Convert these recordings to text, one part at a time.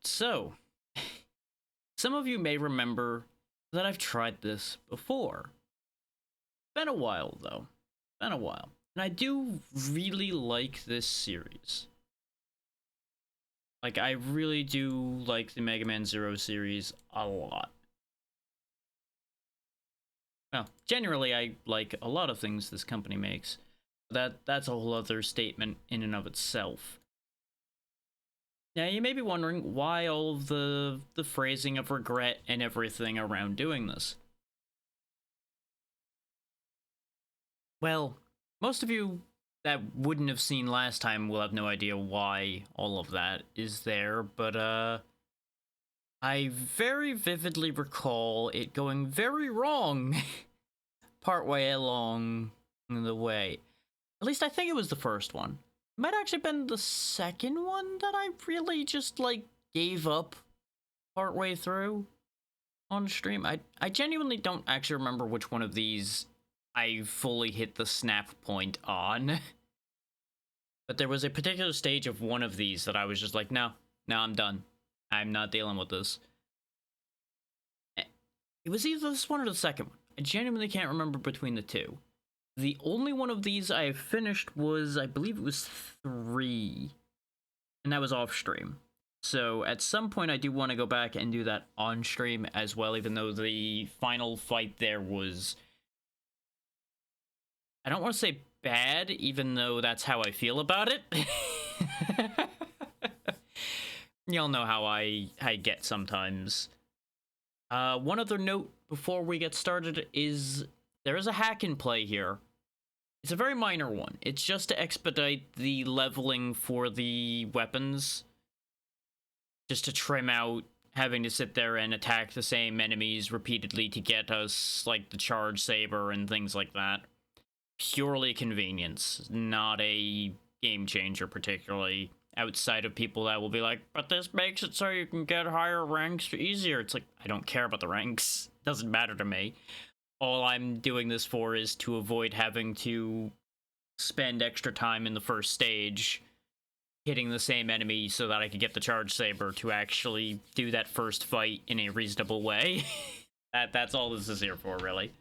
So, some of you may remember that I've tried this before. Been a while, though. Been a while. And I do really like this series. Like, I really do like the Mega Man Zero series a lot. Well, generally, I like a lot of things this company makes. That's a whole other statement in and of itself. Now, you may be wondering why all of the phrasing of regret and everything around doing this. Well, most of you that wouldn't have seen last time will have no idea why all of that is there, but I very vividly recall it going very wrong partway along the way. At least I think it was the first one. It might actually been the second one that I really just, like, gave up partway through on stream. I genuinely don't actually remember which one of these I fully hit the snap point on. But there was a particular stage of one of these that I was just like, no, I'm done. I'm not dealing with this. It was either this one or the second one. I genuinely can't remember between the two. The only one of these I finished was, I believe it was 3. And that was off stream. So at some point I do want to go back and do that on stream as well, even though the final fight there was, I don't want to say bad, even though that's how I feel about it. Y'all know how I get sometimes. One other note before we get started is there is a hack in play here. It's a very minor one. It's just to expedite the leveling for the weapons. Just to trim out having to sit there and attack the same enemies repeatedly to get us, like, the charge saber and things like that. Purely convenience, not a game changer particularly, outside of people that will be like, but this makes it so you can get higher ranks easier. It's like, I don't care about the ranks. It doesn't matter to me. All I'm doing this for is to avoid having to spend extra time in the first stage hitting the same enemy so that I could get the charge saber to actually do that first fight in a reasonable way. That's all this is here for, really.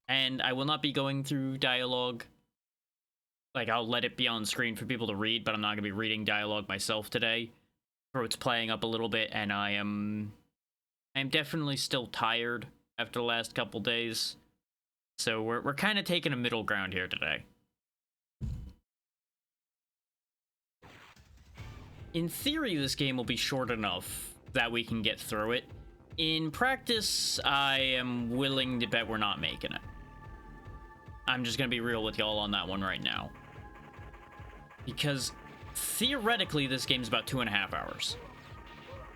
And I will not be going through dialogue. Like, I'll let it be on screen for people to read, but I'm not going to be reading dialogue myself today. Throat's playing up a little bit, and I'm definitely still tired after the last couple days. So we're kind of taking a middle ground here today. In theory, this game will be short enough that we can get through it. In practice, I am willing to bet we're not making it. I'm just gonna be real with y'all on that one right now. Because theoretically, this game's about 2.5 hours.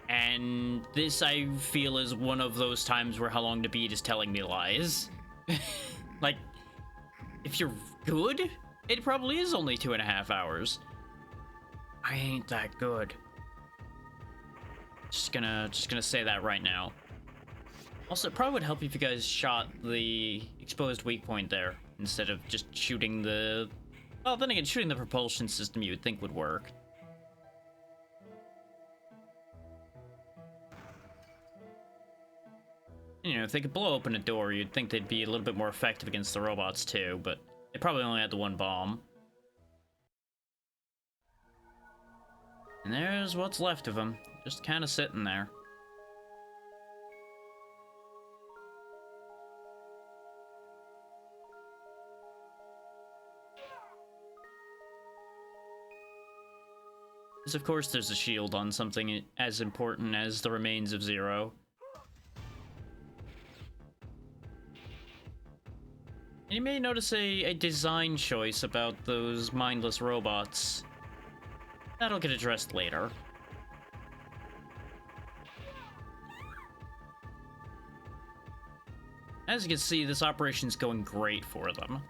And this, I feel, is one of those times where How Long to Beat is telling me lies. Like, if you're good, it probably is only 2.5 hours. I ain't that good. Just gonna say that right now. Also, it probably would help if you guys shot the exposed weak point there instead of just shooting the... Well, then again, shooting the propulsion system you would think would work. You know, if they could blow open a door, you'd think they'd be a little bit more effective against the robots too, but they probably only had the one bomb. And there's what's left of them, just kind of sitting there. Because of course there's a shield on something as important as the remains of Zero. And you may notice a design choice about those mindless robots. That'll get addressed later. As you can see, this operation's going great for them.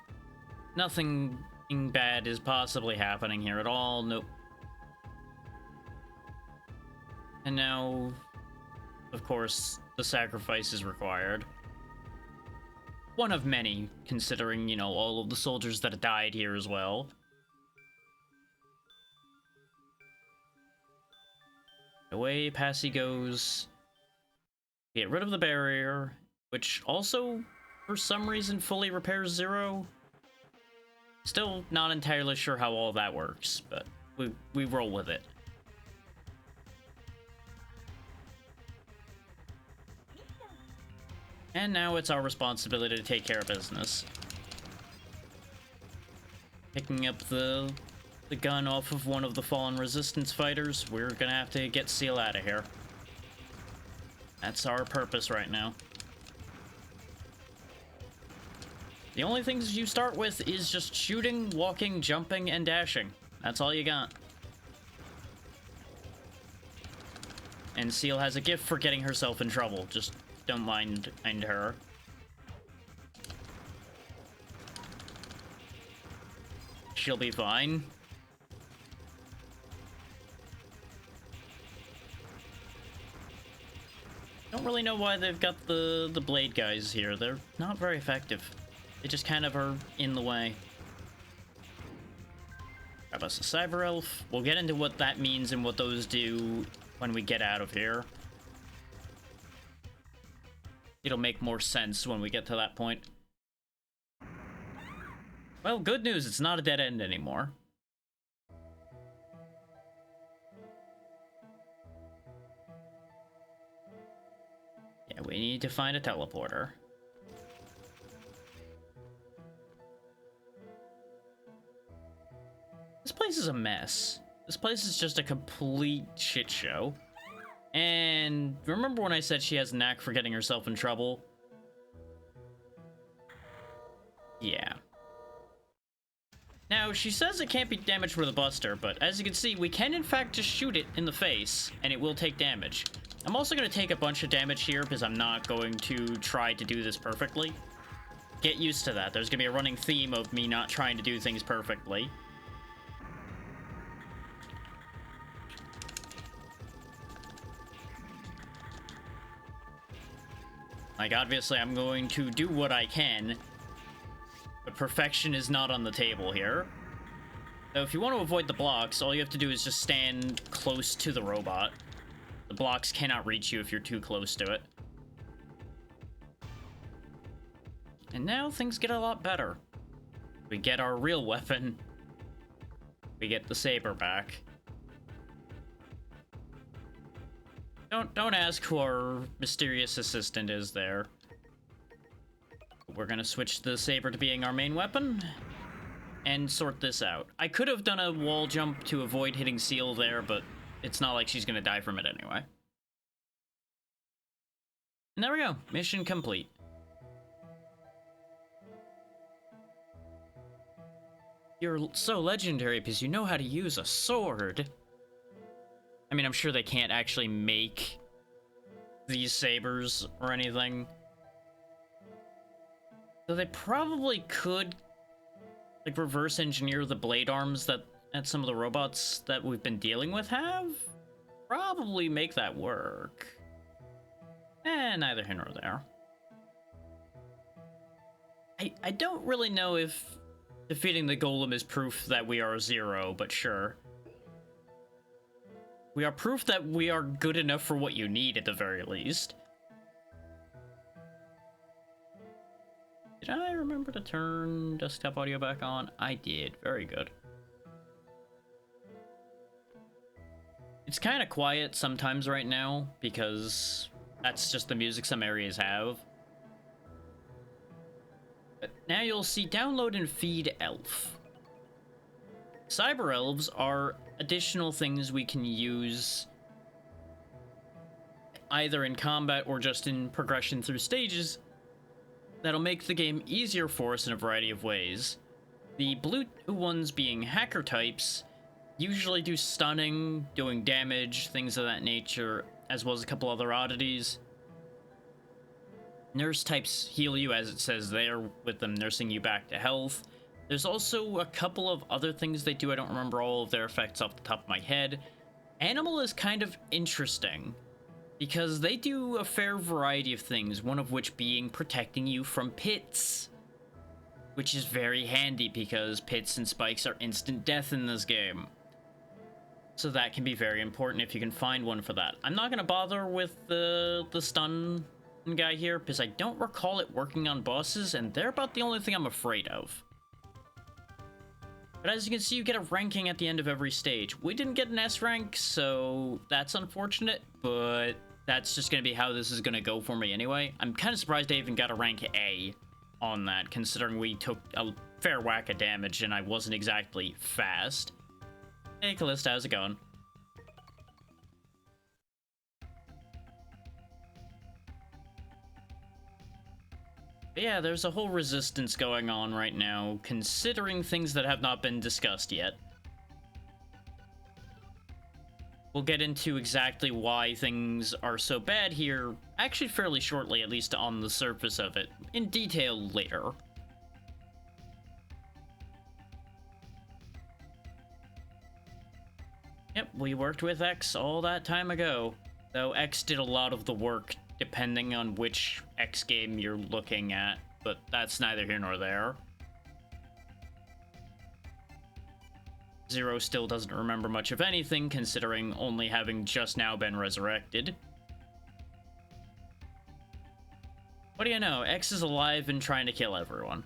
Nothing bad is possibly happening here at all, nope. And now, of course, the sacrifice is required. One of many, considering, you know, all of the soldiers that have died here as well. Away Passy goes. Get rid of the barrier, which also, for some reason, fully repairs Zero. Still not entirely sure how all that works, but we roll with it. And now it's our responsibility to take care of business. Picking up the gun off of one of the fallen resistance fighters, we're gonna have to get Seal out of here. That's our purpose right now. The only things you start with is just shooting, walking, jumping, and dashing. That's all you got. And Seal has a gift for getting herself in trouble. Just don't mind her. She'll be fine. Don't really know why they've got the blade guys here. They're not very effective. They just kind of are in the way. Grab us a Cyber Elf. We'll get into what that means and what those do when we get out of here. It'll make more sense when we get to that point. Well, good news, it's not a dead end anymore. Yeah, we need to find a teleporter. This place is a mess. This place is just a complete shit show. And remember when I said she has a knack for getting herself in trouble? Yeah. Now, she says it can't be damaged with a buster, but as you can see, we can in fact just shoot it in the face, and it will take damage. I'm also going to take a bunch of damage here, because I'm not going to try to do this perfectly. Get used to that. There's going to be a running theme of me not trying to do things perfectly. Like, obviously, I'm going to do what I can, but perfection is not on the table here. So if you want to avoid the blocks, all you have to do is just stand close to the robot. The blocks cannot reach you if you're too close to it. And now things get a lot better. We get our real weapon. We get the saber back. Don't ask who our mysterious assistant is there. We're gonna switch the saber to being our main weapon and sort this out. I could have done a wall jump to avoid hitting Seal there, but it's not like she's gonna die from it anyway. And there we go. Mission complete. You're so legendary because you know how to use a sword. I mean, I'm sure they can't actually make these sabers or anything. So they probably could, like, reverse engineer the blade arms that some of the robots that we've been dealing with have. Probably make that work. Neither here nor there. I don't really know if defeating the golem is proof that we are Zero, but sure. We are proof that we are good enough for what you need, at the very least. Did I remember to turn desktop audio back on? I did. Very good. It's kind of quiet sometimes right now, because that's just the music some areas have. But now you'll see download and feed elf. Cyber elves are additional things we can use either in combat or just in progression through stages that'll make the game easier for us in a variety of ways. The blue ones being hacker types usually do stunning, doing damage, things of that nature, as well as a couple other oddities. Nurse types heal you, as it says there, with them nursing you back to health. There's also a couple of other things they do. I don't remember all of their effects off the top of my head. Animal is kind of interesting, because they do a fair variety of things, one of which being protecting you from pits. Which is very handy, because pits and spikes are instant death in this game. So that can be very important if you can find one for that. I'm not gonna bother with the stun guy here because I don't recall it working on bosses, and they're about the only thing I'm afraid of. But as you can see, you get a ranking at the end of every stage. We didn't get an S rank, so that's unfortunate, but that's just gonna be how this is gonna go for me anyway. I'm kind of surprised I even got a rank A on that, considering we took a fair whack of damage and I wasn't exactly fast. Hey Callista, how's it going? But yeah, there's a whole resistance going on right now, considering things that have not been discussed yet. We'll get into exactly why things are so bad here, actually fairly shortly, at least on the surface of it, in detail later. Yep, we worked with X all that time ago, though X did a lot of the work depending on which X game you're looking at, but that's neither here nor there. Zero still doesn't remember much of anything, considering only having just now been resurrected. What do you know? X is alive and trying to kill everyone.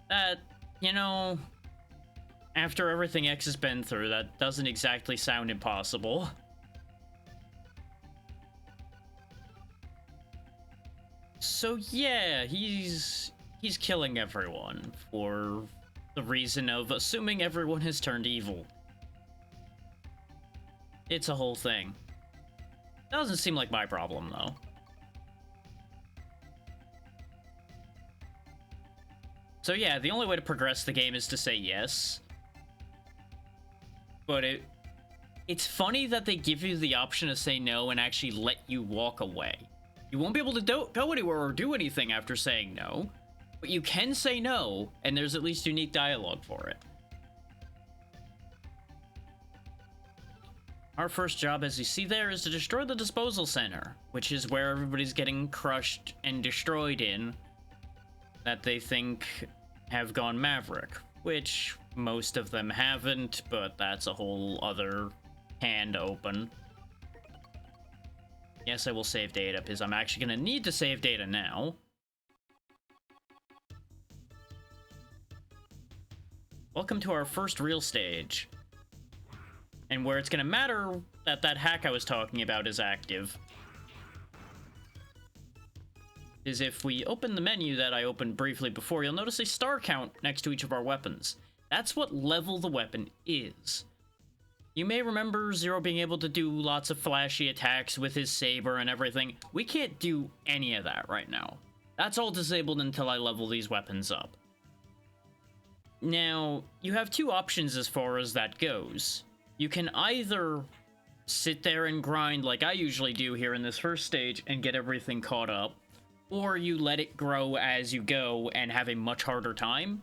That, you know, after everything X has been through, that doesn't exactly sound impossible. So yeah, he's killing everyone for the reason of assuming everyone has turned evil. It's a whole thing. Doesn't seem like my problem, though. So yeah, the only way to progress the game is to say yes. But it's funny that they give you the option to say no and actually let you walk away. You won't be able to go anywhere or do anything after saying no, but you can say no, and there's at least unique dialogue for it. Our first job, as you see there, is to destroy the disposal center, which is where everybody's getting crushed and destroyed in, that they think have gone Maverick, which most of them haven't, but that's a whole other can to open. Yes, I will save data, because I'm actually going to need to save data now. Welcome to our first real stage. And where it's going to matter that that hack I was talking about is active is if we open the menu that I opened briefly before, you'll notice a star count next to each of our weapons. That's what level the weapon is. You may remember Zero being able to do lots of flashy attacks with his saber and everything. We can't do any of that right now. That's all disabled until I level these weapons up. Now, you have two options as far as that goes. You can either sit there and grind like I usually do here in this first stage and get everything caught up, or you let it grow as you go and have a much harder time.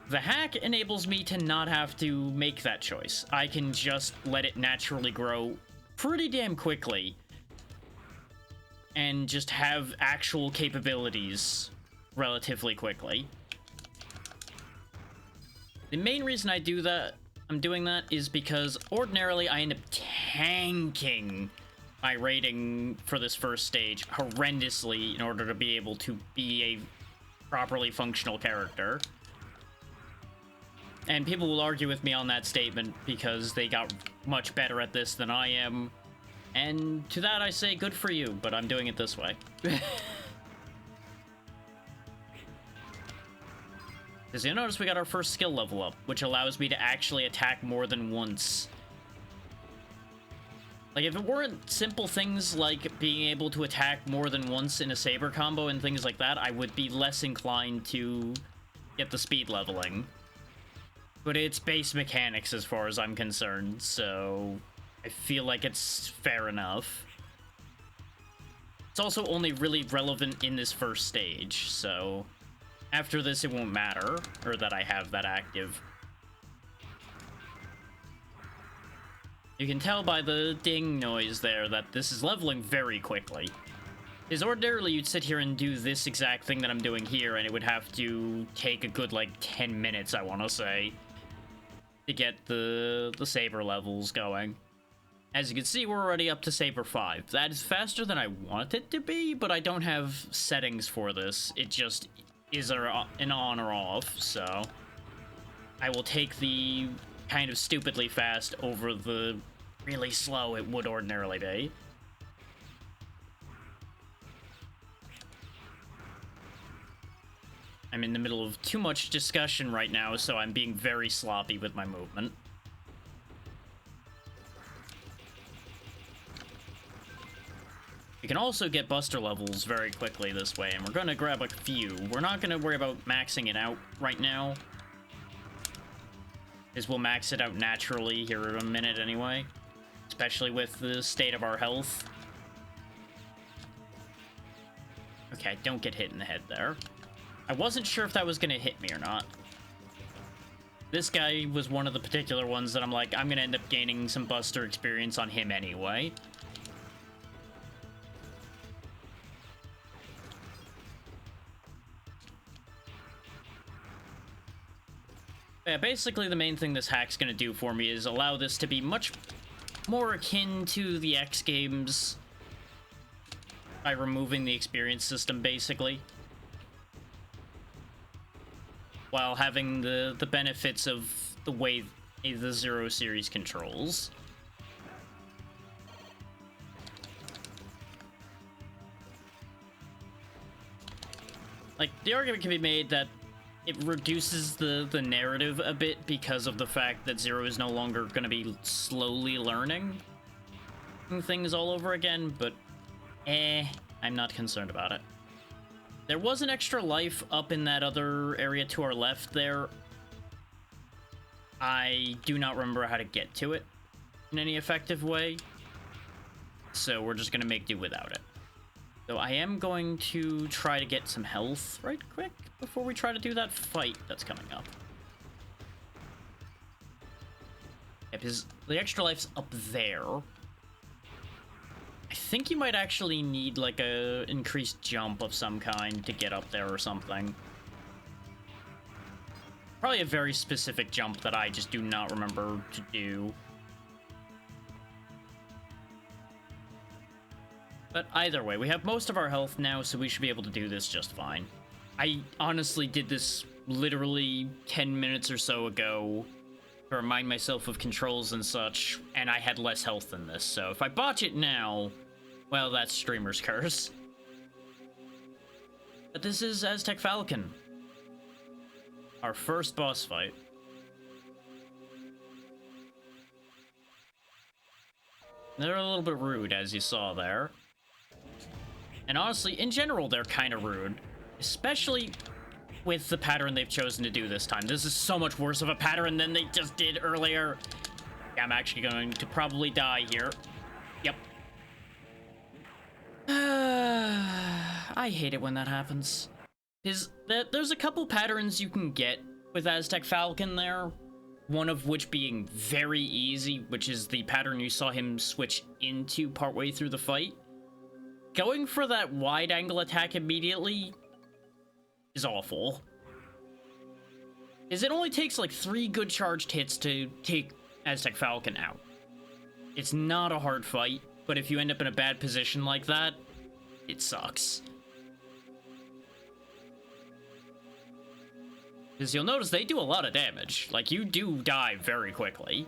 The hack enables me to not have to make that choice. I can just let it naturally grow pretty damn quickly and just have actual capabilities relatively quickly. The main reason I'm doing that is because ordinarily I end up tanking my rating for this first stage horrendously in order to be able to be a properly functional character. And people will argue with me on that statement because they got much better at this than I am. And to that I say, good for you, but I'm doing it this way. As you notice, we got our first skill level up, which allows me to actually attack more than once. Like, if it weren't simple things like being able to attack more than once in a saber combo and things like that, I would be less inclined to get the speed leveling. But it's base mechanics as far as I'm concerned, so I feel like it's fair enough. It's also only really relevant in this first stage, so after this it won't matter, or that I have that active. You can tell by the ding noise there that this is leveling very quickly. Because ordinarily you'd sit here and do this exact thing that I'm doing here, and it would have to take a good, like, 10 minutes, I want to say, to get the saber levels going. As you can see, we're already up to Saber 5. That is faster than I want it to be, but I don't have settings for this. It just is an on or off, so I will take the kind of stupidly fast over the really slow it would ordinarily be. I'm in the middle of too much discussion right now, so I'm being very sloppy with my movement. You can also get buster levels very quickly this way, and we're going to grab a few. We're not going to worry about maxing it out right now, as we'll max it out naturally here in a minute anyway, especially with the state of our health. Okay, don't get hit in the head there. I wasn't sure if that was going to hit me or not. This guy was one of the particular ones that I'm like, I'm going to end up gaining some buster experience on him anyway. Yeah, basically the main thing this hack's gonna do for me is allow this to be much more akin to the X games by removing the experience system, basically, while having the benefits of the way the Zero series controls. Like, the argument can be made that it reduces the narrative a bit because of the fact that Zero is no longer going to be slowly learning things all over again, but I'm not concerned about it. There was an extra life up in that other area to our left there. I do not remember how to get to it in any effective way, so we're just going to make do without it. So I am going to try to get some health right quick before we try to do that fight that's coming up. Yep, the extra life's up there. I think you might actually need like a increased jump of some kind to get up there or something. Probably a very specific jump that I just do not remember to do. But either way, we have most of our health now, so we should be able to do this just fine. I honestly did this literally 10 minutes or so ago to remind myself of controls and such, and I had less health than this, so if I botch it now, well, that's streamer's curse. But this is Aztec Falcon, our first boss fight. They're a little bit rude, as you saw there. And honestly, in general, they're kind of rude. Especially with the pattern they've chosen to do this time. This is so much worse of a pattern than they just did earlier. Yeah, I'm actually going to probably die here. Yep. I hate it when that happens. There's a couple patterns you can get with Aztec Falcon there. One of which being very easy, which is the pattern you saw him switch into partway through the fight. Going for that wide angle attack immediately is awful. It only takes like 3 good charged hits to take Aztec Falcon out. It's not a hard fight, but if you end up in a bad position like that, it sucks. Because you'll notice they do a lot of damage. Like, you do die very quickly.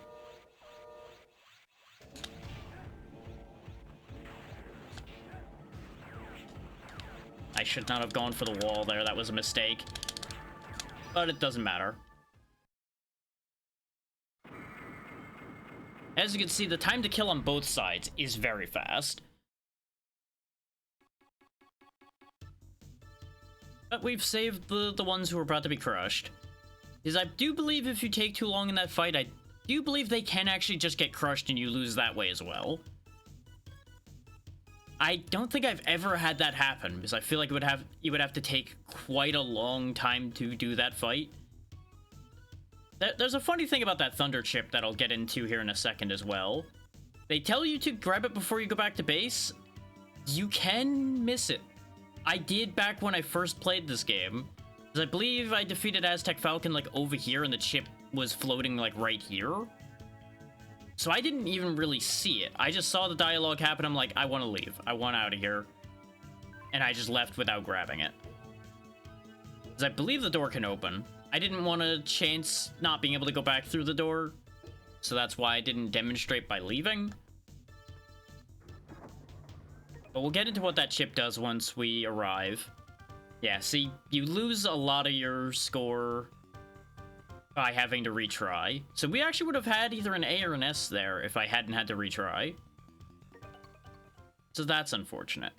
I should not have gone for the wall there. That was a mistake. But it doesn't matter. As you can see, the time to kill on both sides is very fast. But we've saved the ones who are about to be crushed. Because I do believe if you take too long in that fight, I do believe they can actually just get crushed and you lose that way as well. I don't think I've ever had that happen, because I feel like you would have to take quite a long time to do that fight. There's a funny thing about that Thunder Chip that I'll get into here in a second as well. They tell you to grab it before you go back to base. You can miss it. I did back when I first played this game, because I believe I defeated Aztec Falcon like over here and the chip was floating like right here. So I didn't even really see it. I just saw the dialogue happen. I'm like, I want to leave. I want out of here. And I just left without grabbing it. Because I believe the door can open. I didn't want to chance not being able to go back through the door. So that's why I didn't demonstrate by leaving. But we'll get into what that chip does once we arrive. Yeah, see, you lose a lot of your score by having to retry. So we actually would have had either an A or an S there if I hadn't had to retry. So that's unfortunate.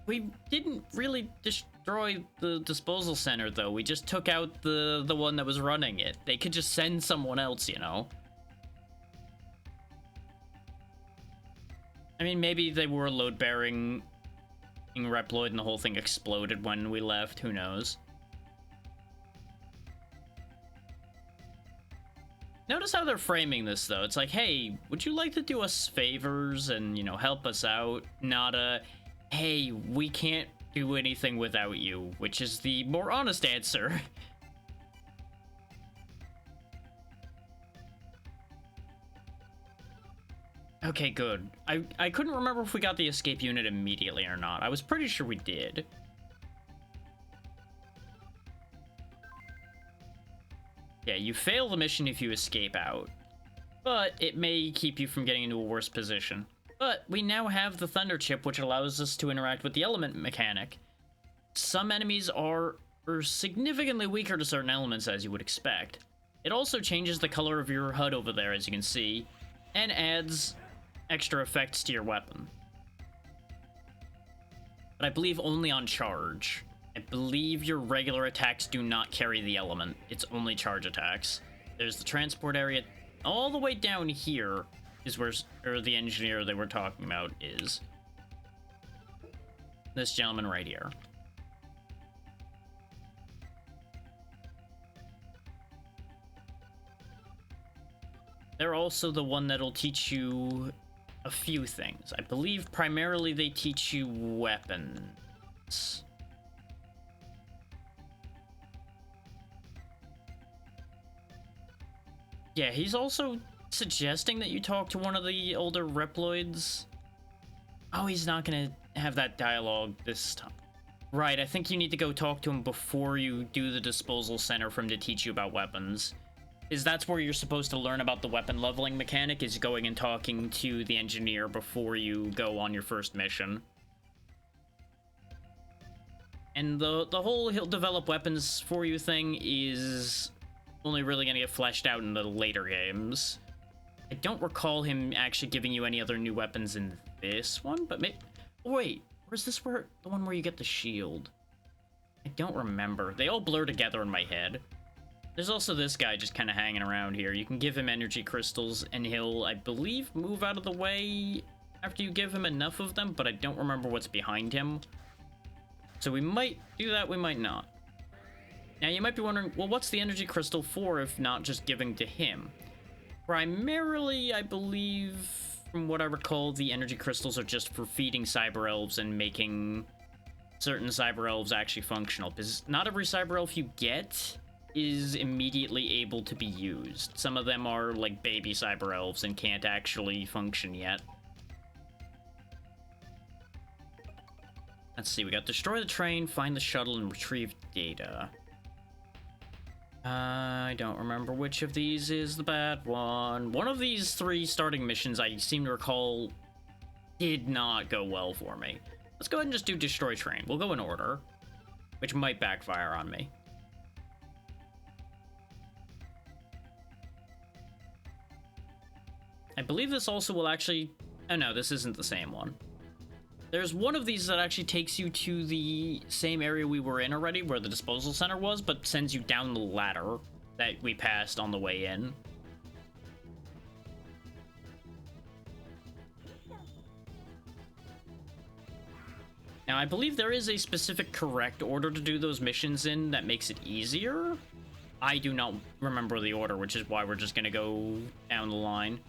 We didn't really destroy the disposal center, though. We just took out the one that was running it. They could just send someone else, you know? I mean, maybe they were load-bearing Reploid and the whole thing exploded when we left. Who knows? Notice how they're framing this, though. It's like, hey, would you like to do us favors and, you know, help us out? Not a, hey, we can't do anything without you, which is the more honest answer. Okay, good. I couldn't remember if we got the escape unit immediately or not. I was pretty sure we did. Yeah, you fail the mission if you escape out, but it may keep you from getting into a worse position. But we now have the Thunder Chip, which allows us to interact with the element mechanic. Some enemies are significantly weaker to certain elements, as you would expect. It also changes the color of your HUD over there, as you can see, and adds extra effects to your weapon. But I believe only on charge. I believe your regular attacks do not carry the element. It's only charge attacks. There's the transport area all the way down here is where the engineer they were talking about is. This gentleman right here. They're also the one that'll teach you a few things. I believe primarily they teach you weapons. Yeah, he's also suggesting that you talk to one of the older Reploids. Oh, he's not gonna have that dialogue this time. Right, I think you need to go talk to him before you do the disposal center for him to teach you about weapons. Is that's where you're supposed to learn about the weapon leveling mechanic, is going and talking to the engineer before you go on your first mission. And the whole he'll develop weapons for you thing is only really gonna get fleshed out in the later games. I don't recall him actually giving you any other new weapons in this one, but maybe... Wait, where's this the one where you get the shield? I don't remember. They all blur together in my head. There's also this guy just kind of hanging around here. You can give him energy crystals, and he'll, I believe, move out of the way after you give him enough of them, but I don't remember what's behind him. So we might do that, we might not. Now, you might be wondering, well, what's the energy crystal for if not just giving to him? Primarily, I believe, from what I recall, the energy crystals are just for feeding cyber elves and making certain cyber elves actually functional, because not every cyber elf you get is immediately able to be used. Some of them are like baby cyber elves and can't actually function yet. Let's see, we got destroy the train, find the shuttle, and retrieve data. I don't remember which of these is the bad one. One of these three starting missions I seem to recall did not go well for me. Let's go ahead and just do destroy train. We'll go in order, which might backfire on me. I believe this also will actually... Oh no, this isn't the same one. There's one of these that actually takes you to the same area we were in already, where the disposal center was, but sends you down the ladder that we passed on the way in. Now, I believe there is a specific correct order to do those missions in that makes it easier. I do not remember the order, which is why we're just gonna go down the line.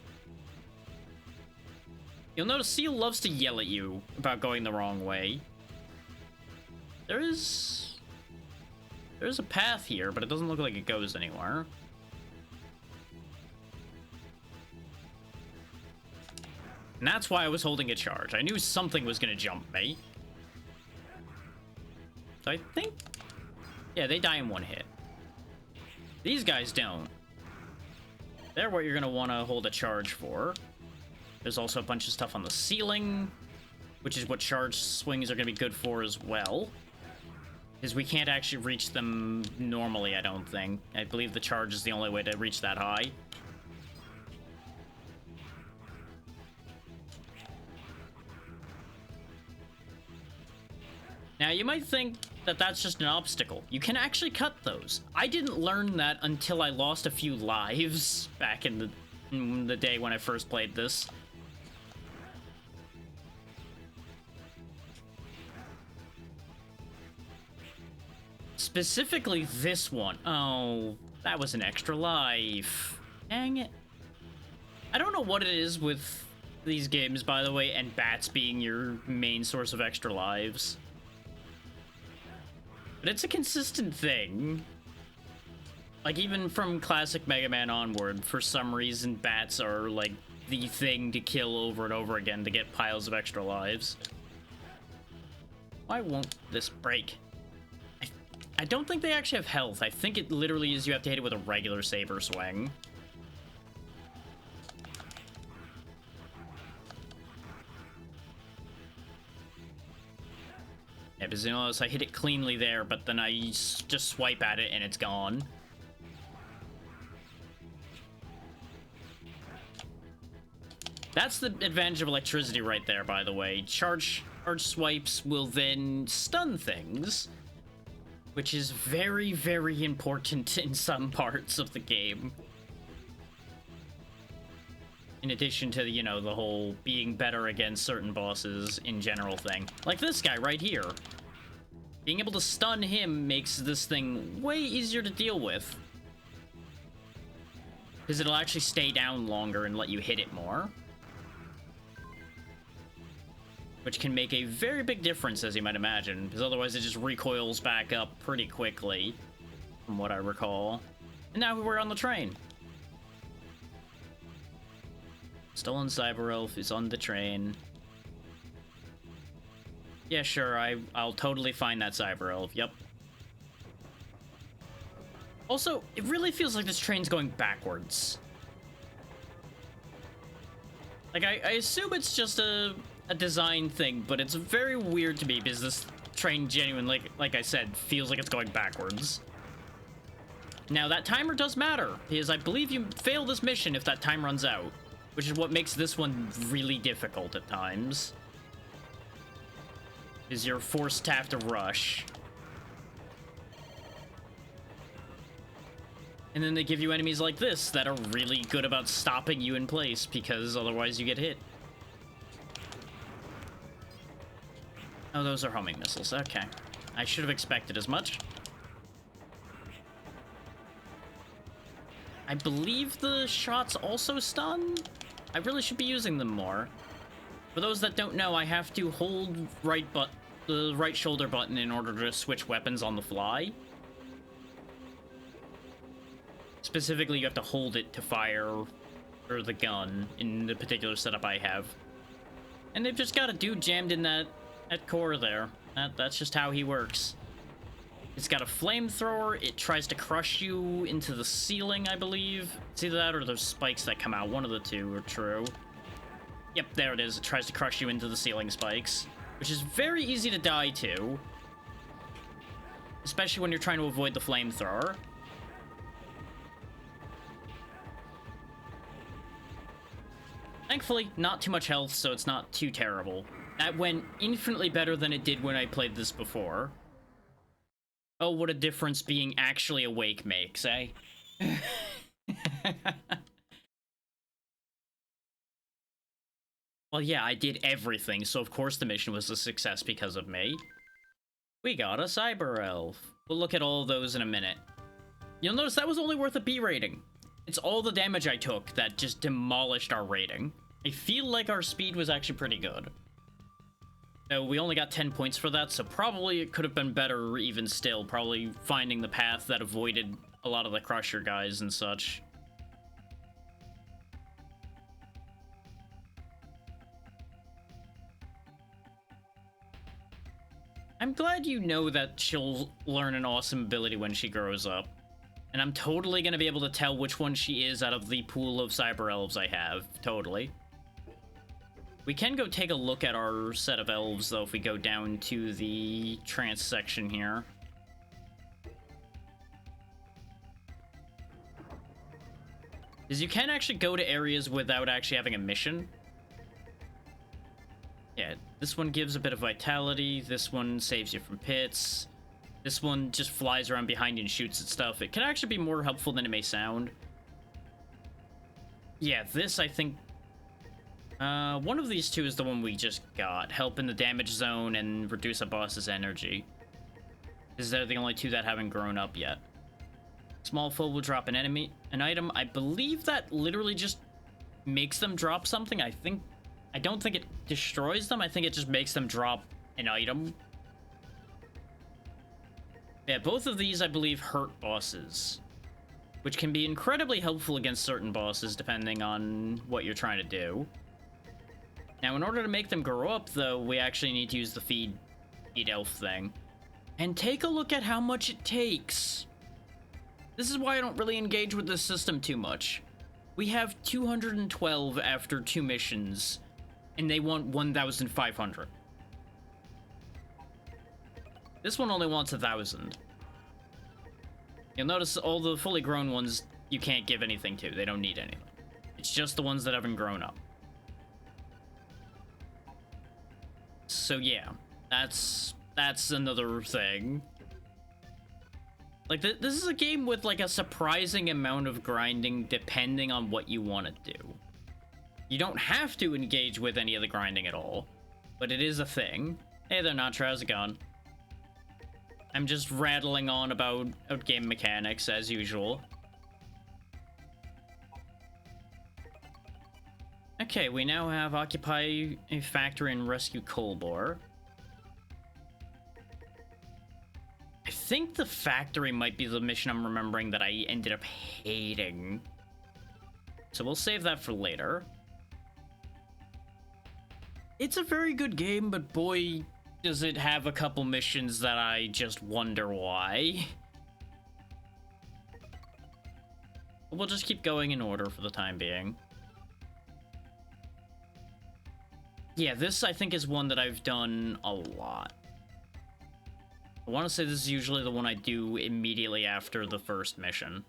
You'll notice Seal loves to yell at you about going the wrong way. There is... There's a path here, but it doesn't look like it goes anywhere. And that's why I was holding a charge. I knew something was gonna jump me. So I think... yeah, they die in one hit. These guys don't. They're what you're gonna want to hold a charge for. There's also a bunch of stuff on the ceiling, which is what charge swings are gonna be good for as well. Because we can't actually reach them normally, I don't think. I believe the charge is the only way to reach that high. Now, you might think that that's just an obstacle. You can actually cut those. I didn't learn that until I lost a few lives back in the day when I first played this. Specifically this one. Oh, that was an extra life. Dang it. I don't know what it is with these games, by the way, and bats being your main source of extra lives. But it's a consistent thing. Like, even from classic Mega Man onward, for some reason, bats are, like, the thing to kill over and over again to get piles of extra lives. Why won't this break? I don't think they actually have health. I think it literally is you have to hit it with a regular saber swing. Yeah, because you notice I hit it cleanly there, but then I just swipe at it and it's gone. That's the advantage of electricity right there, by the way. Charge swipes will then stun things, which is very, very important in some parts of the game. In addition to, you know, the whole being better against certain bosses in general thing. Like this guy right here. Being able to stun him makes this thing way easier to deal with. Because it'll actually stay down longer and let you hit it more. Which can make a very big difference, as you might imagine. Because otherwise it just recoils back up pretty quickly, from what I recall. And now we're on the train. Stolen Cyber Elf is on the train. Yeah, sure, I'll totally find that Cyber Elf, yep. Also, it really feels like this train's going backwards. Like, I assume it's just a design thing, but it's very weird to me because this train genuinely, like I said, feels like it's going backwards. Now, that timer does matter, because I believe you fail this mission if that time runs out. Which is what makes this one really difficult at times. Is you're forced to have to rush. And then they give you enemies like this that are really good about stopping you in place, because otherwise you get hit. Oh, those are homing missiles. Okay. I should have expected as much. I believe the shots also stun? I really should be using them more. For those that don't know, I have to hold the right shoulder button in order to switch weapons on the fly. Specifically, you have to hold it to fire or the gun in the particular setup I have. And they've just got a dude jammed in that core there. That's just how he works. It's got a flamethrower. It tries to crush you into the ceiling, I believe. It's either that or those spikes that come out. One of the two are true. Yep, there it is. It tries to crush you into the ceiling spikes, which is very easy to die to. Especially when you're trying to avoid the flamethrower. Thankfully, not too much health, so it's not too terrible. That went infinitely better than it did when I played this before. Oh, what a difference being actually awake makes, eh? Well, yeah, I did everything, so of course the mission was a success because of me. We got a Cyber Elf. We'll look at all of those in a minute. You'll notice that was only worth a B rating. It's all the damage I took that just demolished our rating. I feel like our speed was actually pretty good. So we only got 10 points for that, so probably it could have been better even still. Probably finding the path that avoided a lot of the Crusher guys and such. I'm glad you know that she'll learn an awesome ability when she grows up. And I'm totally going to be able to tell which one she is out of the pool of cyber elves I have. Totally. We can go take a look at our set of elves, though, if we go down to the trance section here. Because you can actually go to areas without actually having a mission. Yeah, this one gives a bit of vitality. This one saves you from pits. This one just flies around behind you and shoots at stuff. It can actually be more helpful than it may sound. Yeah, this, I think... one of these two is the one we just got. Help in the damage zone and reduce a boss's energy. Because they're the only two that haven't grown up yet. Small foe will drop an item. I believe that literally just makes them drop something. I don't think it destroys them. I think it just makes them drop an item. Yeah, both of these, I believe, hurt bosses, which can be incredibly helpful against certain bosses, depending on what you're trying to do. Now, in order to make them grow up, though, we actually need to use the feed elf thing. And take a look at how much it takes. This is why I don't really engage with this system too much. We have 212 after 2 missions, and they want 1,500. This one only wants 1,000. You'll notice all the fully grown ones you can't give anything to. They don't need anything. It's just the ones that haven't grown up. So yeah, that's another thing. Like, this is a game with, like, a surprising amount of grinding depending on what you want to do. You don't have to engage with any of the grinding at all, but it is a thing. Hey there, Natra, how's it going? I'm just rattling on about game mechanics, as usual. Okay, we now have Occupy a Factory and Rescue Kolbor. I think the factory might be the mission I'm remembering that I ended up hating. So we'll save that for later. It's a very good game, but boy, does it have a couple missions that I just wonder why. We'll just keep going in order for the time being. Yeah, this I think is one that I've done a lot. I want to say this is usually the one I do immediately after the first mission.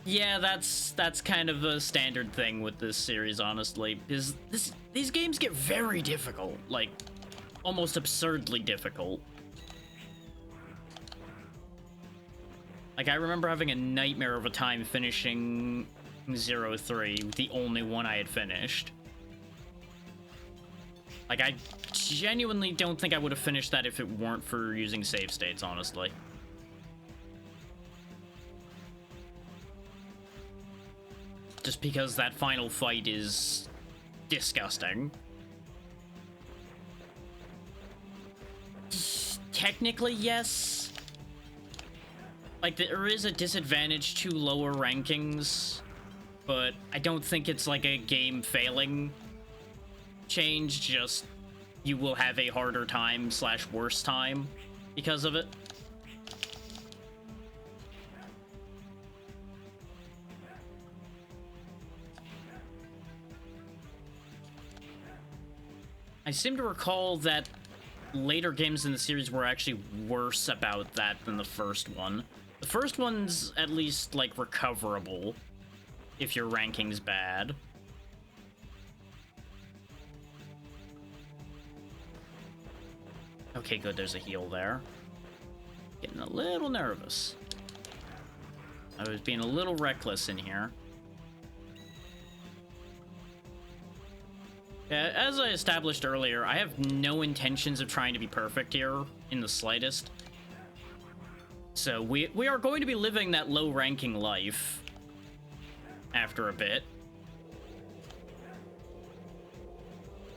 Yeah, that's kind of a standard thing with this series, honestly, is these games get very difficult, like almost absurdly difficult. Like, I remember having a nightmare of a time finishing 03, the only one I had finished. Like, I genuinely don't think I would have finished that if it weren't for using save states, honestly. Just because that final fight is disgusting. Technically, yes. Like, there is a disadvantage to lower rankings, but I don't think it's like a game failing change, just you will have a harder time / worse time because of it. I seem to recall that later games in the series were actually worse about that than the first one. The first one's at least, like, recoverable if your ranking's bad. Okay, good, there's a heal there. Getting a little nervous. I was being a little reckless in here. Yeah, as I established earlier, I have no intentions of trying to be perfect here in the slightest. So we are going to be living that low-ranking life after a bit.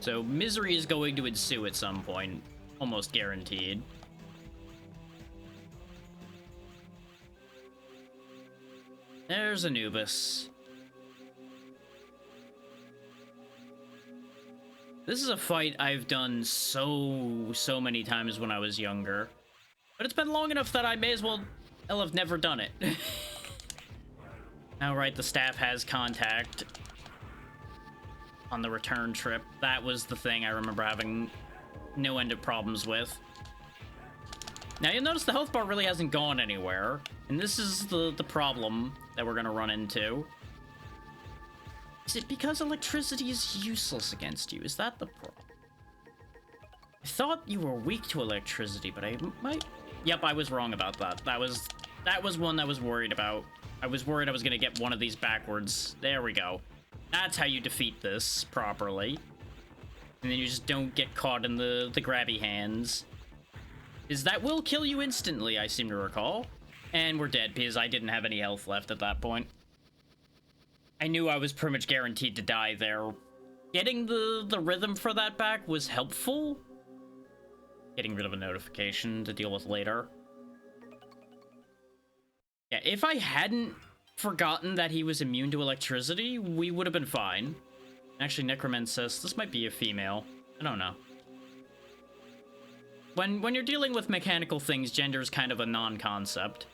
So misery is going to ensue at some point, almost guaranteed. There's Anubis. This is a fight I've done so many times when I was younger. But it's been long enough that I may as well have never done it. Alright, the staff has contact on the return trip. That was the thing I remember having no end of problems with. Now you'll notice the health bar really hasn't gone anywhere. And this is the problem that we're gonna run into. Is it because electricity is useless against you? Is that the problem? I thought you were weak to electricity, but I might... Yep, I was wrong about that. That was one I was worried about. I was worried I was gonna get one of these backwards. There we go. That's how you defeat this properly. And then you just don't get caught in the grabby hands. Is that will kill you instantly, I seem to recall. And we're dead because I didn't have any health left at that point. I knew I was pretty much guaranteed to die there. Getting the rhythm for that back was helpful. Getting rid of a notification to deal with later. Yeah, if I hadn't forgotten that he was immune to electricity, we would have been fine. Actually, Necroman says this might be a female. I don't know. When you're dealing with mechanical things, gender is kind of a non-concept.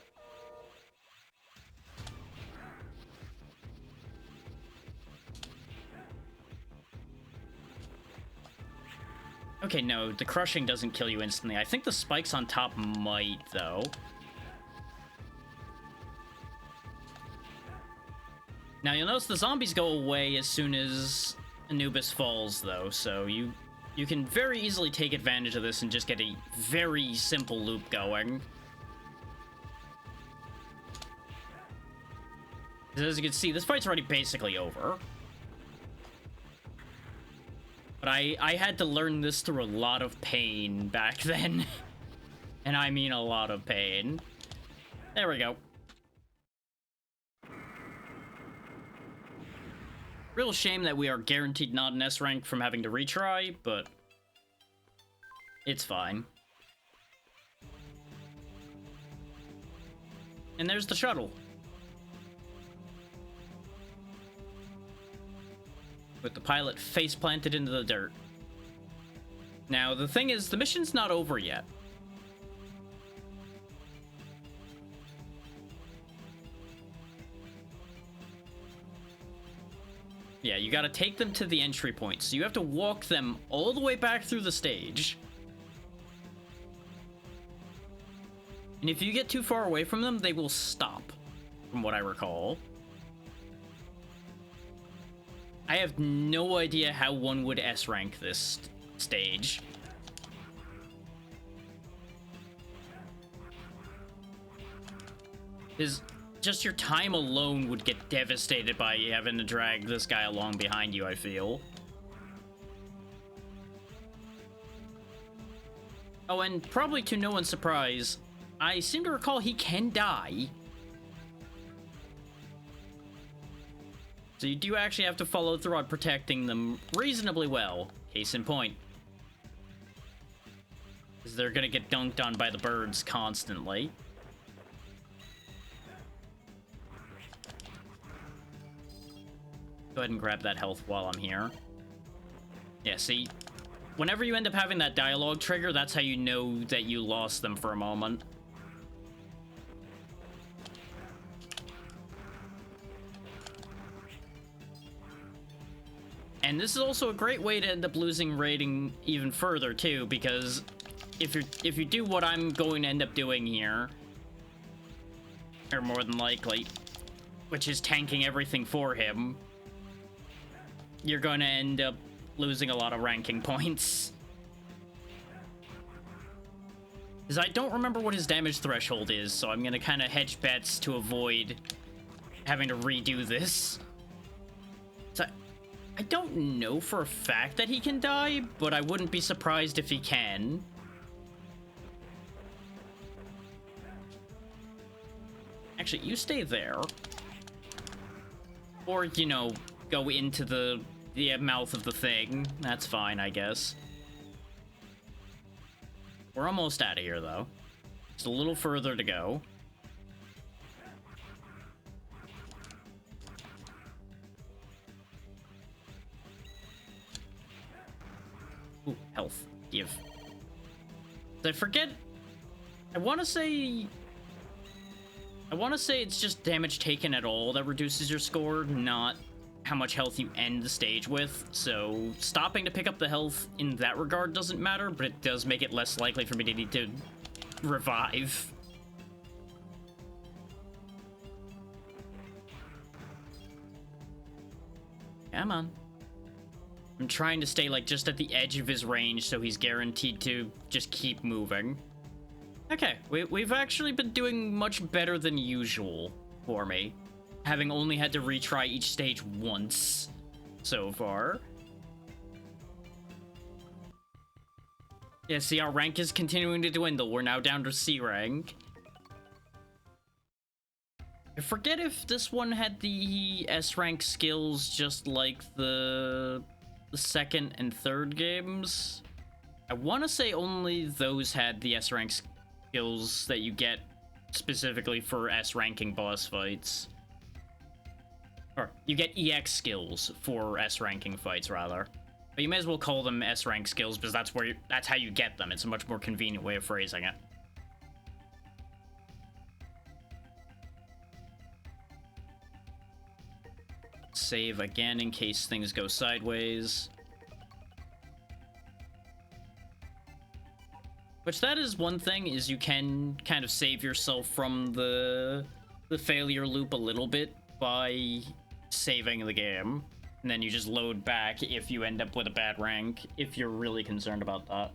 Okay, no, the crushing doesn't kill you instantly. I think the spikes on top might, though. Now, you'll notice the zombies go away as soon as Anubis falls, though, so you can very easily take advantage of this and just get a very simple loop going. As you can see, this fight's already basically over. But I had to learn this through a lot of pain back then. And I mean a lot of pain. There we go. Real shame that we are guaranteed not an S rank from having to retry, but it's fine. And there's the shuttle. With the pilot face planted into the dirt. Now, the thing is, the mission's not over yet. Yeah, you gotta take them to the entry point, so you have to walk them all the way back through the stage. And if you get too far away from them, they will stop, from what I recall. I have no idea how one would S-rank this stage. Just your time alone would get devastated by having to drag this guy along behind you, I feel. Oh, and probably to no one's surprise, I seem to recall he can die. So you do actually have to follow through on protecting them reasonably well. Case in point. Because they're gonna get dunked on by the birds constantly. Go ahead and grab that health while I'm here. Yeah, see? Whenever you end up having that dialogue trigger, that's how you know that you lost them for a moment. And this is also a great way to end up losing rating even further too, because if you do what I'm going to end up doing here, or more than likely, which is tanking everything for him, you're going to end up losing a lot of ranking points. Because I don't remember what his damage threshold is, so I'm going to kind of hedge bets to avoid having to redo this. So I don't know for a fact that he can die, but I wouldn't be surprised if he can. Actually, you stay there. Or, you know, go into the the mouth of the thing. That's fine, I guess. We're almost out of here, though. Just a little further to go. Ooh, health. Give. Did I forget? I want to say it's just damage taken at all that reduces your score, not how much health you end the stage with. So stopping to pick up the health in that regard doesn't matter, but it does make it less likely for me to need to revive. Come on. I'm trying to stay like just at the edge of his range so he's guaranteed to just keep moving. Okay, we've actually been doing much better than usual for me, having only had to retry each stage once so far. Yeah, see, our rank is continuing to dwindle. We're now down to C rank. I forget if this one had the S rank skills just like the second and third games. I want to say only those had the S rank skills that you get specifically for S ranking boss fights. Or you get EX skills for S ranking fights, rather. But you may as well call them S rank skills because that's how you get them. It's a much more convenient way of phrasing it. Save again in case things go sideways. Which that is one thing, is you can kind of save yourself from the failure loop a little bit by saving the game. And then you just load back if you end up with a bad rank, if you're really concerned about that.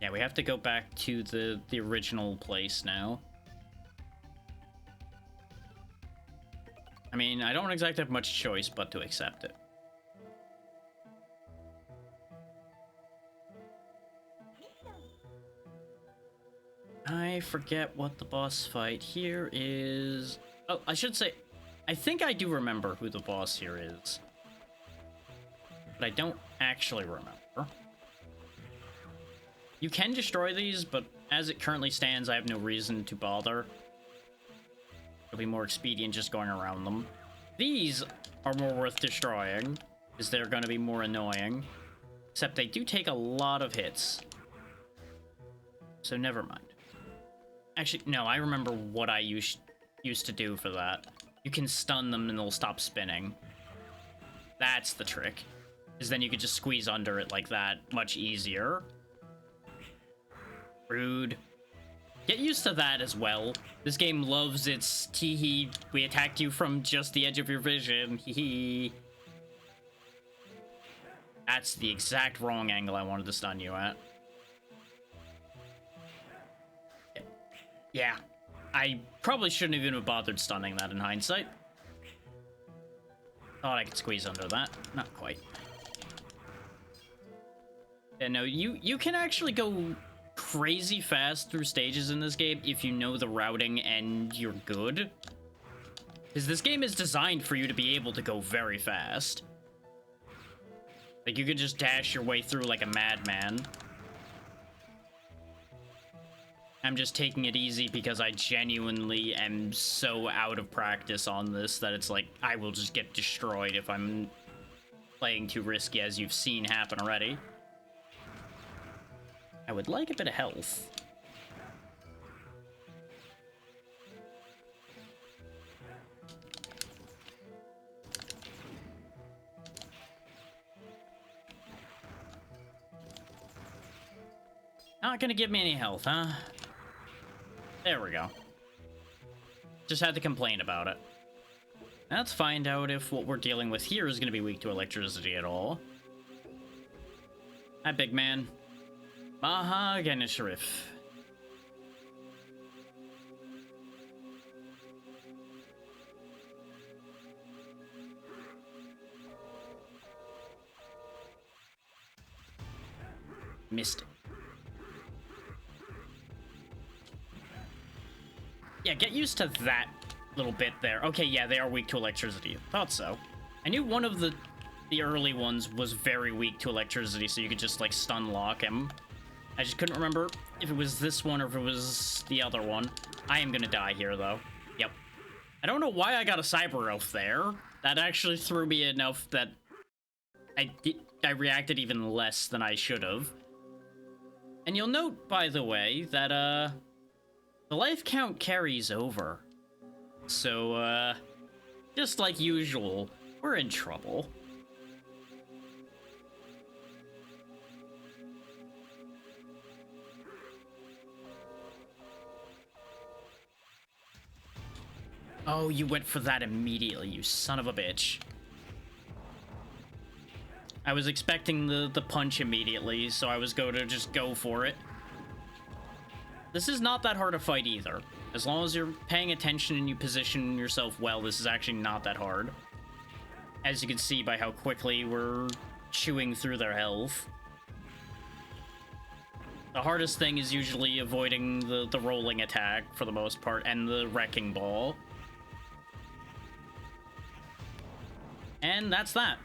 Yeah, we have to go back to the original place now. I mean, I don't exactly have much choice but to accept it. I forget what the boss fight here is. Oh, I should say, I think I do remember who the boss here is. But I don't actually remember. You can destroy these, but as it currently stands, I have no reason to bother. It'll be more expedient just going around them. These are more worth destroying, because they're going to be more annoying. Except they do take a lot of hits. So never mind. Actually, no, I remember what I used to do for that. You can stun them and they'll stop spinning. That's the trick. Is then you could just squeeze under it like that much easier. Rude. Get used to that as well. This game loves its tee-hee. We attacked you from just the edge of your vision. Hee-hee. That's the exact wrong angle I wanted to stun you at. Yeah. I probably shouldn't have even bothered stunning that in hindsight. Thought I could squeeze under that. Not quite. Yeah, no, you can actually go crazy fast through stages in this game if you know the routing and you're good. Because this game is designed for you to be able to go very fast. Like, you could just dash your way through like a madman. I'm just taking it easy because I genuinely am so out of practice on this that it's like, I will just get destroyed if I'm playing too risky, as you've seen happen already. I would like a bit of health. Not gonna give me any health, huh? There we go. Just had to complain about it. Let's find out if what we're dealing with here is gonna be weak to electricity at all. Hi, big man. Maha Ganesharif. Missed it. Yeah, get used to that little bit there. Okay, yeah, they are weak to electricity. Thought so. I knew one of the early ones was very weak to electricity, so you could just, like, stun lock him. I just couldn't remember if it was this one or if it was the other one. I am gonna die here, though. Yep. I don't know why I got a Cyber Elf there. That actually threw me enough that I reacted even less than I should have. And you'll note, by the way, that, the life count carries over. So, just like usual, we're in trouble. Oh, you went for that immediately, you son of a bitch. I was expecting the punch immediately, so I was going to just go for it. This is not that hard to fight either. As long as you're paying attention and you position yourself well, this is actually not that hard. As you can see by how quickly we're chewing through their health. The hardest thing is usually avoiding the rolling attack for the most part, and the wrecking ball. And that's that.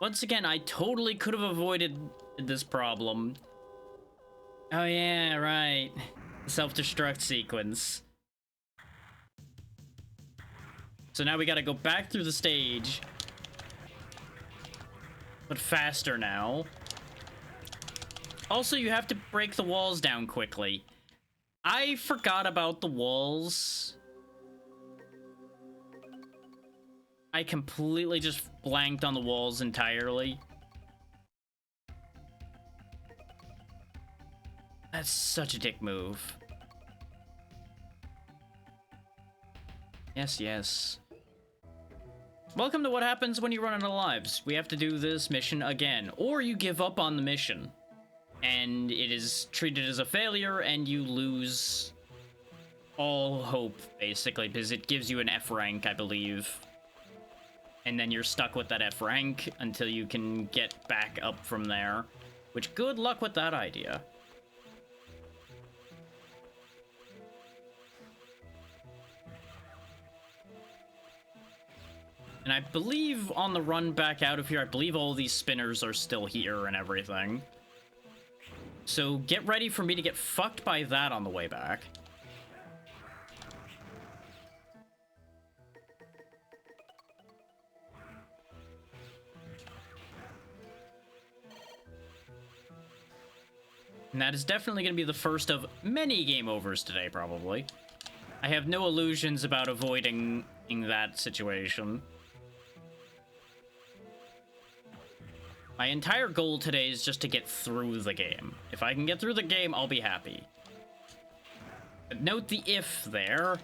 Once again, I totally could have avoided this problem. Oh yeah, right. Self-destruct sequence. So now we gotta go back through the stage. But faster now. Also, you have to break the walls down quickly. I forgot about the walls. I completely just blanked on the walls entirely. That's such a dick move. Yes, yes. Welcome to what happens when you run out of lives. We have to do this mission again. Or you give up on the mission. And it is treated as a failure, and you lose all hope, basically, because it gives you an F rank, I believe. And then you're stuck with that F rank until you can get back up from there. Which, good luck with that idea. And I believe on the run back out of here, I believe all these spinners are still here and everything. So get ready for me to get fucked by that on the way back. And that is definitely going to be the first of many game overs today, probably. I have no illusions about avoiding that situation. My entire goal today is just to get through the game. If I can get through the game, I'll be happy. But note the if there.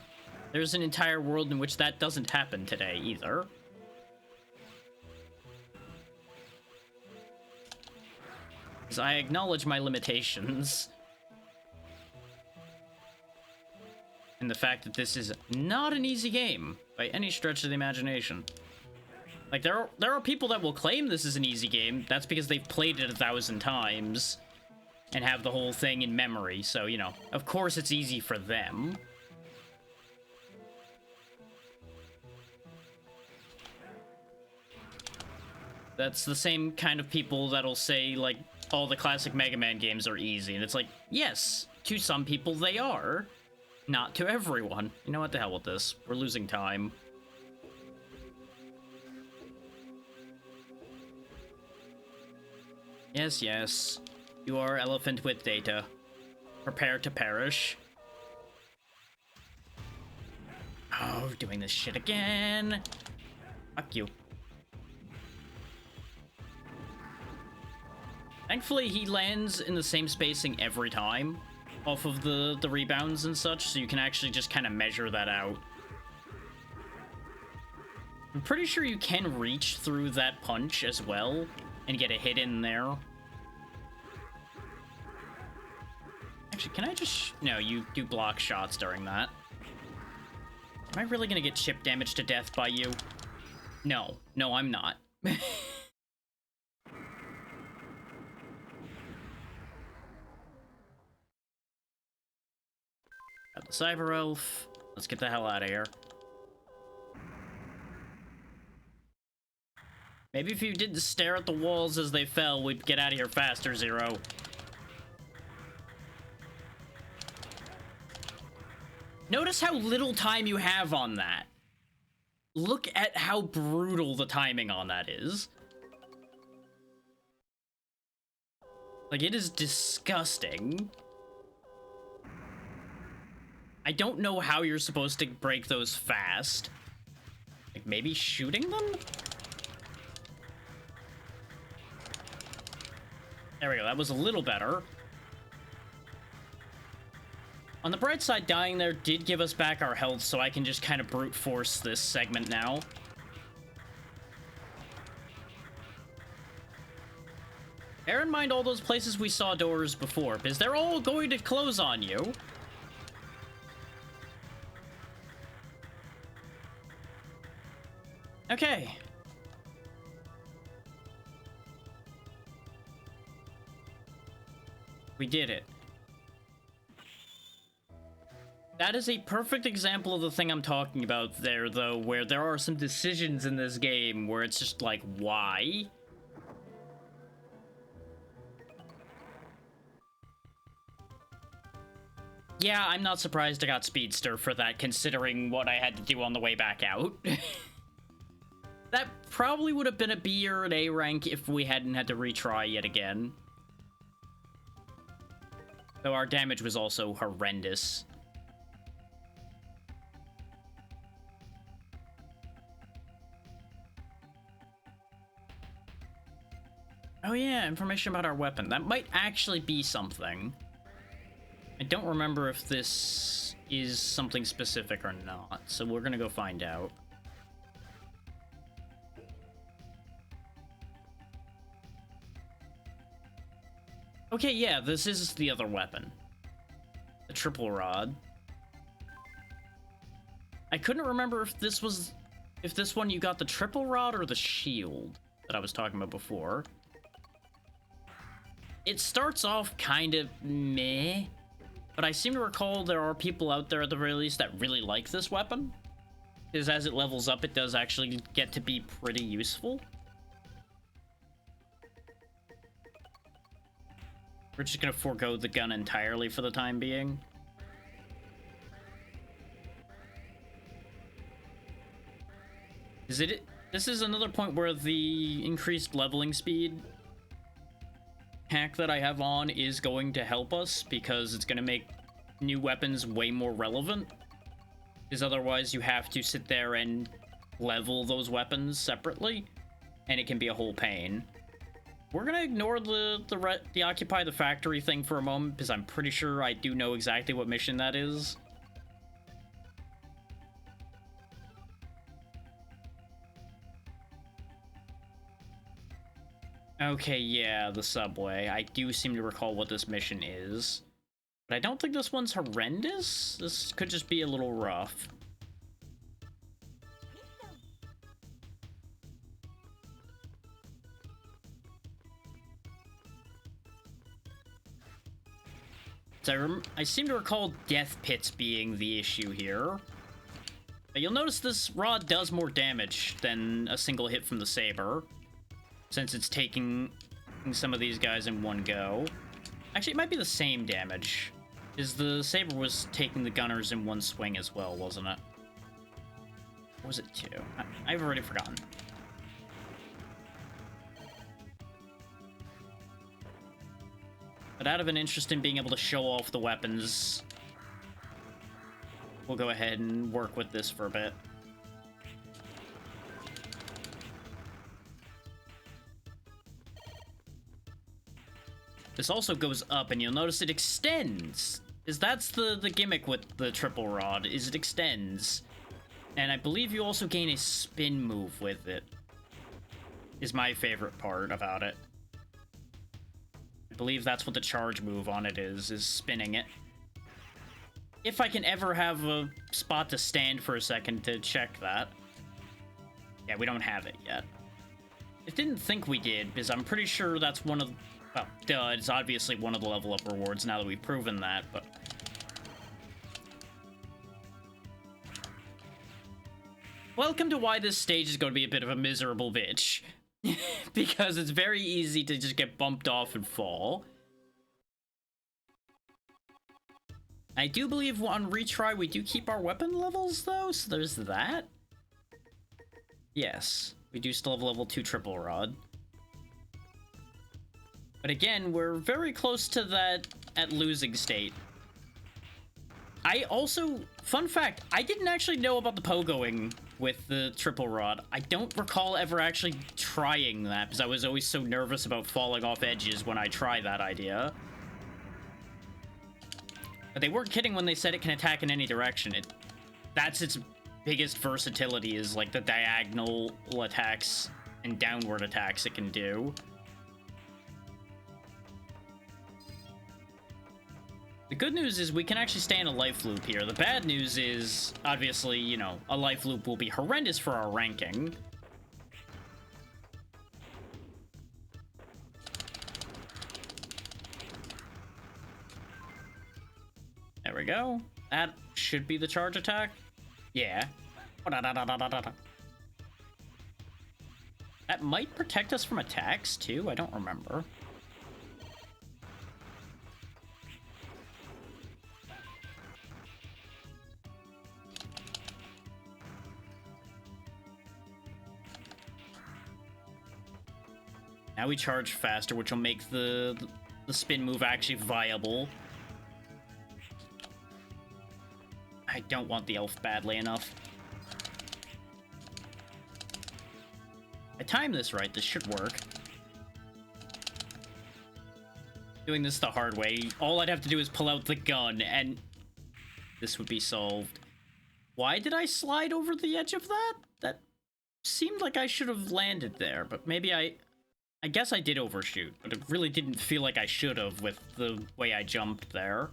There's an entire world in which that doesn't happen today either. Because I acknowledge my limitations. And the fact that this is not an easy game by any stretch of the imagination. Like, there are people that will claim this is an easy game. That's because they've played it 1,000 times and have the whole thing in memory. So, you know, of course it's easy for them. That's the same kind of people that'll say, like, all the classic Mega Man games are easy. And it's like, yes, to some people they are. Not to everyone. You know what, the hell with this. We're losing time. Yes, yes. You are elephant with data. Prepare to perish. Oh, doing this shit again. Fuck you. Thankfully, he lands in the same spacing every time off of the rebounds and such, so you can actually just kind of measure that out. I'm pretty sure you can reach through that punch as well and get a hit in there. Actually, can I just... No, you do block shots during that. Am I really gonna get chip damage to death by you? No. No, I'm not. Got the Cyber Elf. Let's get the hell out of here. Maybe if you didn't stare at the walls as they fell, we'd get out of here faster, Zero. Notice how little time you have on that. Look at how brutal the timing on that is. Like, it is disgusting. I don't know how you're supposed to break those fast. Like, maybe shooting them? There we go, that was a little better. On the bright side, dying there did give us back our health, so I can just kind of brute force this segment now. Bear in mind all those places we saw doors before, because they're all going to close on you. Okay. We did it. That is a perfect example of the thing I'm talking about there, though, where there are some decisions in this game where it's just like, why? Yeah, I'm not surprised I got Speedster for that, considering what I had to do on the way back out. That probably would have been a B or an A rank if we hadn't had to retry yet again. Though our damage was also horrendous. Oh yeah, information about our weapon. That might actually be something. I don't remember if this is something specific or not, so we're gonna go find out. Okay, yeah, this is the other weapon. The triple rod. I couldn't remember if this was... if this one you got the triple rod or the shield that I was talking about before. It starts off kind of meh, but I seem to recall there are people out there at the very least that really like this weapon. Because as it levels up, it does actually get to be pretty useful. We're just gonna forego the gun entirely for the time being. This is another point where the increased leveling speed hack that I have on is going to help us, because it's going to make new weapons way more relevant. Because otherwise you have to sit there and level those weapons separately, and it can be a whole pain. We're going to ignore the Occupy the Factory thing for a moment, because I'm pretty sure I do know exactly what mission that is. Okay, yeah, the subway. I do seem to recall what this mission is. But I don't think this one's horrendous. This could just be a little rough. So I seem to recall death pits being the issue here. But you'll notice this rod does more damage than a single hit from the saber, since it's taking some of these guys in one go. Actually, it might be the same damage, because the saber was taking the gunners in one swing as well, wasn't it? Or was it two? I've already forgotten. But out of an interest in being able to show off the weapons, we'll go ahead and work with this for a bit. This also goes up, and you'll notice it extends. Is that's the gimmick with the triple rod, is it extends. And I believe you also gain a spin move with it, is my favorite part about it. I believe that's what the charge move on it is spinning it. If I can ever have a spot to stand for a second to check that. Yeah, we don't have it yet. I didn't think we did, because I'm pretty sure that's one of... Well, duh, it's obviously one of the level up rewards now that we've proven that, but... Welcome to why this stage is going to be a bit of a miserable bitch. Because it's very easy to just get bumped off and fall. I do believe on retry we do keep our weapon levels, though, so there's that. Yes, we do still have level 2 triple rod. But again, we're very close to that at losing state. I also, fun fact, I didn't actually know about the pogoing with the triple rod. I don't recall ever actually trying that, because I was always so nervous about falling off edges when I try that idea. But they weren't kidding when they said it can attack in any direction. That's its biggest versatility, is like the diagonal attacks and downward attacks it can do. The good news is we can actually stay in a life loop here. The bad news is, obviously, you know, a life loop will be horrendous for our ranking. There we go. That should be the charge attack. Yeah. That might protect us from attacks, too. I don't remember. Now we charge faster, which will make the spin move actually viable. I don't want the elf badly enough. I timed this right, this should work. Doing this the hard way, all I'd have to do is pull out the gun, and this would be solved. Why did I slide over the edge of that? That seemed like I should have landed there, but maybe I guess I did overshoot, but it really didn't feel like I should have with the way I jumped there.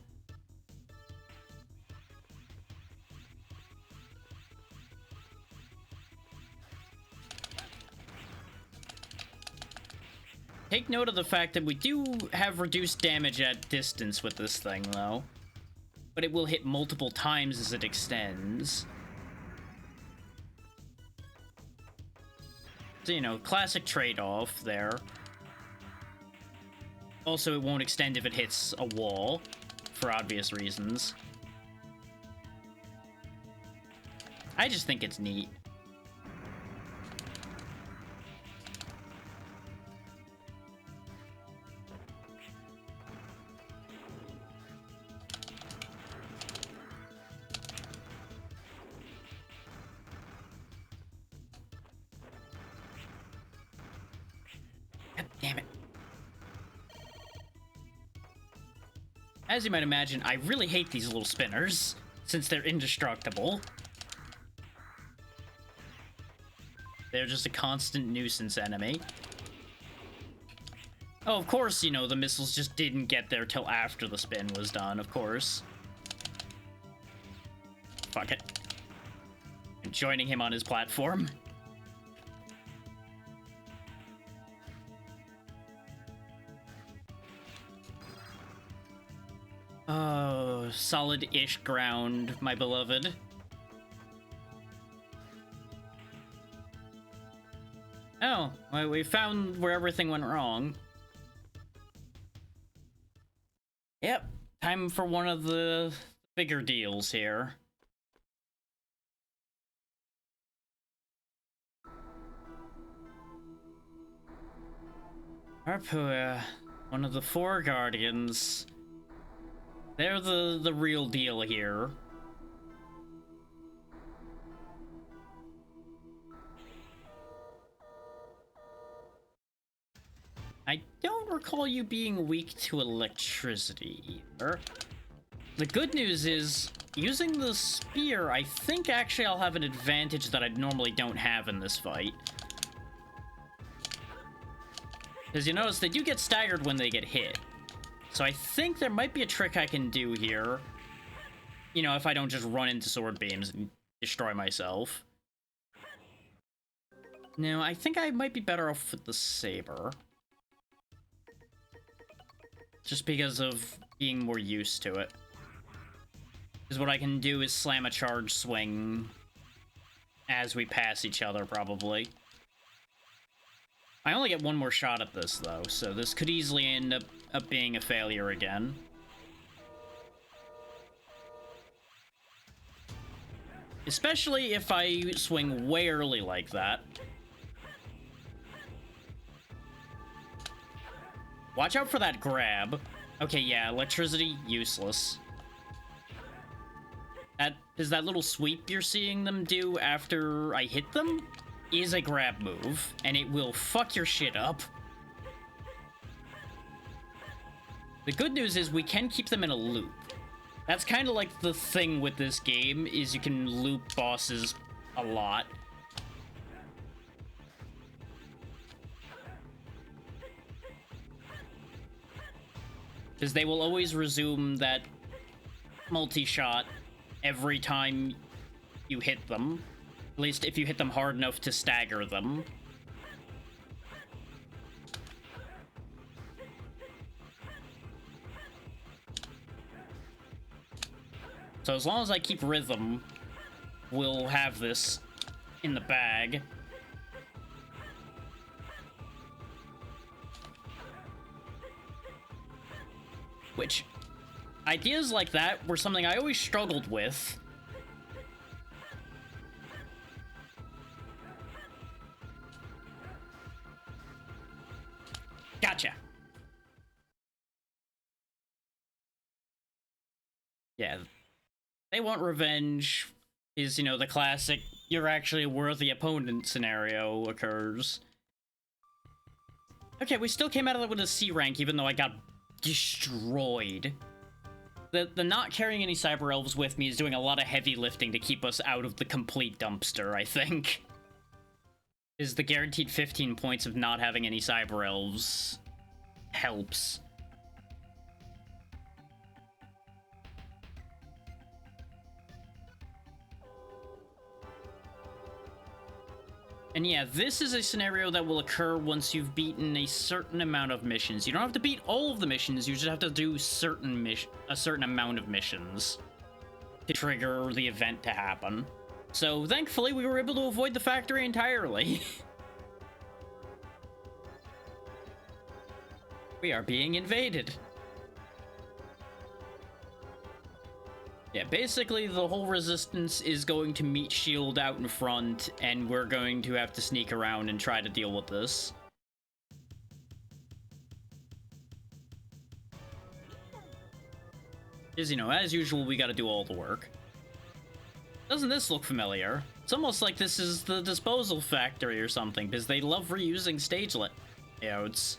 Take note of the fact that we do have reduced damage at distance with this thing, though. But it will hit multiple times as it extends. So, you know, classic trade-off there. Also, it won't extend if it hits a wall, for obvious reasons. I just think it's neat. Damn it. As you might imagine, I really hate these little spinners, since they're indestructible. They're just a constant nuisance enemy. Oh, of course, you know, the missiles just didn't get there till after the spin was done, of course. Fuck it. I'm joining him on his platform. Oh, solid-ish ground, my beloved. Oh, well, we found where everything went wrong. Yep, time for one of the bigger deals here. Harpua, one of the 4 guardians. They're the real deal here. I don't recall you being weak to electricity either. The good news is, using the spear, I think actually I'll have an advantage that I normally don't have in this fight. Because you notice they do get staggered when they get hit. So I think there might be a trick I can do here. You know, if I don't just run into sword beams and destroy myself. No, I think I might be better off with the saber. Just because of being more used to it. Because what I can do is slam a charge swing as we pass each other, probably. I only get one more shot at this, though, so this could easily end up being a failure again. Especially if I swing way early like that. Watch out for that grab. Okay, yeah, electricity, useless. That little sweep you're seeing them do after I hit them is a grab move, and it will fuck your shit up. The good news is we can keep them in a loop. That's kind of like the thing with this game, is you can loop bosses a lot. Because they will always resume that multi-shot every time you hit them. At least if you hit them hard enough to stagger them. So as long as I keep rhythm, we'll have this in the bag. Which, ideas like that were something I always struggled with. Gotcha. Yeah. They want revenge is, you know, the classic you're actually a worthy opponent scenario occurs. Okay, we still came out of it with a C rank, even though I got destroyed. The not carrying any cyber elves with me is doing a lot of heavy lifting to keep us out of the complete dumpster, I think. Is the guaranteed 15 points of not having any cyber elves helps. And yeah, this is a scenario that will occur once you've beaten a certain amount of missions. You don't have to beat all of the missions, you just have to do a certain amount of missions to trigger the event to happen. So thankfully, we were able to avoid the factory entirely. We are being invaded. Yeah, basically the whole resistance is going to meet shield out in front, and we're going to have to sneak around and try to deal with this. Because, you know, as usual, we gotta do all the work. Doesn't this look familiar? It's almost like this is the disposal factory or something, because they love reusing stage layouts.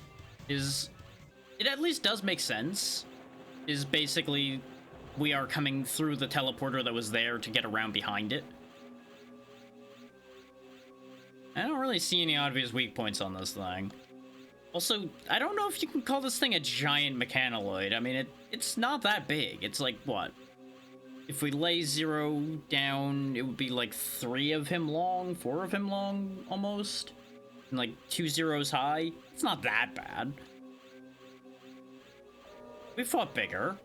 It at least does make sense. Is basically we are coming through the teleporter that was there to get around behind it. I don't really see any obvious weak points on this thing. Also, I don't know if you can call this thing a giant mechanoid. I mean, it's not that big. It's like, what? If we lay Zero down, it would be like 3 of him long, 4 of him long, almost. And like 2 zeros high. It's not that bad. We fought bigger.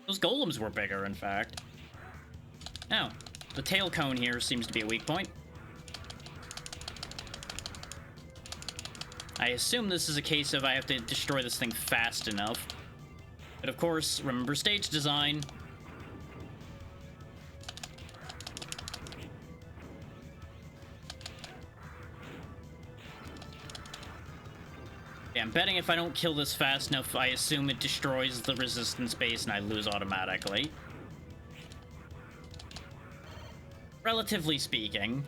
Those golems were bigger, in fact. Now, the tail cone here seems to be a weak point. I assume this is a case of I have to destroy this thing fast enough. But of course, remember stage design. Yeah, I'm betting if I don't kill this fast enough, I assume it destroys the resistance base and I lose automatically. Relatively speaking.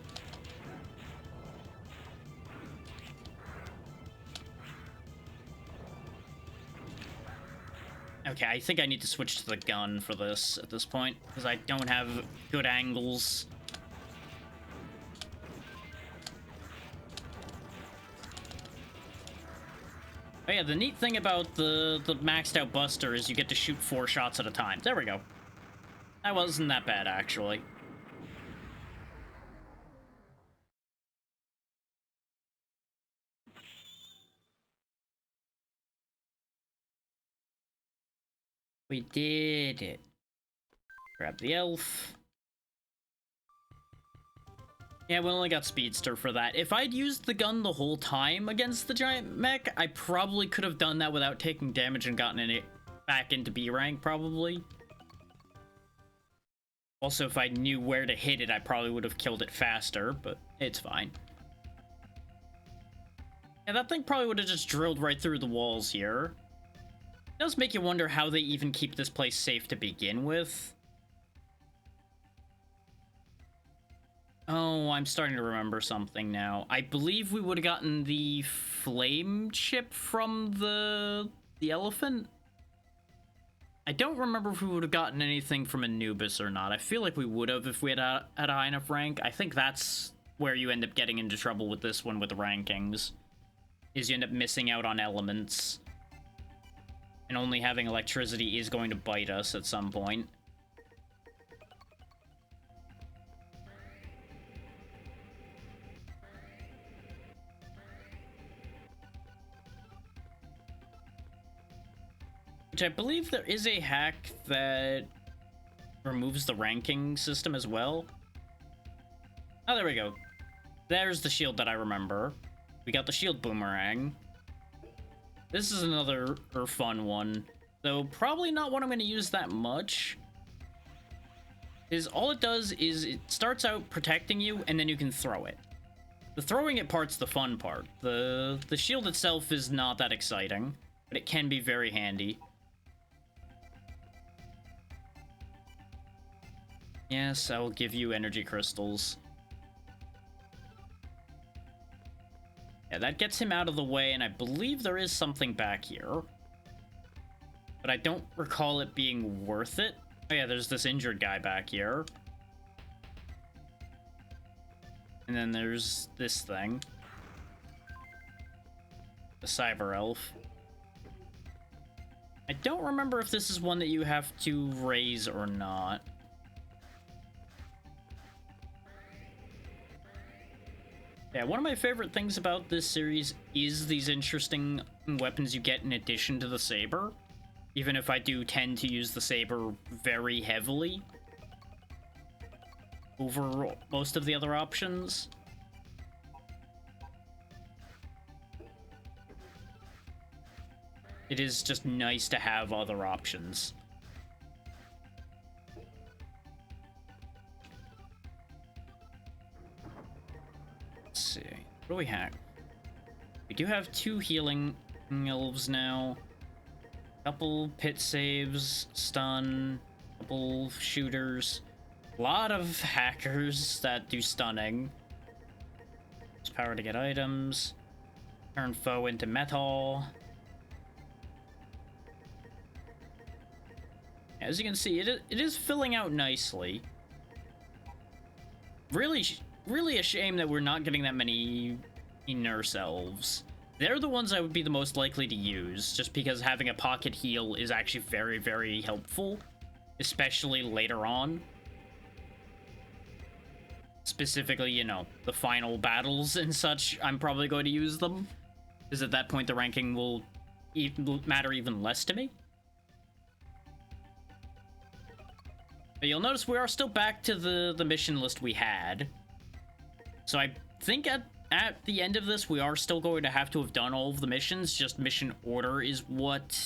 Okay, I think I need to switch to the gun for this at this point, because I don't have good angles. Oh yeah, the neat thing about the maxed out Buster is you get to shoot 4 shots at a time. There we go. That wasn't that bad, actually. We did it. Grab the elf. Yeah, we only got Speedster for that. If I'd used the gun the whole time against the giant mech, I probably could have done that without taking damage and gotten it back into B rank, probably. Also, if I knew where to hit it, I probably would have killed it faster, but it's fine. Yeah, that thing probably would have just drilled right through the walls here. It does make you wonder how they even keep this place safe to begin with. Oh, I'm starting to remember something now. I believe we would have gotten the flame chip from the elephant. I don't remember if we would have gotten anything from Anubis or not. I feel like we would have if we had a high enough rank. I think that's where you end up getting into trouble with this one with the rankings. Is you end up missing out on elements. And only having electricity is going to bite us at some point. Which I believe there is a hack that removes the ranking system as well. Oh, there we go. There's the shield that I remember. We got the shield boomerang. This is another fun one, though probably not one I'm going to use that much. All it does is it starts out protecting you, and then you can throw it. The throwing it part's the fun part. The shield itself is not that exciting, but it can be very handy. Yes, I will give you energy crystals. Yeah, that gets him out of the way, and I believe there is something back here. But I don't recall it being worth it. Oh yeah, there's this injured guy back here. And then there's this thing. The Cyber Elf. I don't remember if this is one that you have to raise or not. Yeah, one of my favorite things about this series is these interesting weapons you get in addition to the saber. Even if I do tend to use the saber very heavily over most of the other options. It is just nice to have other options. Let's see. What do we have? We do have 2 healing elves now. Couple pit saves, stun, couple shooters. A lot of hackers that do stunning. Use power to get items. Turn foe into metal. As you can see, it is filling out nicely. Really a shame that we're not getting that many nurse elves. They're the ones I would be the most likely to use, just because having a pocket heal is actually very, very helpful, especially later on. Specifically, you know, the final battles and such, I'm probably going to use them, because at that point the ranking will matter even less to me. But you'll notice we are still back to the mission list we had. So I think at the end of this, we are still going to have to have done all of the missions, just mission order is what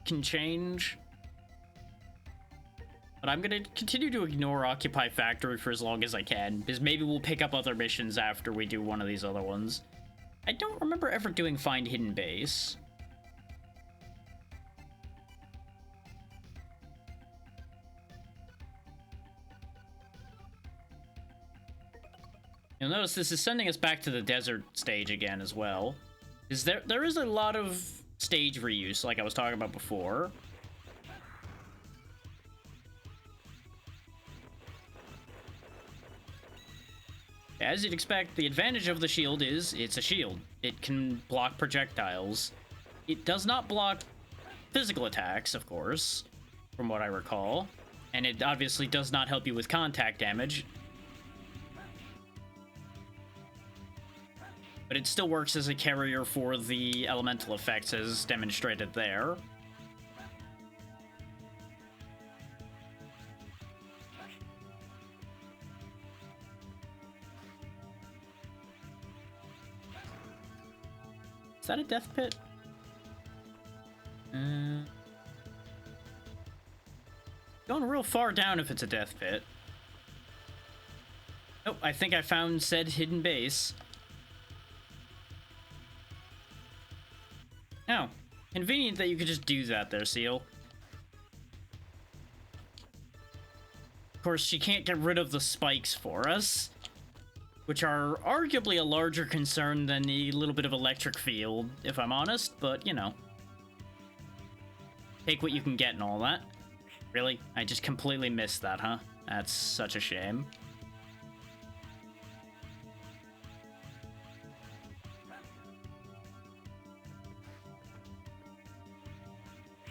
can change. But I'm going to continue to ignore Occupy Factory for as long as I can, because maybe we'll pick up other missions after we do one of these other ones. I don't remember ever doing Find Hidden Base. You'll notice this is sending us back to the desert stage again as well. There is a lot of stage reuse, like I was talking about before. As you'd expect, the advantage of the shield is it's a shield. It can block projectiles. It does not block physical attacks, of course, from what I recall. And it obviously does not help you with contact damage. But it still works as a carrier for the elemental effects as demonstrated there. Is that a death pit? Going real far down if it's a death pit. Oh, I think I found said hidden base. Oh, convenient that you could just do that there, Seal. Of course, she can't get rid of the spikes for us, which are arguably a larger concern than the little bit of electric field, if I'm honest, but, you know. Take what you can get and all that. Really? I just completely missed that, huh? That's such a shame.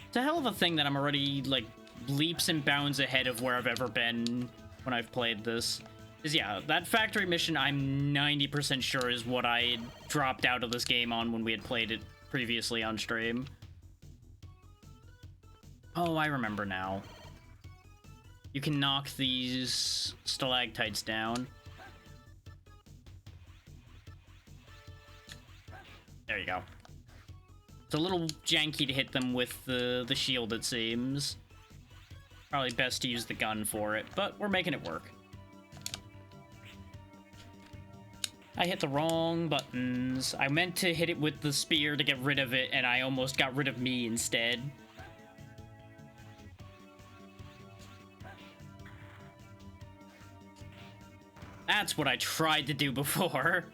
It's a hell of a thing that I'm already, like, leaps and bounds ahead of where I've ever been when I've played this. Because, yeah, that factory mission, I'm 90% sure is what I dropped out of this game on when we had played it previously on stream. Oh, I remember now. You can knock these stalactites down. There you go. It's a little janky to hit them with the shield, it seems. Probably best to use the gun for it, but we're making it work. I hit the wrong buttons. I meant to hit it with the spear to get rid of it, and I almost got rid of me instead. That's what I tried to do before.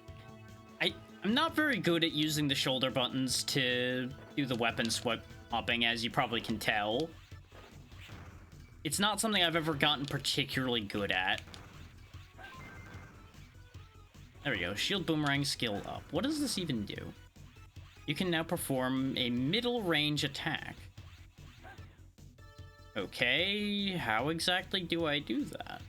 I'm not very good at using the shoulder buttons to do the weapon swapping, as you probably can tell. It's not something I've ever gotten particularly good at. There we go. Shield boomerang skill up. What does this even do? You can now perform a middle range attack. Okay, how exactly do I do that?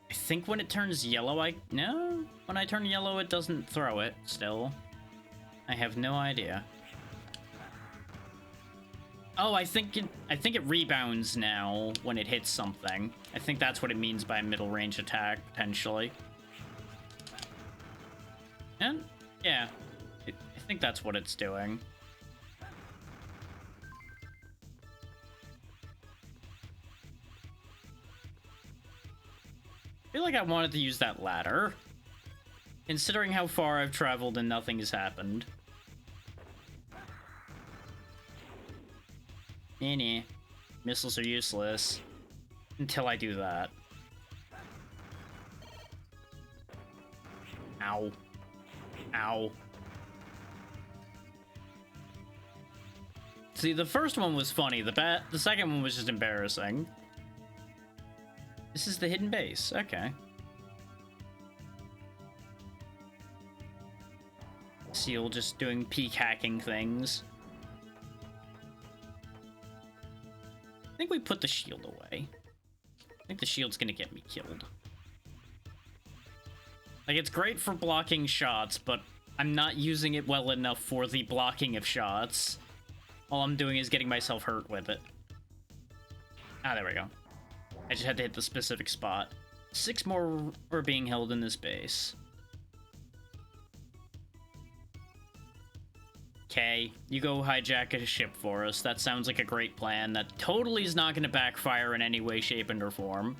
I think when it turns yellow, no? When I turn yellow, it doesn't throw it, still. I have no idea. Oh, I think it rebounds now when it hits something. I think that's what it means by a middle range attack, potentially. And, yeah. I think that's what it's doing. I feel like I wanted to use that ladder, considering how far I've traveled and nothing has happened. Nah. Missiles are useless until I do that. Ow. Ow. See, the first one was funny. The second one was just embarrassing. This is the hidden base. Okay. Seal just doing peek hacking things. I think we put the shield away. I think the shield's gonna get me killed. Like, it's great for blocking shots, but I'm not using it well enough for the blocking of shots. All I'm doing is getting myself hurt with it. Ah, there we go. I just had to hit the specific spot. 6 more are being held in this base. Okay, you go hijack a ship for us. That sounds like a great plan. That totally is not going to backfire in any way, shape, and or form.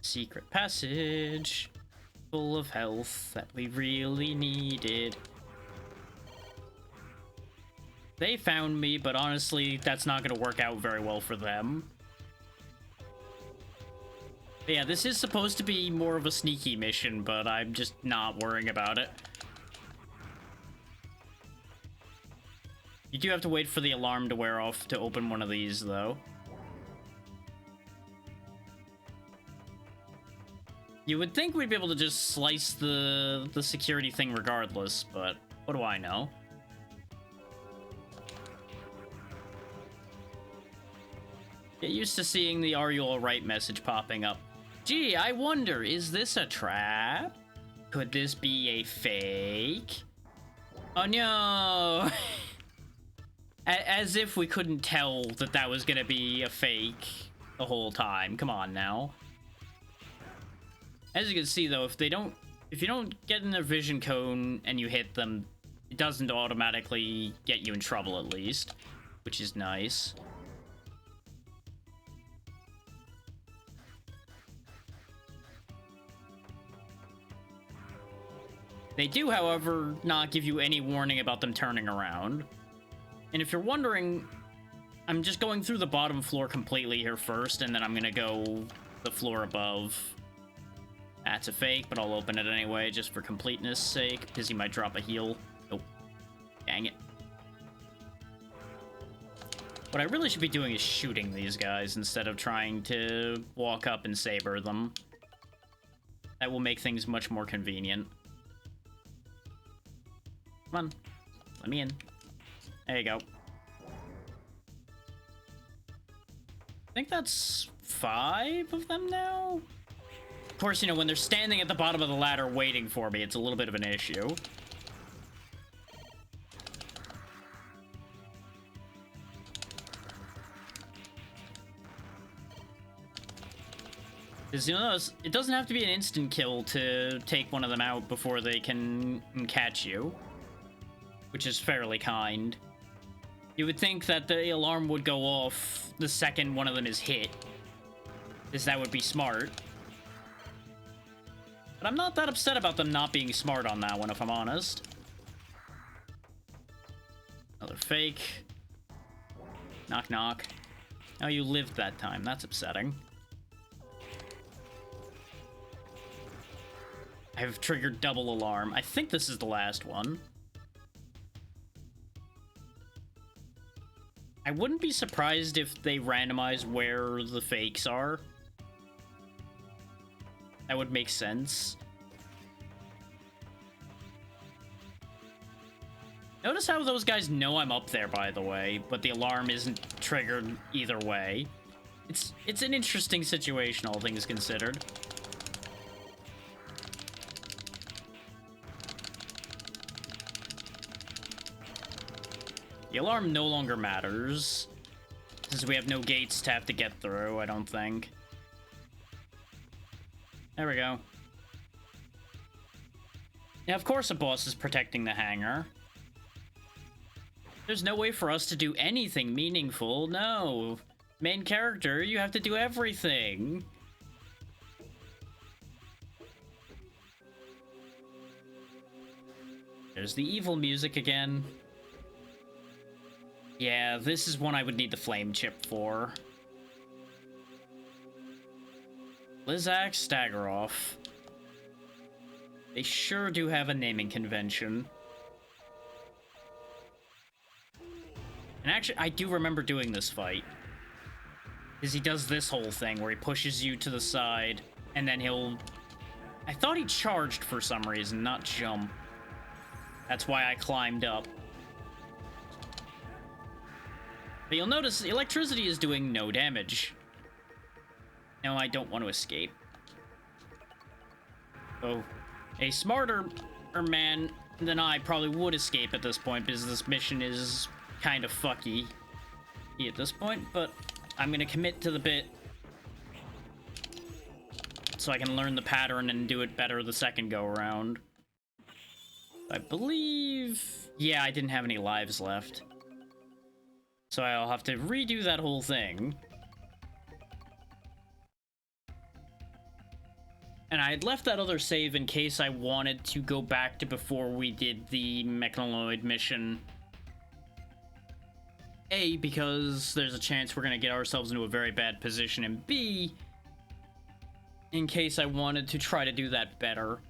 Secret passage, full of health that we really needed. They found me, but honestly, that's not gonna work out very well for them. But yeah, this is supposed to be more of a sneaky mission, but I'm just not worrying about it. You do have to wait for the alarm to wear off to open one of these, though. You would think we'd be able to just slice the security thing regardless, but What do I know? Get used to seeing the "Are you alright" message popping up. Gee, I wonder, is this a trap? Could this be a fake? Oh no! As if we couldn't tell that that was gonna be a fake the whole time. Come on now. As you can see though, if you don't get in their vision cone and you hit them, it doesn't automatically get you in trouble at least, which is nice. They do, however, not give you any warning about them turning around. And if you're wondering, I'm just going through the bottom floor completely here first, and then I'm gonna go the floor above. That's a fake, but I'll open it anyway, just for completeness sake, because he might drop a heal. Nope. Dang it. What I really should be doing is shooting these guys instead of trying to walk up and saber them. That will make things much more convenient. Come on. Let me in. There you go. I think that's 5 of them now? Of course, you know, when they're standing at the bottom of the ladder waiting for me, it's a little bit of an issue. Because, you know, it doesn't have to be an instant kill to take one of them out before they can catch you. Which is fairly kind. You would think that the alarm would go off the second one of them is hit. Because that would be smart. But I'm not that upset about them not being smart on that one, if I'm honest. Another fake. Knock, knock. Oh, you lived that time. That's upsetting. I've triggered double alarm. I think this is the last one. I wouldn't be surprised if they randomize where the fakes are. That would make sense. Notice how those guys know I'm up there, by the way, but the alarm isn't triggered either way. It's an interesting situation, all things considered. The alarm no longer matters, since we have no gates to have to get through, I don't think. There we go. Yeah, of course a boss is protecting the hangar. There's no way for us to do anything meaningful, no. Main character, you have to do everything. There's the evil music again. Yeah, this is one I would need the flame chip for. Lizak, Staggeroff. They sure do have a naming convention. And actually, I do remember doing this fight. Because he does this whole thing where he pushes you to the side, and then he'll... I thought he charged for some reason, not jump. That's why I climbed up. But you'll notice the electricity is doing no damage. No, I don't want to escape. Oh, a smarter man than I probably would escape at this point, because this mission is kind of fucky at this point, but I'm gonna commit to the bit so I can learn the pattern and do it better the second go around. I believe... yeah, I didn't have any lives left. So I'll have to redo that whole thing. And I had left that other save in case I wanted to go back to before we did the Mechanoid mission. A, because there's a chance we're going to get ourselves into a very bad position, and B, in case I wanted to try to do that better.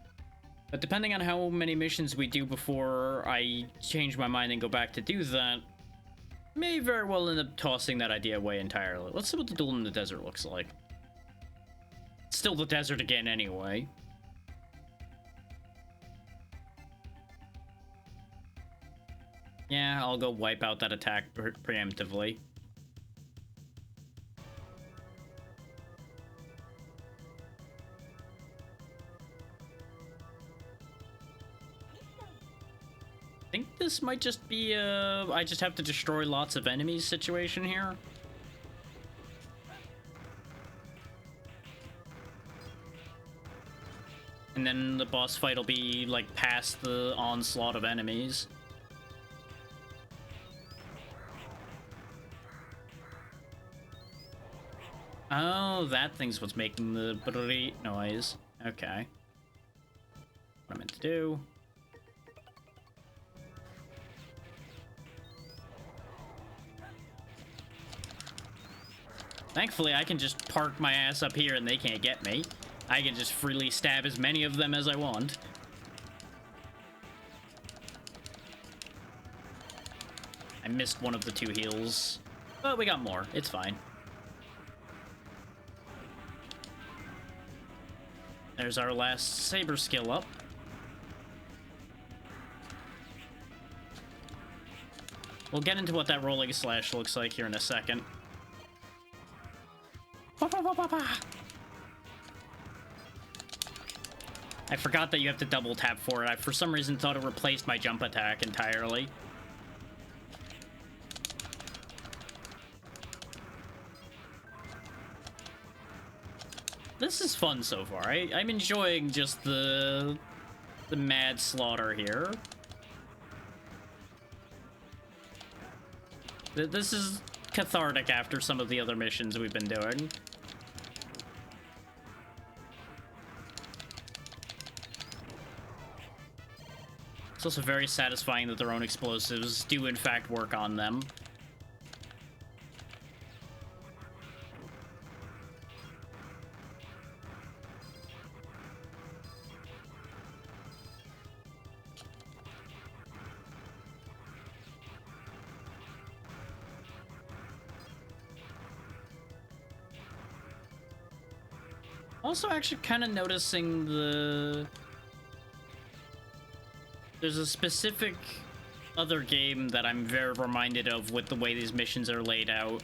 But depending on how many missions we do before I change my mind and go back to do that, may very well end up tossing that idea away entirely. Let's see what the duel in the desert looks like. Still the desert again anyway. Yeah, I'll go wipe out that attack preemptively. I think this might just be a I just have to destroy lots of enemies situation here. And then the boss fight will be like past the onslaught of enemies. Oh, that thing's what's making the brrrr noise. Okay. What I meant to do. Thankfully, I can just park my ass up here and they can't get me. I can just freely stab as many of them as I want. I missed one of the 2 heals. But we got more. It's fine. There's our last saber skill up. We'll get into what that rolling slash looks like here in a second. I forgot that you have to double tap for it. I, for some reason, thought it replaced my jump attack entirely. This is fun so far. I'm enjoying just the mad slaughter here. This is cathartic after some of the other missions we've been doing. It's also very satisfying that their own explosives do in fact work on them. Also actually kind of noticing there's a specific other game that I'm very reminded of with the way these missions are laid out,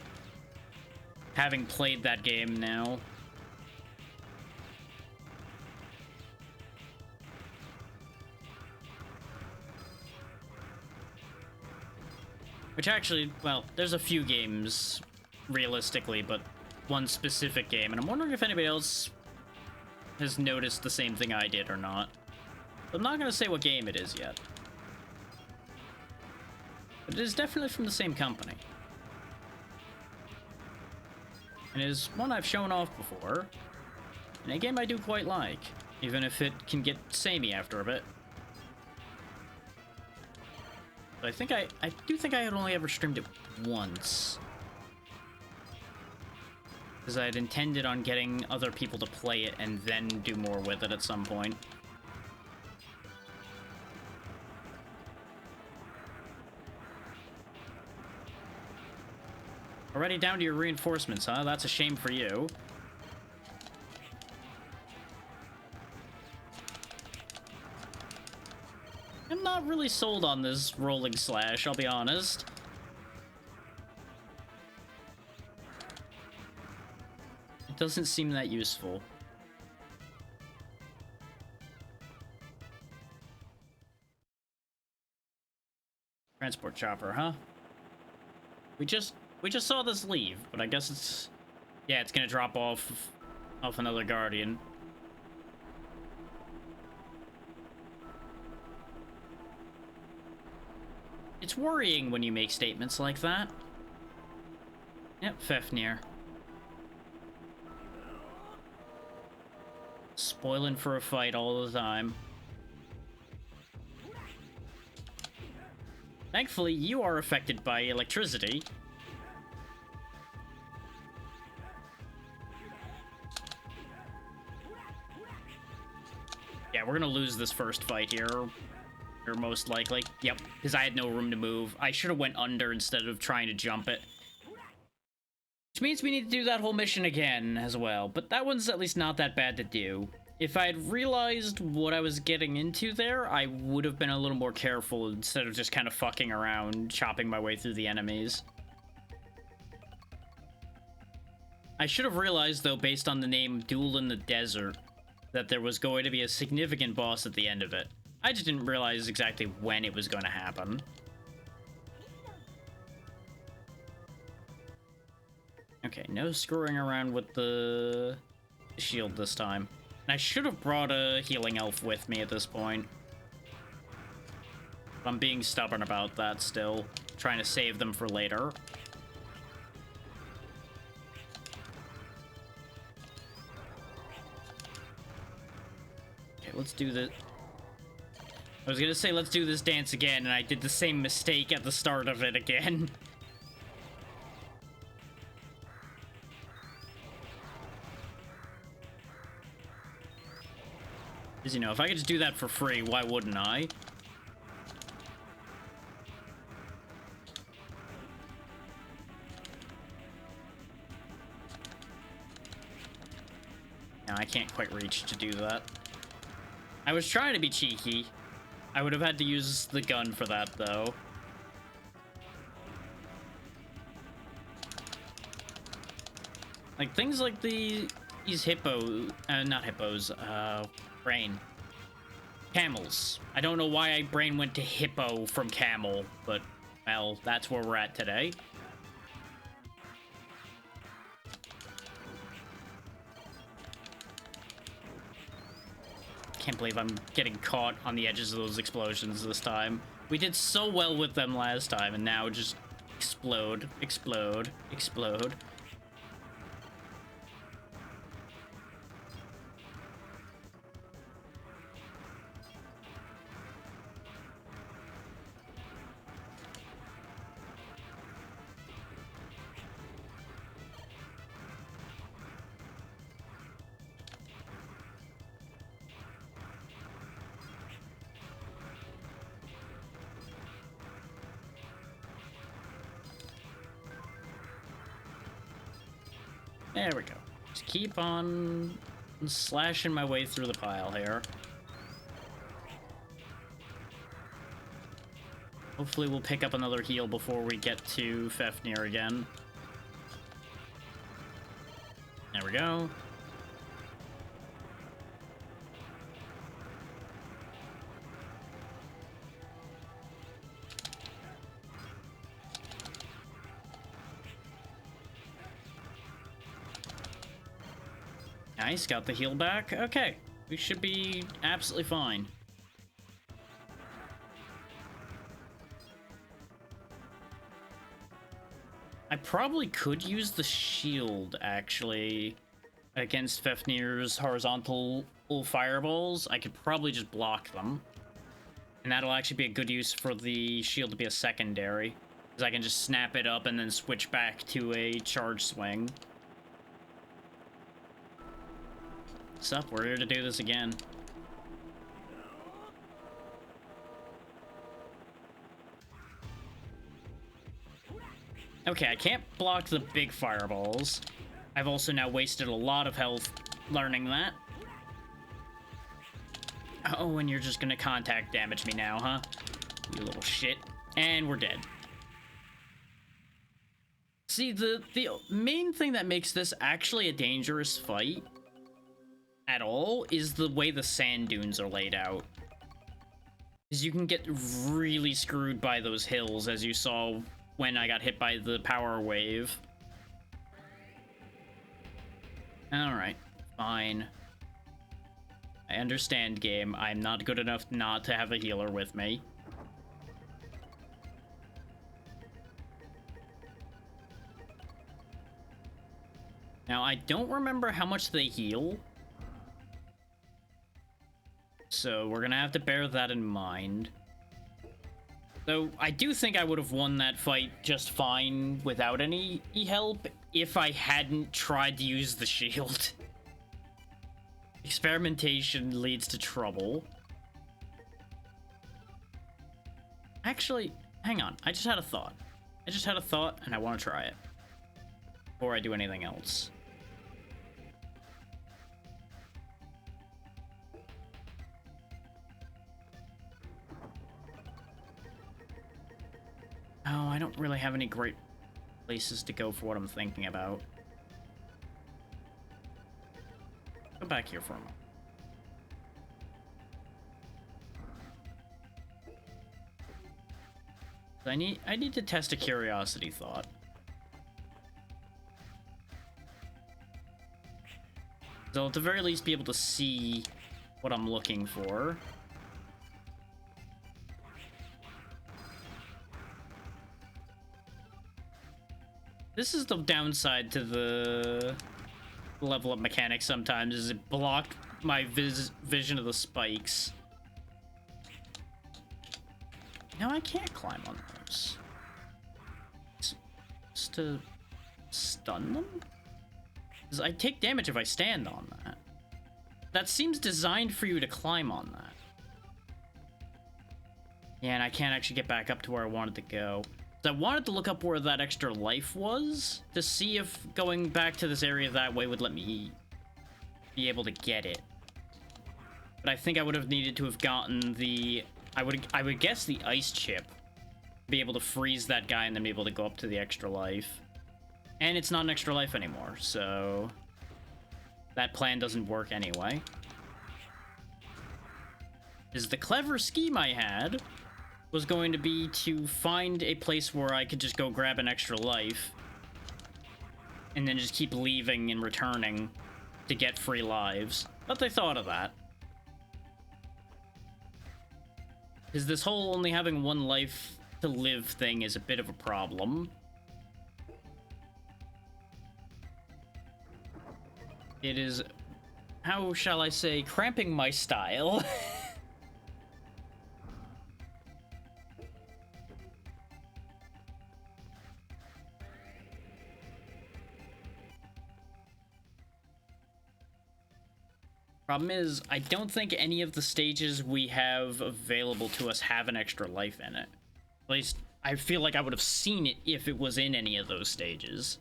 having played that game now. Which actually, well, there's a few games realistically, but one specific game, and I'm wondering if anybody else has noticed the same thing I did or not. I'm not going to say what game it is yet. But it is definitely from the same company. And it is one I've shown off before. And a game I do quite like, even if it can get samey after a bit. But I do think I had only ever streamed it once. Because I had intended on getting other people to play it and then do more with it at some point. Already down to your reinforcements, huh? That's a shame for you. I'm not really sold on this rolling slash, I'll be honest. It doesn't seem that useful. Transport chopper, huh? We just saw this leave, but I guess it's... Yeah, it's gonna drop off another Guardian. It's worrying when you make statements like that. Yep, Fafnir. Spoiling for a fight all the time. Thankfully, you are affected by electricity. Yeah, we're gonna lose this first fight here. Or most likely. Yep, because I had no room to move. I should have went under instead of trying to jump it. Which means we need to do that whole mission again as well. But that one's at least not that bad to do. If I had realized what I was getting into there, I would have been a little more careful instead of just kind of fucking around, chopping my way through the enemies. I should have realized, though, based on the name Duel in the Desert, that there was going to be a significant boss at the end of it. I just didn't realize exactly when it was going to happen. Okay, no screwing around with the shield this time. And I should have brought a healing elf with me at this point. But I'm being stubborn about that still, trying to save them for later. Okay, let's do this. I was gonna say let's do this dance again, and I did the same mistake at the start of it again. Because, you know, if I could just do that for free, why wouldn't I? No, I can't quite reach to do that. I was trying to be cheeky. I would have had to use the gun for that, though. Like, things like these not hippos, brain. Camels. I don't know why brain went to hippo from camel, but, well, that's where we're at today. Can't believe I'm getting caught on the edges of those explosions this time. We did so well with them last time, and now just explode, explode, explode. There we go. Just keep on slashing my way through the pile here. Hopefully we'll pick up another heal before we get to Fafnir again. There we go. Nice, got the heal back. Okay, we should be absolutely fine. I probably could use the shield, actually, against Fafnir's horizontal fireballs. I could probably just block them. And that'll actually be a good use for the shield to be a secondary. Because I can just snap it up and then switch back to a charge swing. What's up? We're here to do this again. Okay, I can't block the big fireballs. I've also now wasted a lot of health learning that. Oh, and you're just gonna contact damage me now, huh? You little shit. And we're dead. See, the main thing that makes this actually a dangerous fight at all is the way the sand dunes are laid out. Because you can get really screwed by those hills, as you saw when I got hit by the power wave. Alright, fine. I understand, game. I'm not good enough not to have a healer with me. Now, I don't remember how much they heal. So we're gonna have to bear that in mind. Though I do think I would have won that fight just fine without any help if I hadn't tried to use the shield. Experimentation leads to trouble. Actually, hang on. I just had a thought. And I want to try it before I do anything else. Oh, I don't really have any great places to go for what I'm thinking about. Go back here for a moment. I need to test a curiosity thought. So I'll at the very least be able to see what I'm looking for. This is the downside to the level up mechanics sometimes, is it blocked my vision of the spikes. No, I can't climb on those. Just to stun them? Because I take damage if I stand on that. That seems designed for you to climb on that. Yeah, and I can't actually get back up to where I wanted to go. I wanted to look up where that extra life was to see if going back to this area that way would let me be able to get it. But I think I would have needed to have gotten the... I would guess the ice chip. Be able to freeze that guy and then be able to go up to the extra life. And it's not an extra life anymore, so... that plan doesn't work anyway. Is the clever scheme I had was going to be to find a place where I could just go grab an extra life and then just keep leaving and returning to get free lives. But they thought of that. Because this whole only having one life to live thing is a bit of a problem. It is, how shall I say, cramping my style. Problem is, I don't think any of the stages we have available to us have an extra life in it. At least, I feel like I would have seen it if it was in any of those stages.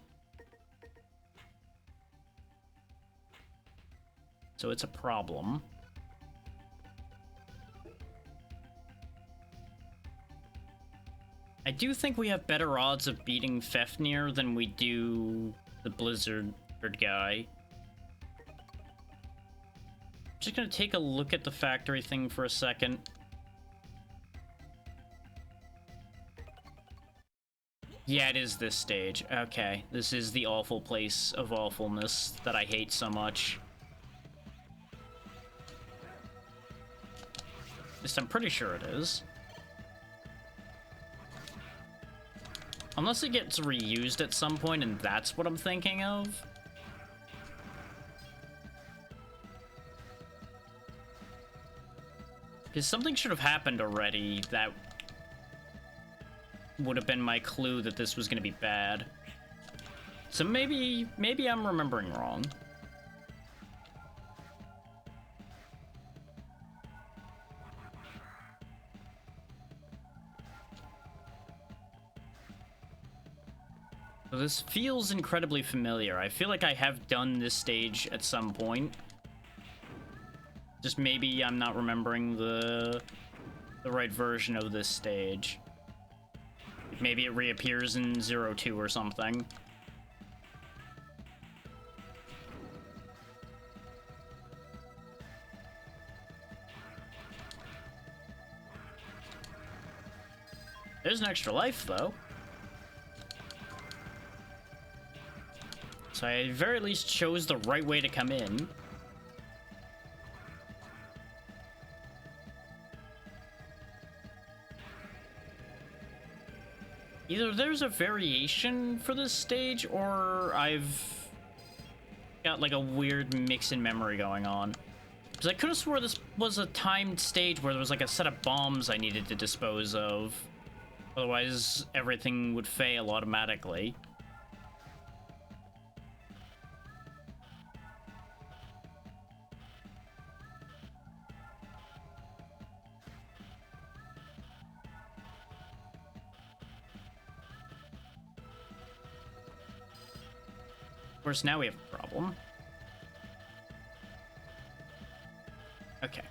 So it's a problem. I do think we have better odds of beating Fafnir than we do the Blizzard guy. Just gonna take a look at the factory thing for a second. Yeah, it is this stage. Okay, this is the awful place of awfulness that I hate so much. At least I'm pretty sure it is. Unless it gets reused at some point and that's what I'm thinking of. Because something should have happened already that would have been my clue that this was going to be bad. So maybe I'm remembering wrong. So this feels incredibly familiar. I feel like I have done this stage at some point. Just maybe I'm not remembering the right version of this stage. Maybe it reappears in 02 or something. There's an extra life, though. So I at very least chose the right way to come in. Either there's a variation for this stage, or I've got like a weird mix in memory going on. Because I could have swore this was a timed stage where there was like a set of bombs I needed to dispose of. Otherwise, everything would fail automatically. Of course, now we have a problem. Okay.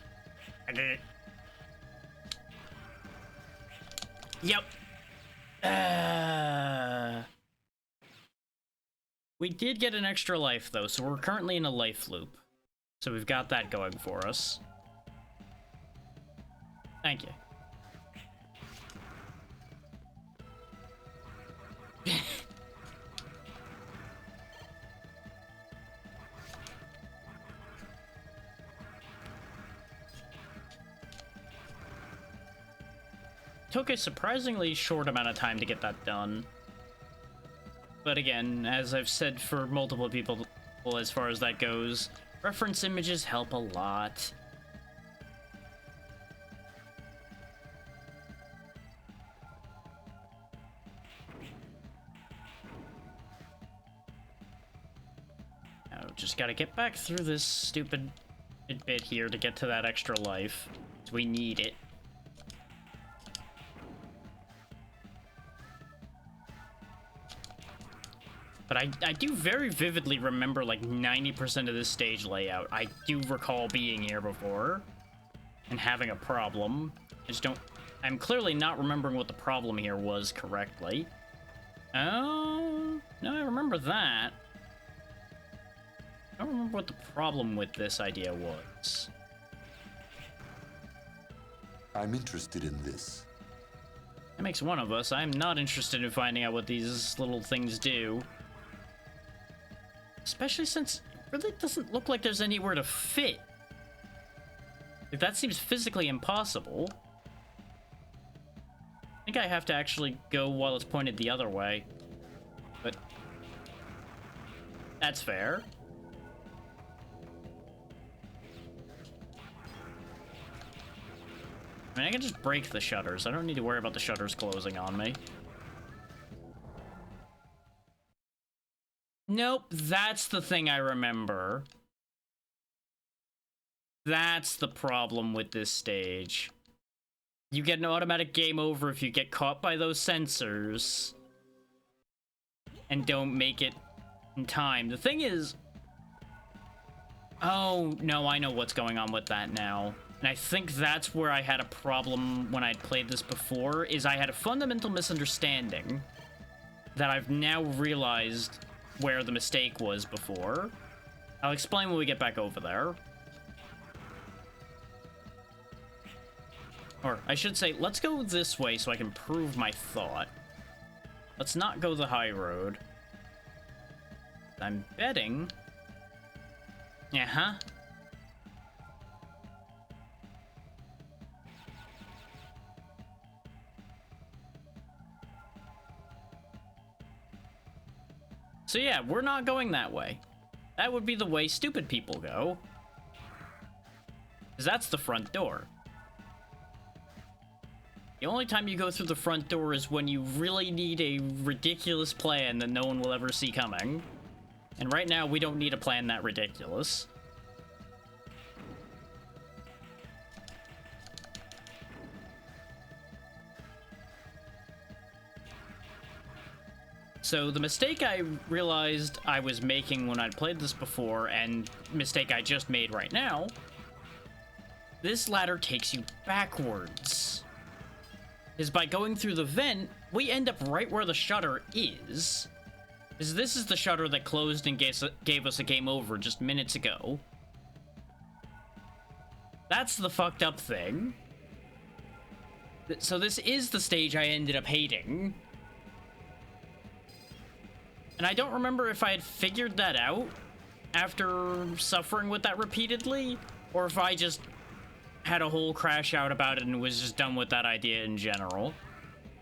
I did it. Yep. We did get an extra life, though, so we're currently in a life loop. So we've got that going for us. Thank you. Took a surprisingly short amount of time to get that done. But again, as I've said for multiple people as far as that goes, reference images help a lot. Now, just gotta get back through this stupid bit here to get to that extra life. So we need it. But I do very vividly remember like 90% of this stage layout. I do recall being here before and having a problem. I'm clearly not remembering what the problem here was correctly. Oh, no, I remember that. I don't remember what the problem with this idea was. I'm interested in this. That makes one of us. I'm not interested in finding out what these little things do. Especially since it really doesn't look like there's anywhere to fit. Like, that seems physically impossible. I think I have to actually go while it's pointed the other way. But that's fair. I mean, I can just break the shutters. I don't need to worry about the shutters closing on me. Nope, that's the thing I remember. That's the problem with this stage. You get an automatic game over if you get caught by those sensors and don't make it in time. The thing is... Oh, no, I know what's going on with that now. And I think that's where I had a problem when I'd played this before, is I had a fundamental misunderstanding that I've now realized where the mistake was before. I'll explain when we get back over there. Or, I should say, let's go this way so I can prove my thought. Let's not go the high road. I'm betting... Uh-huh. So yeah, we're not going that way. That would be the way stupid people go. Because that's the front door. The only time you go through the front door is when you really need a ridiculous plan that no one will ever see coming. And right now, we don't need a plan that ridiculous. So the mistake I realized I was making when I'd played this before, and mistake I just made right now, this ladder takes you backwards. Is by going through the vent, we end up right where the shutter is. Is this is the shutter that closed and gave us a game over just minutes ago. That's the fucked up thing. So this is the stage I ended up hating. And I don't remember if I had figured that out after suffering with that repeatedly, or if I just had a whole crash out about it and was just done with that idea in general.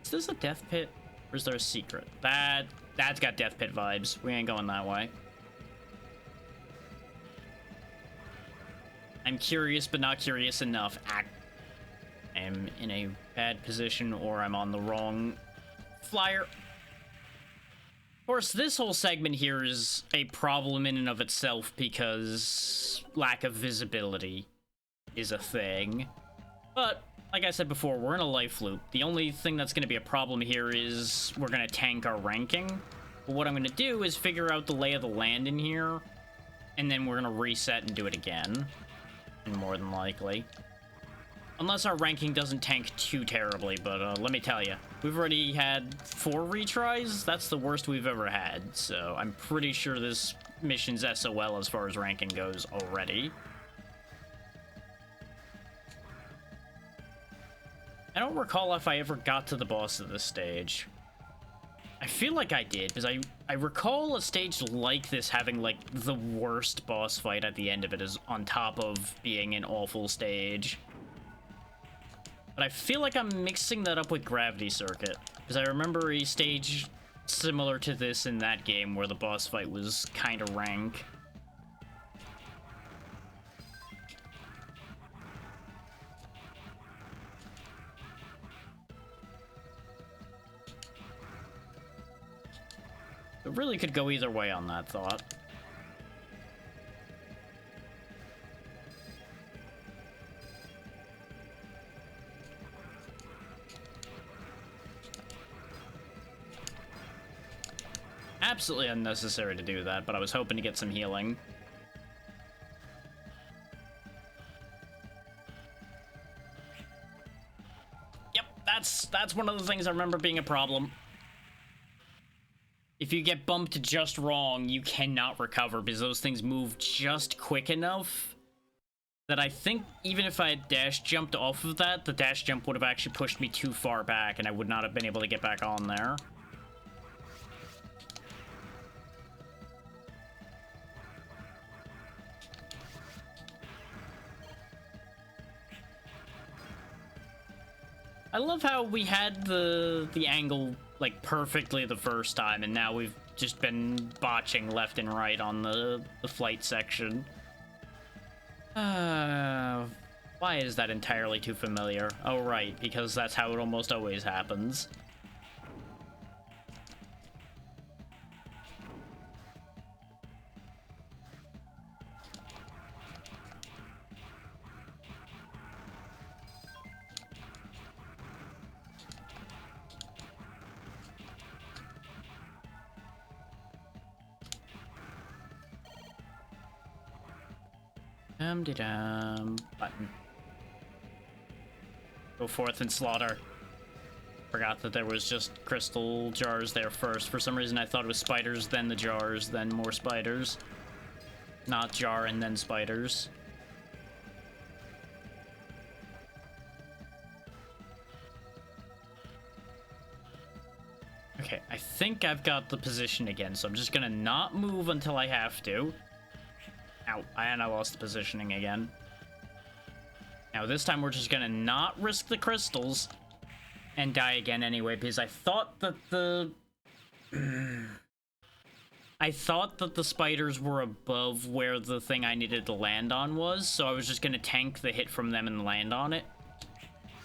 Is this a death pit, or is there a secret? That's got death pit vibes. We ain't going that way. I'm curious, but not curious enough. I'm in a bad position, or I'm on the wrong flyer. Of course, this whole segment here is a problem in and of itself because lack of visibility is a thing. But, like I said before, we're in a life loop. The only thing that's going to be a problem here is we're going to tank our ranking. But what I'm going to do is figure out the lay of the land in here, and then we're going to reset and do it again. And more than likely. Unless our ranking doesn't tank too terribly, but let me tell you, we've already had 4 retries. That's the worst we've ever had, so I'm pretty sure this mission's SOL as far as ranking goes already. I don't recall if I ever got to the boss of this stage. I feel like I did, because I recall a stage like this having, like, the worst boss fight at the end of it, is on top of being an awful stage. But I feel like I'm mixing that up with Gravity Circuit, because I remember a stage similar to this in that game where the boss fight was kind of rank. It really could go either way on that thought. Absolutely unnecessary to do that, but I was hoping to get some healing. Yep, that's one of the things I remember being a problem. If you get bumped just wrong, you cannot recover because those things move just quick enough that I think even if I had dash jumped off of that, the dash jump would have actually pushed me too far back and I would not have been able to get back on there. I love how we had the angle like perfectly the first time, and now we've just been botching left and right on the flight section. Why is that entirely too familiar? Oh right, because that's how it almost always happens. Button. Go forth and slaughter. Forgot that there was just crystal jars there first. For some reason I thought it was spiders, then the jars, then more spiders. Not jar and then spiders. Okay, I think I've got the position again, so I'm just gonna not move until I have to. Ow, and I lost the positioning again. Now this time we're just gonna not risk the crystals and die again anyway, because I thought that the... I thought that the spiders were above where the thing I needed to land on was, so I was just gonna tank the hit from them and land on it.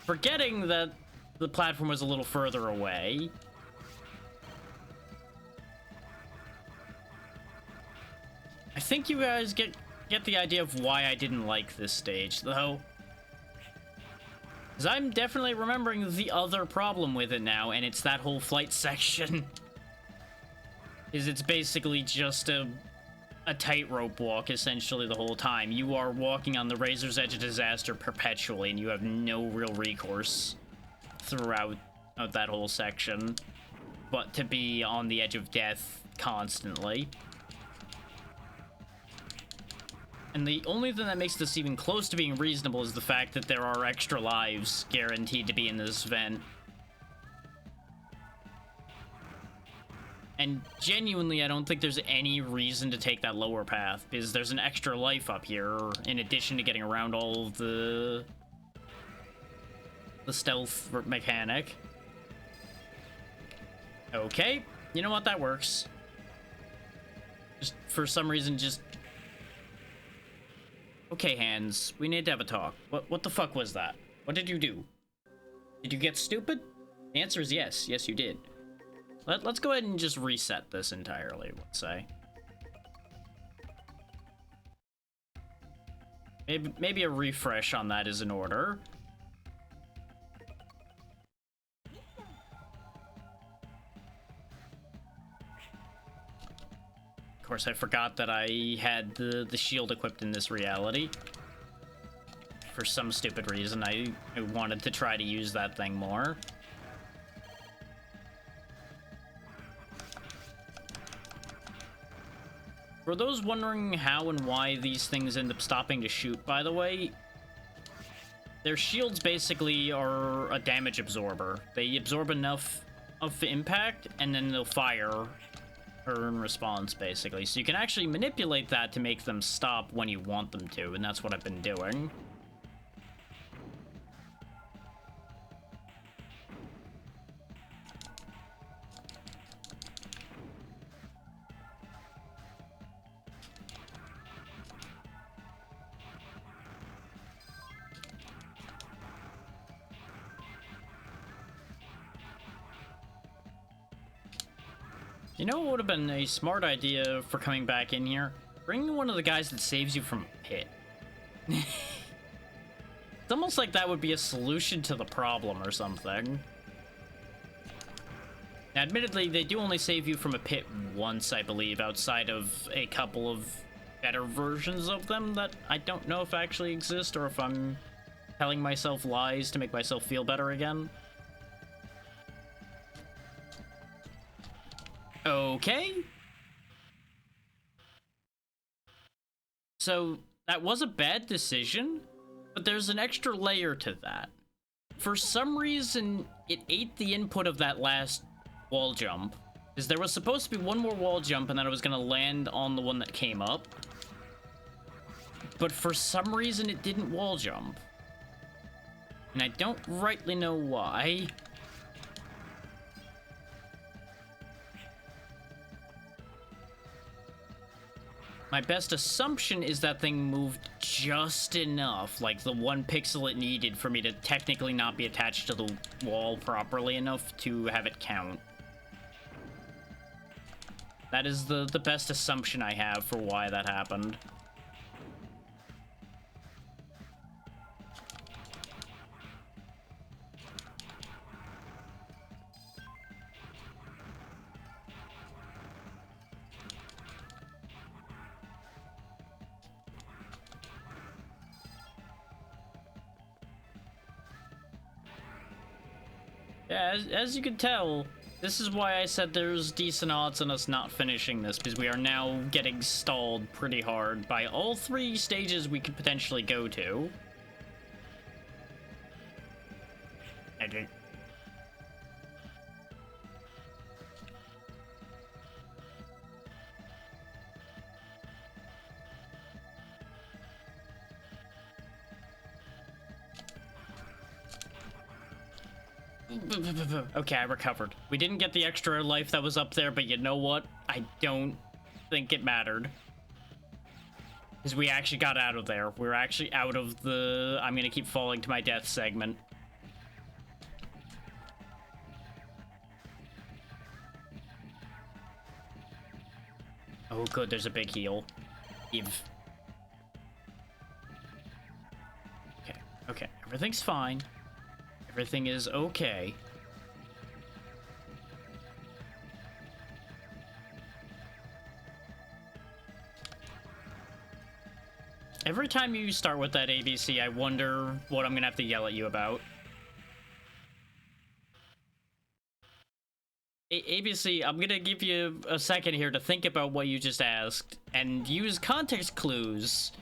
Forgetting that the platform was a little further away. I think you guys get the idea of why I didn't like this stage, though. Because I'm definitely remembering the other problem with it now, and it's that whole flight section. It's basically just a tightrope walk, essentially, the whole time. You are walking on the razor's edge of disaster perpetually, and you have no real recourse throughout that whole section, but to be on the edge of death constantly. And the only thing that makes this even close to being reasonable is the fact that there are extra lives guaranteed to be in this vent. And genuinely, I don't think there's any reason to take that lower path, because there's an extra life up here, in addition to getting around all of the stealth mechanic. Okay, you know what, that works. Just, for some reason, just... Okay, Hands, we need to have a talk. What the fuck was that? What did you do? Did you get stupid? The answer is yes. Yes, you did. Let's go ahead and just reset this entirely, let's say. Maybe a refresh on that is in order. Of course, I forgot that I had the shield equipped in this reality. For some stupid reason, I wanted to try to use that thing more. For those wondering how and why these things end up stopping to shoot, by the way, their shields basically are a damage absorber. They absorb enough of impact, and then they'll fire or in response, basically. So you can actually manipulate that to make them stop when you want them to, and that's what I've been doing. You know what would have been a smart idea for coming back in here? Bring one of the guys that saves you from a pit. It's almost like that would be a solution to the problem or something. Now, admittedly, they do only save you from a pit once, I believe, outside of a couple of better versions of them that I don't know if actually exist, or if I'm telling myself lies to make myself feel better again. Okay. So, that was a bad decision, but there's an extra layer to that. For some reason, it ate the input of that last wall jump. Because there was supposed to be one more wall jump and then I was going to land on the one that came up. But for some reason, it didn't wall jump. And I don't rightly know why. My best assumption is that thing moved just enough, like the 1 pixel it needed for me to technically not be attached to the wall properly enough to have it count. That is the best assumption I have for why that happened. Yeah, as you can tell, this is why I said there's decent odds on us not finishing this, because we are now getting stalled pretty hard by all 3 stages we could potentially go to. Okay. Okay, I recovered. We didn't get the extra life that was up there, but you know what? I don't think it mattered. Because we actually got out of there. We're actually out of the I'm gonna keep falling to my death segment. Oh good, there's a big heal. Eve. Okay, okay, everything's fine. Everything is okay. Every time you start with that ABC, I wonder what I'm gonna have to yell at you about. ABC, I'm gonna give you a second here to think about what you just asked and use context clues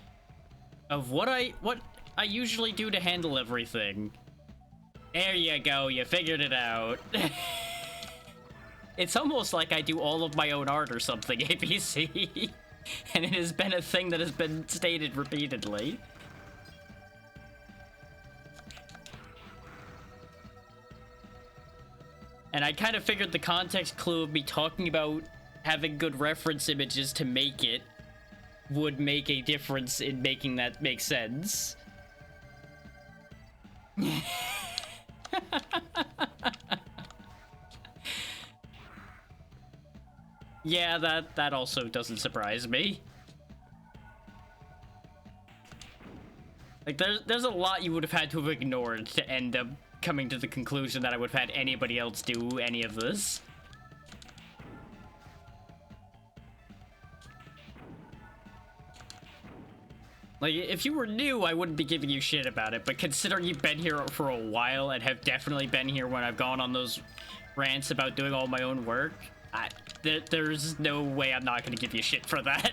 of what I usually do to handle everything. There you go, you figured it out. It's almost like I do all of my own art or something, ABC. And it has been a thing that has been stated repeatedly. And I kind of figured the context clue of me talking about having good reference images to make it would make a difference in making that make sense. Yeah, that also doesn't surprise me. Like, there's a lot you would have had to have ignored to end up coming to the conclusion that I would have had anybody else do any of this. Like, if you were new, I wouldn't be giving you shit about it, but considering you've been here for a while and have definitely been here when I've gone on those rants about doing all my own work, there's no way I'm not gonna give you shit for that.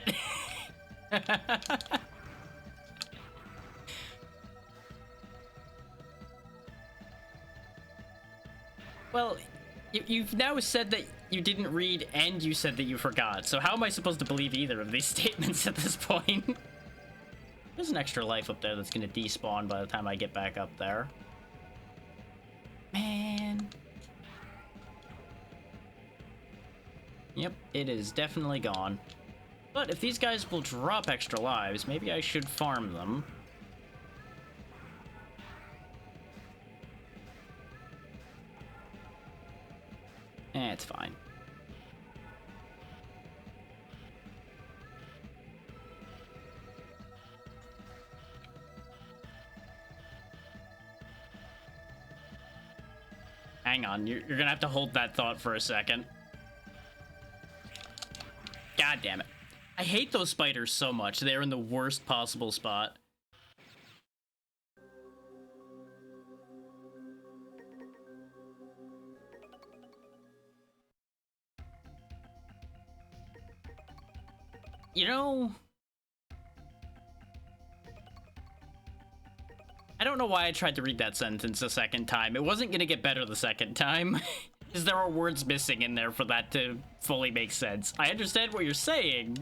Well, you've now said that you didn't read and you said that you forgot, so how am I supposed to believe either of these statements at this point? There's an extra life up there that's gonna despawn by the time I get back up there. Man. Yep, it is definitely gone. But if these guys will drop extra lives, maybe I should farm them. It's fine. Hang on, you're gonna have to hold that thought for a second. God damn it. I hate those spiders so much. They're in the worst possible spot. You know, I don't know why I tried to read that sentence a second time. It wasn't gonna get better the second time. Because there are words missing in there for that to fully make sense. I understand what you're saying,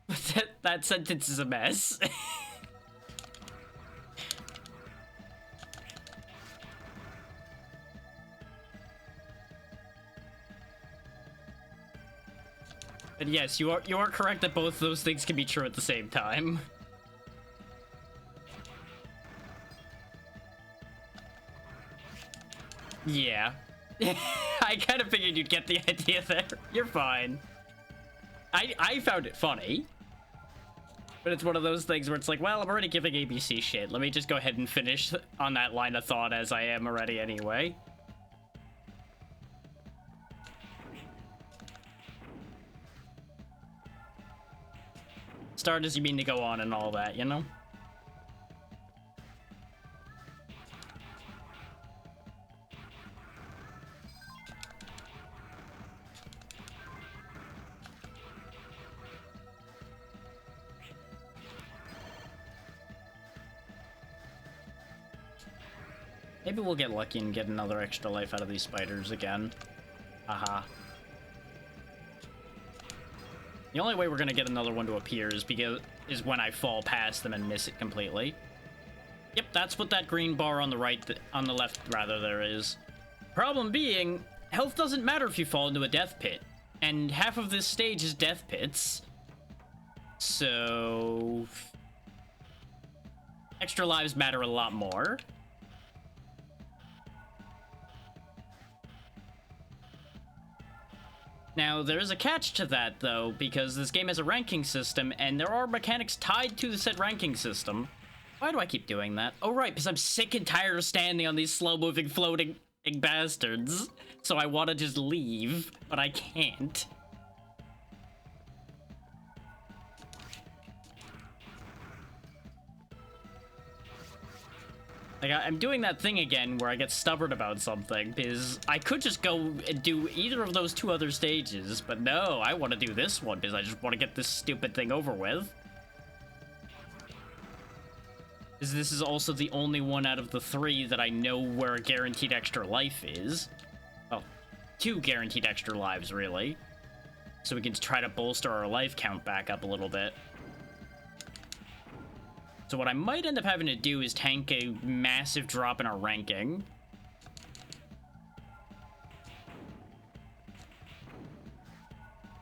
but that sentence is a mess. But yes, you are correct that both those things can be true at the same time. Yeah. I kind of figured you'd get the idea there. You're fine. I found it funny. But it's one of those things where it's like, well, I'm already giving ABC shit. Let me just go ahead and finish on that line of thought as I am already anyway. Start as you mean to go on and all that, you know? Maybe we'll get lucky and get another extra life out of these spiders again. Haha. The only way we're gonna get another one to appear is when I fall past them and miss it completely. Yep, that's what that green bar on the right, on the left rather, there is. Problem being, health doesn't matter if you fall into a death pit, and half of this stage is death pits. So extra lives matter a lot more. Now, there is a catch to that, though, because this game has a ranking system, and there are mechanics tied to the said ranking system. Why do I keep doing that? Oh, right, because I'm sick and tired of standing on these slow-moving, floating bastards. So I want to just leave, but I can't. Like, I'm doing that thing again where I get stubborn about something, because I could just go and do either of those two other stages, but no, I want to do this one, because I just want to get this stupid thing over with. Because this is also the only one out of the three that I know where a guaranteed extra life is. Well, 2 guaranteed extra lives, really. So we can try to bolster our life count back up a little bit. So what I might end up having to do is tank a massive drop in our ranking.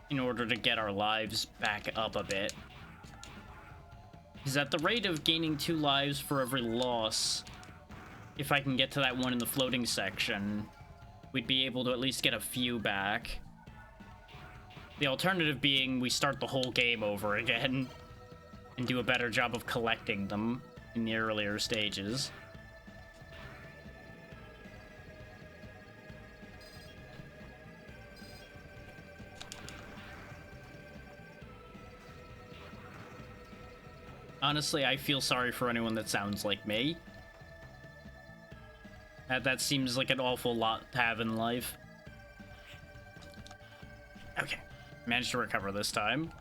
In order to get our lives back up a bit. Because at the rate of gaining 2 lives for every loss, if I can get to that one in the floating section, we'd be able to at least get a few back. The alternative being we start the whole game over again. And do a better job of collecting them in the earlier stages. Honestly, I feel sorry for anyone that sounds like me. That seems like an awful lot to have in life. Okay. Managed to recover this time.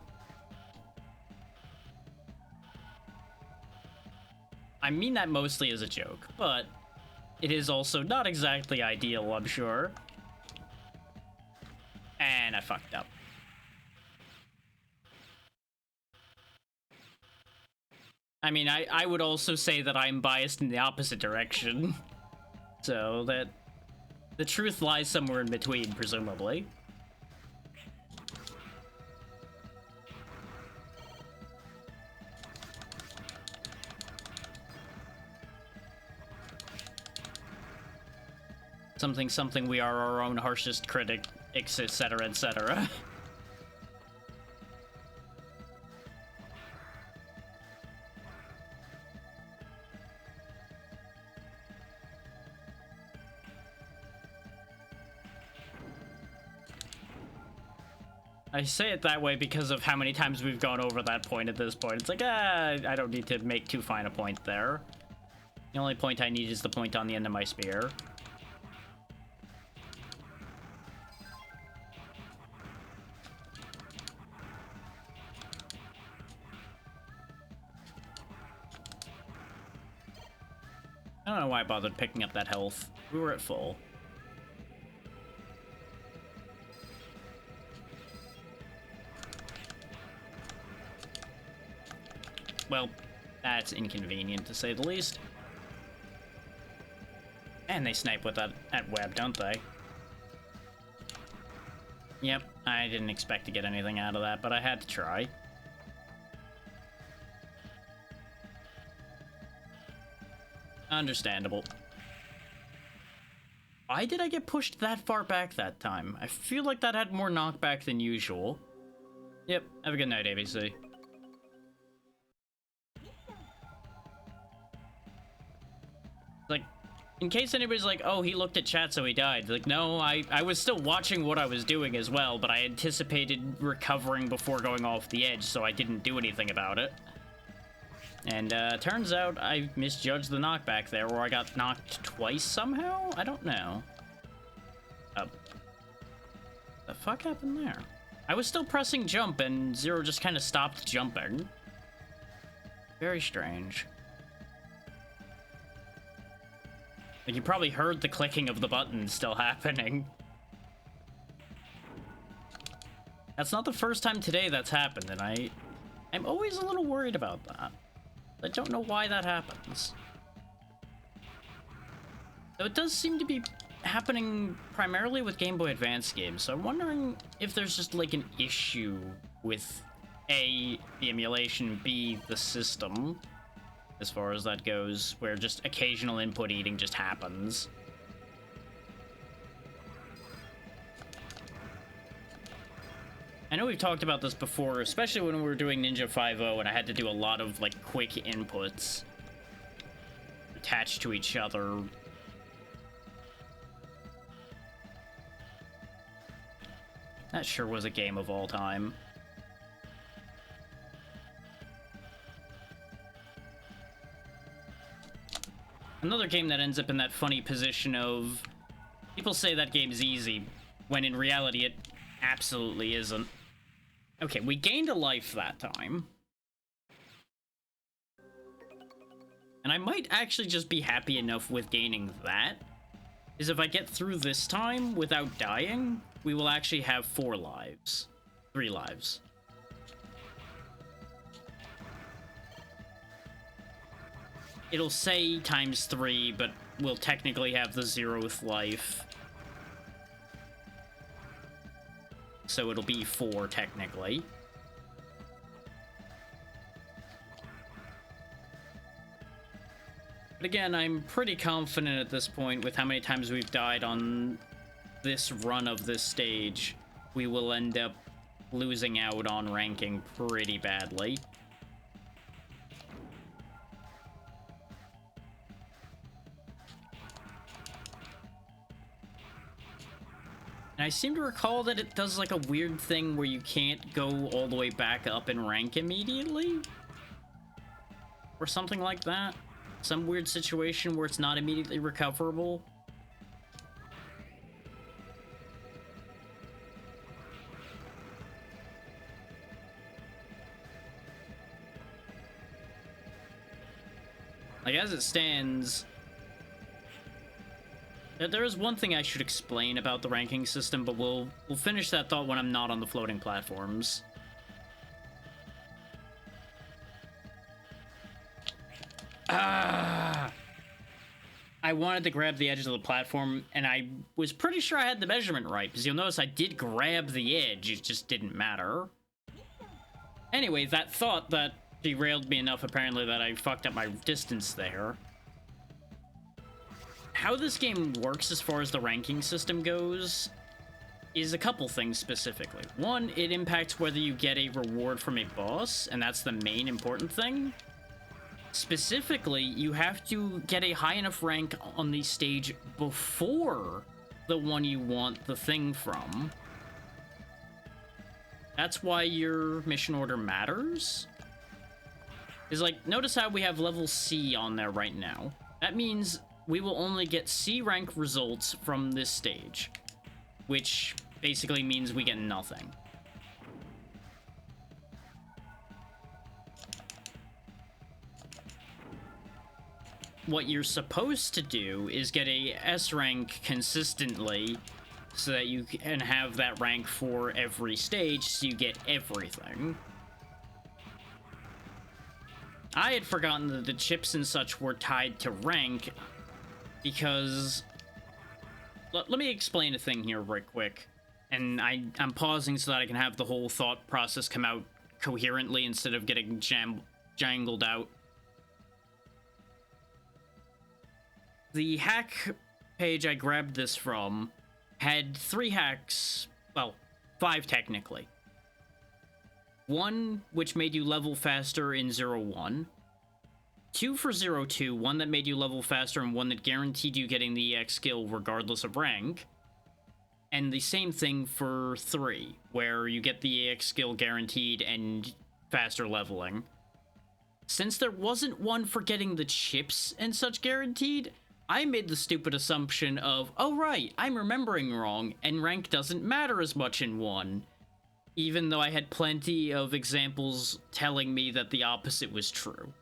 I mean that mostly as a joke, but it is also not exactly ideal, I'm sure. And I fucked up. I mean, I would also say that I'm biased in the opposite direction. So that the truth lies somewhere in between, presumably. Something, we are our own harshest critic, etc., etc. I say it that way because of how many times we've gone over that point at this point. It's like, I don't need to make too fine a point there. The only point I need is the point on the end of my spear. I don't know why I bothered picking up that health. We were at full. Well, that's inconvenient to say the least. And they snipe with that web, don't they? Yep, I didn't expect to get anything out of that, but I had to try. Understandable. Why did I get pushed that far back that time? I feel like that had more knockback than usual. Yep, have a good night, ABC. Like, in case anybody's like, oh, he looked at chat so he died. Like, no, I was still watching what I was doing as well, but I anticipated recovering before going off the edge, so I didn't do anything about it. And, turns out I misjudged the knockback there, where I got knocked twice somehow? I don't know. The fuck happened there? I was still pressing jump, and Zero just kind of stopped jumping. Very strange. Like, you probably heard the clicking of the button still happening. That's not the first time today that's happened, and I'm always a little worried about that. I don't know why that happens. Though it does seem to be happening primarily with Game Boy Advance games, so I'm wondering if there's just like an issue with A, the emulation, B, the system, as far as that goes, where just occasional input eating just happens. I know we've talked about this before, especially when we were doing Ninja 5.0 and I had to do a lot of, like, quick inputs attached to each other. That sure was a game of all time. Another game that ends up in that funny position of people say that game's easy, when in reality it absolutely isn't. Okay, we gained a life that time. And I might actually just be happy enough with gaining that, is if I get through this time without dying, we will actually have 4 lives. 3 lives. It'll say ×3, but we'll technically have the 0th life. So it'll be 4, technically. But again, I'm pretty confident at this point with how many times we've died on this run of this stage, we will end up losing out on ranking pretty badly. And I seem to recall that it does like a weird thing where you can't go all the way back up in rank immediately. or something like that. Some weird situation where it's not immediately recoverable. Like, as it stands, there is one thing I should explain about the ranking system, but we'll finish that thought when I'm not on the floating platforms. I wanted to grab the edge of the platform, and I was pretty sure I had the measurement right, because you'll notice I did grab the edge, it just didn't matter. Anyway, that thought that derailed me enough, apparently, that I fucked up my distance there. How this game works as far as the ranking system goes is a couple things specifically. One, it impacts whether you get a reward from a boss, and that's the main important thing. Specifically, you have to get a high enough rank on the stage before the one you want the thing from. That's why your mission order matters. Is like, notice how we have level C on there right now. That means we will only get C rank results from this stage, which basically means we get nothing. What you're supposed to do is get a S rank consistently so that you can have that rank for every stage, so you get everything. I had forgotten that the chips and such were tied to rank because... Let me explain a thing here right quick. And I'm pausing so that I can have the whole thought process come out coherently instead of getting jangled out. The hack page I grabbed this from had 3 hacks, well, 5 technically. One, which made you level faster in 0-1. 2 for 0-2, one that made you level faster and one that guaranteed you getting the EX skill regardless of rank. And the same thing for 3, where you get the EX skill guaranteed and faster leveling. Since there wasn't one for getting the chips and such guaranteed, I made the stupid assumption of, oh right, I'm remembering wrong, and rank doesn't matter as much in 1. Even though I had plenty of examples telling me that the opposite was true.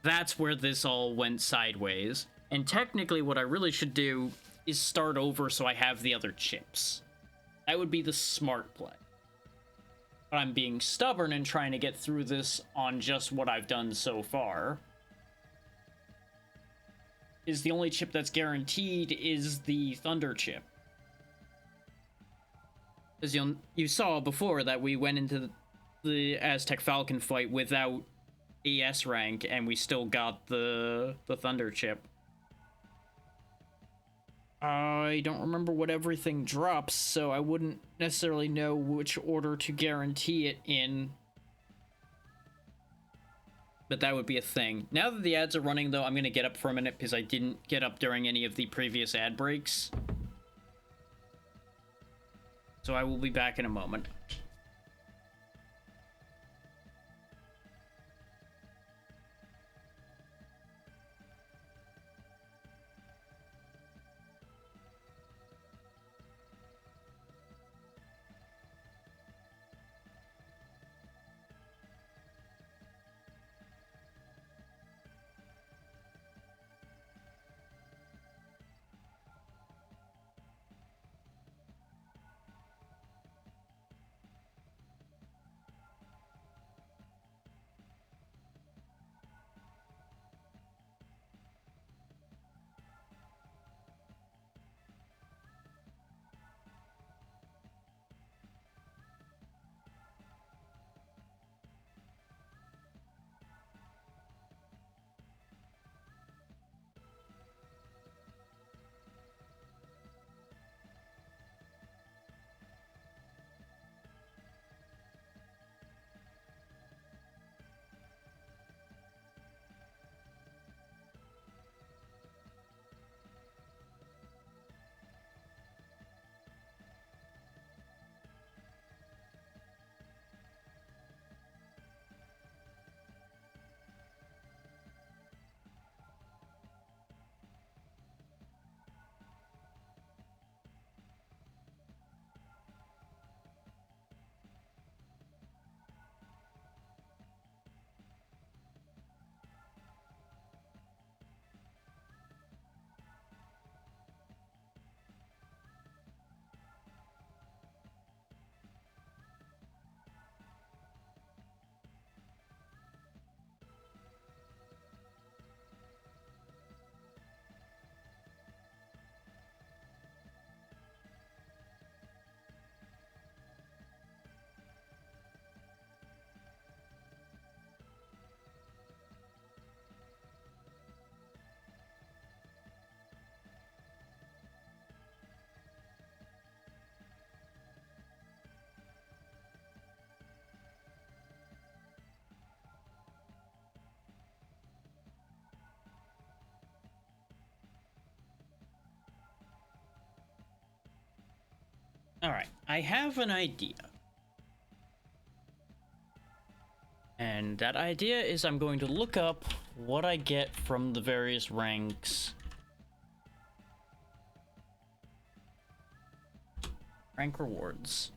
That's where this all went sideways. And technically what I really should do is start over so I have the other chips. That would be the smart play. But I'm being stubborn and trying to get through this on just what I've done so far. Is the only chip that's guaranteed is the Thunder chip. As you saw before that we went into the Aztec Falcon fight without ES rank and we still got the Thunder chip. I don't remember what everything drops, so I wouldn't necessarily know which order to guarantee it in. But that would be a thing. Now that the ads are running, though, I'm going to get up for a minute because I didn't get up during any of the previous ad breaks. So I will be back in a moment. Alright, I have an idea. And that idea is I'm going to look up what I get from the various ranks. Rank rewards.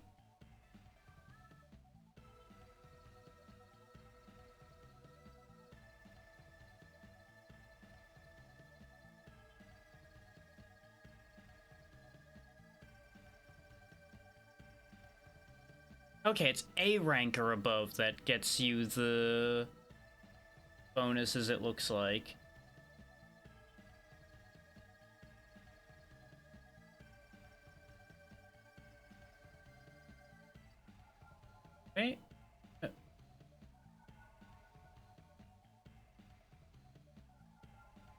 Okay, it's A rank or above that gets you the bonuses, it looks like. Okay. The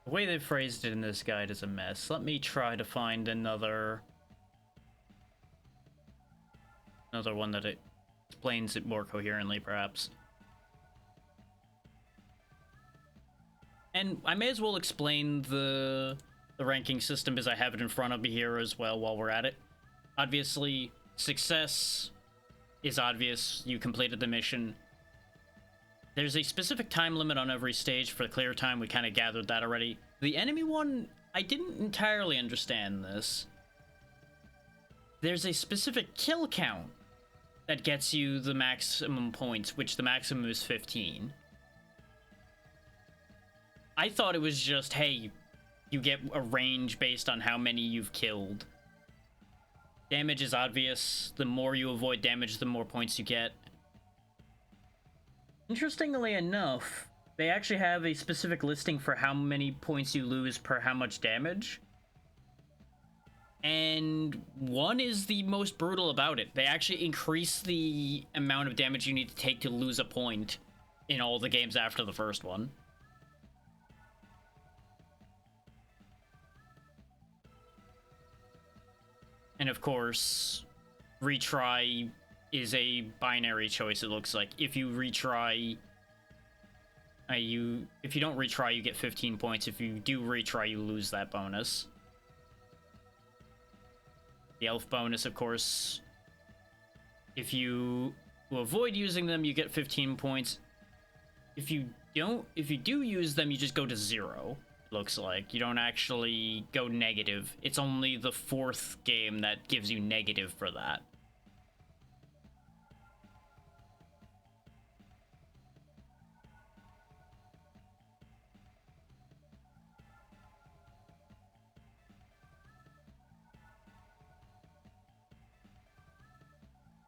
way they phrased it in this guide is a mess. Let me try to find another one that it explains it more coherently, perhaps. And I may as well explain the ranking system as I have it in front of me here as well while we're at it. Obviously, success is obvious. You completed the mission. There's a specific time limit on every stage for clear time. We kind of gathered that already. The enemy one, I didn't entirely understand this. There's a specific kill count that gets you the maximum points, which the maximum is 15. I thought it was just, hey, you get a range based on how many you've killed. Damage is obvious. The more you avoid damage, the more points you get. Interestingly enough, they actually have a specific listing for how many points you lose per how much damage. And one is the most brutal about it. They actually increase the amount of damage you need to take to lose a point in all the games after the first one. And of course, retry is a binary choice, it looks like. If you retry, if you don't retry, you get 15 points. If you do retry, you lose that bonus. The elf bonus, of course, if you avoid using them, you get 15 points. If you do use them, you just go to 0. Looks like you don't actually go negative. It's only the 4th game that gives you negative for that.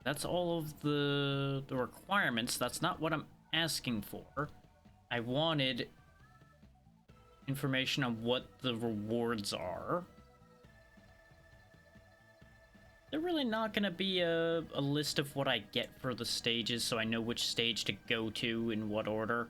That's all of the requirements. That's not what I'm asking for. I wanted information on what the rewards are. They're really not going to be a list of what I get for the stages, so I know which stage to go to in what order.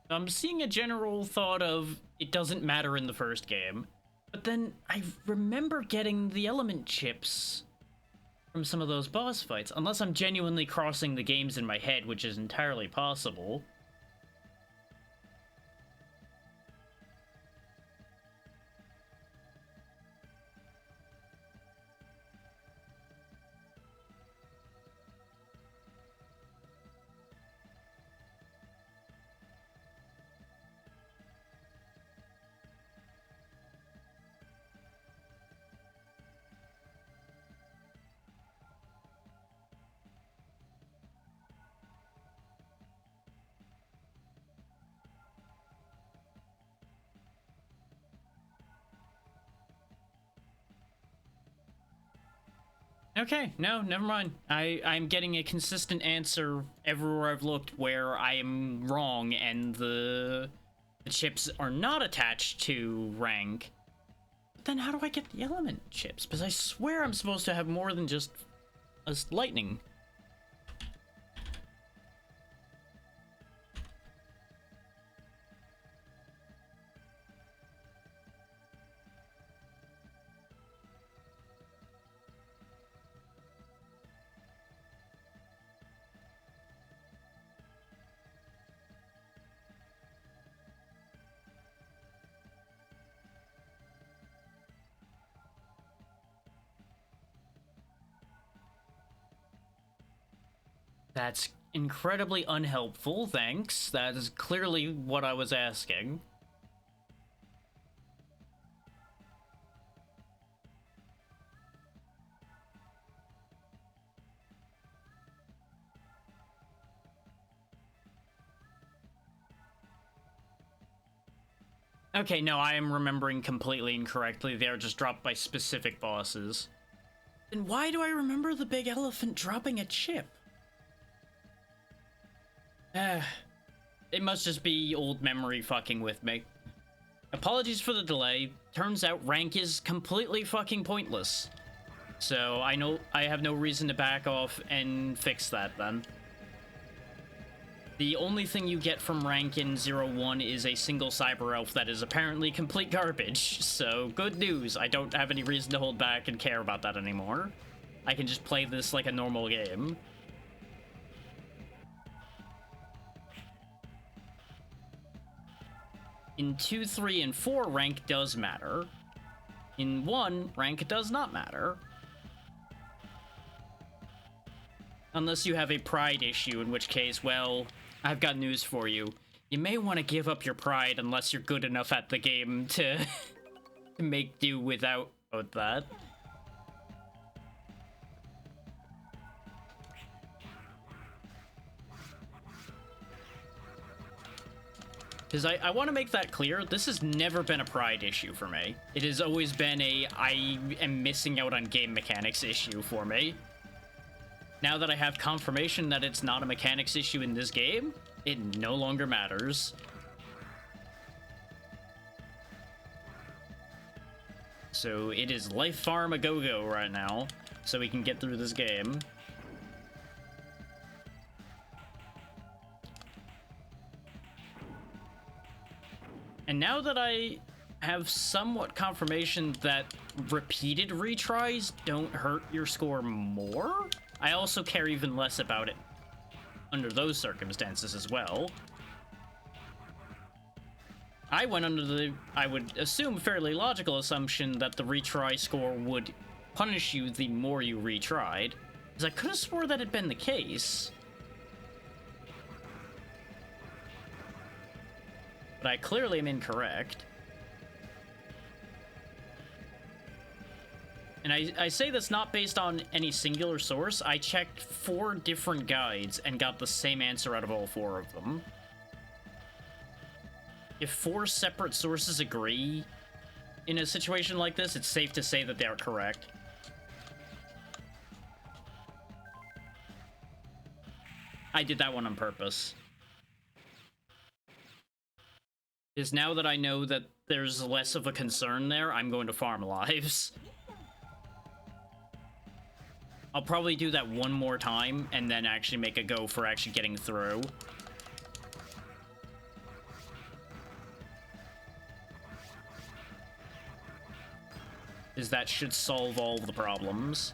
I'm seeing a general thought of it doesn't matter in the first game, but then I remember getting the element chips from some of those boss fights, unless I'm genuinely crossing the games in my head, which is entirely possible. Okay, no, never mind. I'm getting a consistent answer everywhere I've looked where I am wrong and the chips are not attached to rank. then how do I get the element chips? Because I swear I'm supposed to have more than just a lightning. That's incredibly unhelpful, thanks. That is clearly what I was asking. Okay, no, I am remembering completely incorrectly. They are just dropped by specific bosses. Then why do I remember the big elephant dropping a chip? It must just be old memory fucking with me. Apologies for the delay. Turns out rank is completely fucking pointless. So I have no reason to back off and fix that then. The only thing you get from rank in 01 is a single cyber elf that is apparently complete garbage. So good news, I don't have any reason to hold back and care about that anymore. I can just play this like a normal game. In 2, 3, and 4, rank does matter. In 1, rank does not matter. Unless you have a pride issue, in which case, well, I've got news for you. You may want to give up your pride unless you're good enough at the game to, to make do without that. Because I want to make that clear, this has never been a pride issue for me. It has always been a I am missing out on game mechanics issue for me. Now that I have confirmation that it's not a mechanics issue in this game, it no longer matters. So it is life farm a go-go right now, so we can get through this game. And now that I have somewhat confirmation that repeated retries don't hurt your score more, I also care even less about it under those circumstances as well. I went under the, I would assume, fairly logical assumption that the retry score would punish you the more you retried, because I could have swore that had been the case. But I clearly am incorrect. And I say this not based on any singular source. I checked 4 different guides and got the same answer out of all 4 of them. If 4 separate sources agree in a situation like this, it's safe to say that they are correct. I did that one on purpose. Is now that I know that there's less of a concern there, I'm going to farm lives. I'll probably do that one more time and then actually make a go for actually getting through. Is that should solve all of the problems.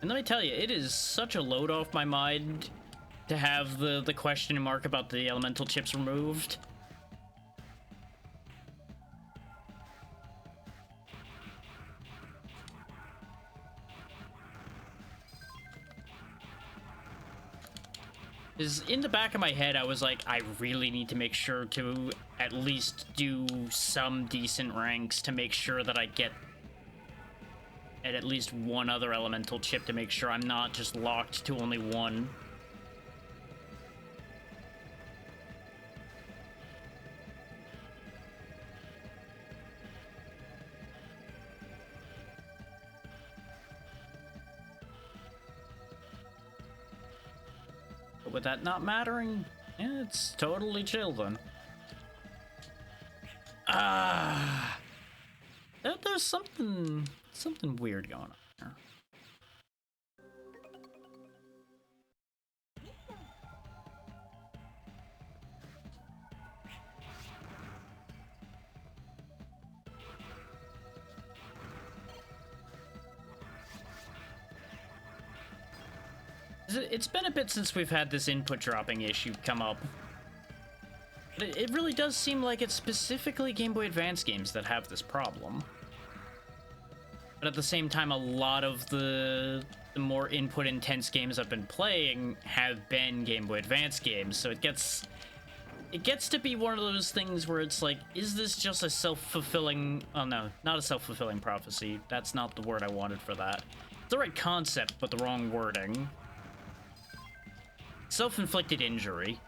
And let me tell you, it is such a load off my mind to have the question mark about the elemental chips removed. Is in the back of my head, I was like, I really need to make sure to at least do some decent ranks to make sure that I get at least one other elemental chip to make sure I'm not just locked to only one. But with that not mattering, yeah, it's totally chill then. There's something weird going on here. It's been a bit since we've had this input dropping issue come up. But it really does seem like it's specifically Game Boy Advance games that have this problem. But at the same time, a lot of the more input-intense games I've been playing have been Game Boy Advance games, so it gets to be one of those things where it's like, is this just a self-fulfilling... Oh no, not a self-fulfilling prophecy. That's not the word I wanted for that. It's the right concept, but the wrong wording. Self-inflicted injury.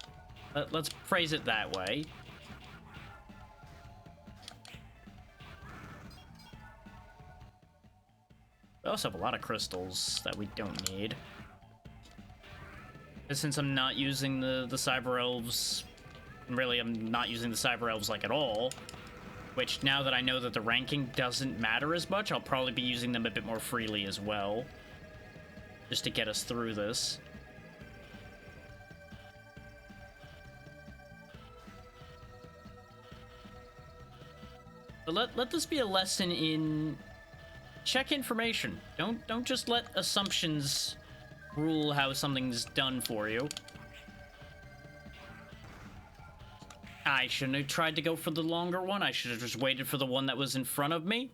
Let's phrase it that way. We also have a lot of crystals that we don't need. And since I'm not using the Cyber Elves, and really I'm not using the Cyber Elves like at all, which now that I know that the ranking doesn't matter as much, I'll probably be using them a bit more freely as well, just to get us through this. But let this be a lesson in check information. Don't just let assumptions rule how something's done for you. I shouldn't have tried to go for the longer one. I should have just waited for the one that was in front of me.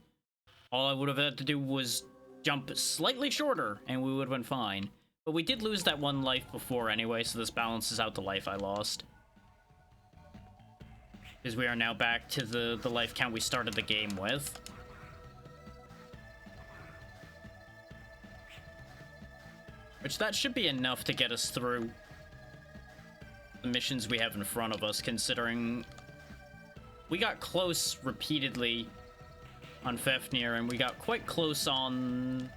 All I would have had to do was jump slightly shorter, and we would have been fine. But we did lose that one life before anyway, so this balances out the life I lost. Because we are now back to the life count we started the game with. Which that should be enough to get us through the missions we have in front of us, considering we got close repeatedly on Fafnir, and we got quite close on...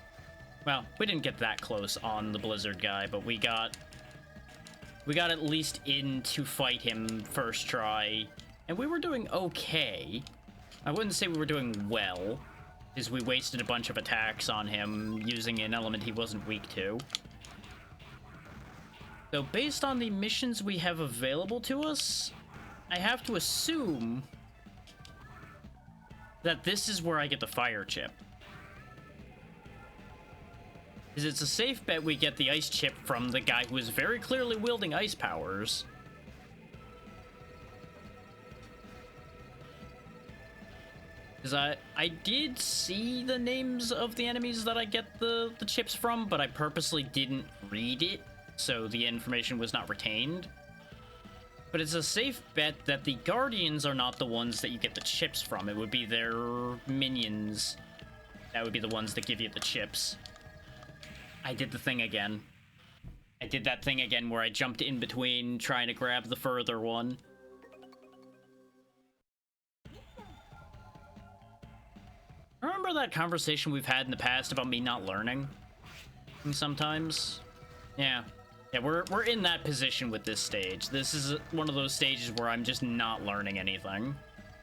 Well, we didn't get that close on the Blizzard guy, but we got at least in to fight him first try, and we were doing okay. I wouldn't say we were doing well, because we wasted a bunch of attacks on him using an element he wasn't weak to. So based on the missions we have available to us, I have to assume that this is where I get the fire chip. Because it's a safe bet we get the ice chip from the guy who is very clearly wielding ice powers. Because I did see the names of the enemies that I get the chips from, but I purposely didn't read it, so the information was not retained. But it's a safe bet that the Guardians are not the ones that you get the chips from. It would be their minions that would be the ones that give you the chips. I did the thing again. I did that thing again where I jumped in between trying to grab the further one. Remember that conversation we've had in the past about me not learning? Sometimes? Yeah. Yeah, we're in that position with this stage. This is one of those stages where I'm just not learning anything,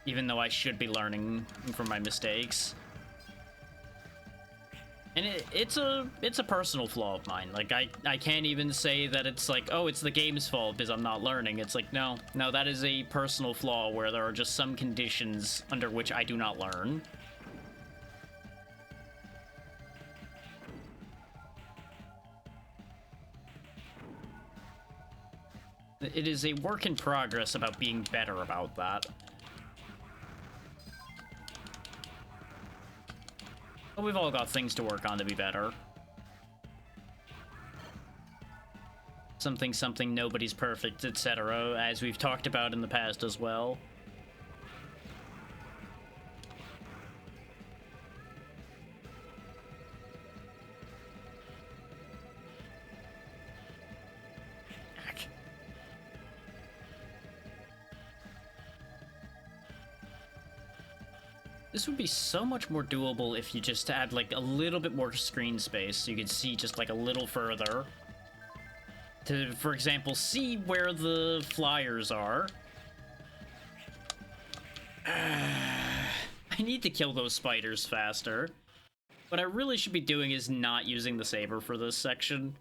even though I should be learning from my mistakes. And it's a personal flaw of mine. Like, I can't even say that it's like, oh, it's the game's fault because I'm not learning. It's like, no, that is a personal flaw where there are just some conditions under which I do not learn. It is a work in progress about being better about that. But we've all got things to work on to be better. Something, nobody's perfect, etc., as we've talked about in the past as well. This would be so much more doable if you just had, like, a little bit more screen space so you could see just, like, a little further. to, for example, see where the flyers are. I need to kill those spiders faster. What I really should be doing is not using the saber for this section.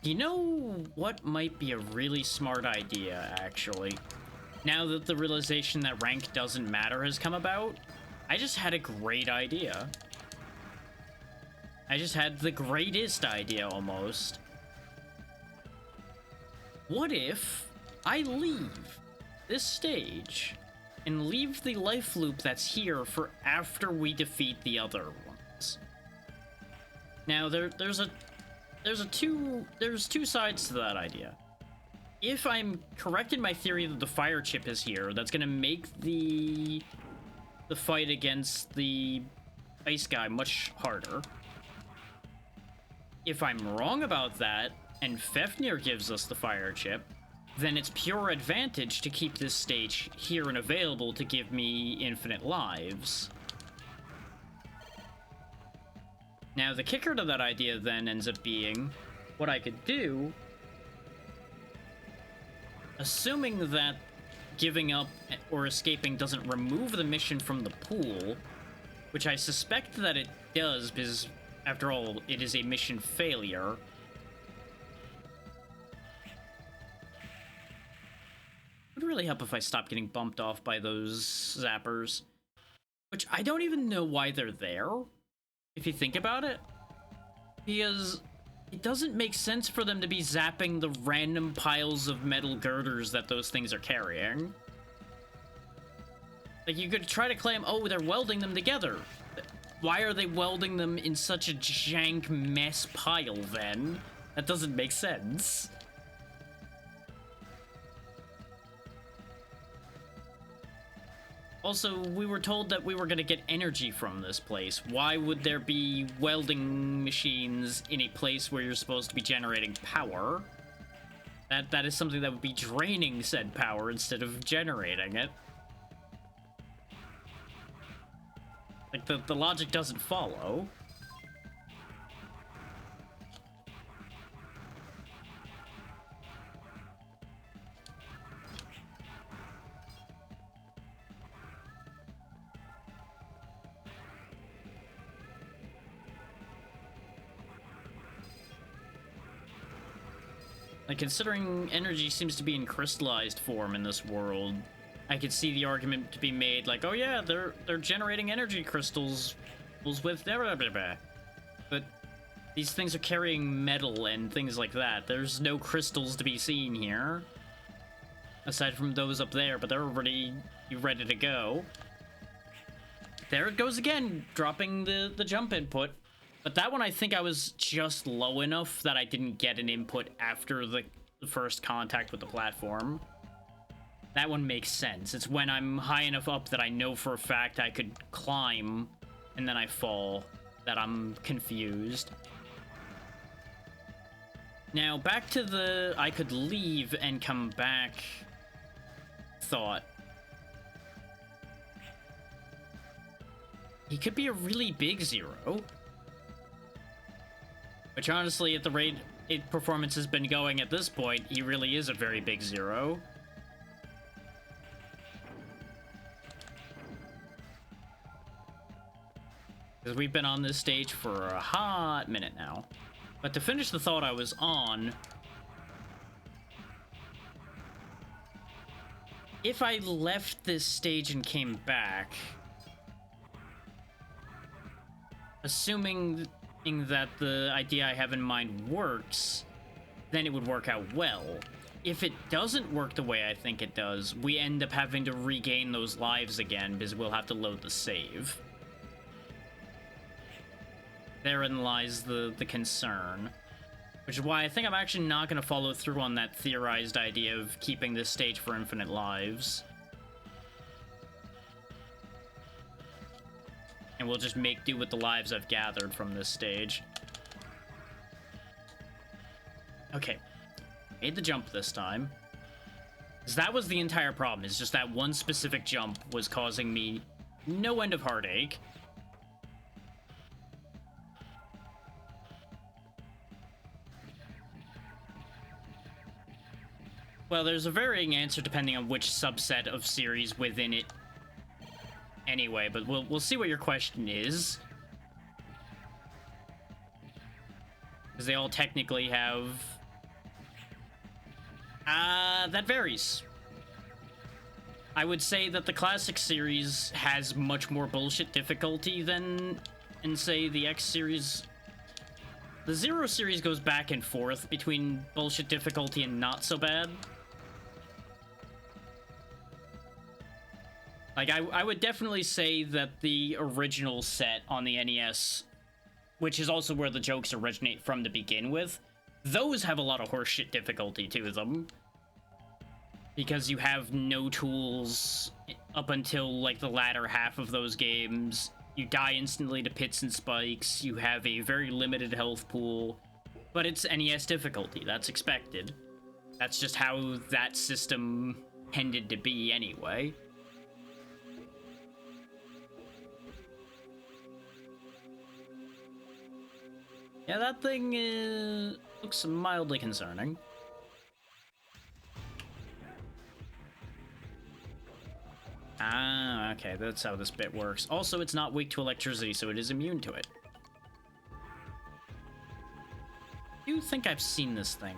You know what might be a really smart idea, actually? Now that the realization that rank doesn't matter has come about, I just had a great idea. I just had the greatest idea, almost. What if I leave this stage and leave the life loop that's here for after we defeat the other ones? Now, there's two sides to that idea. If I'm correct in my theory that the fire chip is here, that's gonna make the fight against the ice guy much harder. If I'm wrong about that, and Fafnir gives us the fire chip, then it's pure advantage to keep this stage here and available to give me infinite lives. Now, the kicker to that idea then ends up being what I could do, assuming that giving up or escaping doesn't remove the mission from the pool, which I suspect that it does, because after all, it is a mission failure. It would really help if I stopped getting bumped off by those zappers, which I don't even know why they're there, if you think about it, because it doesn't make sense for them to be zapping the random piles of metal girders that those things are carrying. Like, you could try to claim, oh, they're welding them together. Why are they welding them in such a jank mess pile, then? That doesn't make sense. Also, we were told that we were gonna get energy from this place. Why would there be welding machines in a place where you're supposed to be generating power? That is something that would be draining said power instead of generating it. Like, the logic doesn't follow. Like, considering energy seems to be in crystallized form in this world, I could see the argument to be made, like, oh yeah, they're generating energy crystals with blah, blah, blah. But these things are carrying metal and things like that. There's no crystals to be seen here, aside from those up there, but they're already ready to go. There it goes again, dropping the jump input. But that one, I think I was just low enough that I didn't get an input after the first contact with the platform. That one makes sense. It's when I'm high enough up that I know for a fact I could climb, and then I fall, that I'm confused. Now, back to the I could leave and come back thought. He could be a really big Zero. Which, honestly, at the rate performance has been going at this point, he really is a very big Zero. Because we've been on this stage for a hot minute now. But to finish the thought I was on, if I left this stage and came back, assuming that the idea I have in mind works, then it would work out well. If it doesn't work the way I think it does, we end up having to regain those lives again because we'll have to load the save. Therein lies the concern. Which is why I think I'm actually not going to follow through on that theorized idea of keeping this stage for infinite lives. And we'll just make do with the lives I've gathered from this stage. Okay. Made the jump this time. Because that was the entire problem, is just that one specific jump was causing me no end of heartache. Well, there's a varying answer depending on which subset of series within it anyway, but we'll see what your question is. Because they all technically have... that varies. I would say that the classic series has much more bullshit difficulty than, and say, the X series. The Zero series goes back and forth between bullshit difficulty and not so bad. Like, I would definitely say that the original set on the NES, which is also where the jokes originate from to begin with, those have a lot of horseshit difficulty to them. Because you have no tools up until, like, the latter half of those games. You die instantly to pits and spikes. You have a very limited health pool. But it's NES difficulty. That's expected. That's just how that system tended to be anyway. Yeah, that thing looks mildly concerning. Ah, okay, that's how this bit works. Also, it's not weak to electricity, so it is immune to it. I do think I've seen this thing.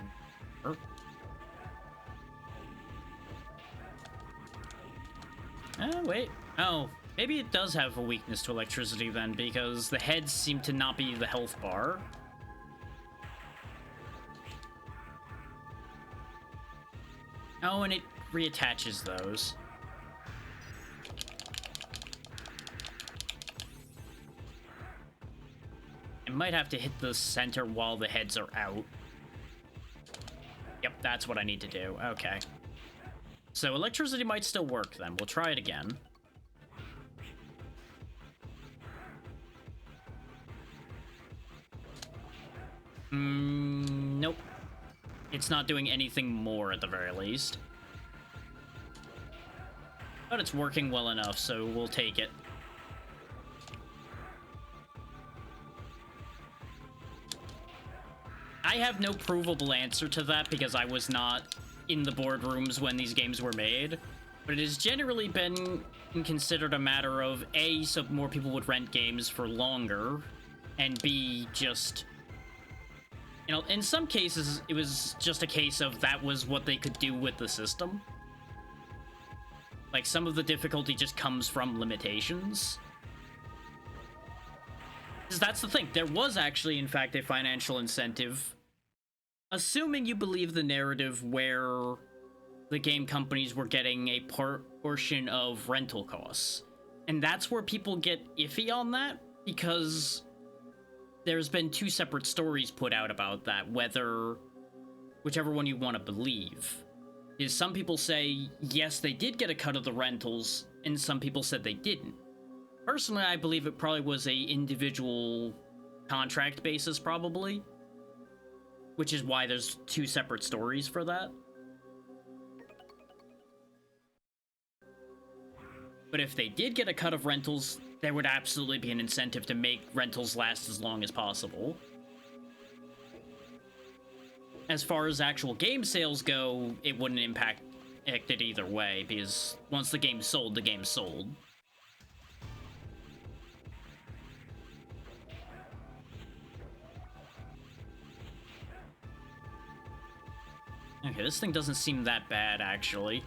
Wait. Oh, maybe it does have a weakness to electricity then, because the heads seem to not be the health bar. Oh, and it reattaches those. I might have to hit the center while the heads are out. Yep, that's what I need to do. Okay. So electricity might still work then. We'll try it again. Nope. It's not doing anything more at the very least. But it's working well enough, so we'll take it. I have no provable answer to that because I was not in the boardrooms when these games were made, but it has generally been considered a matter of A, so more people would rent games for longer, and B, just, you know, in some cases it was just a case of that was what they could do with the system. Like, some of the difficulty just comes from limitations. Because that's the thing, there was actually, in fact, a financial incentive, assuming you believe the narrative where the game companies were getting a portion of rental costs. And that's where people get iffy on that, because there's been two separate stories put out about that, whichever one you want to believe. Is some people say, yes, they did get a cut of the rentals, and some people said they didn't. Personally, I believe it probably was a individual contract basis, probably. Which is why there's two separate stories for that. But if they did get a cut of rentals, there would absolutely be an incentive to make rentals last as long as possible. As far as actual game sales go, it wouldn't impact it either way, because once the game's sold, the game's sold. Okay, this thing doesn't seem that bad, actually.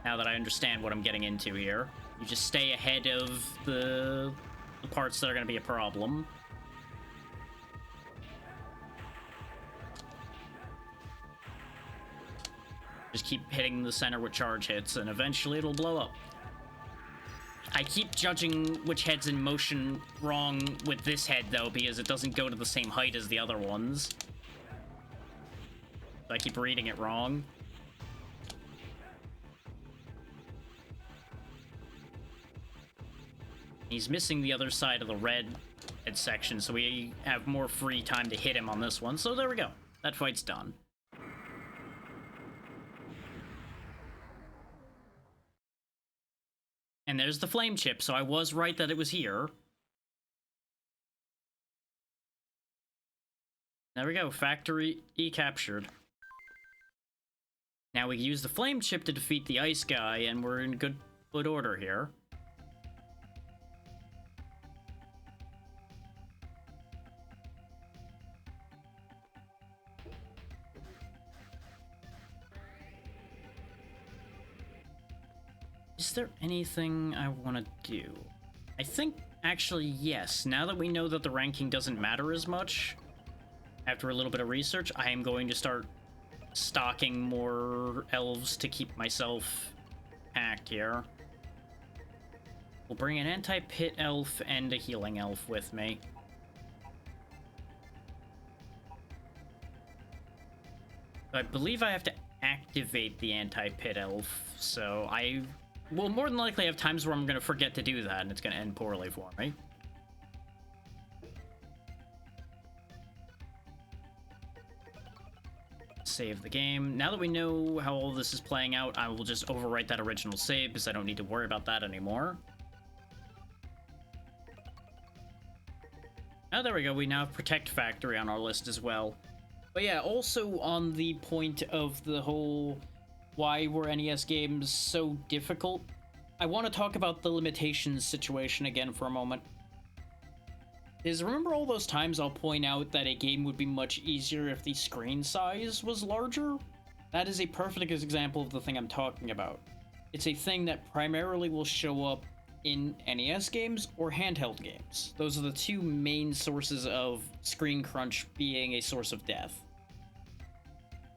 Now that I understand what I'm getting into here. You just stay ahead of the parts that are going to be a problem. Just keep hitting the center with charge hits, and eventually it'll blow up. I keep judging which head's in motion wrong with this head, though, because it doesn't go to the same height as the other ones. So I keep reading it wrong. He's missing the other side of the red section, so we have more free time to hit him on this one. So there we go. That fight's done. And there's the flame chip, so I was right that it was here. There we go. Factory captured. Now we use the flame chip to defeat the ice guy, and we're in good order here. Is there anything I want to do? I think, actually, yes. Now that we know that the ranking doesn't matter as much, after a little bit of research, I am going to start stocking more elves to keep myself packed here. We'll bring an anti-pit elf and a healing elf with me. I believe I have to activate the anti-pit elf, so I will more than likely have times where I'm going to forget to do that, and it's going to end poorly for me. Save the game. Now that we know how all this is playing out, I will just overwrite that original save because I don't need to worry about that anymore. Oh, there we go. We now have Protect Factory on our list as well. But yeah, also on the point of the whole why were NES games so difficult, I want to talk about the limitations situation again for a moment. Is remember all those times I'll point out that a game would be much easier if the screen size was larger? That is a perfect example of the thing I'm talking about. It's a thing that primarily will show up in NES games or handheld games. Those are the two main sources of screen crunch being a source of death.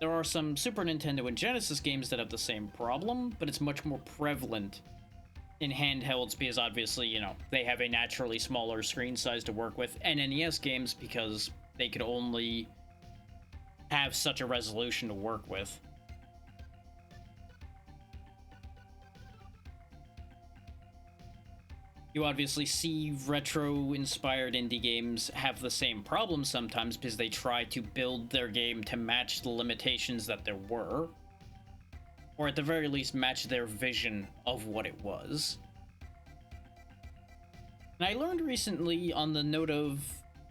There are some Super Nintendo and Genesis games that have the same problem, but it's much more prevalent in handhelds because obviously, you know, they have a naturally smaller screen size to work with, and NES games because they could only have such a resolution to work with. You obviously see retro-inspired indie games have the same problem sometimes because they try to build their game to match the limitations that there were, or at the very least match their vision of what it was. And I learned recently, on the note of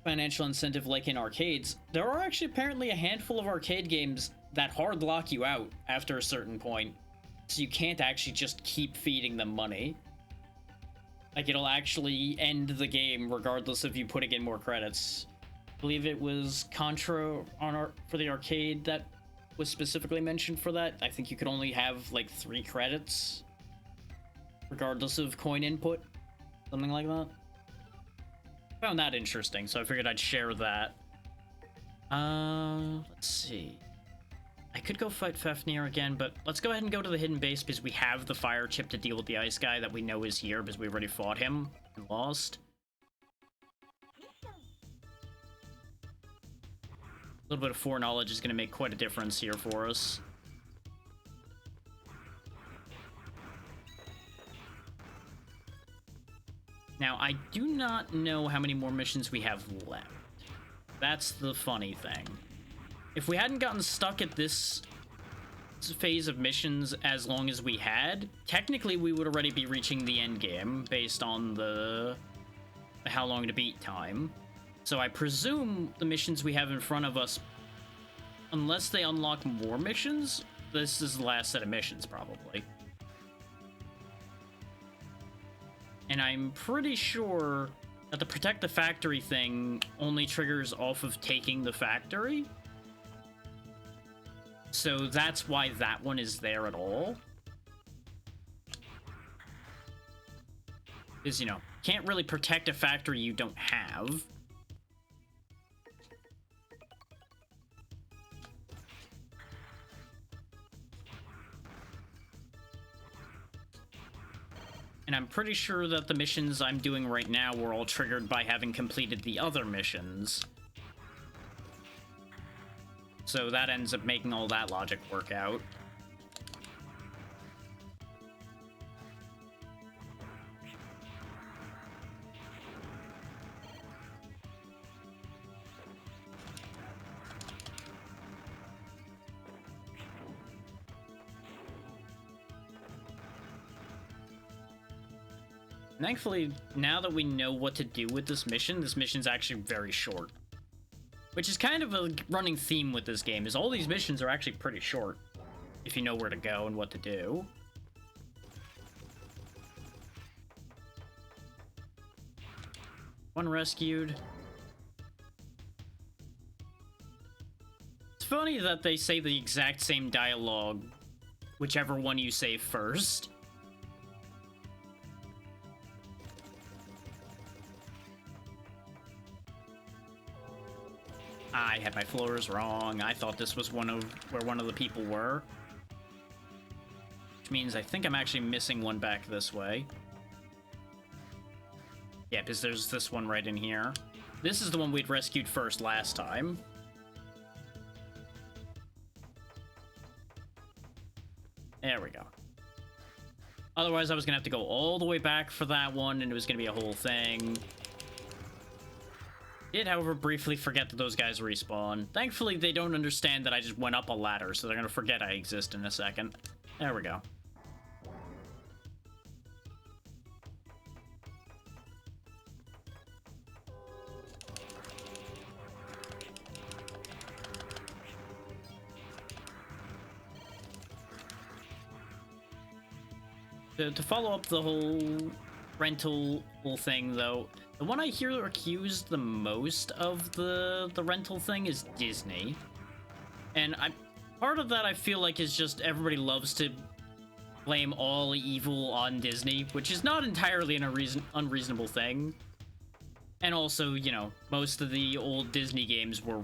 financial incentive like in arcades, there are actually apparently a handful of arcade games that hard lock you out after a certain point, so you can't actually just keep feeding them money. Like, it'll actually end the game regardless of you putting in more credits. I believe it was Contra for the arcade that was specifically mentioned for that. I think you could only have like 3 credits regardless of coin input, something like that. Found that interesting, so I figured I'd share that. Let's see. I could go fight Fafnir again, but let's go ahead and go to the hidden base because we have the fire chip to deal with the ice guy that we know is here because we already fought him and lost. A little bit of foreknowledge is going to make quite a difference here for us. Now, I do not know how many more missions we have left. That's the funny thing. If we hadn't gotten stuck at this phase of missions as long as we had, technically we would already be reaching the end game based on the how long to beat time. So I presume the missions we have in front of us, unless they unlock more missions, this is the last set of missions probably. And I'm pretty sure that the Protect the Factory thing only triggers off of taking the factory. So that's why that one is there at all. Because, you know, can't really protect a factory you don't have. And I'm pretty sure that the missions I'm doing right now were all triggered by having completed the other missions. So that ends up making all that logic work out. Thankfully, now that we know what to do with this mission's actually very short. Which is kind of a running theme with this game, is all these missions are actually pretty short. if you know where to go and what to do. One rescued. It's funny that they say the exact same dialogue, whichever one you say first. I had my floors wrong. I thought this was where one of the people were. Which means I think I'm actually missing one back this way. Yeah, because there's this one right in here. This is the one we'd rescued first last time. There we go. Otherwise, I was gonna have to go all the way back for that one, and it was gonna be a whole thing. Did, however, briefly forget that those guys respawn. Thankfully, they don't understand that I just went up a ladder, so they're gonna forget I exist in a second. There we go. To follow up the whole rental thing, though, the one I hear accused the most of the rental thing is Disney. And part of that I feel like is just everybody loves to blame all evil on Disney, which is not entirely an unreasonable thing. And also, you know, most of the old Disney games were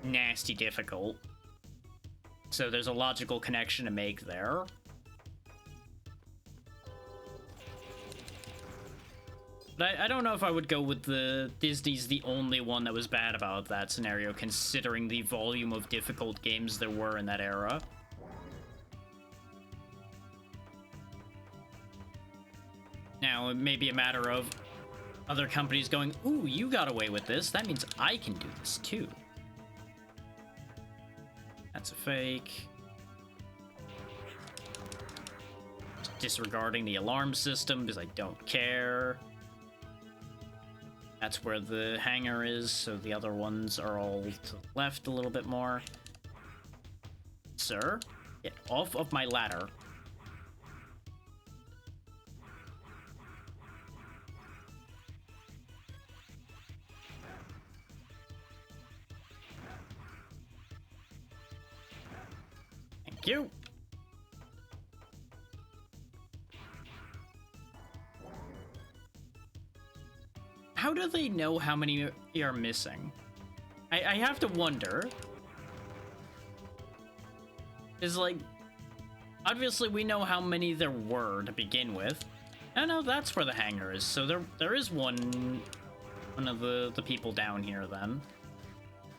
nasty difficult. So there's a logical connection to make there. But I don't know if I would go with the Disney's the only one that was bad about that scenario, considering the volume of difficult games there were in that era. Now, it may be a matter of other companies going, ooh, you got away with this, that means I can do this too. That's a fake. Just disregarding the alarm system because I don't care. That's where the hangar is, so the other ones are all to the left a little bit more. Sir, get off of my ladder. Thank you. How do they know how many are missing? I have to wonder. Is like, obviously we know how many there were to begin with. I know that's where the hangar is, so there is one of the people down here then.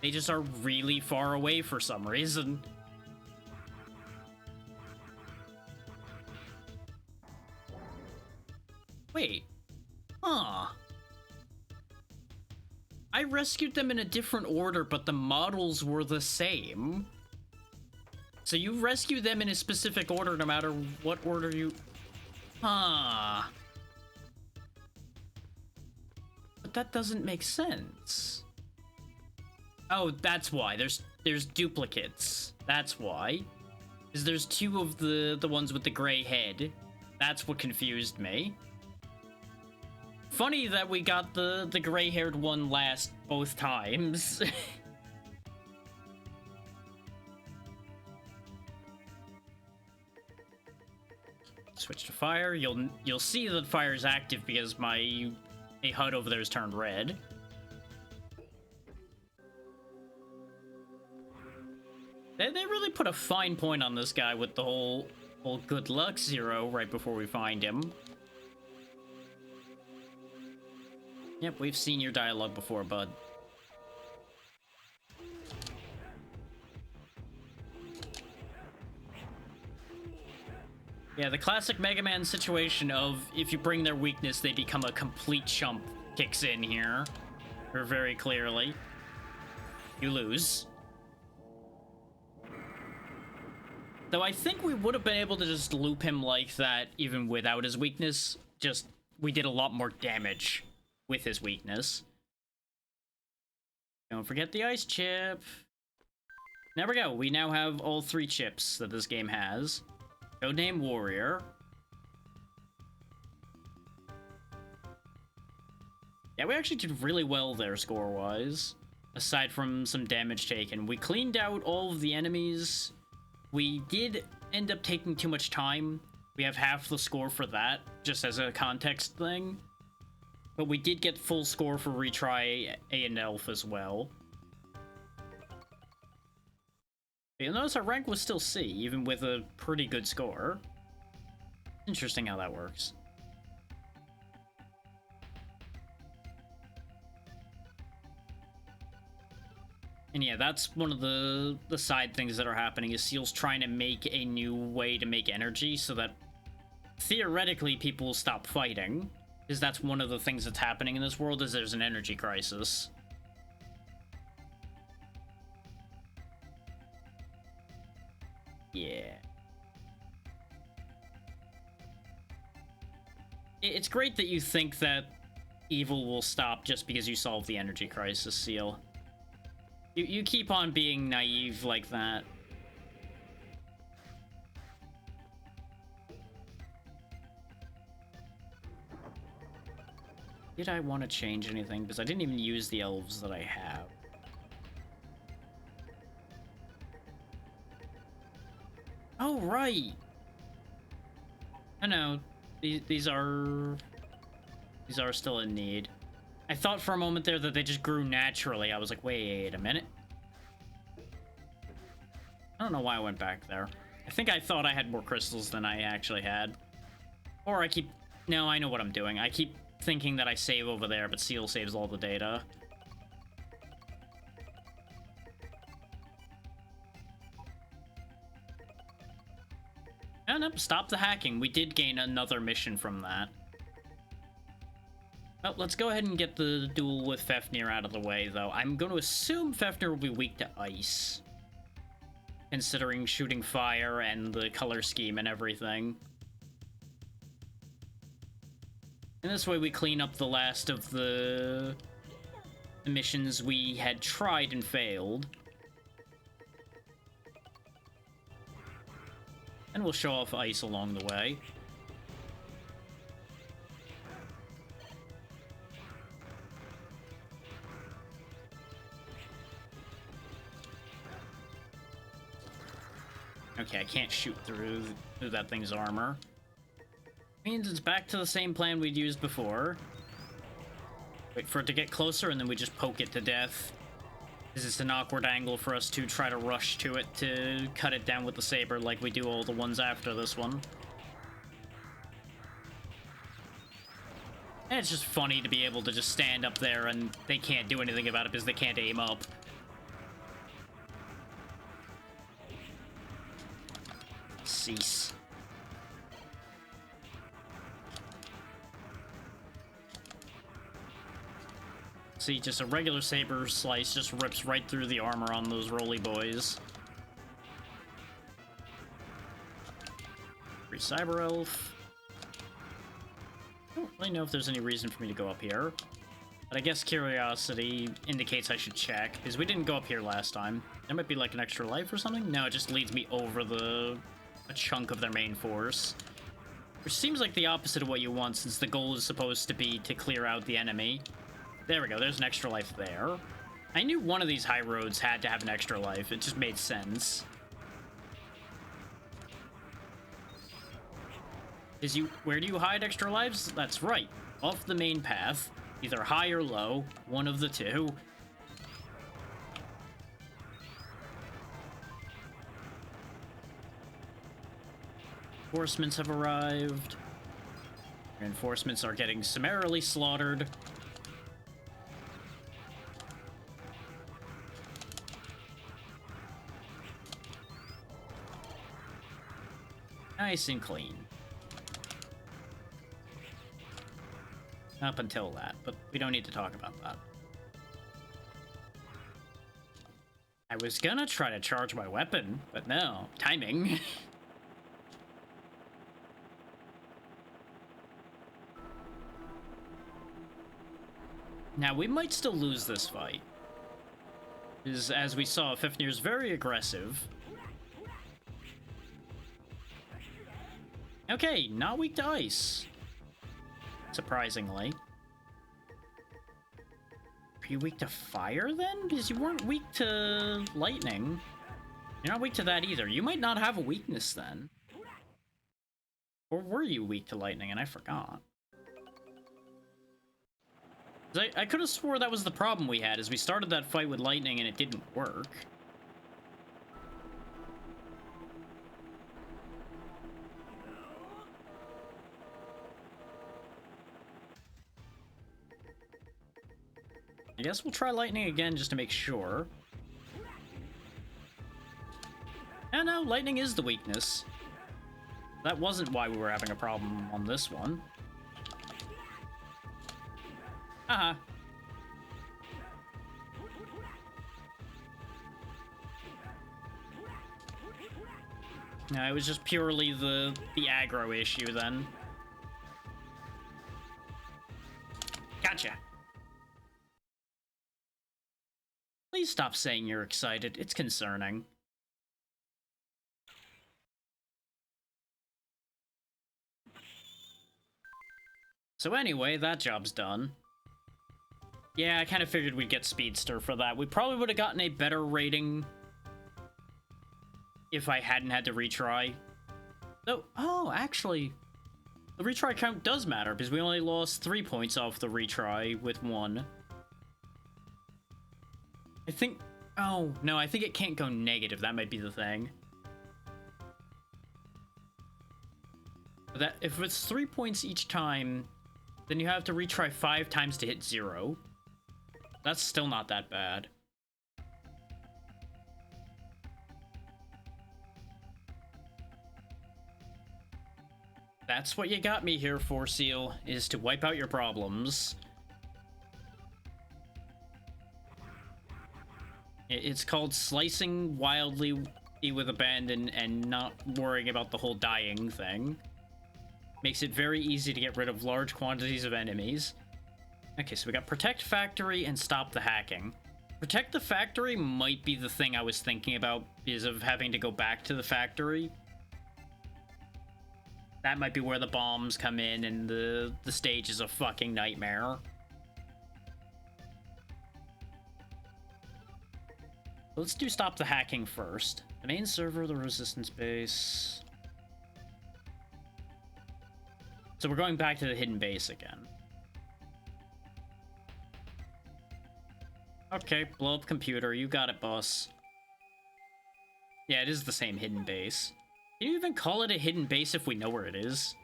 They just are really far away for some reason. Wait. Huh. I rescued them in a different order, but the models were the same. So you rescue them in a specific order no matter what order you... Huh. But that doesn't make sense. Oh, that's why. There's duplicates. That's why. Because there's two of the ones with the gray head. That's what confused me. Funny that we got the gray-haired one last both times. Switch to fire. You'll see that fire is active because a HUD over there is turned red. They really put a fine point on this guy with the whole good luck zero right before we find him. Yep, we've seen your dialogue before, bud. Yeah, the classic Mega Man situation of if you bring their weakness, they become a complete chump kicks in here. Or very clearly. You lose. Though I think we would have been able to just loop him like that even without his weakness. Just, we did a lot more damage with his weakness. Don't forget the ice chip. There we go. We now have all 3 chips that this game has. Codename Warrior. Yeah, we actually did really well there score-wise. Aside from some damage taken. We cleaned out all of the enemies. We did end up taking too much time. We have half the score for that, just as a context thing. But we did get full score for retry A and Elf as well. You'll notice our rank was still C, even with a pretty good score. Interesting how that works. And yeah, that's one of the side things that are happening, is Seal's trying to make a new way to make energy so that theoretically people will stop fighting. Because that's one of the things that's happening in this world, is there's an energy crisis. Yeah. It's great that you think that evil will stop just because you solve the energy crisis, Seal. You keep on being naive like that. Did I want to change anything? Because I didn't even use the elves that I have. Oh, right! I know. These are still in need. I thought for a moment there that they just grew naturally. I was like, wait a minute. I don't know why I went back there. I think I thought I had more crystals than I actually had. Or I keep... No, I know what I'm doing. I keep thinking that I save over there, but Seal saves all the data. And nope, stop the hacking. We did gain another mission from that. Well, let's go ahead and get the duel with Fafnir out of the way, though. I'm going to assume Fafnir will be weak to ice, considering shooting fire and the color scheme and everything. And this way we clean up the last of the missions we had tried and failed. And we'll show off ice along the way. Okay, I can't shoot through that thing's armor. Means it's back to the same plan we'd used before. Wait for it to get closer, and then we just poke it to death. This is an awkward angle for us to try to rush to it to cut it down with the saber like we do all the ones after this one. And it's just funny to be able to just stand up there and they can't do anything about it because they can't aim up. Cease. See, just a regular saber slice just rips right through the armor on those roly boys. Free Cyber Elf. I don't really know if there's any reason for me to go up here. But I guess curiosity indicates I should check, because we didn't go up here last time. There might be like an extra life or something? No, it just leads me over a chunk of their main force. Which seems like the opposite of what you want, since the goal is supposed to be to clear out the enemy. There we go, there's an extra life there. I knew one of these high roads had to have an extra life, it just made sense. Where do you hide extra lives? That's right, off the main path. Either high or low, one of the two. Reinforcements have arrived. Reinforcements are getting summarily slaughtered. Nice and clean. Up until that, but we don't need to talk about that. I was gonna try to charge my weapon, but no. Timing. Now, we might still lose this fight. is, as we saw, Fifnir's very aggressive. Okay, not weak to ice. Surprisingly. Are you weak to fire then? Because you weren't weak to lightning. You're not weak to that either. You might not have a weakness then. Or were you weak to lightning and I forgot? I could have swore that was the problem we had, is we started that fight with lightning and it didn't work. I guess we'll try lightning again just to make sure. Yeah, no, lightning is the weakness. That wasn't why we were having a problem on this one. Uh-huh. No, it was just purely the aggro issue then. Gotcha. Please stop saying you're excited. It's concerning. So anyway, that job's done. Yeah, I kind of figured we'd get Speedster for that. We probably would have gotten a better rating if I hadn't had to retry. Oh, actually, the retry count does matter because we only lost 3 points off the retry with 1. I think... Oh, no, I think it can't go negative. That might be the thing. That if it's 3 points each time, then you have to retry 5 times to hit 0. That's still not that bad. That's what you got me here for, Seal, is to wipe out your problems. It's called slicing wildly with abandon and not worrying about the whole dying thing. Makes it very easy to get rid of large quantities of enemies. Okay, so we got Protect Factory and Stop the Hacking. Protect the Factory might be the thing I was thinking about because of having to go back to the factory. That might be where the bombs come in and the stage is a fucking nightmare. Let's do Stop the Hacking first. The main server, the resistance base. So we're going back to the hidden base again. Okay, blow up computer. You got it, boss. Yeah, it is the same hidden base. Can you even call it a hidden base if we know where it is?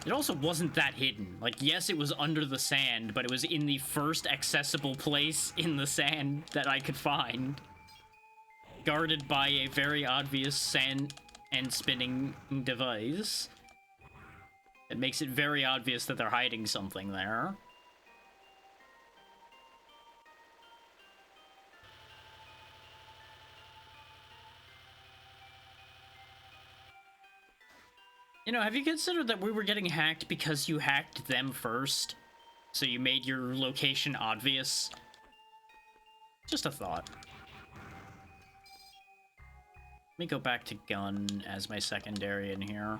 It also wasn't that hidden. Like, yes, it was under the sand, but it was in the first accessible place in the sand that I could find. Guarded by a very obvious sand and spinning device. It makes it very obvious that they're hiding something there. You know, have you considered that we were getting hacked because you hacked them first? So you made your location obvious? Just a thought. Let me go back to gun as my secondary in here.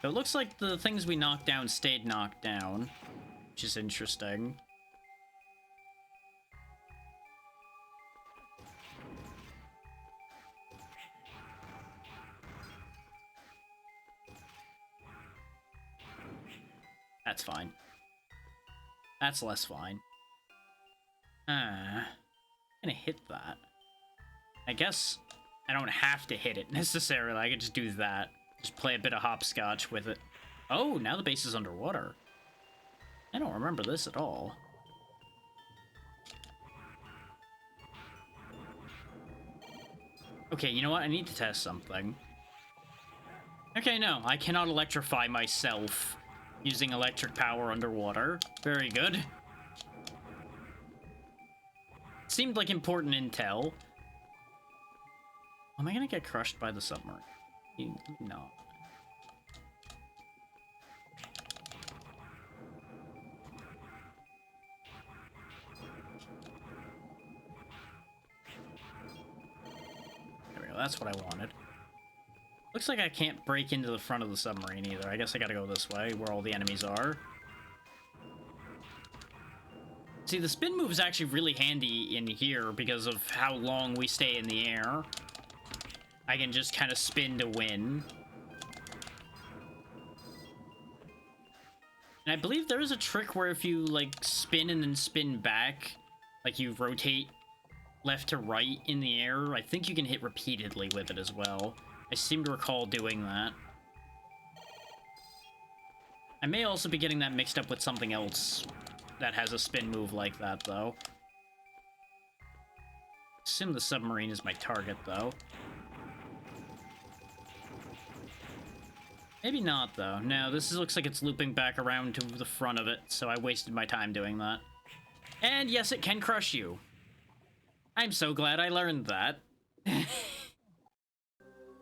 So it looks like the things we knocked down stayed knocked down, which is interesting. That's fine. That's less fine. I'm gonna hit that. I guess I don't have to hit it necessarily. I could just do that. Just play a bit of hopscotch with it. Oh, now the base is underwater. I don't remember this at all. Okay, you know what? I need to test something. Okay, no. I cannot electrify myself using electric power underwater. Very good. Seemed like important intel. Am I gonna get crushed by the submarine? No. go. That's what I wanted. Looks like I can't break into the front of the submarine either. I guess I gotta go this way, where all the enemies are. See, the spin move is actually really handy in here because of how long we stay in the air. I can just kind of spin to win. And I believe there is a trick where if you, like, spin and then spin back, like you rotate left to right in the air, I think you can hit repeatedly with it as well. I seem to recall doing that. I may also be getting that mixed up with something else that has a spin move like that, though. Assume the submarine is my target, though. Maybe not, though. No, this looks like it's looping back around to the front of it, so I wasted my time doing that. And yes, it can crush you. I'm so glad I learned that.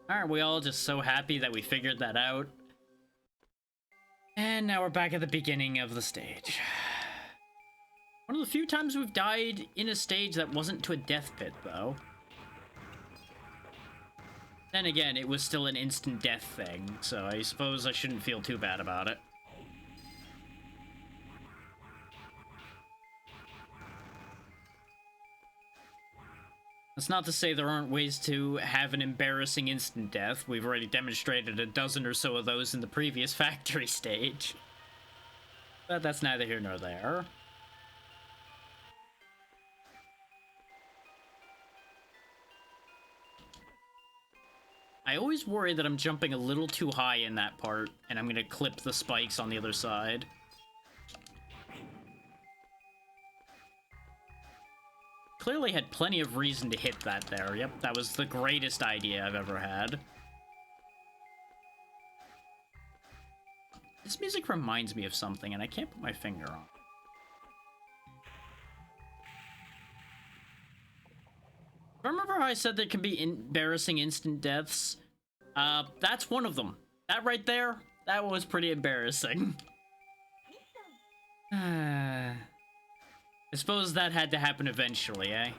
Aren't we all just so happy that we figured that out? And now we're back at the beginning of the stage. One of the few times we've died in a stage that wasn't to a death pit, though. Then again, it was still an instant death thing, so I suppose I shouldn't feel too bad about it. That's not to say there aren't ways to have an embarrassing instant death. We've already demonstrated a dozen or so of those in the previous factory stage. But that's neither here nor there. I always worry that I'm jumping a little too high in that part, and I'm gonna clip the spikes on the other side. Clearly had plenty of reason to hit that there. Yep, that was the greatest idea I've ever had. This music reminds me of something, and I can't put my finger on it. Remember how I said there can be embarrassing instant deaths? That's one of them. That right there, that was pretty embarrassing. I suppose that had to happen eventually, eh?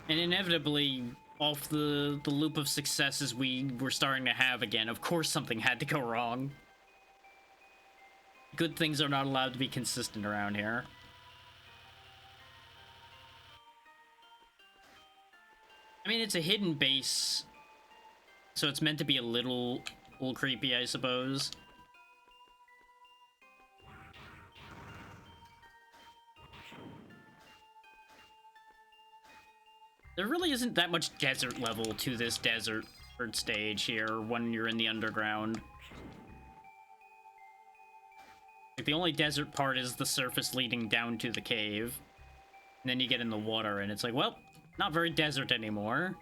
And inevitably, off the loop of successes we were starting to have again, of course something had to go wrong. Good things are not allowed to be consistent around here. I mean, it's a hidden base, so it's meant to be a little creepy, I suppose. There really isn't that much desert level to this desert stage here when you're in the underground. Like, the only desert part is the surface leading down to the cave. And then you get in the water, and it's like, well, not very desert anymore.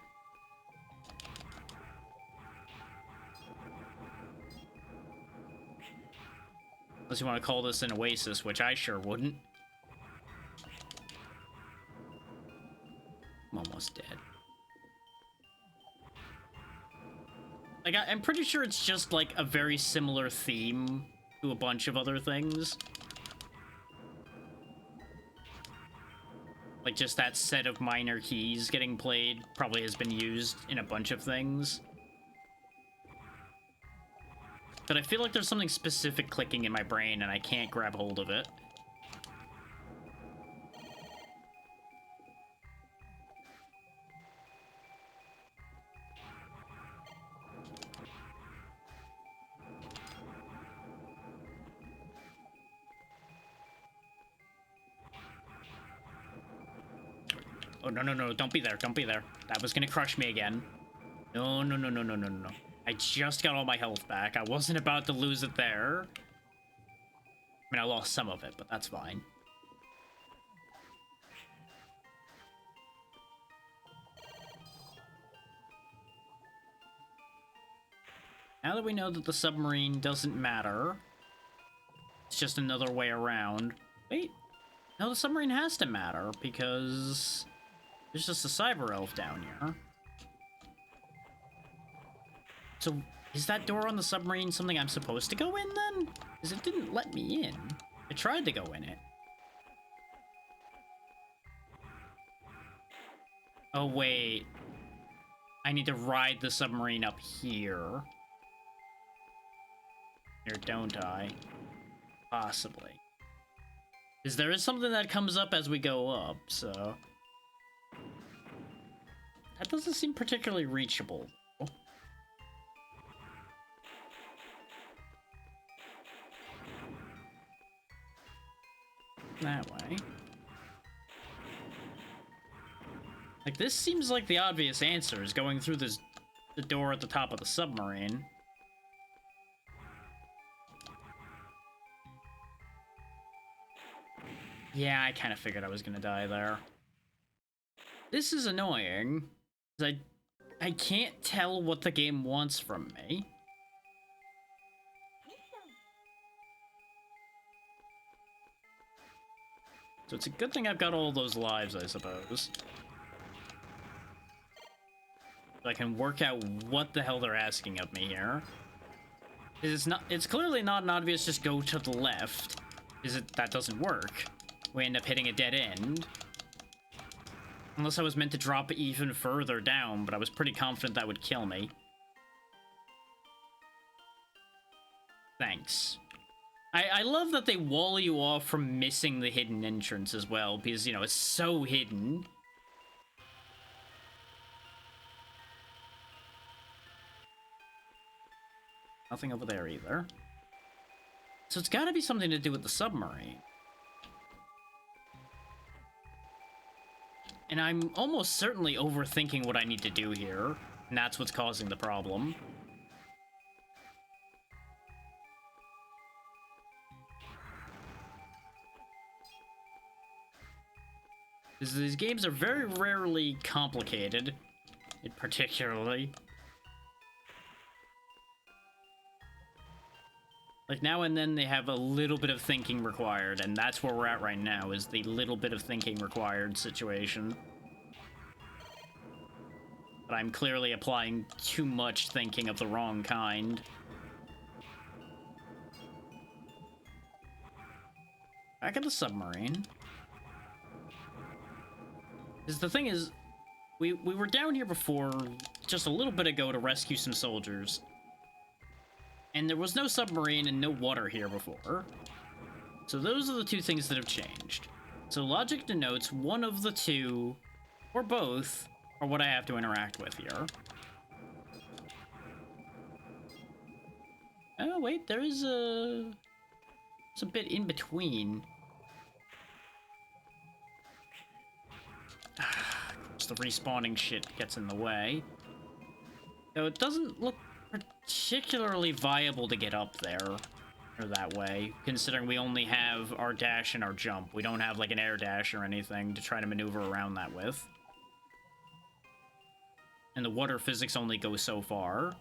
Unless you want to call this an oasis, which I sure wouldn't. I'm almost dead. Like, I'm pretty sure it's just, like, a very similar theme to a bunch of other things. Like, just that set of minor keys getting played probably has been used in a bunch of things. But I feel like there's something specific clicking in my brain and I can't grab hold of it. Oh, no, no, no, don't be there, don't be there. That was gonna crush me again. No, no, no, no, no, no, no. I just got all my health back. I wasn't about to lose it there. I mean, I lost some of it, but that's fine. Now that we know that the submarine doesn't matter, it's just another way around. Wait, no, the submarine has to matter because there's just a cyber elf down here. So, is that door on the submarine something I'm supposed to go in, then? Because it didn't let me in. tried to go in it. Oh, wait. I need to ride the submarine up here. Or don't I? Possibly. Because there is something that comes up as we go up, so... That doesn't seem particularly reachable. That way. Like, this seems like the obvious answer, is going through the door at the top of the submarine. Yeah, I kind of figured I was gonna die there. This is annoying, because I can't tell what the game wants from me. So it's a good thing I've got all those lives, I suppose. So I can work out what the hell they're asking of me here. It's clearly not an obvious just go to the left. That doesn't work. We end up hitting a dead end. Unless I was meant to drop even further down, but I was pretty confident that would kill me. Thanks. I love that they wall you off from missing the hidden entrance as well, because, you know, it's so hidden. Nothing over there either. So it's gotta be something to do with the submarine. And I'm almost certainly overthinking what I need to do here, and that's what's causing the problem. Because these games are very rarely complicated, particularly. Like, now and then they have a little bit of thinking required, and that's where we're at right now, is the little bit of thinking required situation. But I'm clearly applying too much thinking of the wrong kind. Back at the submarine. Because the thing is, we were down here before, just a little bit ago, to rescue some soldiers. And there was no submarine and no water here before. So those are the two things that have changed. So logic denotes one of the two, or both, are what I have to interact with here. Oh, wait, there's a bit in between. Just the respawning shit gets in the way. Though it doesn't look particularly viable to get up there, or that way, considering we only have our dash and our jump. We don't have, like, an air dash or anything to try to maneuver around that with. And the water physics only go so far.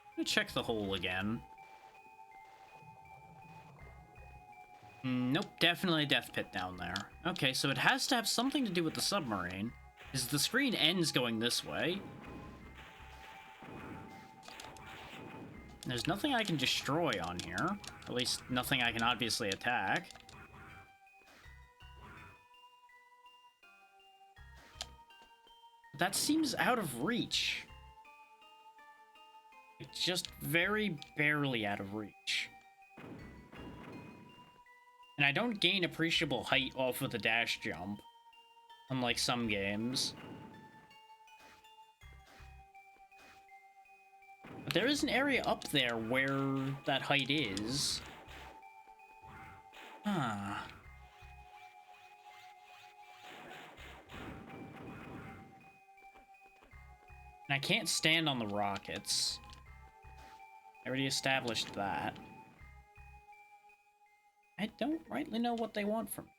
Let me check the hole again. Nope, definitely a death pit down there. Okay, so it has to have something to do with the submarine. Because the screen ends going this way. There's nothing I can destroy on here. At least nothing I can obviously attack. That seems out of reach. Just very barely out of reach. And I don't gain appreciable height off of the dash jump, unlike some games. But there is an area up there where that height is. Huh. And I can't stand on the rockets. I already established that. I don't rightly know what they want from me.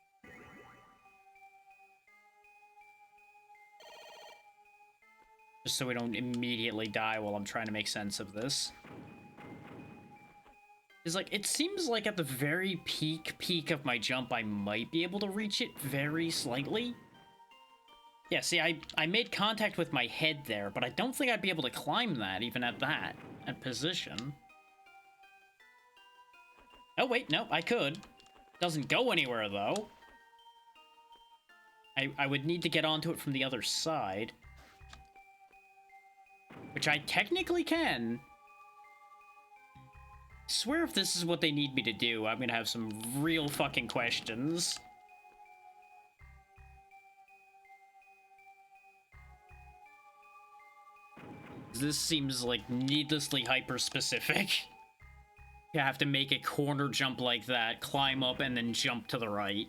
Just so we don't immediately die while I'm trying to make sense of this. It's like, it seems like at the very peak of my jump, I might be able to reach it very slightly. Yeah, see, I made contact with my head there, but I don't think I'd be able to climb that, even at that position. Oh, wait, no, I could. Doesn't go anywhere, though. I would need to get onto it from the other side. Which I technically can. I swear if this is what they need me to do, I'm gonna have some real fucking questions. This seems like needlessly hyper-specific. You have to make a corner jump like that, climb up, and then jump to the right.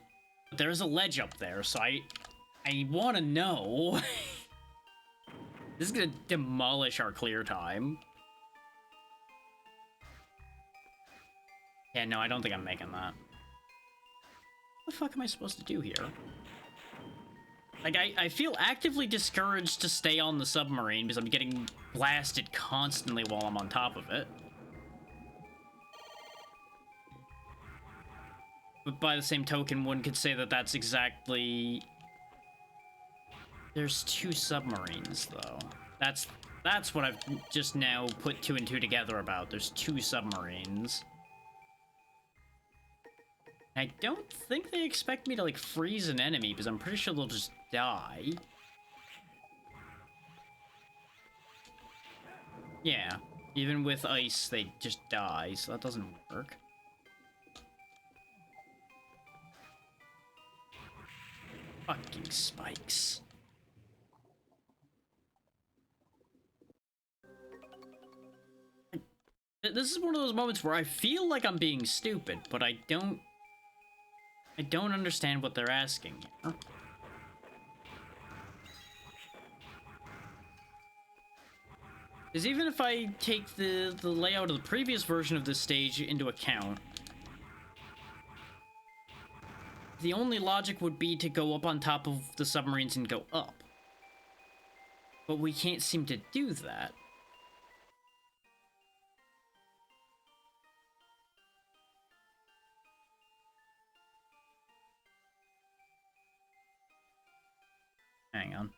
But there's a ledge up there, so I want to know. This is gonna demolish our clear time. Yeah, no, I don't think I'm making that. What the fuck am I supposed to do here? Like, I feel actively discouraged to stay on the submarine because I'm getting blasted constantly while I'm on top of it. But by the same token, one could say that that's exactly... There's 2 submarines, though. That's what I've just now put 2 and 2 together about. There's 2 submarines. I don't think they expect me to, like, freeze an enemy, because I'm pretty sure they'll just die. Yeah, even with ice, they just die, so that doesn't work. Fucking spikes. This is one of those moments where I feel like I'm being stupid, but I don't understand what they're asking here. Because even if I take the layout of the previous version of this stage into account, the only logic would be to go up on top of the submarines and go up. But we can't seem to do that. Hang on.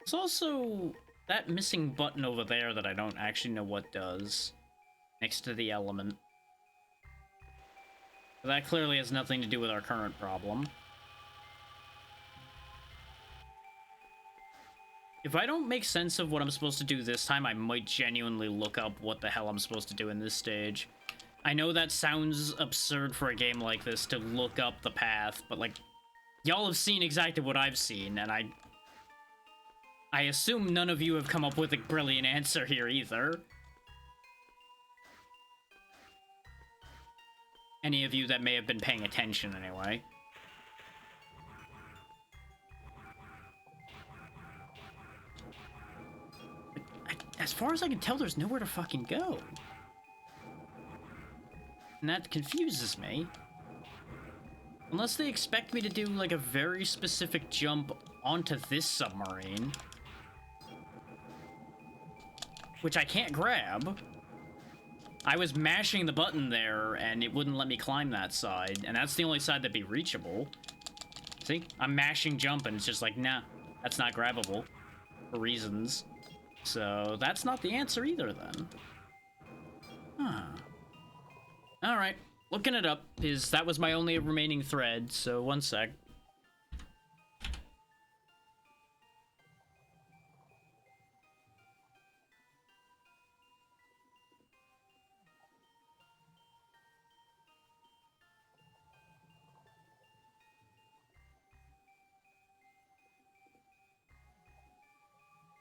There's also that missing button over there that I don't actually know what does, next to the element. But that clearly has nothing to do with our current problem. If I don't make sense of what I'm supposed to do this time, I might genuinely look up what the hell I'm supposed to do in this stage. I know that sounds absurd for a game like this to look up the path, but like, y'all have seen exactly what I've seen, and I assume none of you have come up with a brilliant answer here either. Any of you that may have been paying attention, anyway. As far as I can tell, there's nowhere to fucking go. And that confuses me. Unless they expect me to do, like, a very specific jump onto this submarine. Which I can't grab. I was mashing the button there, and it wouldn't let me climb that side. And that's the only side that'd be reachable. See? I'm mashing jump, and it's just like, nah, that's not grabbable. For reasons. So, that's not the answer either, then. Huh. Alright. Looking it up, is that was my only remaining thread, so one sec.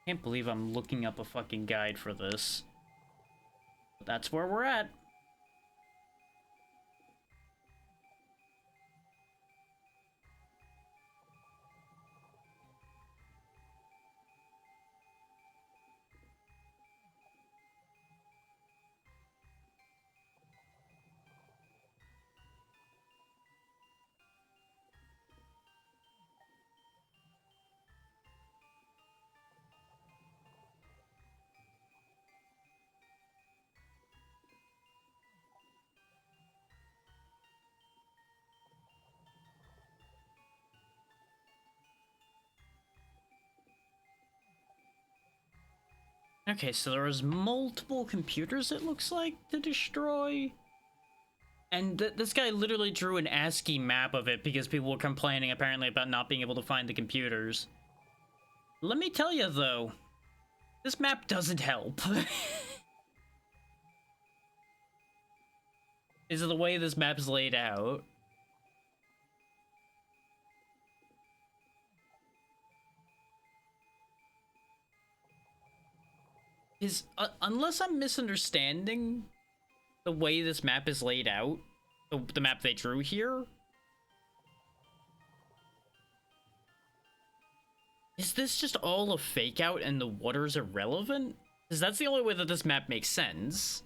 Can't believe I'm looking up a fucking guide for this. But that's where we're at. Okay, so there was multiple computers, it looks like, to destroy. And this guy literally drew an ASCII map of it because people were complaining, apparently, about not being able to find the computers. Let me tell you, though, this map doesn't help. Is the way this map is laid out. Unless I'm misunderstanding the way this map is laid out, the map they drew here, is this just all a fake out and the water's irrelevant? Because that's the only way that this map makes sense.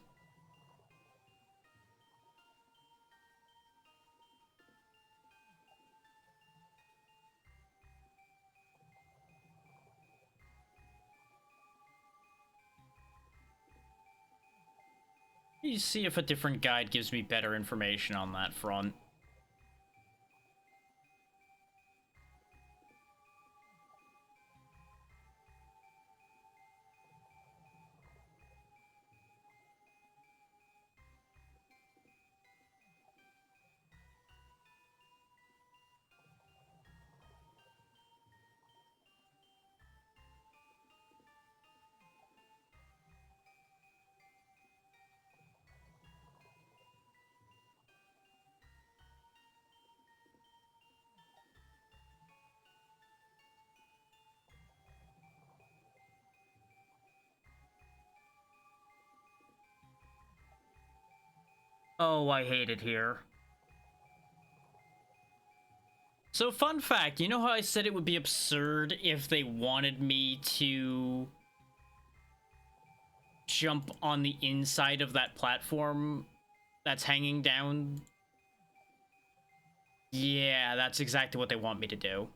Let me see if a different guide gives me better information on that front. Oh, I hate it here. So, fun fact, you know how I said it would be absurd if they wanted me to jump on the inside of that platform that's hanging down? Yeah, that's exactly what they want me to do.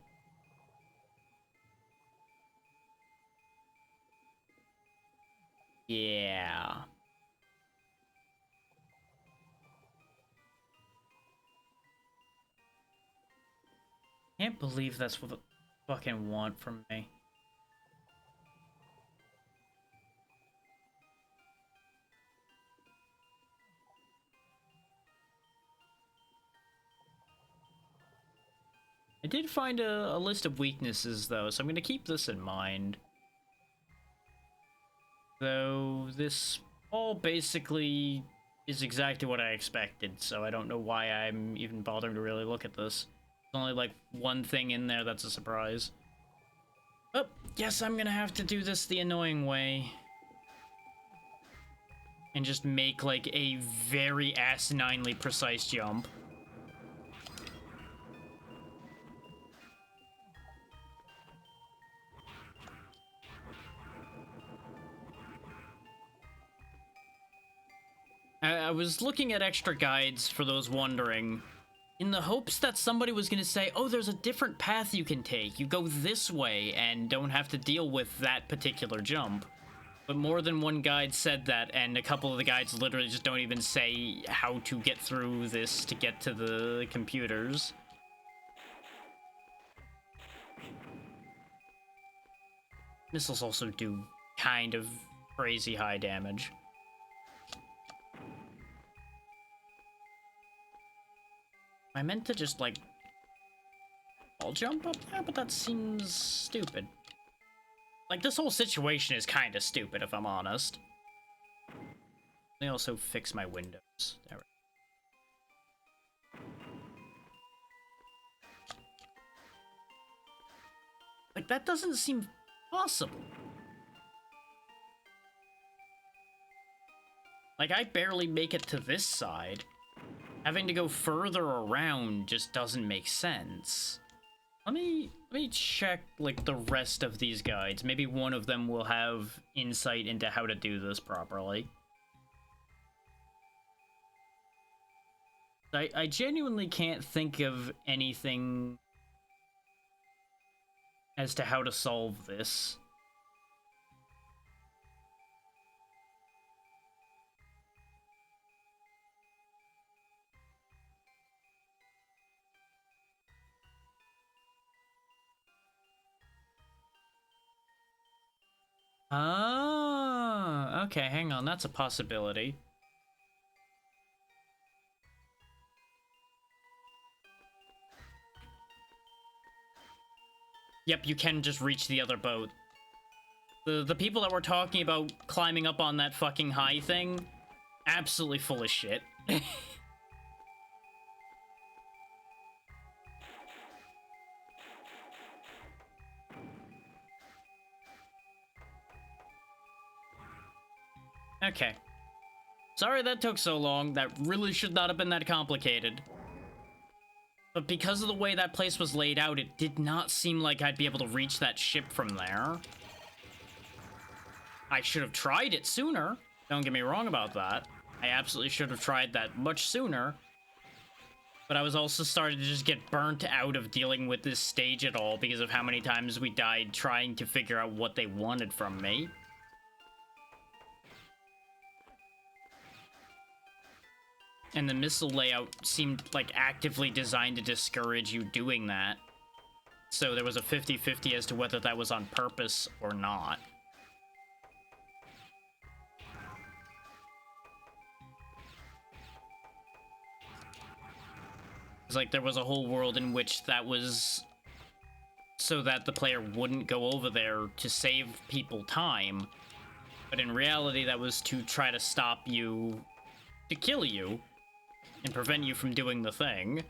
Yeah. Can't believe that's what they fucking want from me. I did find a list of weaknesses, though, so I'm going to keep this in mind. Though this all basically is exactly what I expected, so I don't know why I'm even bothering to really look at this. There's only like one thing in there that's a surprise. Oh, yes, I'm gonna have to do this the annoying way. And just make like a very asininely precise jump. I was looking at extra guides for those wondering, in the hopes that somebody was going to say, oh, there's a different path you can take. You go this way and don't have to deal with that particular jump. But more than one guide said that, and a couple of the guides literally just don't even say how to get through this to get to the computers. Missiles also do kind of crazy high damage. I meant to just, like, I'll jump up there, but that seems stupid. Like, this whole situation is kind of stupid, if I'm honest. They also fix my windows. There we go. Like, that doesn't seem possible. Like, I barely make it to this side. Having to go further around just doesn't make sense. Let me check, like, the rest of these guides. Maybe one of them will have insight into how to do this properly. I genuinely can't think of anything as to how to solve this. Okay, hang on, that's a possibility. Yep, you can just reach the other boat. The people that were talking about climbing up on that fucking high thing, absolutely full of shit. Okay. Sorry that took so long. That really should not have been that complicated. But because of the way that place was laid out, it did not seem like I'd be able to reach that ship from there. I should have tried it sooner. Don't get me wrong about that. I absolutely should have tried that much sooner. But I was also starting to just get burnt out of dealing with this stage at all because of how many times we died trying to figure out what they wanted from me. And the missile layout seemed like actively designed to discourage you doing that. So there was a 50-50 as to whether that was on purpose or not. It's like there was a whole world in which that was so that the player wouldn't go over there to save people time. But in reality, that was to try to stop you, to kill you, and prevent you from doing the thing.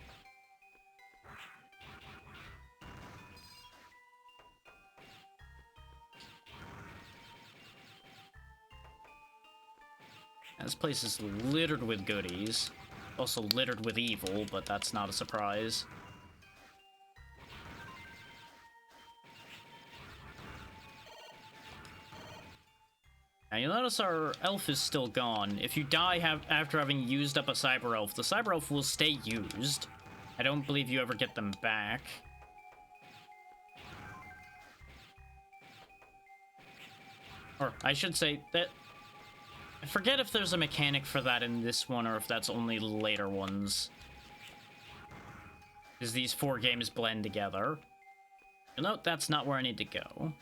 This place is littered with goodies. Also littered with evil, but that's not a surprise. Now you'll notice our elf is still gone. If you die after having used up a cyber elf, the cyber elf will stay used. I don't believe you ever get them back. Or I should say that I forget if there's a mechanic for that in this one or if that's only later ones. Because these 4 games blend together. You'll note that's not where I need to go.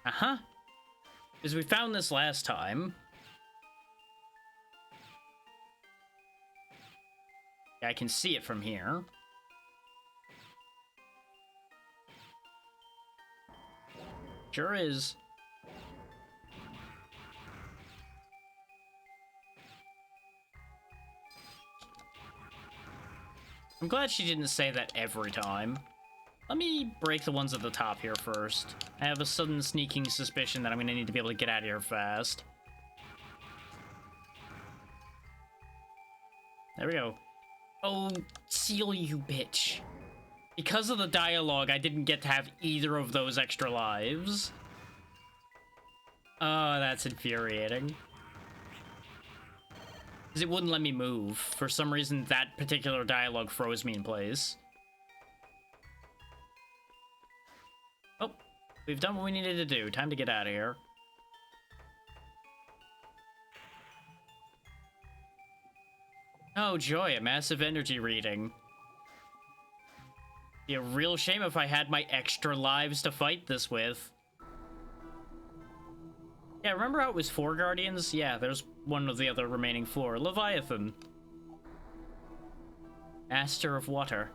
Uh-huh. Because we found this last time. I can see it from here. Sure is. I'm glad she didn't say that every time. Let me break the ones at the top here first. I have a sudden sneaking suspicion that I'm gonna need to be able to get out of here fast. There we go. Oh, seal you bitch. Because of the dialogue, I didn't get to have either of those extra lives. Oh, that's infuriating. Because it wouldn't let me move. For some reason, that particular dialogue froze me in place. Oh, we've done what we needed to do. Time to get out of here. Oh, joy, a massive energy reading. Be a real shame if I had my extra lives to fight this with. Yeah, remember how it was 4 Guardians? Yeah, there's one of the other remaining 4. Leviathan. Master of Water.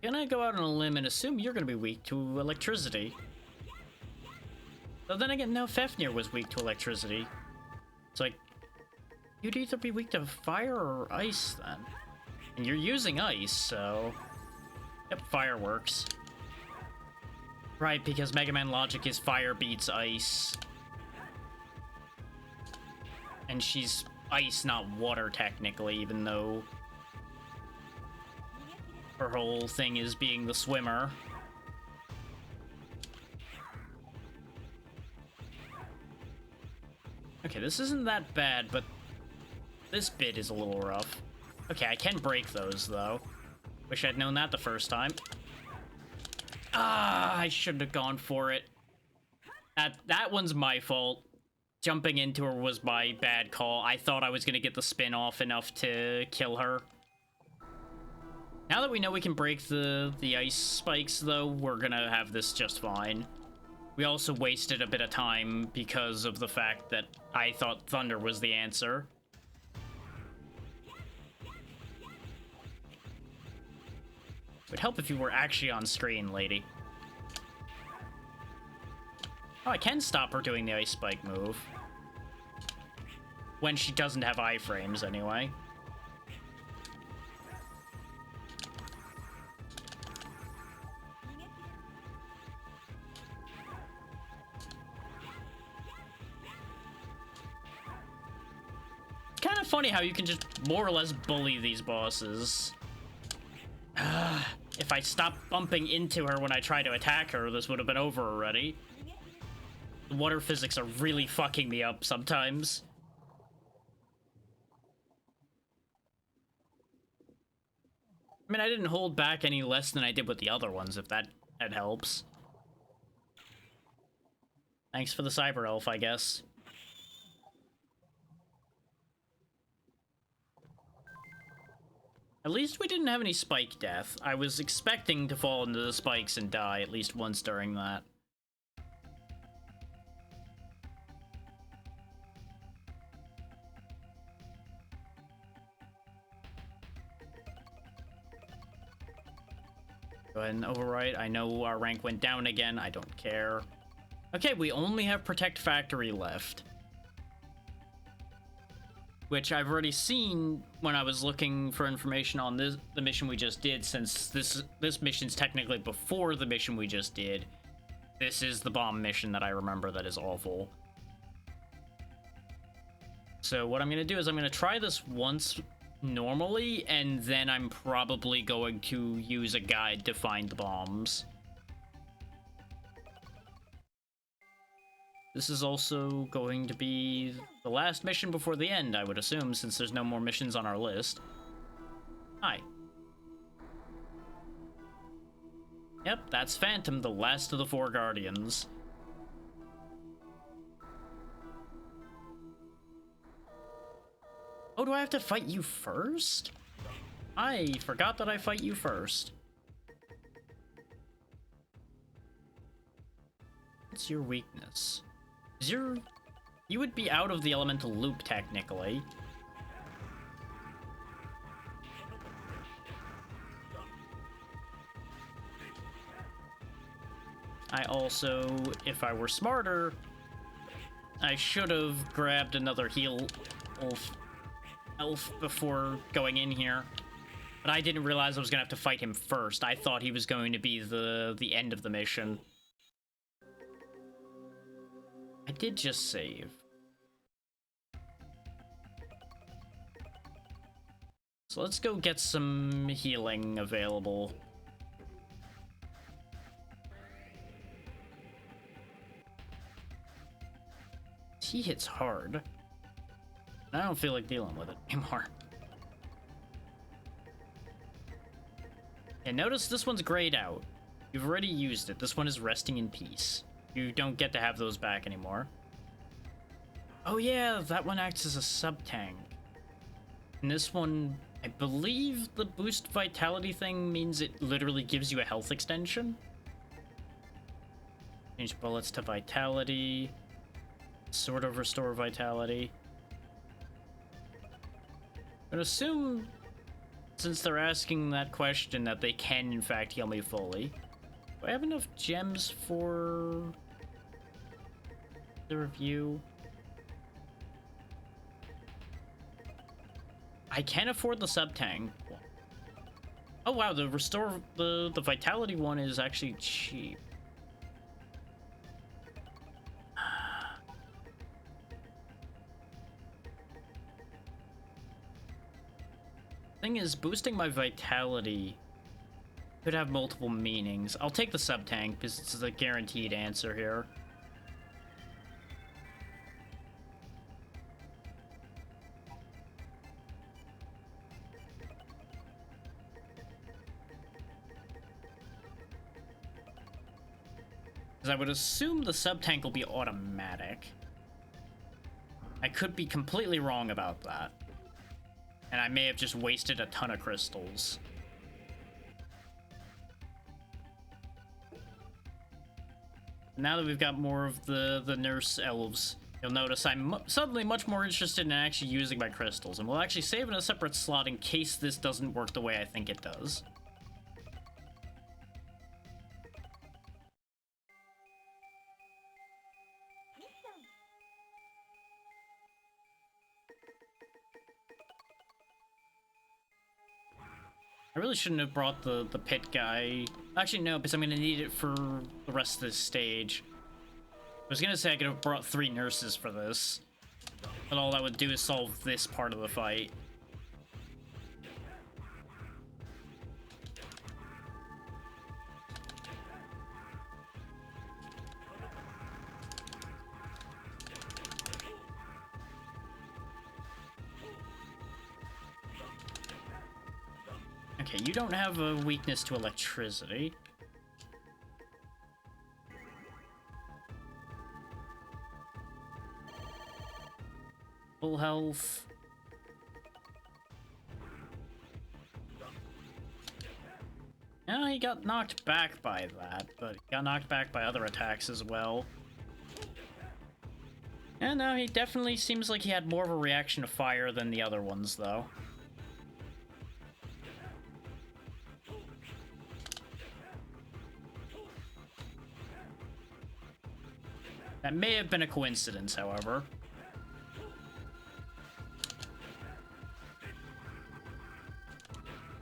Gonna go out on a limb and assume you're gonna be weak to electricity. But then again, no, Fafnir was weak to electricity. It's like, you'd either be weak to fire or ice then. And you're using ice, so... Yep, fireworks. Right, because Mega Man logic is fire beats ice. And she's ice, not water, technically, even though... her whole thing is being the swimmer. Okay, this isn't that bad, but this bit is a little rough. Okay, I can break those, though. Wish I'd known that the first time. Ah, I shouldn't have gone for it. That one's my fault. Jumping into her was my bad call. I thought I was gonna get the spin off enough to kill her. Now that we know we can break the ice spikes, though, we're gonna have this just fine. We also wasted a bit of time because of the fact that I thought thunder was the answer. It would help if you were actually on screen, lady. Oh, I can stop her doing the ice spike move. When she doesn't have iframes, anyway. Kind of funny how you can just more or less bully these bosses. If I stopped bumping into her when I tried to attack her, this would have been over already. The water physics are really fucking me up sometimes. I mean, I didn't hold back any less than I did with the other ones, if that helps. Thanks for the cyber elf, I guess. At least we didn't have any spike death. I was expecting to fall into the spikes and die at least once during that. Go ahead and overwrite. I know our rank went down again. I don't care. Okay, we only have Protect Factory left. Which I've already seen when I was looking for information on the mission we just did, since this mission's technically before the mission we just did. This is the bomb mission that I remember that is awful. So what I'm going to do is I'm going to try this once normally, and then I'm probably going to use a guide to find the bombs. This is also going to be the last mission before the end, I would assume, since there's no more missions on our list. Hi. Yep, that's Phantom, the last of the four Guardians. Oh, do I have to fight you first? I forgot that I fight you first. What's your weakness? You would be out of the elemental loop, technically. I also, if I were smarter, I should have grabbed another heal elf before going in here. But I didn't realize I was gonna have to fight him first. I thought he was going to be the end of the mission. I did just save. So let's go get some healing available. He hits hard. I don't feel like dealing with it anymore. And notice this one's grayed out. You've already used it. This one is resting in peace. You don't get to have those back anymore. Oh yeah, that one acts as a sub-tank. And this one, I believe the boost vitality thing means it literally gives you a health extension. Change bullets to vitality. Sort of restore vitality. I'd assume, since they're asking that question, that they can in fact heal me fully. Do I have enough gems for the review? I can afford the sub-tank. Oh wow, the restore, the vitality one is actually cheap. Thing is, boosting my vitality could have multiple meanings. I'll take the sub-tank because it's a guaranteed answer here. Because I would assume the sub-tank will be automatic. I could be completely wrong about that. And I may have just wasted a ton of crystals. Now that we've got more of the nurse elves, you'll notice I'm suddenly much more interested in actually using my crystals, and we'll actually save in a separate slot in case this doesn't work the way I think it does. I really shouldn't have brought the pit guy. Actually, no, because I'm going to need it for the rest of this stage. I was going to say I could have brought 3 nurses for this, but all that would do is solve this part of the fight. Okay, you don't have a weakness to electricity. Full health. No, he got knocked back by that, but he got knocked back by other attacks as well. And no, he definitely seems like he had more of a reaction to fire than the other ones, though. That may have been a coincidence, however.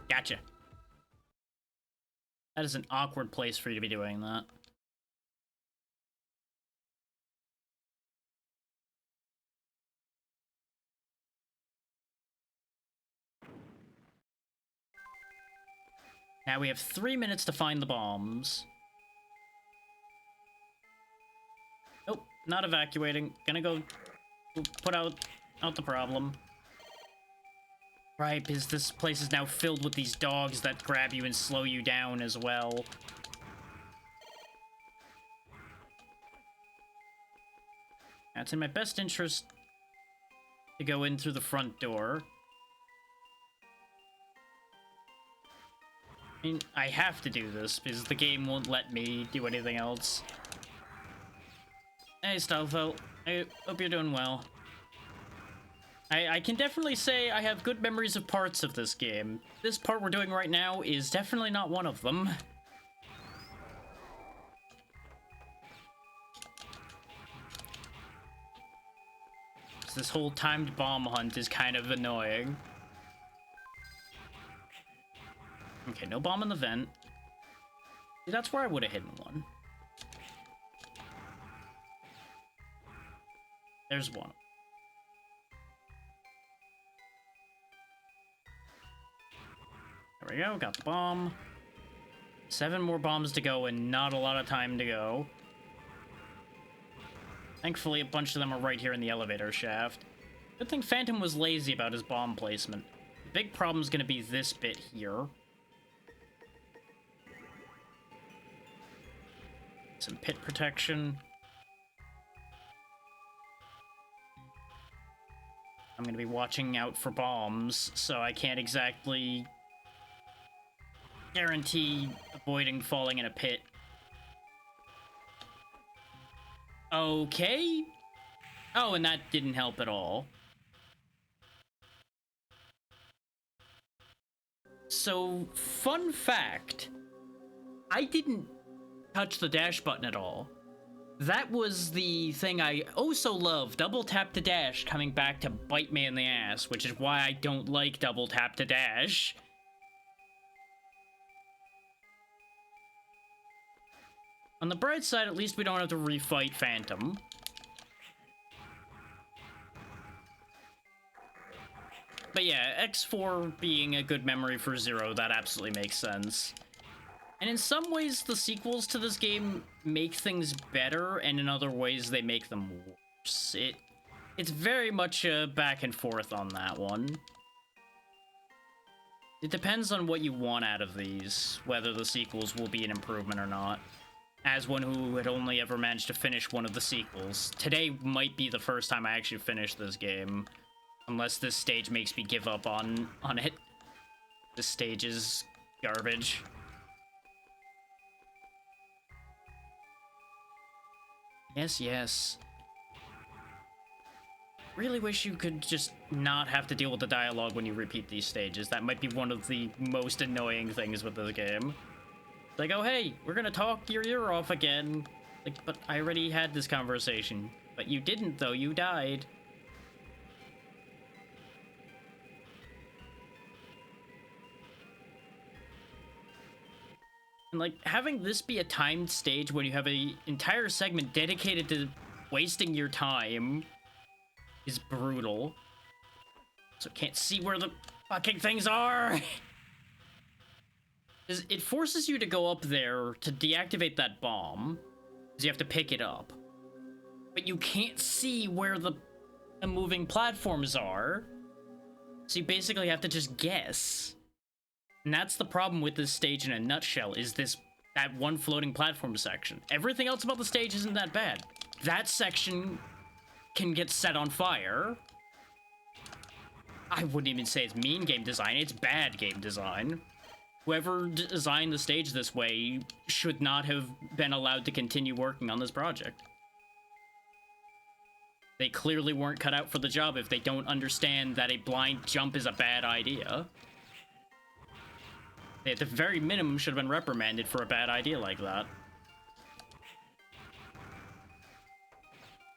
Gotcha. That is an awkward place for you to be doing that. Now we have 3 minutes to find the bombs. Nope, not evacuating. Gonna go put out the problem. Right, because this place is now filled with these dogs that grab you and slow you down as well. It's in my best interest to go in through the front door. I mean, I have to do this because the game won't let me do anything else. Hey, Stalfel. I hope you're doing well. I can definitely say I have good memories of parts of this game. This part we're doing right now is definitely not one of them. This whole timed bomb hunt is kind of annoying. Okay, no bomb in the vent. See, that's where I would have hidden one. There's one. There we go, got the bomb. 7 more bombs to go and not a lot of time to go. Thankfully, a bunch of them are right here in the elevator shaft. Good thing Phantom was lazy about his bomb placement. The big problem is going to be this bit here. Some pit protection. I'm going to be watching out for bombs, so I can't exactly guarantee avoiding falling in a pit. Okay. Oh, and that didn't help at all. So, fun fact, I didn't touch the dash button at all. That was the thing I oh so love, double tap to dash, coming back to bite me in the ass, which is why I don't like double tap to dash. On the bright side, at least we don't have to refight Phantom. But yeah, X4 being a good memory for Zero, that absolutely makes sense. And in some ways, the sequels to this game make things better, and in other ways, they make them worse. It's very much a back and forth on that one. It depends on what you want out of these, whether the sequels will be an improvement or not. as one who had only ever managed to finish one of the sequels, today might be the first time I actually finish this game. Unless this stage makes me give up on it. This stage is garbage. Yes. Really wish you could just not have to deal with the dialogue when you repeat these stages. That might be one of the most annoying things with this game. Like, oh hey, we're gonna talk your ear off again. Like, but I already had this conversation. But you didn't though, you died. And like, having this be a timed stage when you have an entire segment dedicated to wasting your time is brutal. So can't see where the fucking things are. It forces you to go up there to deactivate that bomb, because you have to pick it up. But you can't see where the moving platforms are, so you basically have to just guess. And that's the problem with this stage in a nutshell, is that one floating platform section. Everything else about the stage isn't that bad. That section can get set on fire. I wouldn't even say it's mean game design, it's bad game design. Whoever designed the stage this way should not have been allowed to continue working on this project. They clearly weren't cut out for the job if they don't understand that a blind jump is a bad idea. They, at the very minimum, should have been reprimanded for a bad idea like that.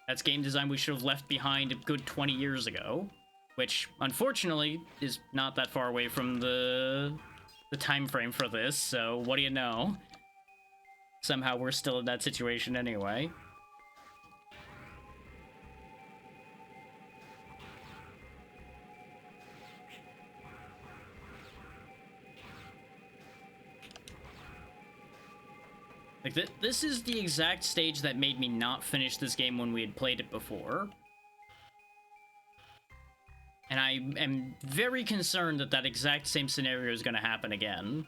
That's game design we should have left behind a good 20 years ago, which, unfortunately, is not that far away from the time frame for this, so what do you know? Somehow we're still in that situation anyway. Like, this is the exact stage that made me not finish this game when we had played it before. And I am very concerned that that exact same scenario is going to happen again.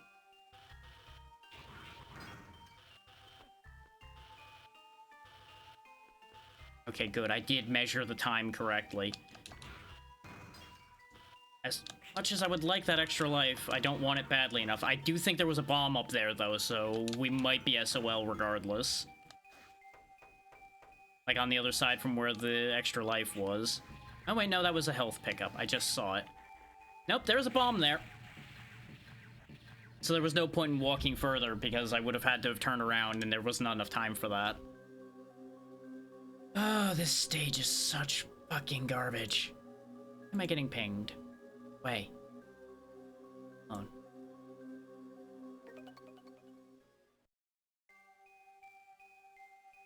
Okay, good. I did measure the time correctly. As much as I would like that extra life, I don't want it badly enough. I do think there was a bomb up there, though, so we might be SOL regardless. Like, on the other side from where the extra life was. Oh, wait, no, that was a health pickup. I just saw it. Nope, there's a bomb there. So there was no point in walking further, because I would have had to have turned around, and there was not enough time for that. Oh, this stage is such fucking garbage. Why am I getting pinged? Wait. Oh.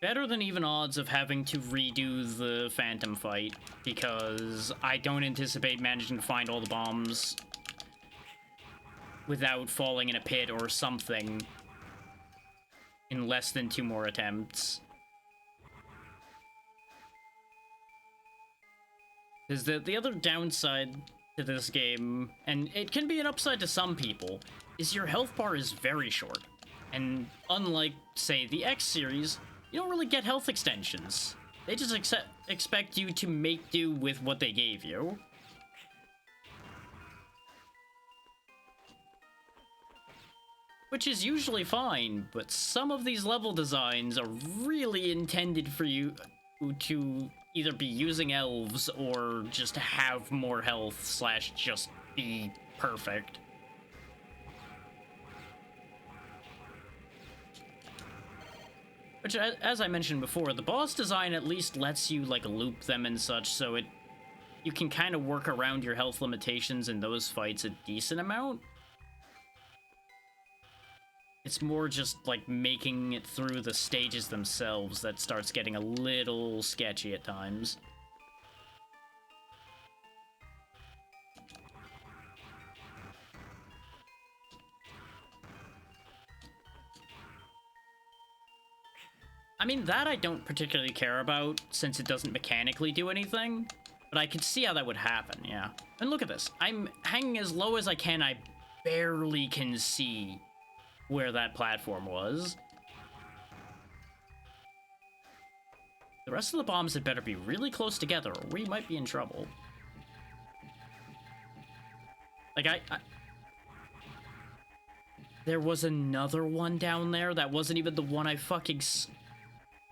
Better than even odds of having to redo the Phantom fight, because I don't anticipate managing to find all the bombs without falling in a pit or something in less than 2 more attempts. Because the other downside to this game, and it can be an upside to some people, is your health bar is very short. And unlike, say, the X series, you don't really get health extensions. They just expect you to make do with what they gave you. Which is usually fine, but some of these level designs are really intended for you to either be using elves or just have more health slash just be perfect. Which, as I mentioned before, the boss design at least lets you, like, loop them and such, so you can kind of work around your health limitations in those fights a decent amount. It's more just, like, making it through the stages themselves that starts getting a little sketchy at times. I mean, that I don't particularly care about, since it doesn't mechanically do anything. But I can see how that would happen, yeah. And look at this. I'm hanging as low as I can. I barely can see where that platform was. The rest of the bombs had better be really close together, or we might be in trouble. Like, there was another one down there that wasn't even the one I fucking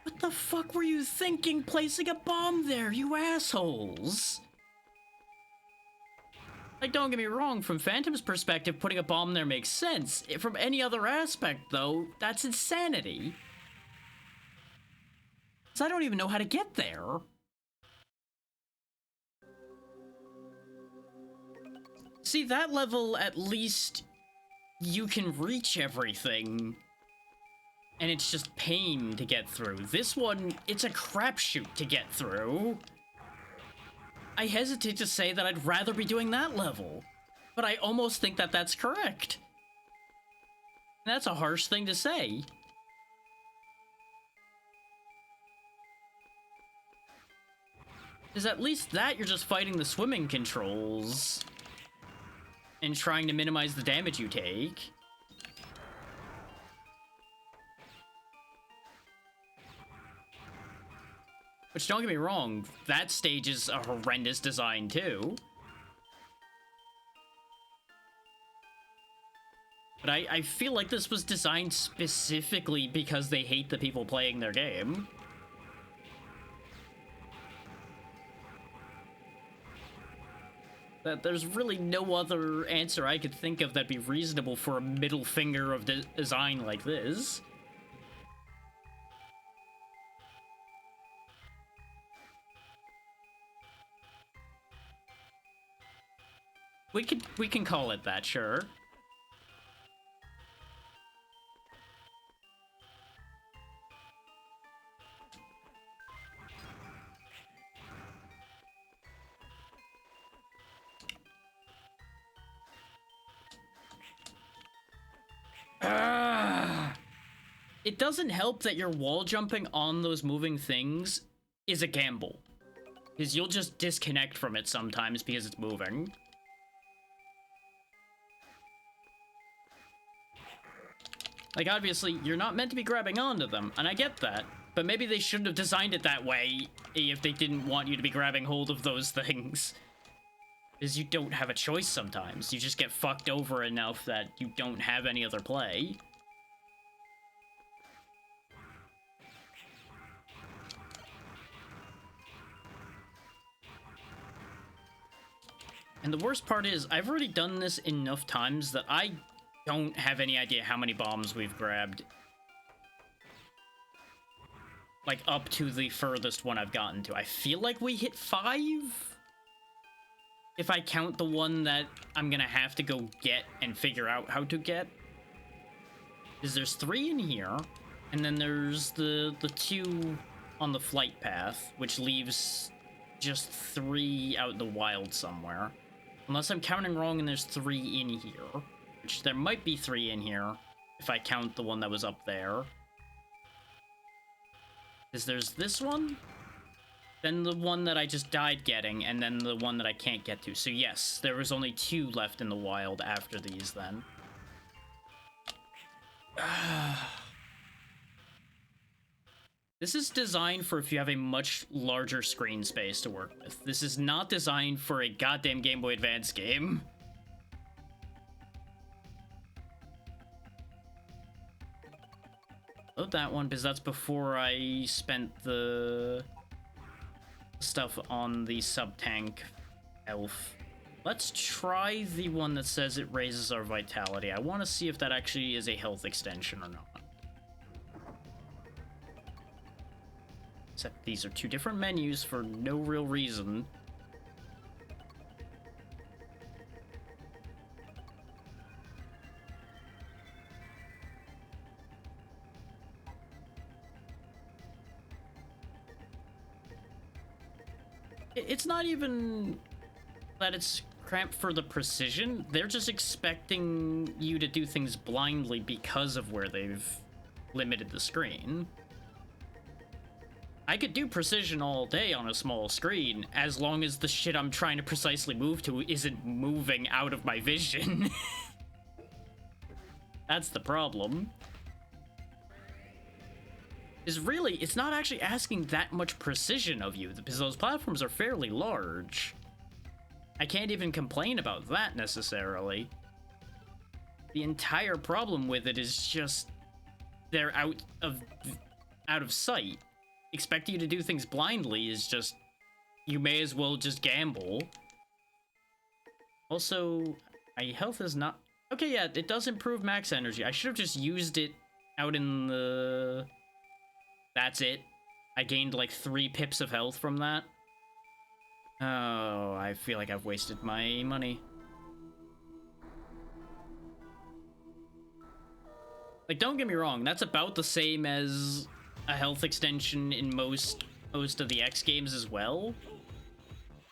What the fuck were you thinking placing a bomb there, you assholes? Like, don't get me wrong, from Phantom's perspective, putting a bomb there makes sense. From any other aspect, though, that's insanity. 'Cause I don't even know how to get there. See, that level, at least, you can reach everything. And it's just pain to get through. This one, it's a crapshoot to get through. I hesitate to say that I'd rather be doing that level, but I almost think that that's correct. And that's a harsh thing to say. Because at least that you're just fighting the swimming controls and trying to minimize the damage you take. Which, don't get me wrong, that stage is a horrendous design, too. But I feel like this was designed specifically because they hate the people playing their game. That there's really no other answer I could think of that'd be reasonable for a middle finger of design like this. We can call it that, sure. It doesn't help that your wall jumping on those moving things is a gamble. Because you'll just disconnect from it sometimes because it's moving. Like, obviously, you're not meant to be grabbing onto them, and I get that. But maybe they shouldn't have designed it that way if they didn't want you to be grabbing hold of those things. Because you don't have a choice sometimes. You just get fucked over enough that you don't have any other play. And the worst part is, I've already done this enough times that I don't have any idea how many bombs we've grabbed. Like, up to the furthest one I've gotten to. I feel like we hit 5? If I count the one that I'm gonna have to go get and figure out how to get. Because there's 3 in here, and then there's the 2 on the flight path, which leaves just 3 out in the wild somewhere. Unless I'm counting wrong and there's 3 in here. Which there might be 3 in here, if I count the one that was up there. Because there's this one, then the one that I just died getting, and then the one that I can't get to. So yes, there was only 2 left in the wild after these then. This is designed for if you have a much larger screen space to work with. This is not designed for a goddamn Game Boy Advance game. Load that one, because that's before I spent the stuff on the sub-tank elf. Let's try the one that says it raises our vitality. I want to see if that actually is a health extension or not. Except these are 2 different menus for no real reason. It's not even that it's cramped for the precision. They're just expecting you to do things blindly because of where they've limited the screen. I could do precision all day on a small screen, as long as the shit I'm trying to precisely move to isn't moving out of my vision. That's the problem. is really, it's not actually asking that much precision of you, because those platforms are fairly large. I can't even complain about that necessarily. The entire problem with it is just they're out of sight. Expecting you to do things blindly is just, you may as well just gamble. Also, my health is not... Okay, yeah, it does improve max energy. I should have just used it out in the... That's it. I gained like 3 pips of health from that. Oh, I feel like I've wasted my money. Like, don't get me wrong, that's about the same as a health extension in most of the X games as well.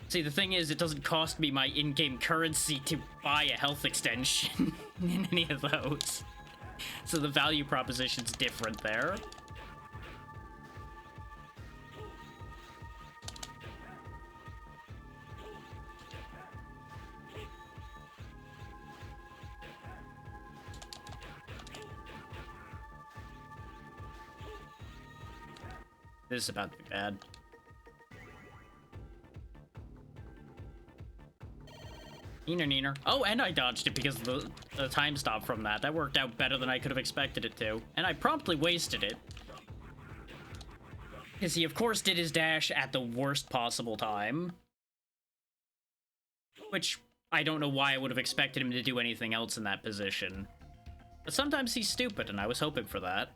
See, the thing is, it doesn't cost me my in-game currency to buy a health extension in any of those. So the value proposition's different there. This is about to be bad. Neener. Oh, and I dodged it because of the time stop from that. That worked out better than I could have expected it to. And I promptly wasted it. Because he, of course, did his dash at the worst possible time. Which, I don't know why I would have expected him to do anything else in that position. But sometimes he's stupid, and I was hoping for that.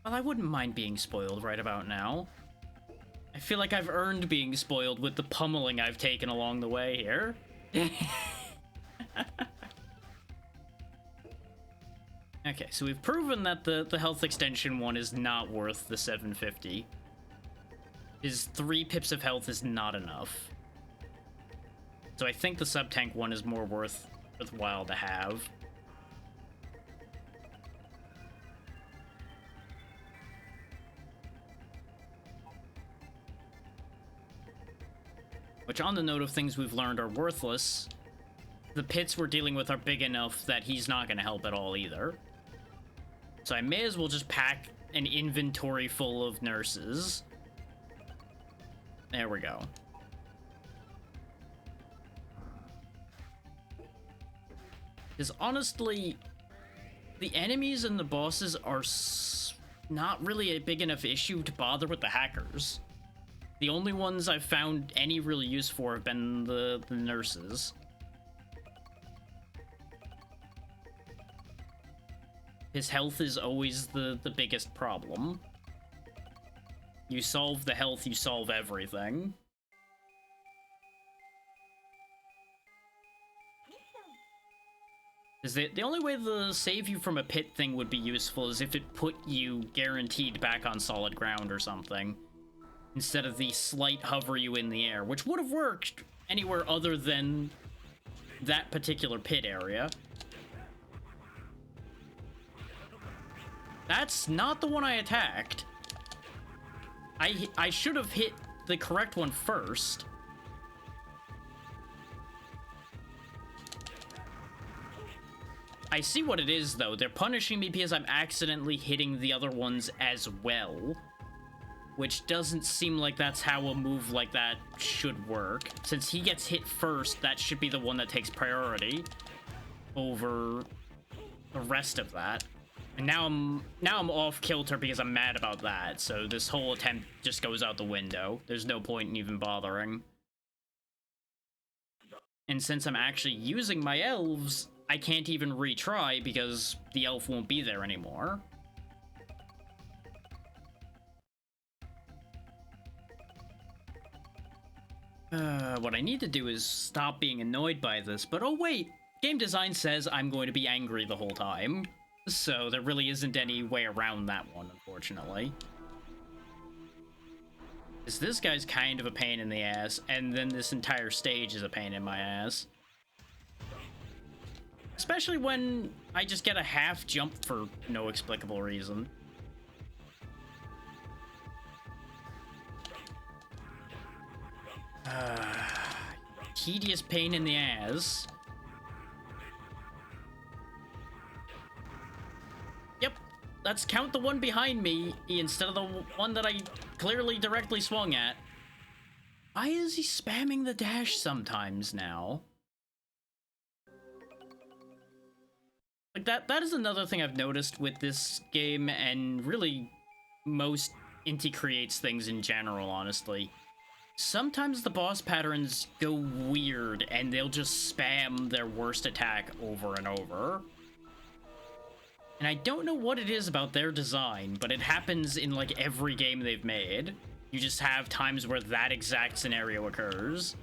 Well, I wouldn't mind being spoiled right about now. I feel like I've earned being spoiled with the pummeling I've taken along the way here. Okay, so we've proven that the health extension one is not worth the 750. His 3 pips of health is not enough. So I think the sub-tank one is more worthwhile to have. Which, on the note of things we've learned are worthless, the pits we're dealing with are big enough that he's not going to help at all either. So I may as well just pack an inventory full of nurses. There we go. Because honestly, the enemies and the bosses are not really a big enough issue to bother with the hackers. The only ones I've found any real use for have been the nurses. His health is always the biggest problem. You solve the health, you solve everything. Is the only way the save you from a pit thing would be useful is if it put you guaranteed back on solid ground or something. Instead of the slight hover you in the air, which would have worked anywhere other than that particular pit area. That's not the one I attacked. I should have hit the correct one first. I see what it is, though. They're punishing me because I'm accidentally hitting the other ones as well. Which doesn't seem like that's how a move like that should work. Since he gets hit first, that should be the one that takes priority over the rest of that. And now I'm off kilter because I'm mad about that. So this whole attempt just goes out the window. There's no point in even bothering. And since I'm actually using my elves, I can't even retry because the elf won't be there anymore. What I need to do is stop being annoyed by this, but oh wait, game design says I'm going to be angry the whole time, so there really isn't any way around that one, unfortunately. Because this guy's kind of a pain in the ass, and then this entire stage is a pain in my ass. Especially when I just get a half jump for no explicable reason. Tedious pain in the ass. Yep. let's count the one behind me instead of the one that I clearly directly swung at. Why is he spamming the dash sometimes now? Like, that is another thing I've noticed with this game, and really most Inti Creates things in general, honestly. Sometimes the boss patterns go weird, and they'll just spam their worst attack over and over. And I don't know what it is about their design, but it happens in, like, every game they've made. You just have times where that exact scenario occurs.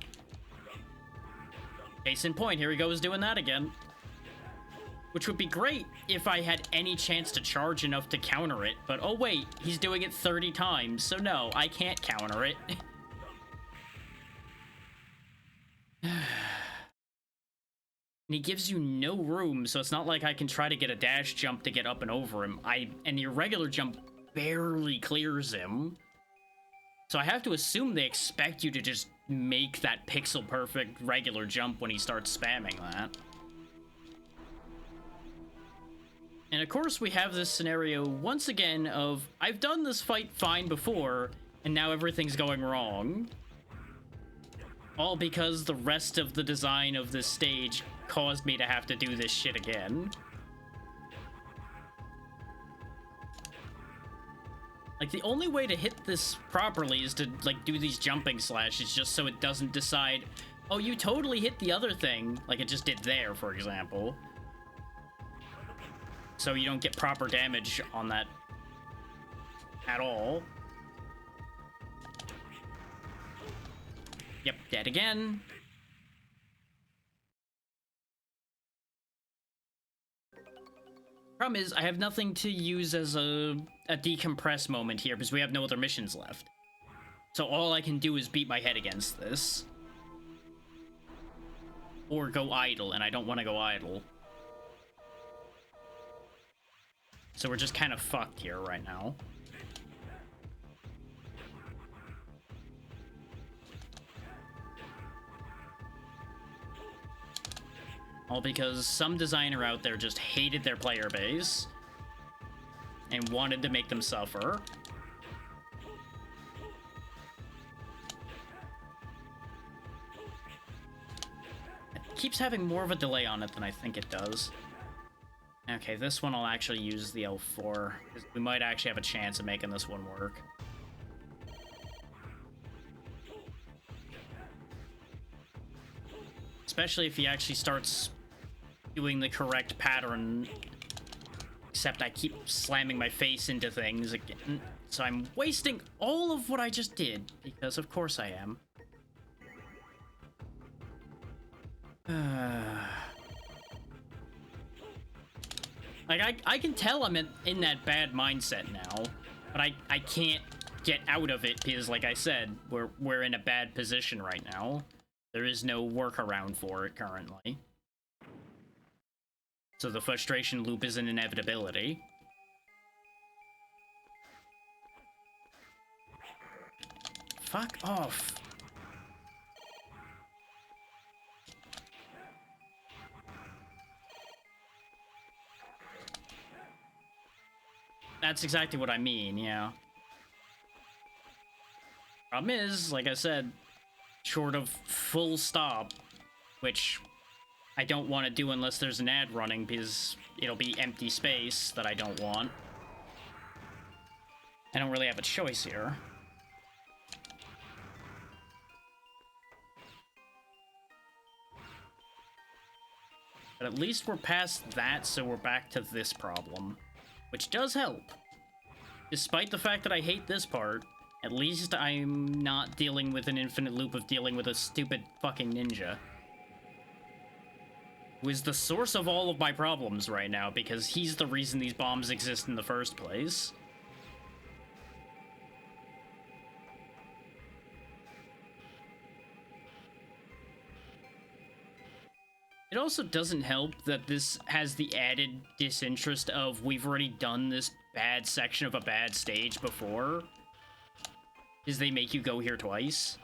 Case in point, here he goes doing that again. Which would be great if I had any chance to charge enough to counter it, but oh wait, he's doing it 30 times, so no, I can't counter it. And he gives you no room, so it's not like I can try to get a dash jump to get up and over him. And your regular jump barely clears him. So I have to assume they expect you to just make that pixel perfect regular jump when he starts spamming that. And of course we have this scenario once again of, I've done this fight fine before, and now everything's going wrong. All because the rest of the design of this stage caused me to have to do this shit again. Like, the only way to hit this properly is to, like, do these jumping slashes just so it doesn't decide, oh, you totally hit the other thing, like it just did there, for example. So you don't get proper damage on that at all. Yep, dead again. Problem is, I have nothing to use as a decompress moment here because we have no other missions left. So all I can do is beat my head against this. Or go idle, and I don't want to go idle. So we're just kind of fucked here right now. All because some designer out there just hated their player base and wanted to make them suffer. It keeps having more of a delay on it than I think it does. Okay, this one I'll actually use the L4. We might actually have a chance of making this one work. Especially if he actually starts doing the correct pattern. Except I keep slamming my face into things again. So I'm wasting all of what I just did. Because of course I am. Like, I can tell I'm in that bad mindset now, but I can't get out of it because, like I said, we're in a bad position right now. There is no workaround for it currently. So the frustration loop is an inevitability. Fuck off. That's exactly what I mean, yeah. Problem is, like I said, short of full stop, which I don't want to do unless there's an ad running because it'll be empty space that I don't want. I don't really have a choice here. But at least we're past that, so we're back to this problem. Which does help. Despite the fact that I hate this part, at least I'm not dealing with an infinite loop of dealing with a stupid fucking ninja. Who is the source of all of my problems right now, because he's the reason these bombs exist in the first place. It also doesn't help that this has the added disinterest of we've already done this bad section of a bad stage before. Is they make you go here twice.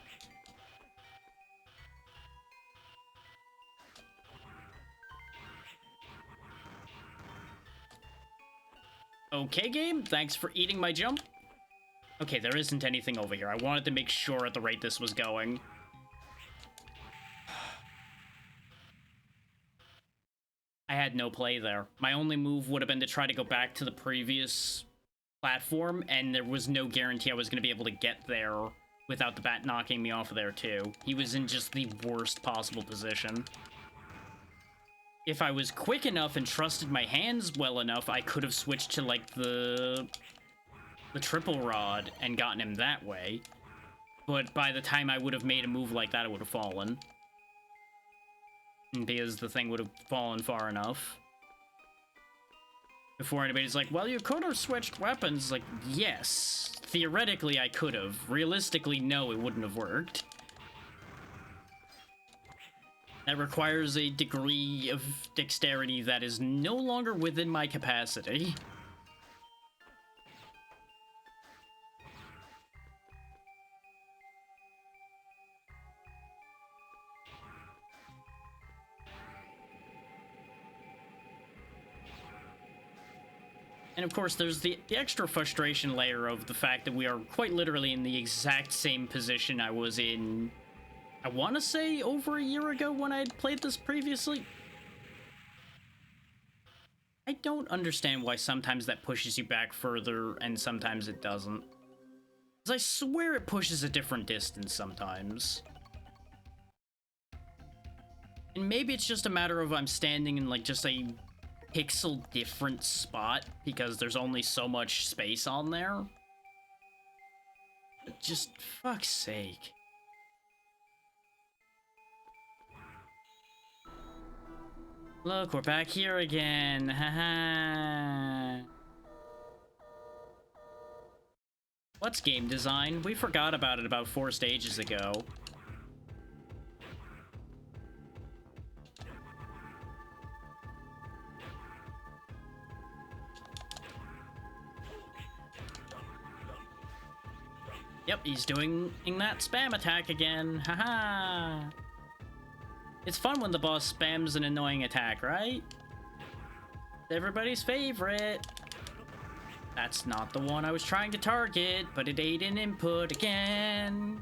Okay, game, thanks for eating my jump. Okay, there isn't anything over here. I wanted to make sure at the rate this was going. I had no play there. My only move would have been to try to go back to the previous platform, and there was no guarantee I was going to be able to get there without the bat knocking me off of there too. He was in just the worst possible position. If I was quick enough and trusted my hands well enough, I could have switched to like the triple rod and gotten him that way. But by the time I would have made a move like that, it would have fallen. Because the thing would have fallen far enough. Before anybody's like, well, you could have switched weapons. Like, yes. Theoretically, I could have. Realistically, no, it wouldn't have worked. That requires a degree of dexterity that is no longer within my capacity. And of course, there's the extra frustration layer of the fact that we are quite literally in the exact same position I was in, I want to say, over a year ago when I had played this previously. I don't understand why sometimes that pushes you back further and sometimes it doesn't. Because I swear it pushes a different distance sometimes. And maybe it's just a matter of I'm standing in like just a pixel different spot because there's only so much space on there. But just fuck's sake. Look, we're back here again. Haha. What's game design? We forgot about it about 4 stages ago. Yep, he's doing that spam attack again. Haha. It's fun when the boss spams an annoying attack, right? It's everybody's favorite. That's not the one I was trying to target, but it ate an input again.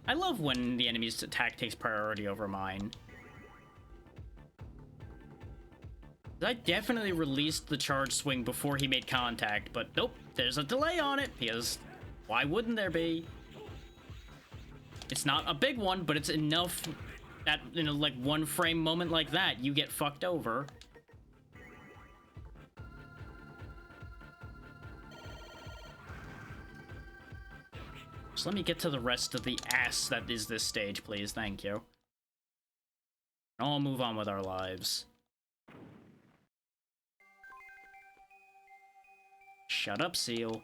I love when the enemy's attack takes priority over mine. I definitely released the charge swing before he made contact, but nope, there's a delay on it, because why wouldn't there be? It's not a big one, but it's enough that, you know, like 1 frame moment like that, you get fucked over. Just let me get to the rest of the ass that is this stage, please. Thank you. I'll move on with our lives. Shut up, Seal.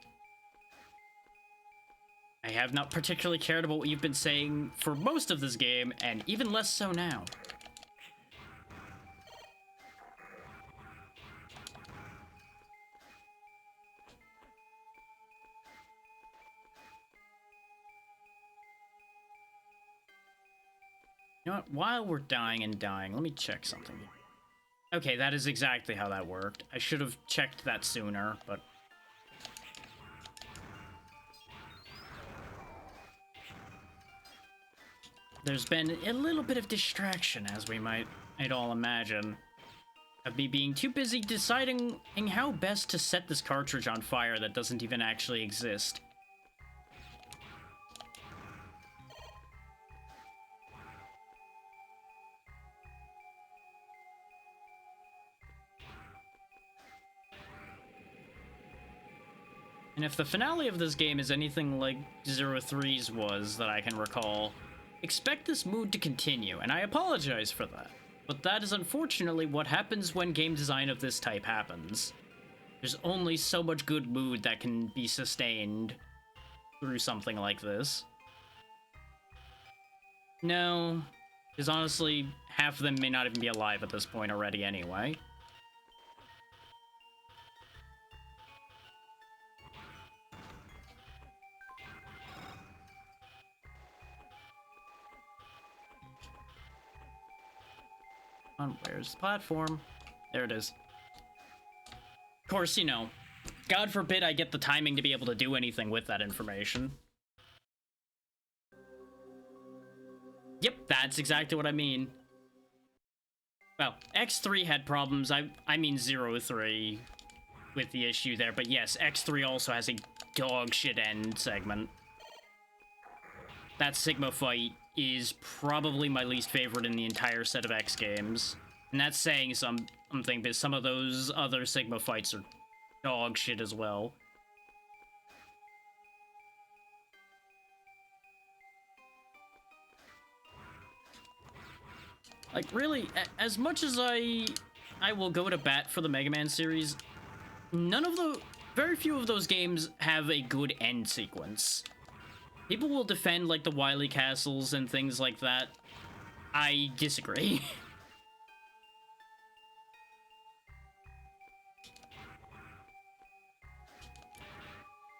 I have not particularly cared about what you've been saying for most of this game, and even less so now. You know what? While we're dying and dying, let me check something. Okay, that is exactly how that worked. I should have checked that sooner, but... There's been a little bit of distraction, as we might all imagine, of me being too busy deciding how best to set this cartridge on fire that doesn't even actually exist. And if the finale of this game is anything like Zero Three's was that I can recall, expect this mood to continue, and I apologize for that. But that is unfortunately what happens when game design of this type happens. There's only so much good mood that can be sustained through something like this. No, because honestly, half of them may not even be alive at this point already anyway. Where's the platform? There it is. Of course, you know, God forbid I get the timing to be able to do anything with that information. Yep, that's exactly what I mean. Well, X3 had problems. I mean 03 with the issue there, but yes, X3 also has a dog shit end segment. That Sigma fight is probably my least favorite in the entire set of X games. And that's saying something, because some of those other Sigma fights are dog shit as well. Like, really, as much as I will go to bat for the Mega Man series, very few of those games have a good end sequence. People will defend, like, the Wily Castles and things like that. I disagree.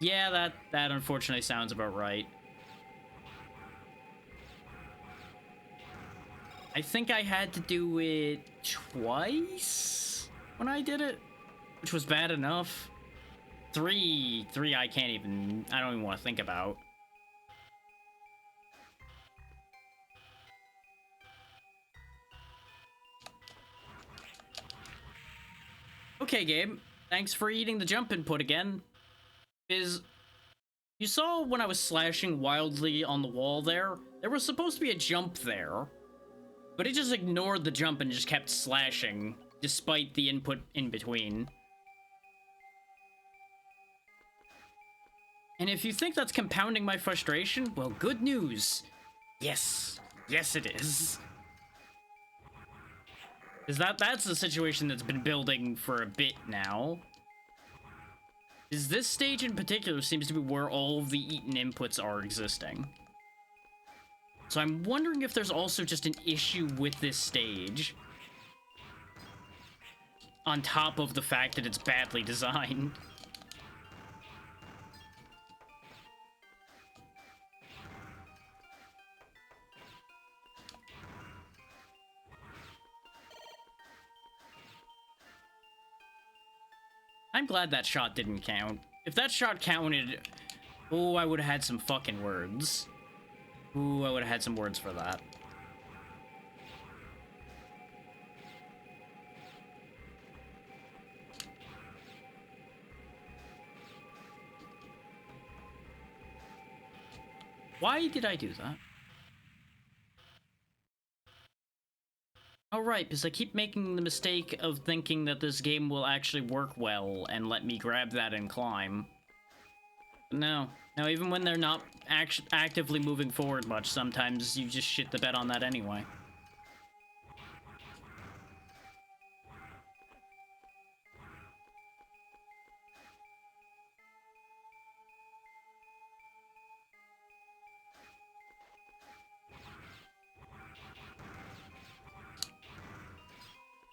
Yeah, that unfortunately sounds about right. I think I had to do it twice when I did it, which was bad enough. Three, I don't even want to think about. Okay, Gabe, thanks for eating the jump input again. You saw when I was slashing wildly on the wall there was supposed to be a jump there, but it just ignored the jump and just kept slashing, despite the input in between. And if you think that's compounding my frustration, well, good news. Yes. Yes, it is. Because that's the situation that's been building for a bit now. Is this stage in particular seems to be where all of the eaten inputs are existing. So I'm wondering if there's also just an issue with this stage, on top of the fact that it's badly designed. I'm glad that shot didn't count. If that shot counted, oh, I would have had some fucking words. Ooh, I would have had some words for that. Why did I do that? Oh, right, because I keep making the mistake of thinking that this game will actually work well and let me grab that and climb. No, even when they're not actively moving forward much, sometimes you just shit the bed on that anyway.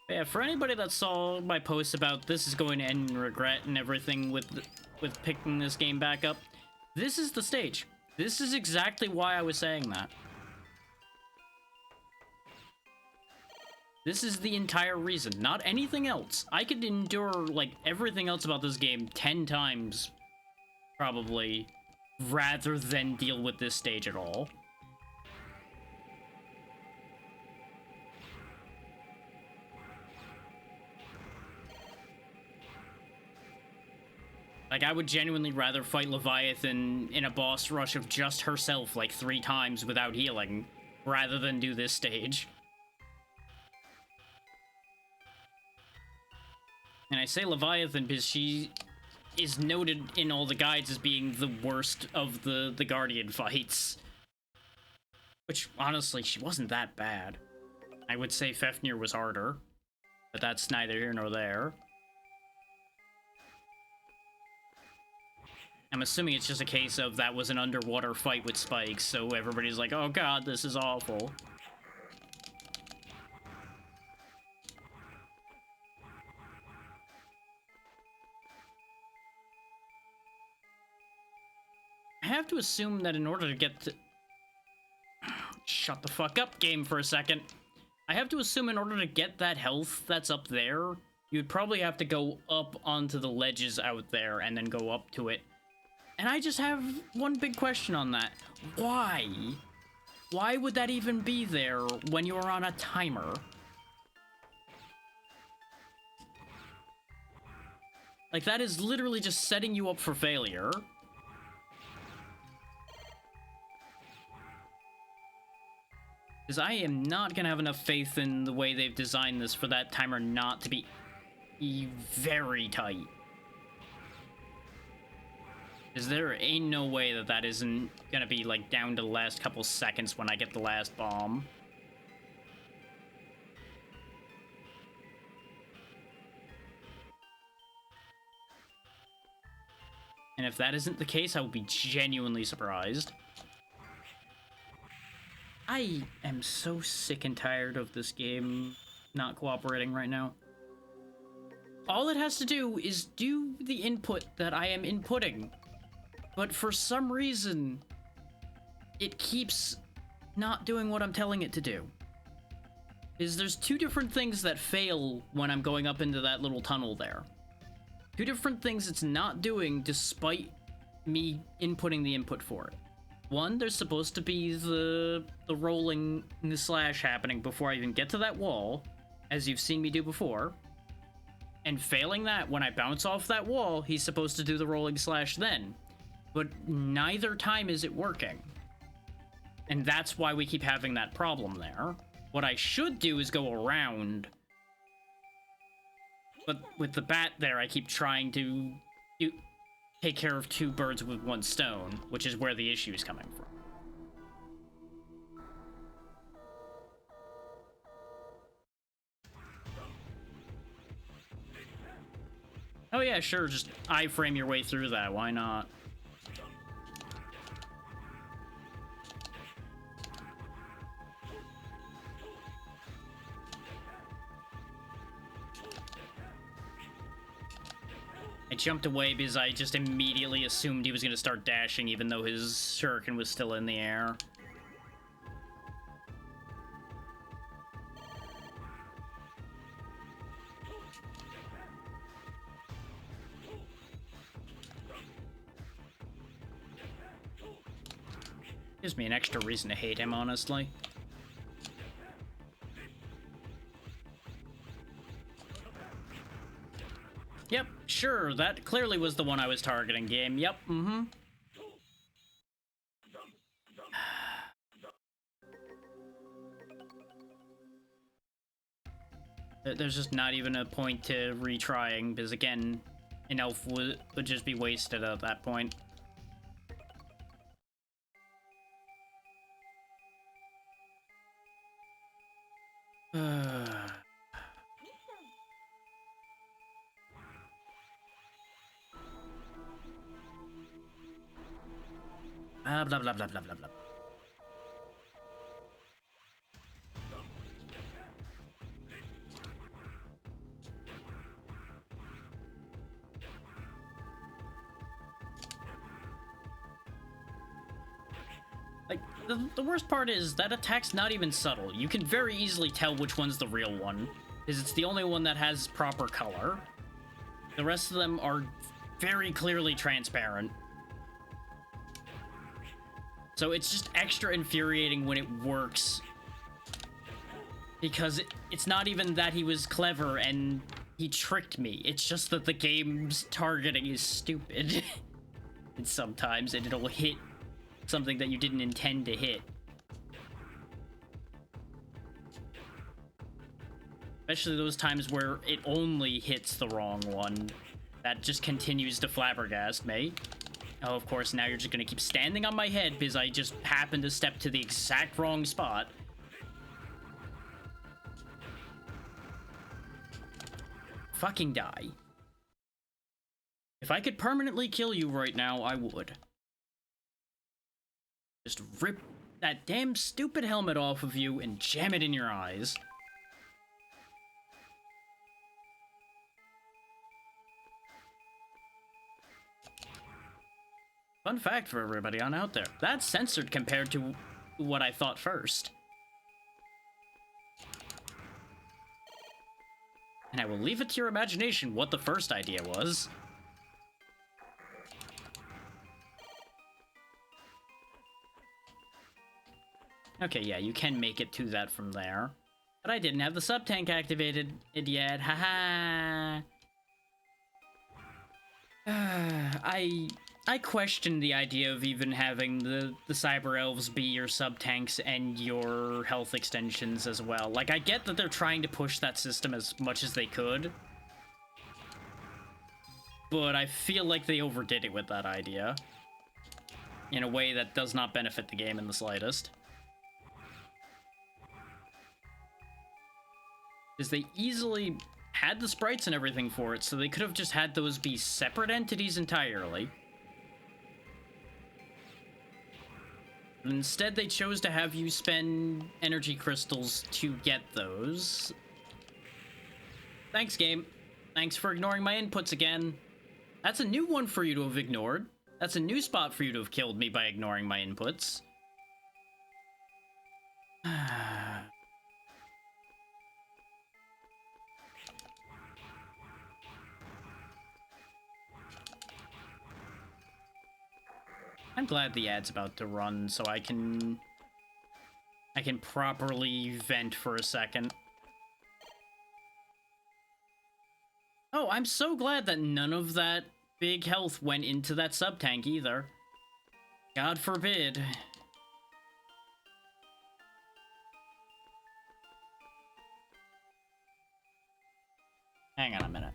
Yeah, for anybody that saw my post about this is going to end in regret and everything with picking this game back up, this is the stage. This is exactly why I was saying that. This is the entire reason, not anything else. I could endure, like, everything else about this game 10 times, probably, rather than deal with this stage at all. Like, I would genuinely rather fight Leviathan in a boss rush of just herself, like, 3 times without healing, rather than do this stage. And I say Leviathan because she is noted in all the guides as being the worst of the Guardian fights. Which, honestly, she wasn't that bad. I would say Fafnir was harder, but that's neither here nor there. I'm assuming it's just a case of that was an underwater fight with spikes, so everybody's like, oh god, this is awful. I have to assume that in order to get to... Shut the fuck up, game, for a second. I have to assume in order to get that health that's up there, you'd probably have to go up onto the ledges out there and then go up to it. And I just have one big question on that. Why? Why would that even be there when you're on a timer? Like, that is literally just setting you up for failure. Because I am not gonna have enough faith in the way they've designed this for that timer not to be very tight. Because there ain't no way that that isn't gonna be, like, down to the last couple seconds when I get the last bomb. And if that isn't the case, I will be genuinely surprised. I am so sick and tired of this game not cooperating right now. All it has to do is do the input that I am inputting. But for some reason, it keeps not doing what I'm telling it to do. There's two different things that fail when I'm going up into that little tunnel there. Two different things it's not doing despite me inputting the input for it. One, there's supposed to be the rolling slash happening before I even get to that wall, as you've seen me do before. And failing that, when I bounce off that wall, he's supposed to do the rolling slash then. But neither time is it working. And that's why we keep having that problem there. What I should do is go around. But with the bat there, I keep trying to take care of two birds with one stone, which is where the issue is coming from. Oh yeah, sure, just iframe your way through that, why not? I jumped away because I just immediately assumed he was going to start dashing even though his shuriken was still in the air. Gives me an extra reason to hate him, honestly. Yep, sure, that clearly was the one I was targeting, game. Yep, mm-hmm. There's just not even a point to retrying, because again, an elf would just be wasted at that point. Blah, blah, blah, blah, blah, blah. Like, the worst part is that attack's not even subtle. You can very easily tell which one's the real one, because it's the only one that has proper color. The rest of them are very clearly transparent. So it's just extra infuriating when it works. Because it's not even that he was clever and he tricked me. It's just that the game's targeting is stupid. And sometimes it'll hit something that you didn't intend to hit. Especially those times where it only hits the wrong one. That just continues to flabbergast me. Oh, of course, now you're just gonna keep standing on my head because I just happened to step to the exact wrong spot. Fucking die. If I could permanently kill you right now, I would. Just rip that damn stupid helmet off of you and jam it in your eyes. Fun fact for everybody on out there. That's censored compared to what I thought first. And I will leave it to your imagination what the first idea was. Okay, yeah, you can make it to that from there. But I didn't have the sub-tank activated yet, haha! I question the idea of even having the Cyber Elves be your sub-tanks and your health extensions as well. Like, I get that they're trying to push that system as much as they could, but I feel like they overdid it with that idea in a way that does not benefit the game in the slightest. Because they easily had the sprites and everything for it, so they could have just had those be separate entities entirely. Instead, they chose to have you spend energy crystals to get those. Thanks, game. Thanks for ignoring my inputs again. That's a new one for you to have ignored. That's a new spot for you to have killed me by ignoring my inputs. I'm glad the ad's about to run so I can properly vent for a second. Oh, I'm so glad that none of that big health went into that sub-tank either. God forbid. Hang on a minute.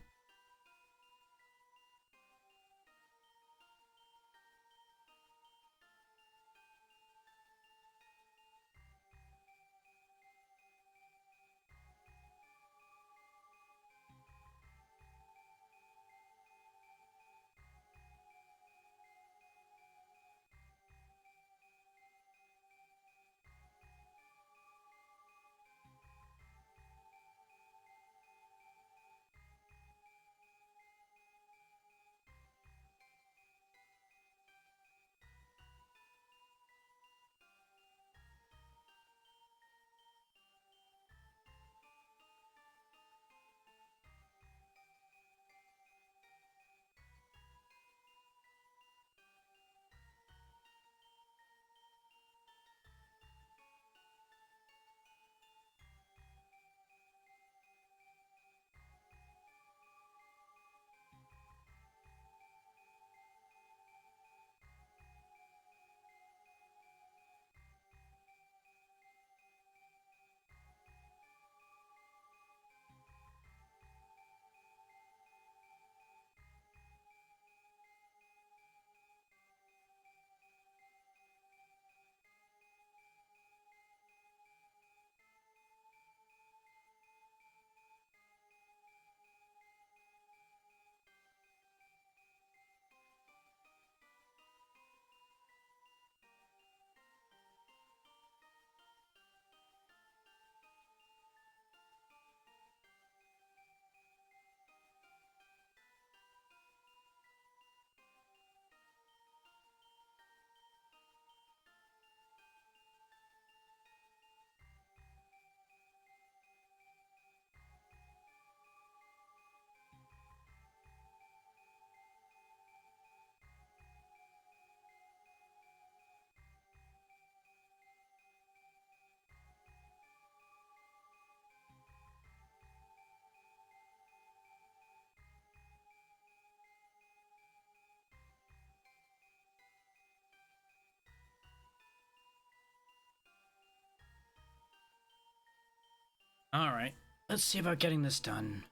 Alright, let's see about getting this done.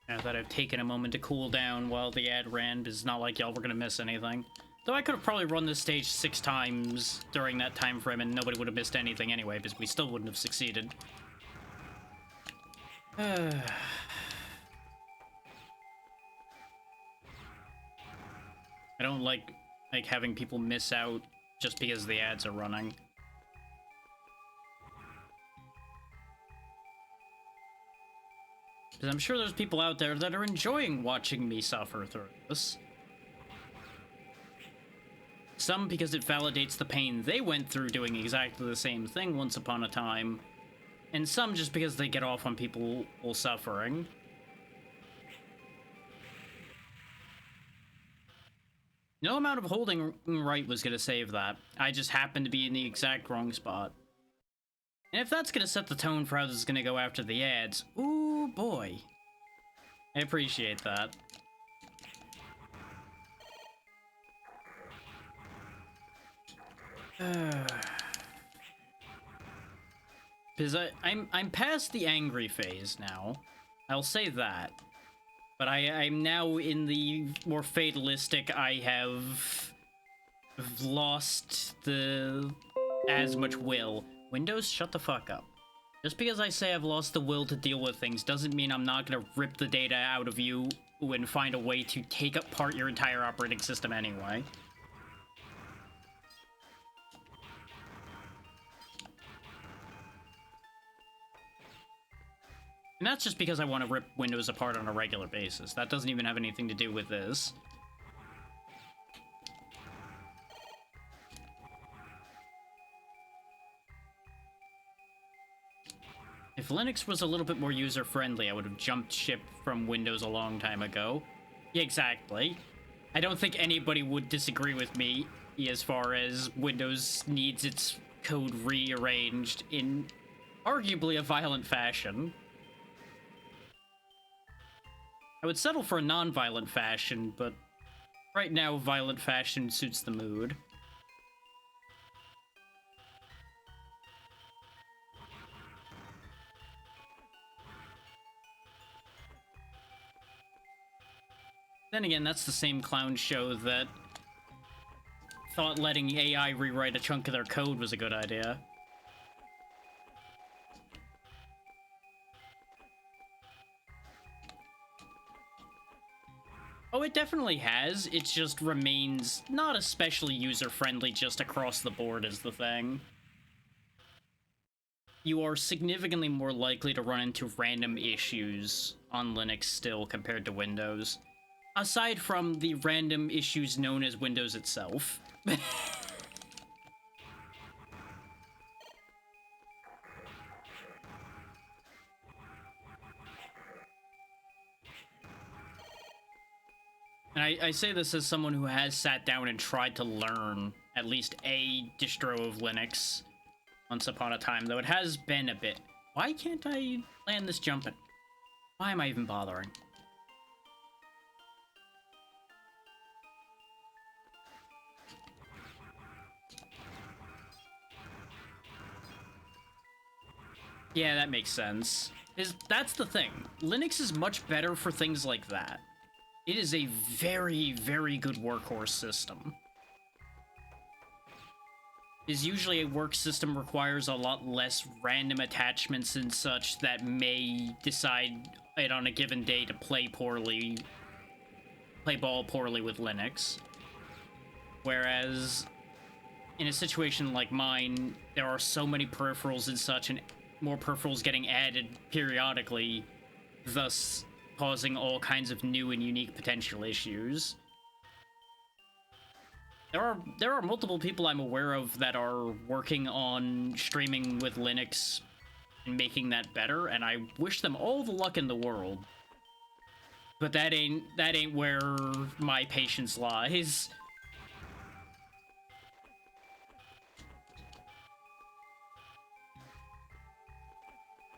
Now that I've taken a moment to cool down while the ad ran, it's not like y'all were gonna miss anything. Though I could have probably run this stage 6 times during that time frame and nobody would have missed anything anyway, because we still wouldn't have succeeded. I don't like having people miss out just because the ads are running. Because I'm sure there's people out there that are enjoying watching me suffer through this. Some because it validates the pain they went through doing exactly the same thing once upon a time. and some just because they get off on people suffering. No amount of holding right was gonna save that. I just happened to be in the exact wrong spot. And if that's gonna set the tone for how this is gonna go after the ads, ooh boy. I appreciate that. Because I'm past the angry phase now. I'll say that. But I'm now in the more fatalistic, I have lost as much will. Windows, shut the fuck up. Just because I say I've lost the will to deal with things doesn't mean I'm not gonna rip the data out of you and find a way to take apart your entire operating system anyway. And that's just because I want to rip Windows apart on a regular basis. That doesn't even have anything to do with this. If Linux was a little bit more user-friendly, I would have jumped ship from Windows a long time ago. Yeah, exactly. I don't think anybody would disagree with me as far as Windows needs its code rearranged in arguably a violent fashion. I would settle for a non-violent fashion, but right now, violent fashion suits the mood. Then again, that's the same clown show that thought letting AI rewrite a chunk of their code was a good idea. Oh, it definitely has. It just remains not especially user-friendly just across the board is the thing. You are significantly more likely to run into random issues on Linux still compared to Windows. Aside from the random issues known as Windows itself. And I say this as someone who has sat down and tried to learn at least a distro of Linux once upon a time, though it has been a bit. Why can't I land this jumping? Why am I even bothering? Yeah, that makes sense. That's the thing. Linux is much better for things like that. It is a very, very good workhorse system. Is usually a work system requires a lot less random attachments and such that may decide it on a given day to play ball poorly with Linux. Whereas in a situation like mine, there are so many peripherals and such, and more peripherals getting added periodically, thus causing all kinds of new and unique potential issues. There are multiple people I'm aware of that are working on streaming with Linux and making that better, and I wish them all the luck in the world. But that ain't where my patience lies.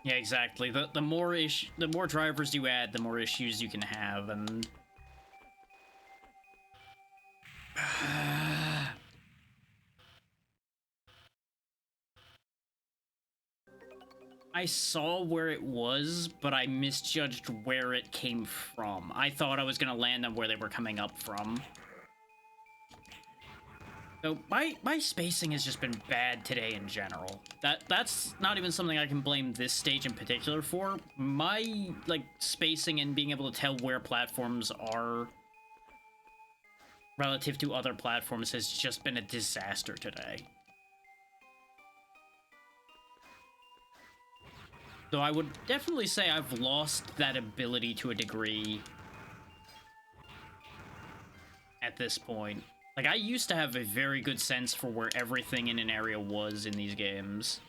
Yeah, exactly. The more drivers you add, the more issues you can have, and I saw where it was, but I misjudged where it came from. I thought I was gonna land them where they were coming up from. So my spacing has just been bad today in general. That's not even something I can blame this stage in particular for. My spacing and being able to tell where platforms are relative to other platforms has just been a disaster today. So I would definitely say I've lost that ability to a degree at this point. Like, I used to have a very good sense for where everything in an area was in these games.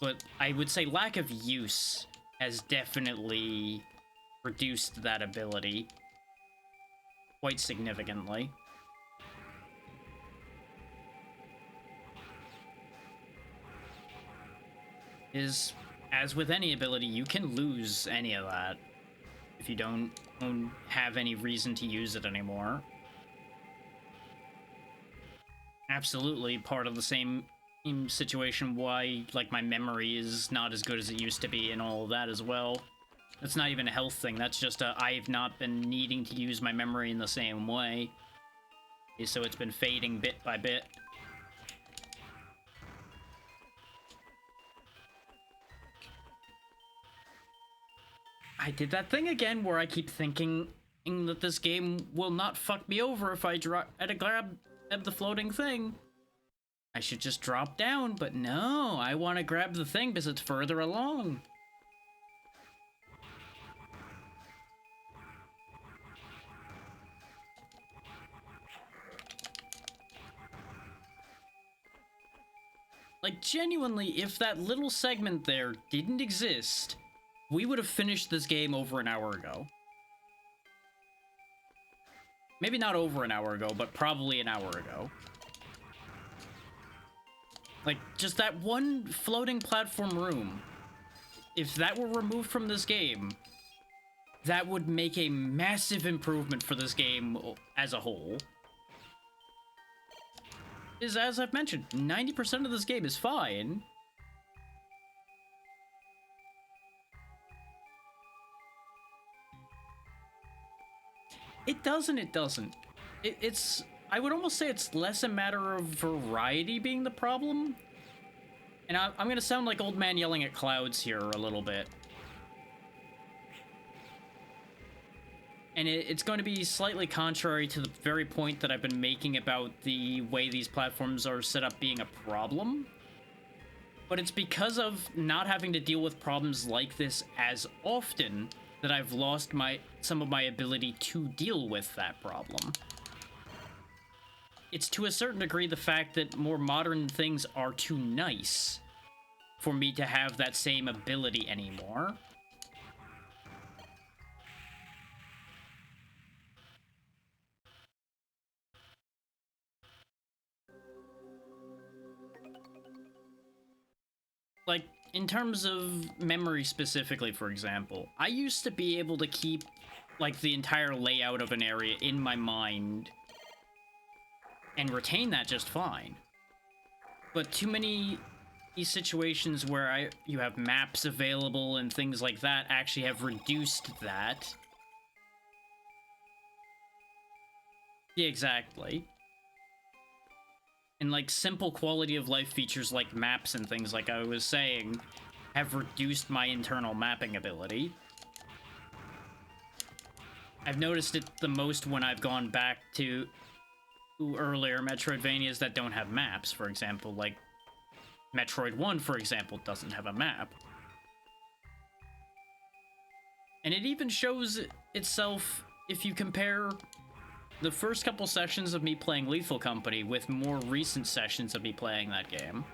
But I would say lack of use has definitely reduced that ability quite significantly. As with any ability, you can lose any of that if you don't have any reason to use it anymore. Absolutely part of the same situation why, like, my memory is not as good as it used to be and all of that as well. That's not even a health thing, that's just I've not been needing to use my memory in the same way. So it's been fading bit by bit. I did that thing again where I keep thinking that this game will not fuck me over if I grab the floating thing. I should just drop down, but no, I want to grab the thing because it's further along. Like, genuinely, if that little segment there didn't exist, we would have finished this game over an hour ago. Maybe not over an hour ago, but probably an hour ago. Like, just that one floating platform room, if that were removed from this game, that would make a massive improvement for this game as a whole. As I've mentioned, 90% of this game is fine. It doesn't. It's... I would almost say it's less a matter of variety being the problem. And I'm gonna sound like old man yelling at clouds here a little bit. And it's going to be slightly contrary to the very point that I've been making about the way these platforms are set up being a problem. But it's because of not having to deal with problems like this as often that I've lost some of my ability to deal with that problem. It's to a certain degree the fact that more modern things are too nice for me to have that same ability anymore. Like, in terms of memory specifically, for example, I used to be able to keep, like, the entire layout of an area in my mind and retain that just fine. But too many these situations where you have maps available and things like that actually have reduced that. Yeah, exactly. And, like, simple quality of life features like maps and things, like I was saying, have reduced my internal mapping ability. I've noticed it the most when I've gone back to earlier Metroidvanias that don't have maps, for example, like Metroid 1, for example, doesn't have a map. And it even shows itself if you compare the first couple sessions of me playing Lethal Company with more recent sessions of me playing that game.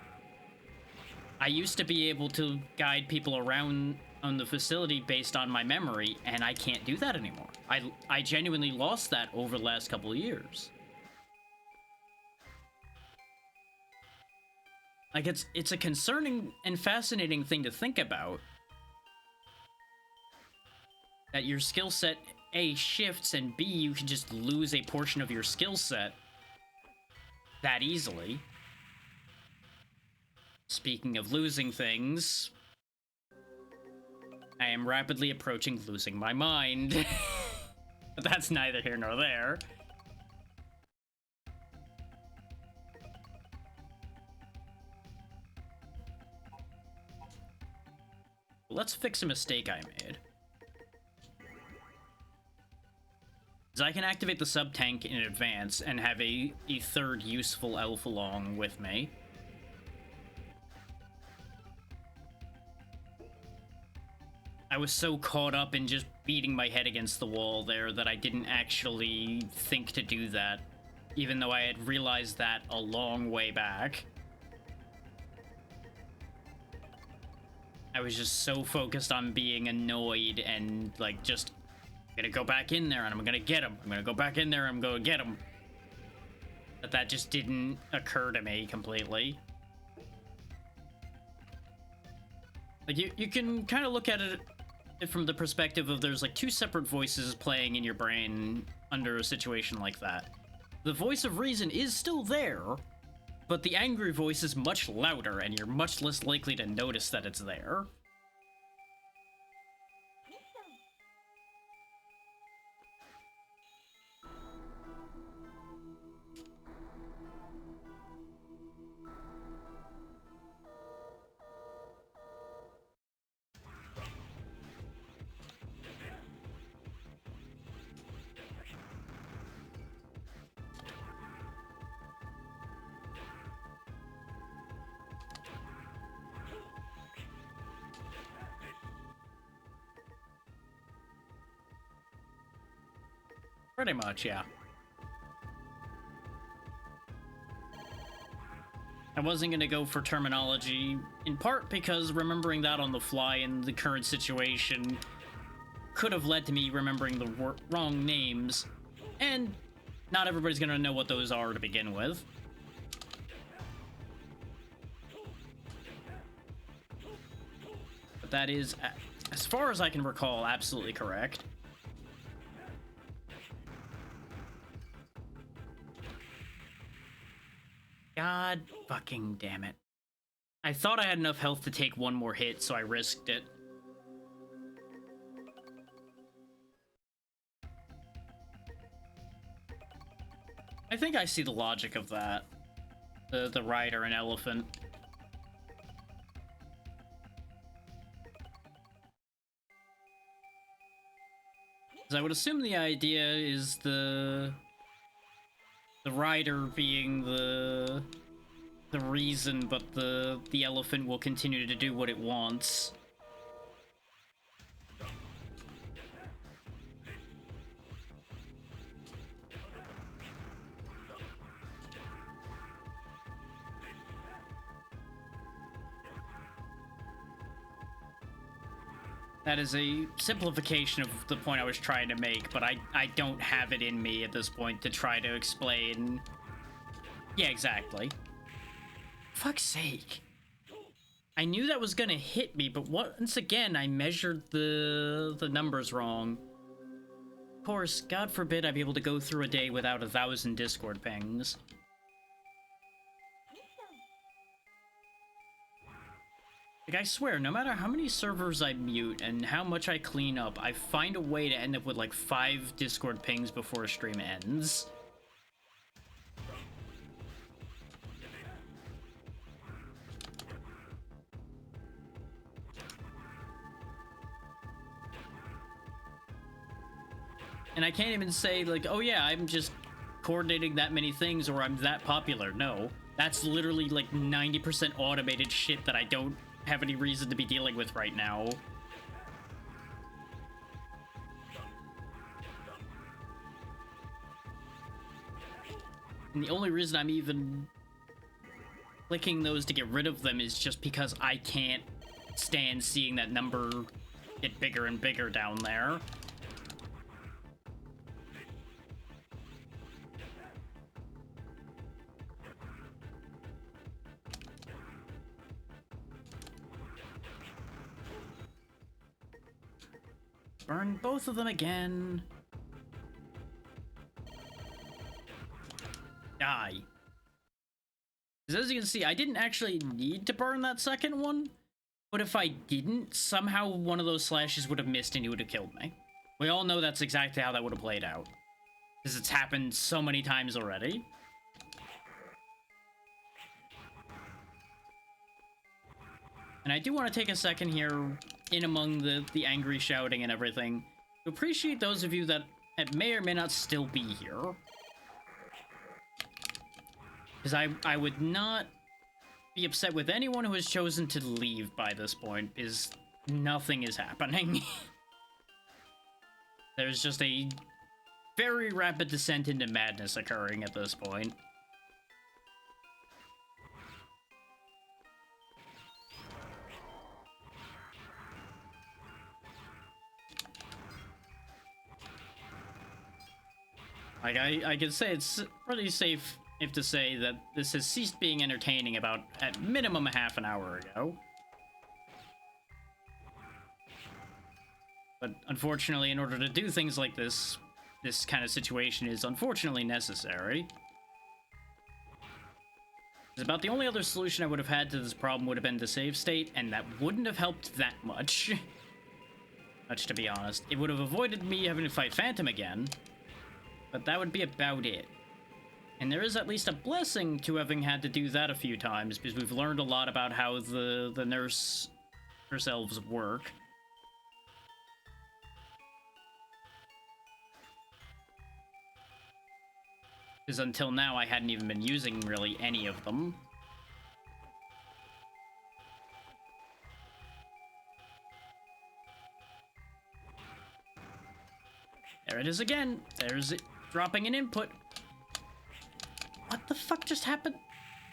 I used to be able to guide people around on the facility based on my memory, and I can't do that anymore. I genuinely lost that over the last couple of years. Like, it's a concerning and fascinating thing to think about. That your skill set, A, shifts, and B, you can just lose a portion of your skill set that easily. Speaking of losing things, I am rapidly approaching losing my mind. But that's neither here nor there. Let's fix a mistake I made. I can activate the sub-tank in advance and have a third useful elf along with me. I was so caught up in just beating my head against the wall there that I didn't actually think to do that, even though I had realized that a long way back. I was just so focused on being annoyed and like just I'm gonna go back in there and I'm gonna get him. I'm gonna go back in there and I'm gonna get him. But that just didn't occur to me completely. Like you can kind of look at it from the perspective of there's like two separate voices playing in your brain under a situation like that. The voice of reason is still there, but the angry voice is much louder and you're much less likely to notice that it's there. Pretty much, yeah. I wasn't going to go for terminology, in part because remembering that on the fly in the current situation could have led to me remembering the wrong names, and not everybody's going to know what those are to begin with. But that is, as far as I can recall, absolutely correct. God fucking damn it. I thought I had enough health to take one more hit, so I risked it. I think I see the logic of that. The rider and elephant. 'Cause I would assume the idea is the rider being the reason, but the elephant will continue to do what it wants. That is a simplification of the point I was trying to make, but I don't have it in me at this point to try to explain. Yeah, exactly. Fuck's sake. I knew that was gonna hit me, but once again, I measured the numbers wrong. Of course, God forbid I be able to go through a day without 1,000 Discord pings. Like, I swear, no matter how many servers I mute and how much I clean up, I find a way to end up with like 5 Discord pings before a stream ends. And I can't even say like, oh yeah, I'm just coordinating that many things or I'm that popular. No, that's literally like 90% automated shit that I don't have any reason to be dealing with right now. And the only reason I'm even clicking those to get rid of them is just because I can't stand seeing that number get bigger and bigger down there. Burn both of them again. Die. Because as you can see, I didn't actually need to burn that second one, but if I didn't, somehow one of those slashes would have missed and he would have killed me. We all know that's exactly how that would have played out, because it's happened so many times already. And I do want to take a second here, in among the angry shouting and everything, to appreciate those of you that may or may not still be here. Because I would not be upset with anyone who has chosen to leave by this point, because nothing is happening. There's just a very rapid descent into madness occurring at this point. Like, I could say it's pretty safe if to say that this has ceased being entertaining about, at minimum, a half an hour ago. But unfortunately, in order to do things like this, this kind of situation is unfortunately necessary. Because about the only other solution I would have had to this problem would have been the save state, and that wouldn't have helped that much. Much to be honest. It would have avoided me having to fight Phantom again, but that would be about it. And there is at least a blessing to having had to do that a few times, because we've learned a lot about how the nurse elves work. Because until now, I hadn't even been using really any of them. There it is again. There's it dropping an input. What the fuck just happened?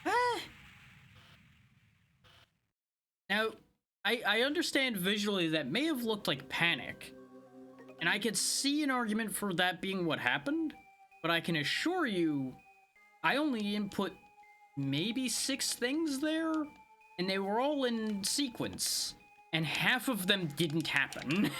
Ah! Now, I understand visually that may have looked like panic. And I could see an argument for that being what happened. But I can assure you, I only input maybe 6 things there, and they were all in sequence, and half of them didn't happen.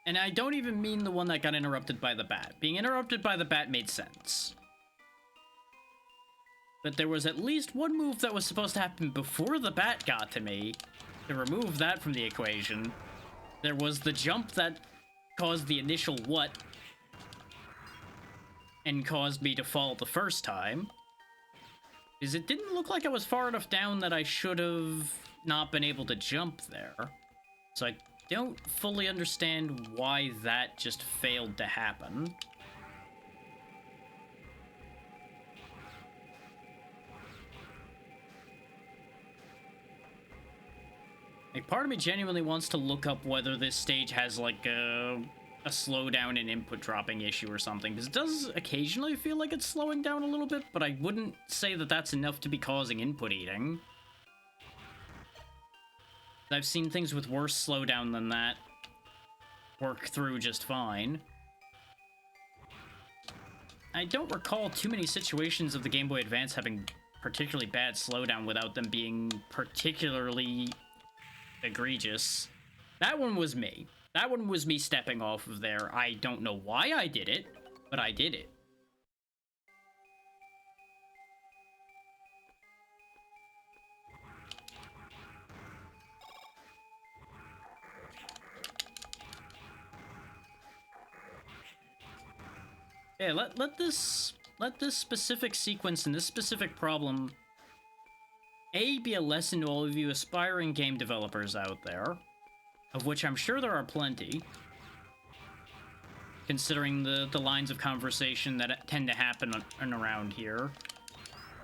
And I don't even mean the one that got interrupted by the bat. Being interrupted by the bat made sense. But there was at least one move that was supposed to happen before the bat got to me. To remove that from the equation, there was the jump that caused the initial what and caused me to fall the first time. Because it didn't look like I was far enough down that I should have not been able to jump there. So I don't fully understand why that just failed to happen. Like, part of me genuinely wants to look up whether this stage has, like, a slowdown and input dropping issue or something, because it does occasionally feel like it's slowing down a little bit, but I wouldn't say that that's enough to be causing input eating. I've seen things with worse slowdown than that work through just fine. I don't recall too many situations of the Game Boy Advance having particularly bad slowdown without them being particularly egregious. That one was me. That one was me stepping off of there. I don't know why I did it, but I did it. Yeah, let this specific sequence and this specific problem be a lesson to all of you aspiring game developers out there, of which I'm sure there are plenty, considering the lines of conversation that tend to happen around here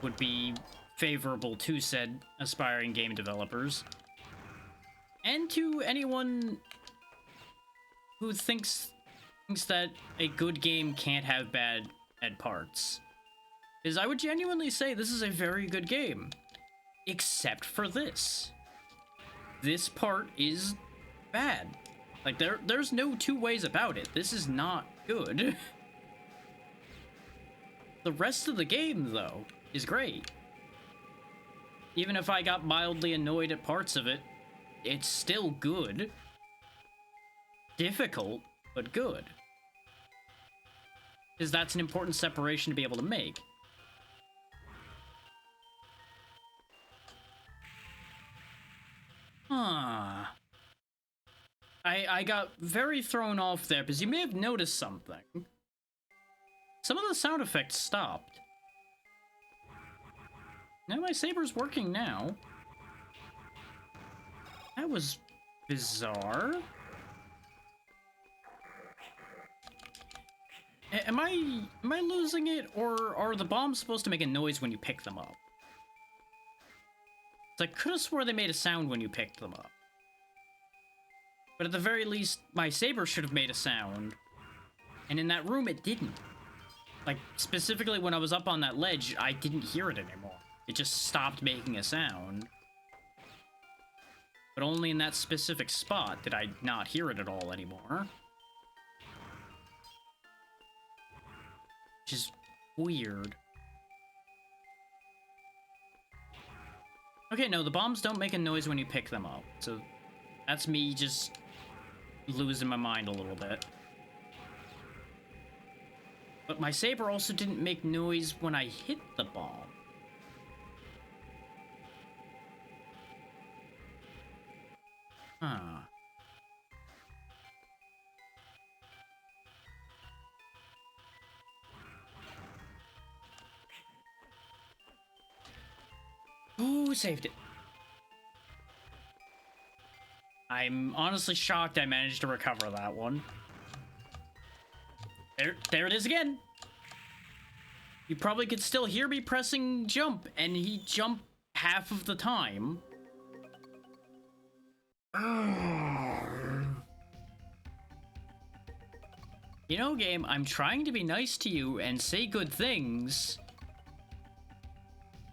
would be favorable to said aspiring game developers, and to anyone who thinks that a good game can't have bad parts. Because I would genuinely say this is a very good game. Except for this. This part is bad. Like, there's no two ways about it. This is not good. The rest of the game, though, is great. Even if I got mildly annoyed at parts of it, it's still good. Difficult, but good. Because that's an important separation to be able to make. Huh. I got very thrown off there, because you may have noticed something. Some of the sound effects stopped. Now my saber's working now. That was bizarre. Am I losing it, or are the bombs supposed to make a noise when you pick them up? I could have swore they made a sound when you picked them up. But at the very least, my saber should have made a sound. And in that room, it didn't. Like, specifically when I was up on that ledge, I didn't hear it anymore. It just stopped making a sound. but only in that specific spot did I not hear it at all anymore. Which is weird. Okay, no, the bombs don't make a noise when you pick them up, so that's me just losing my mind a little bit. But my saber also didn't make noise when I hit the bomb. Huh. Ooh, saved it. I'm honestly shocked I managed to recover that one. There it is again. You probably could still hear me pressing jump, and he jumped half of the time. You know, game, I'm trying to be nice to you and say good things,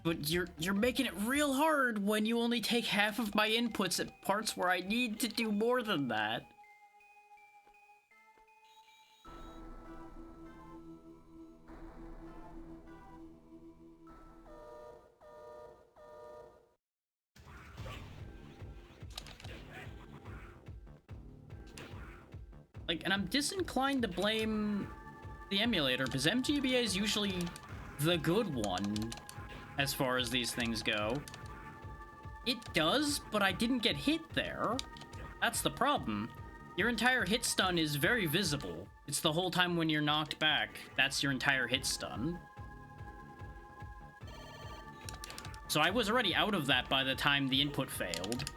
but you're making it real hard when you only take half of my inputs at parts where I need to do more than that. Like, and I'm disinclined to blame the emulator, because MGBA is usually the good one as far as these things go. It does, but I didn't get hit there. That's the problem. Your entire hit stun is very visible. It's the whole time when you're knocked back. That's your entire hit stun. So I was already out of that by the time the input failed.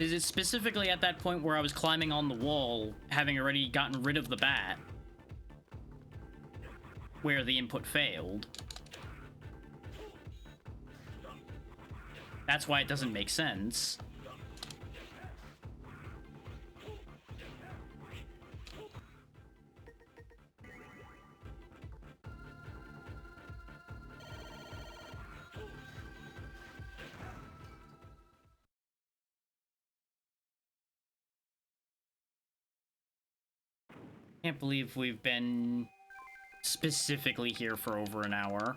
It's specifically at that point where I was climbing on the wall, having already gotten rid of the bat, where the input failed. That's why it doesn't make sense. Can't believe we've been specifically here for over an hour.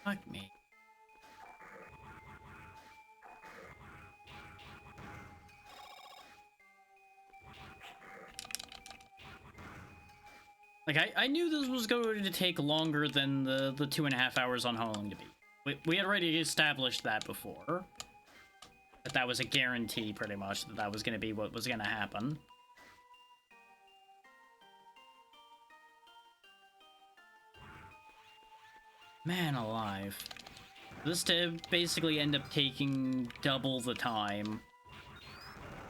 Fuck me. Like, I knew this was going to take longer than the 2.5 hours on Hollow to beat. We had already established that before. That was a guarantee, pretty much, that was going to be what was going to happen. Man alive. This to basically end up taking double the time.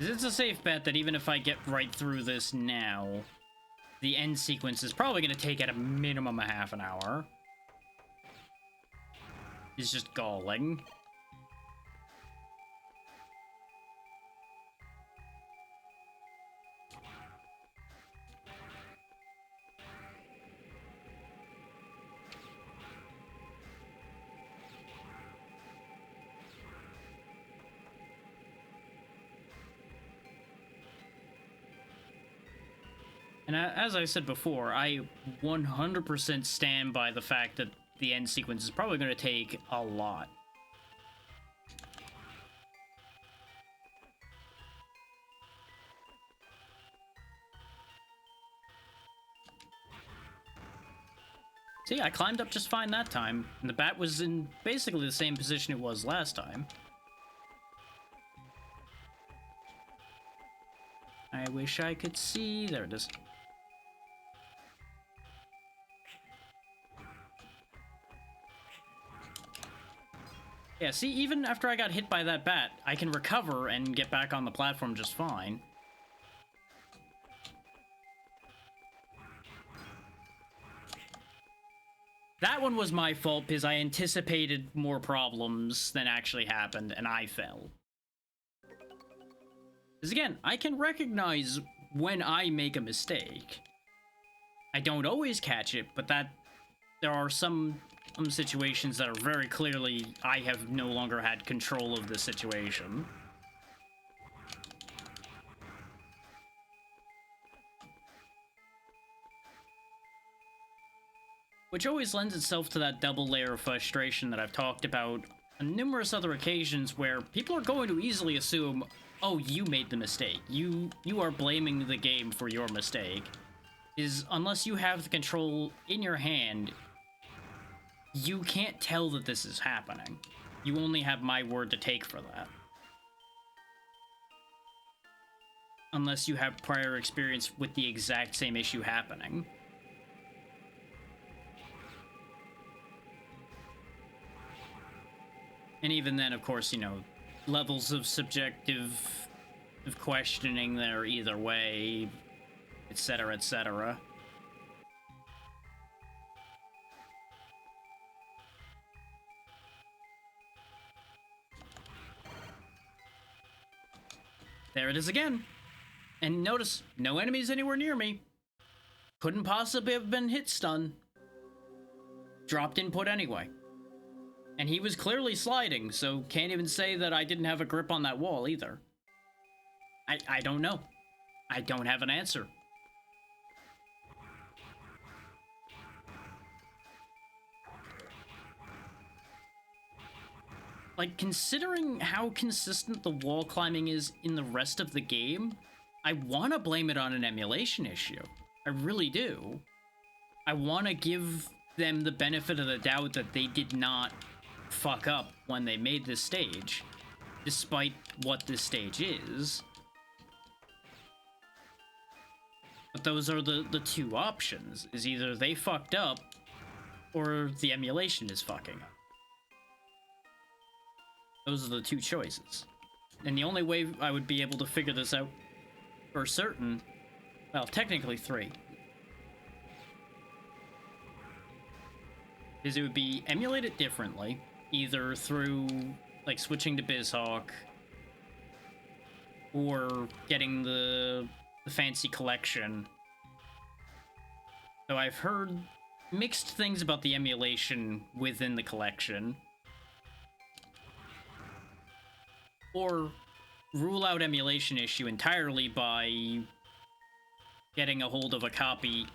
It's a safe bet that even if I get right through this now, the end sequence is probably going to take at a minimum a half an hour. It's just galling. And as I said before, I 100% stand by the fact that the end sequence is probably going to take a lot. See, I climbed up just fine that time, and the bat was in basically the same position it was last time. I wish I could see. There it is. Yeah, see, even after I got hit by that bat, I can recover and get back on the platform just fine. That one was my fault because I anticipated more problems than actually happened, and I fell. Because again, I can recognize when I make a mistake. I don't always catch it, but there are some situations that are very clearly I have no longer had control of the situation. Which always lends itself to that double layer of frustration that I've talked about on numerous other occasions where people are going to easily assume, oh, you made the mistake. You are blaming the game for your mistake. Is unless you have the control in your hand, you can't tell that this is happening. You only have my word to take for that. Unless you have prior experience with the exact same issue happening. And even then, of course, you know, levels of subjective of questioning there either way, etc., etc. There it is again. And notice, no enemies anywhere near me. Couldn't possibly have been hit stun. Dropped input anyway. And he was clearly sliding, so can't even say that I didn't have a grip on that wall either. I don't know. I don't have an answer. Like, considering how consistent the wall climbing is in the rest of the game, I want to blame it on an emulation issue. I really do. I want to give them the benefit of the doubt that they did not fuck up when they made this stage, despite what this stage is. But those are the two options, is either they fucked up, or the emulation is fucking up. Those are the two choices. And the only way I would be able to figure this out for certain, well, technically three, is it would be emulate it differently, either through, like, switching to BizHawk, or getting the fancy collection. So I've heard mixed things about the emulation within the collection. Or rule out emulation issue entirely by getting a hold of a copy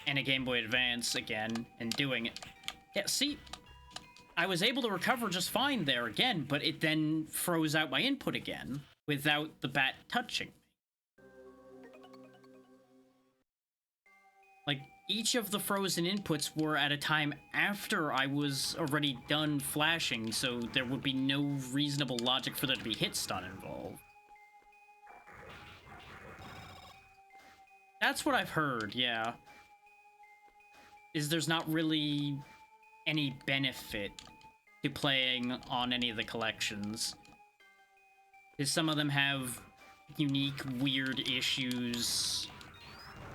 and a Game Boy Advance again and doing it. Yeah, see, I was able to recover just fine there again, but it then froze out my input again without the bat touching me. Like, each of the frozen inputs were at a time after I was already done flashing, so there would be no reasonable logic for there to be hit stun involved. That's what I've heard, yeah. Is there's not really any benefit to playing on any of the collections. Because some of them have unique, weird issues,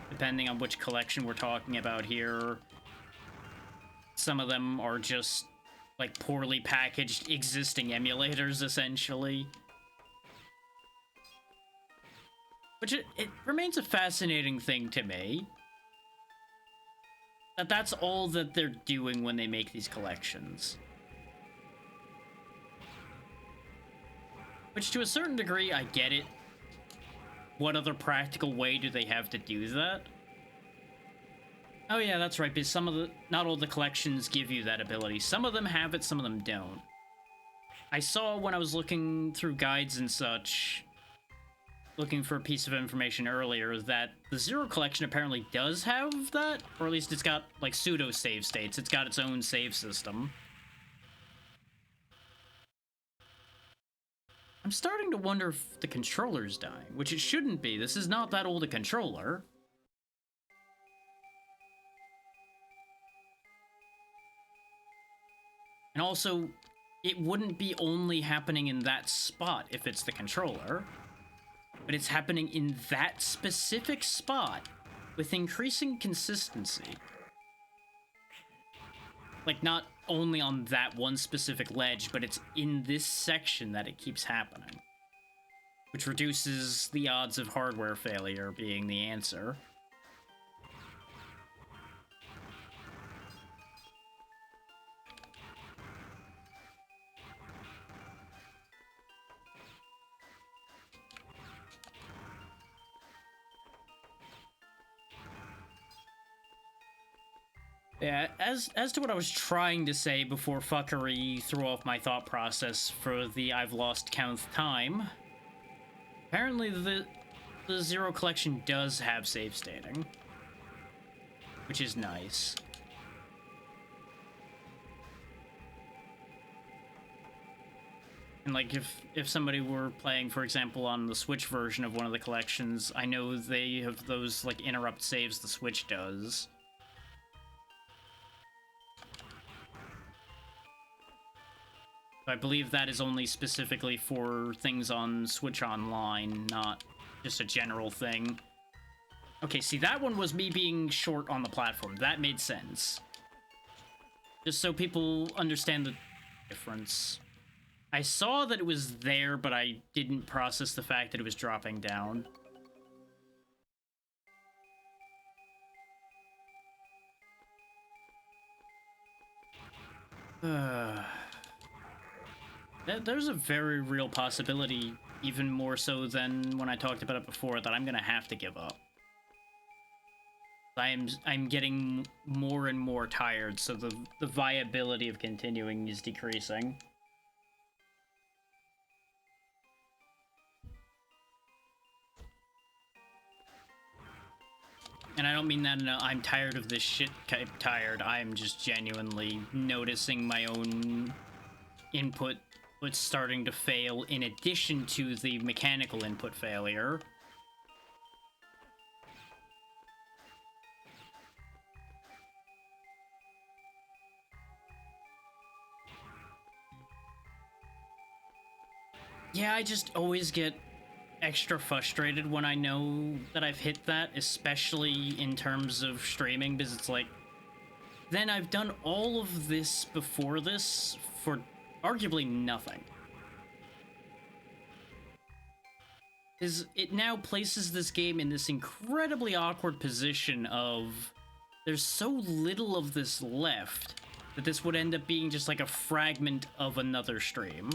depending on which collection we're talking about here. Some of them are just, like, poorly packaged existing emulators, essentially. Which, it remains a fascinating thing to me. That's all that they're doing when they make these collections. Which, to a certain degree, I get it. What other practical way do they have to do that? Oh yeah, that's right, because not all the collections give you that ability. Some of them have it, some of them don't. I saw when I was looking through guides and such, looking for a piece of information earlier, that the Zero collection apparently does have that, or at least it's got, like, pseudo save states. It's got its own save system. I'm starting to wonder if the controller's dying, which it shouldn't be. This is not that old a controller. And also, it wouldn't be only happening in that spot if it's the controller, but it's happening in that specific spot with increasing consistency. Like, not only on that one specific ledge, but it's in this section that it keeps happening. Which reduces the odds of hardware failure being the answer. Yeah, as to what I was trying to say before fuckery threw off my thought process for the I've lost count time. Apparently the Zero Collection does have save stating, which is nice. And like if somebody were playing, for example, on the Switch version of one of the collections, I know they have those like interrupt saves the Switch does. I believe that is only specifically for things on Switch Online, not just a general thing. Okay, see, that one was me being short on the platform. That made sense. Just so people understand the difference. I saw that it was there, but I didn't process the fact that it was dropping down. There's a very real possibility, even more so than when I talked about it before, that I'm gonna have to give up. I'm getting more and more tired, so the viability of continuing is decreasing. And I don't mean that in a I'm tired of this shit type tired. I'm just genuinely noticing my own input was starting to fail in addition to the mechanical input failure. Yeah, I just always get extra frustrated when I know that I've hit that, especially in terms of streaming, because it's like, then I've done all of this before this for arguably nothing. It now places this game in this incredibly awkward position of there's so little of this left that this would end up being just like a fragment of another stream.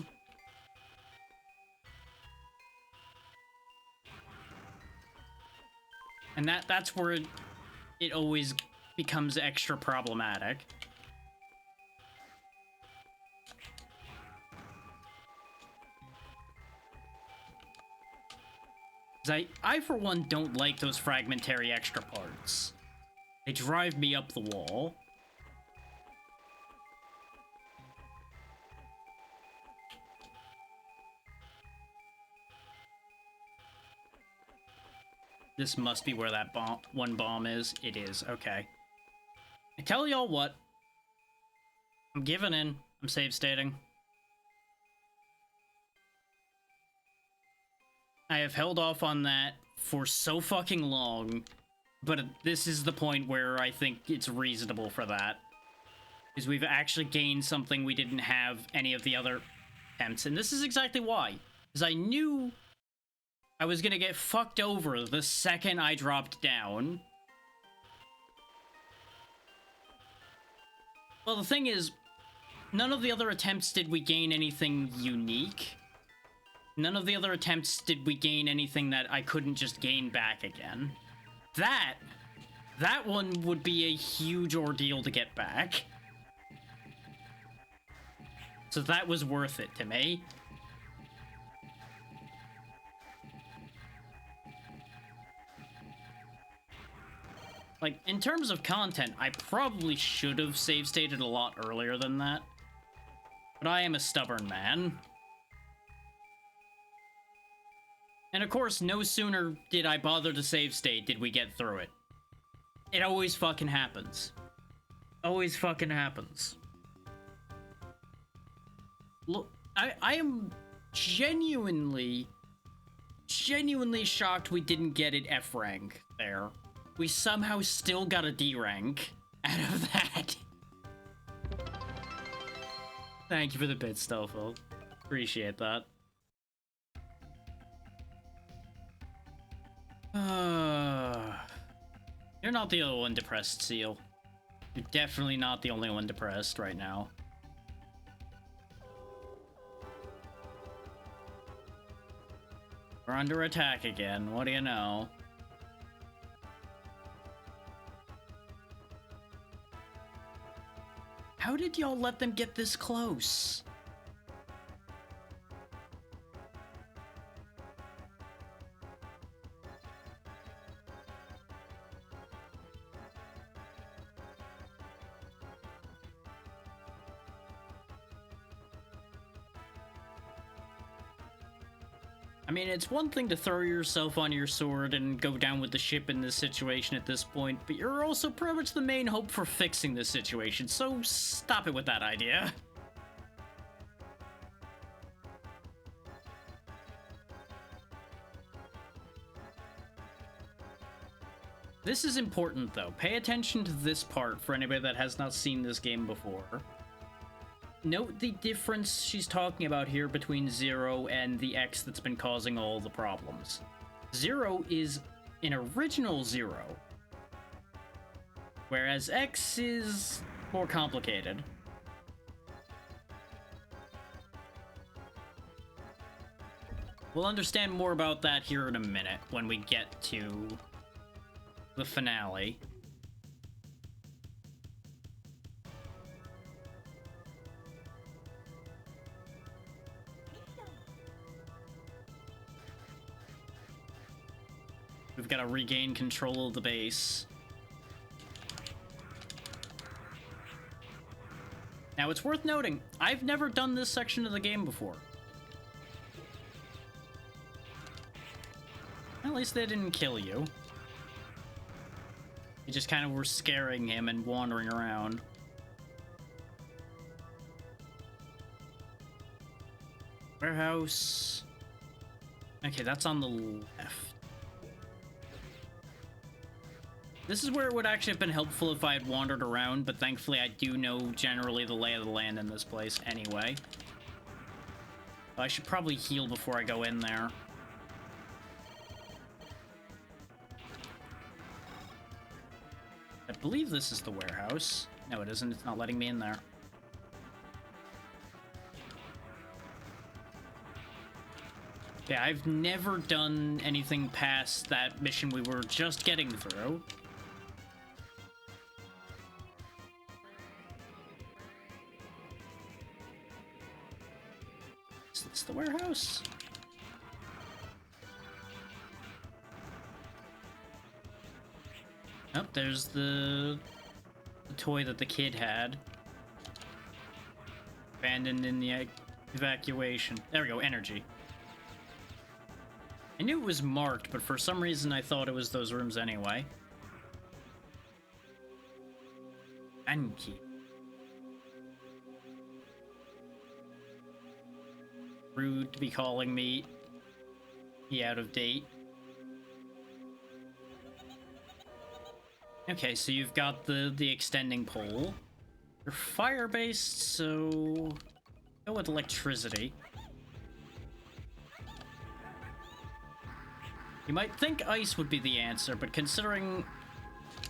And that's where it always becomes extra problematic. I for one don't like those fragmentary extra parts. They drive me up the wall. This must be where that one bomb is. It is. Okay. I tell y'all what. I'm giving in. I'm save stating. I have held off on that for so fucking long, but this is the point where I think it's reasonable for that. Because we've actually gained something we didn't have any of the other attempts, and this is exactly why. Because I knew I was gonna get fucked over the second I dropped down. Well, the thing is, none of the other attempts did we gain anything unique. None of the other attempts did we gain anything that I couldn't just gain back again. That one would be a huge ordeal to get back. So that was worth it to me. Like, in terms of content, I probably should have save stated a lot earlier than that. But I am a stubborn man. And of course, no sooner did I bother to save state did we get through it. It always fucking happens. Always fucking happens. Look, I am genuinely shocked we didn't get it F rank there. We somehow still got a D rank out of that. Thank you for the bit, Stofel. Appreciate that. You're not the only one depressed, Seal. You're definitely not the only one depressed right now. We're under attack again, what do you know? How did y'all let them get this close? I mean, it's one thing to throw yourself on your sword and go down with the ship in this situation at this point, but you're also pretty much the main hope for fixing this situation, so stop it with that idea. This is important, though. Pay attention to this part for anybody that has not seen this game before. Note the difference she's talking about here between Zero and the X that's been causing all the problems. Zero is an original Zero, whereas X is more complicated. We'll understand more about that here in a minute when we get to the finale. We've got to regain control of the base. Now, it's worth noting, I've never done this section of the game before. At least they didn't kill you. You just kind of were scaring him and wandering around. Warehouse. Okay, that's on the left. This is where it would actually have been helpful if I had wandered around, but thankfully I do know generally the lay of the land in this place anyway. I should probably heal before I go in there. I believe this is the warehouse. No, it isn't. It's not letting me in there. Yeah, I've never done anything past that mission we were just getting through. Is this the warehouse? Oh, there's the toy that the kid had. Abandoned in the evacuation. There we go, energy. I knew it was marked, but for some reason I thought it was those rooms anyway. Anki. Rude to be calling me out of date. Okay, so you've got the extending pole. You're fire-based, so go with electricity. You might think ice would be the answer, but considering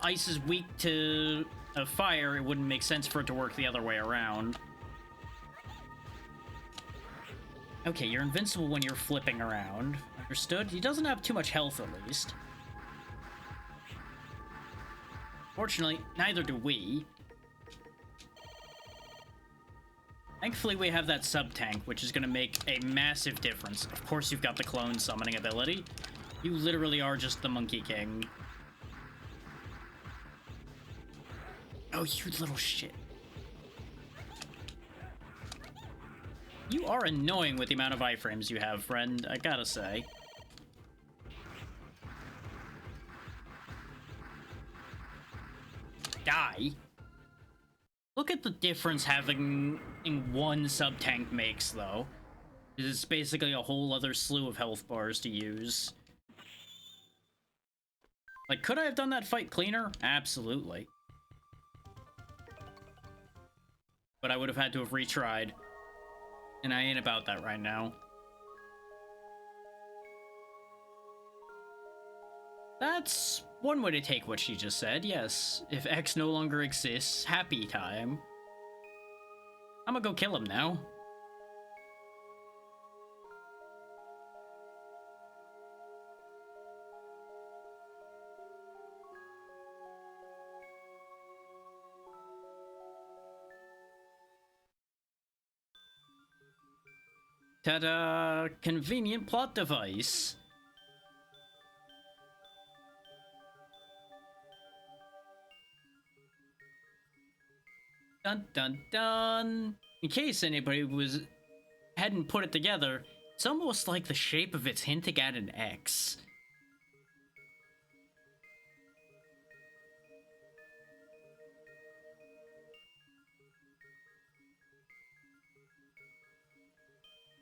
ice is weak to fire, it wouldn't make sense for it to work the other way around. Okay, you're invincible when you're flipping around. Understood? He doesn't have too much health, at least. Fortunately, neither do we. Thankfully, we have that sub-tank, which is going to make a massive difference. Of course, you've got the clone summoning ability. You literally are just the Monkey King. Oh, you little shit. You are annoying with the amount of iframes you have, friend, I gotta say. Die? Look at the difference having in one sub-tank makes, though. It's basically a whole other slew of health bars to use. Like, could I have done that fight cleaner? Absolutely. But I would have had to have retried. And I ain't about that right now. That's one way to take what she just said, yes. If X no longer exists, happy time. I'm gonna go kill him now. Ta-da! Convenient plot device. Dun dun dun! In case anybody hadn't put it together, it's almost like the shape of it's hinting at an X.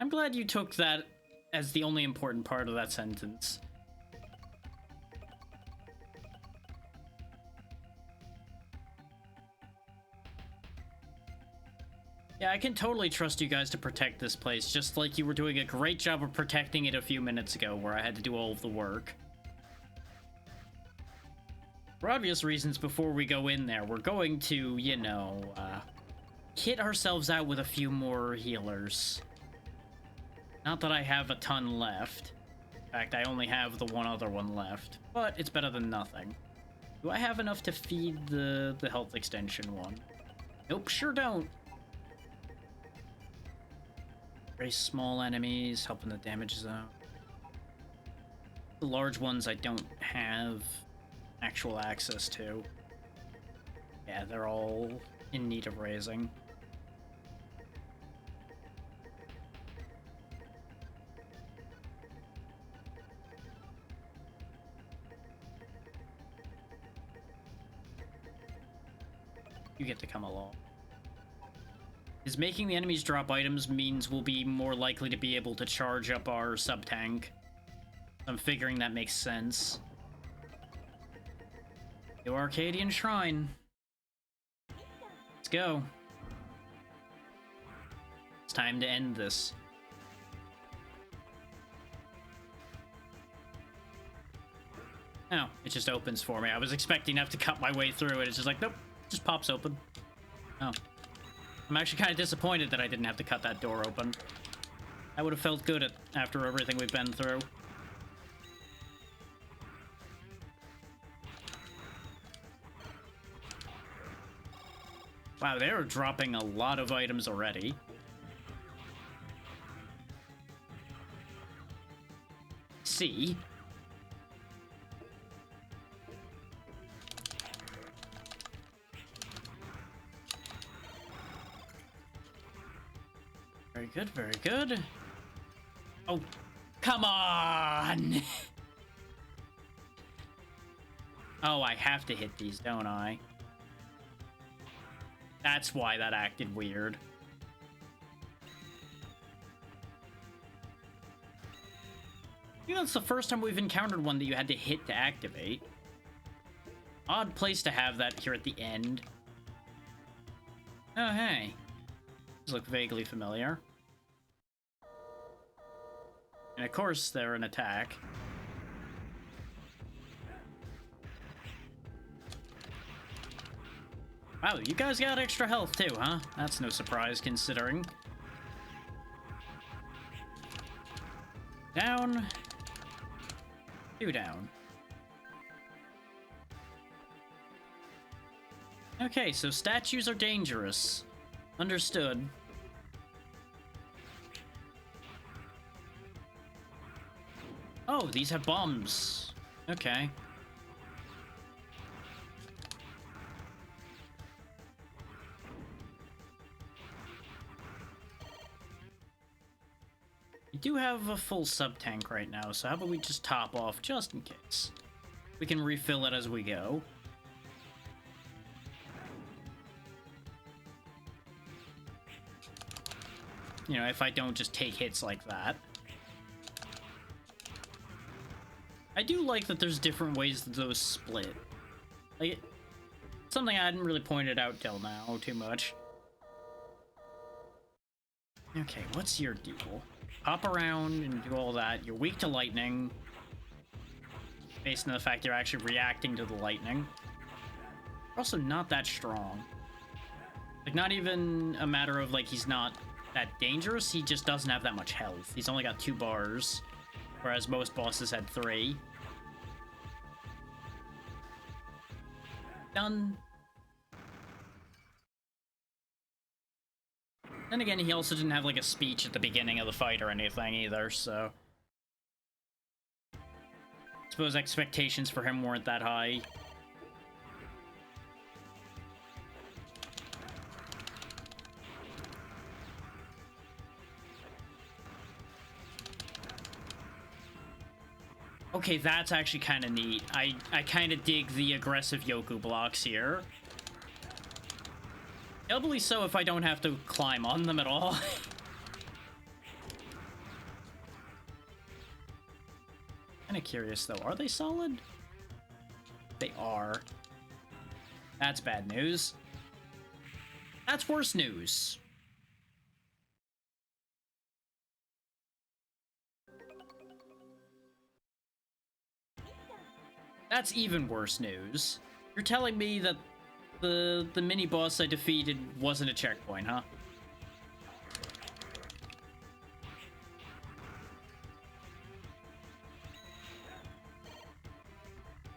I'm glad you took that as the only important part of that sentence. Yeah, I can totally trust you guys to protect this place, just like you were doing a great job of protecting it a few minutes ago, where I had to do all of the work. For obvious reasons, before we go in there, we're going to, you know, kit ourselves out with a few more healers. Not that I have a ton left. In fact, I only have the one other one left, but it's better than nothing. Do I have enough to feed the health extension one? Nope, sure don't. Very small enemies, helping the damage zone. The large ones I don't have actual access to. Yeah, they're all in need of raising. You get to come along. Is making the enemies drop items means we'll be more likely to be able to charge up our sub-tank. I'm figuring that makes sense. New Arcadian Shrine. Let's go. It's time to end this. Oh, it just opens for me. I was expecting to have to cut my way through it. It's just like, nope, it just pops open. Oh. I'm actually kind of disappointed that I didn't have to cut that door open. I would have felt good after everything we've been through. Wow, they're dropping a lot of items already. See? Very good, very good. Oh, come on! Oh, I have to hit these, don't I? That's why that acted weird. I think that's the first time we've encountered one that you had to hit to activate. Odd place to have that here at the end. Oh, hey. These look vaguely familiar. And of course, they're an attack. Wow, you guys got extra health too, huh? That's no surprise, considering. Down. 2 down. Okay, so statues are dangerous. Understood. Oh, these have bombs. Okay. We do have a full sub-tank right now, so how about we just top off just in case? We can refill it as we go. You know, if I don't just take hits like that. I do like that there's different ways that those split. Like, something I hadn't really pointed out till now too much. Okay, what's your deal? Hop around and do all that. You're weak to lightning. Based on the fact you're actually reacting to the lightning. You're also not that strong. Like, not even a matter of, like, he's not that dangerous. He just doesn't have that much health. He's only got 2 bars. Whereas most bosses had 3. Done. Then again, he also didn't have like a speech at the beginning of the fight or anything either, so I suppose expectations for him weren't that high. Okay, that's actually kind of neat. I kind of dig the aggressive Yoku blocks here. Doubly so if I don't have to climb on them at all. Kind of curious though, are they solid? They are. That's bad news. That's worse news. That's even worse news. You're telling me that the mini boss I defeated wasn't a checkpoint, huh?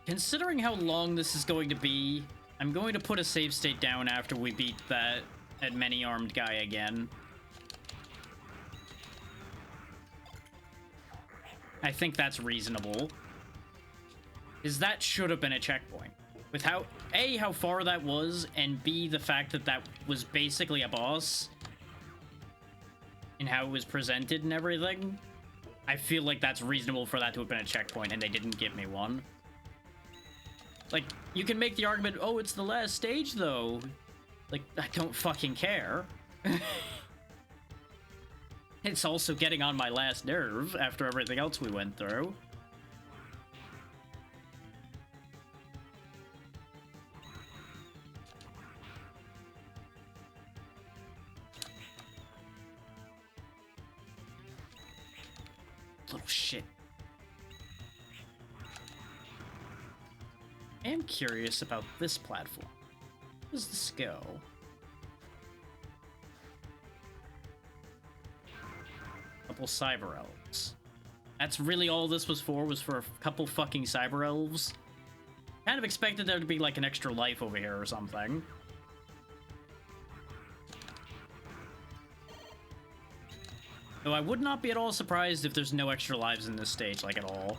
Considering how long this is going to be, I'm going to put a save state down after we beat that many-armed guy again. I think that's reasonable. Is that should have been a checkpoint. With how, A, how far that was, and B, the fact that that was basically a boss, and how it was presented and everything, I feel like that's reasonable for that to have been a checkpoint, and they didn't give me one. Like, you can make the argument, oh, it's the last stage, though. Like, I don't fucking care. It's also getting on my last nerve after everything else we went through. Little shit. I am curious about this platform. Where does this go? Couple cyber elves. That's really all this was for a couple fucking cyber elves. Kind of expected there to be like an extra life over here or something. Though I would not be at all surprised if there's no extra lives in this stage, like, at all.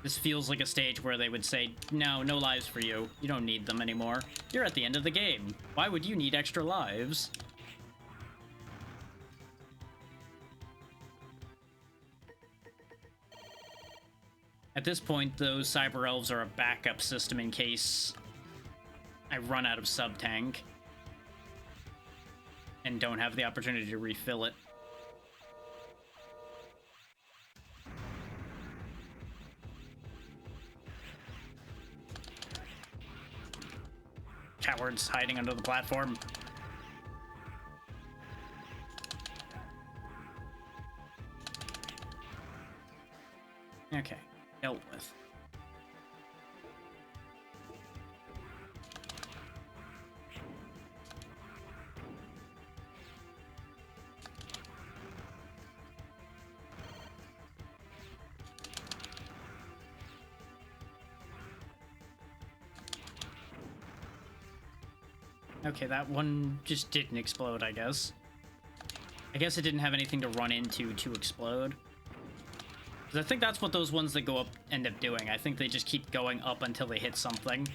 This feels like a stage where they would say, no, no lives for you. You don't need them anymore. You're at the end of the game. Why would you need extra lives? At this point, those cyber elves are a backup system in case I run out of sub-tank and don't have the opportunity to refill it. Cowards hiding under the platform. Okay, dealt with. Okay, that one just didn't explode, I guess. I guess it didn't have anything to run into to explode. Because I think that's what those ones that go up end up doing. I think they just keep going up until they hit something.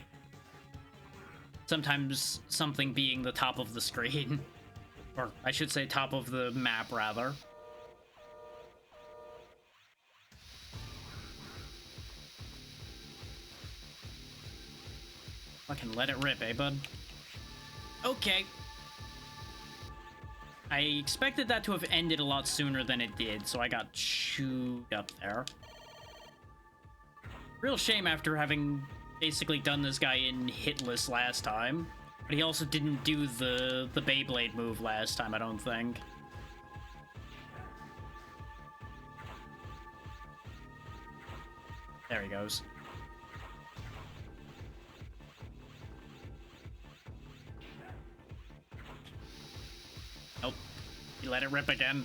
Sometimes something being the top of the screen. Or I should say top of the map, rather. Fucking let it rip, eh, bud? Okay. I expected that to have ended a lot sooner than it did, so I got chewed up there. Real shame after having basically done this guy in hitless last time. But he also didn't do the Beyblade move last time, I don't think. There he goes. Nope. He let it rip again.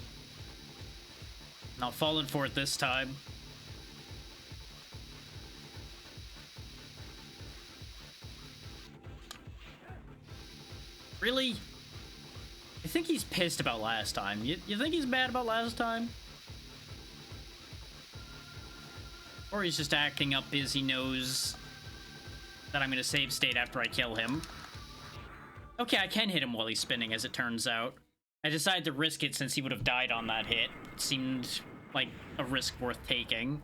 Not falling for it this time. Really? I think he's pissed about last time. You think he's mad about last time? Or he's just acting up because he knows that I'm gonna save state after I kill him. Okay, I can hit him while he's spinning, as it turns out. I decided to risk it since he would have died on that hit. It seemed like a risk worth taking.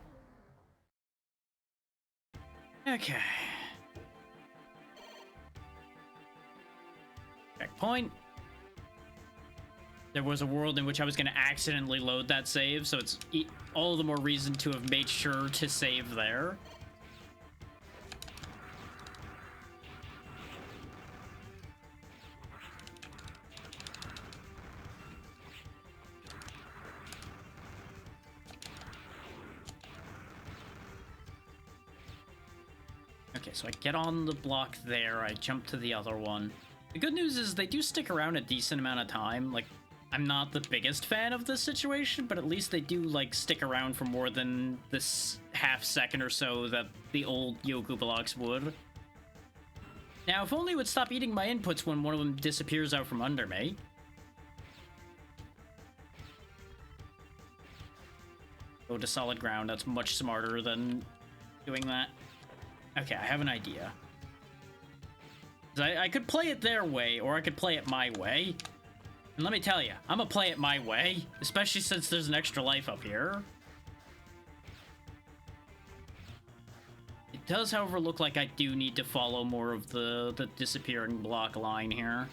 Okay. Checkpoint. There was a world in which I was going to accidentally load that save, so it's all the more reason to have made sure to save there. Okay, so I get on the block there, I jump to the other one. The good news is they do stick around a decent amount of time. Like, I'm not the biggest fan of this situation, but at least they do, like, stick around for more than this half second or so that the old Yoku blocks would. Now, if only it would stop eating my inputs when one of them disappears out from under me. Go to solid ground, that's much smarter than doing that. Okay, I have an idea. I could play it their way, or I could play it my way. And let me tell you, I'm gonna play it my way, especially since there's an extra life up here. It does, however, look like I do need to follow more of the disappearing block line here.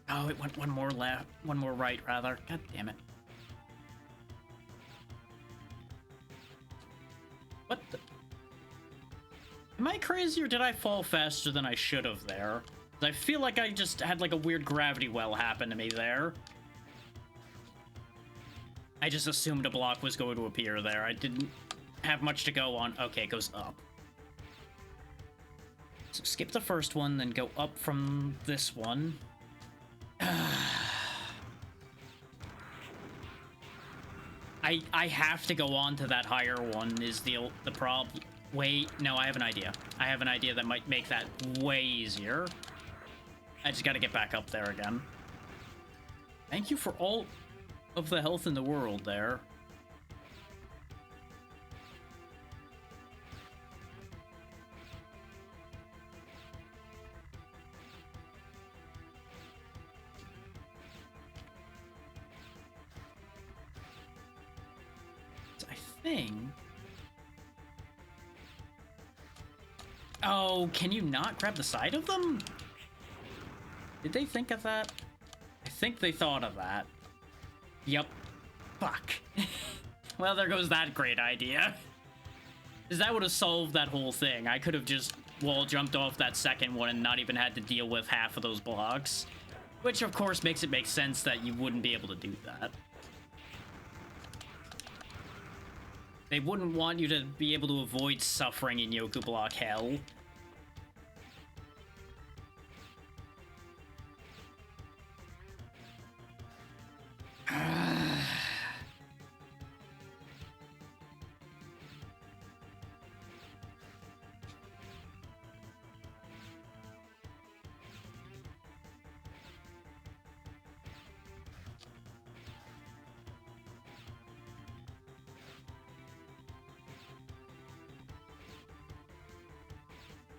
Oh, it went one more left, one more right, rather. God damn it. What the? Am I crazy, or did I fall faster than I should have there? I feel like I just had like a weird gravity well happen to me there. I just assumed a block was going to appear there. I didn't have much to go on. Okay, it goes up. So skip the first one, then go up from this one. I have to go on to that higher one is the problem. Wait, no, I have an idea. I have an idea that might make that way easier. I just gotta get back up there again. Thank you for all of the health in the world there. I think... Oh, can you not grab the side of them? Did they think of that? I think they thought of that. Yup. Fuck. Well, there goes that great idea. Because that would have solved that whole thing. I could have just wall jumped off that second one and not even had to deal with half of those blocks. Which, of course, makes it make sense that you wouldn't be able to do that. They wouldn't want you to be able to avoid suffering in Yoku Block hell.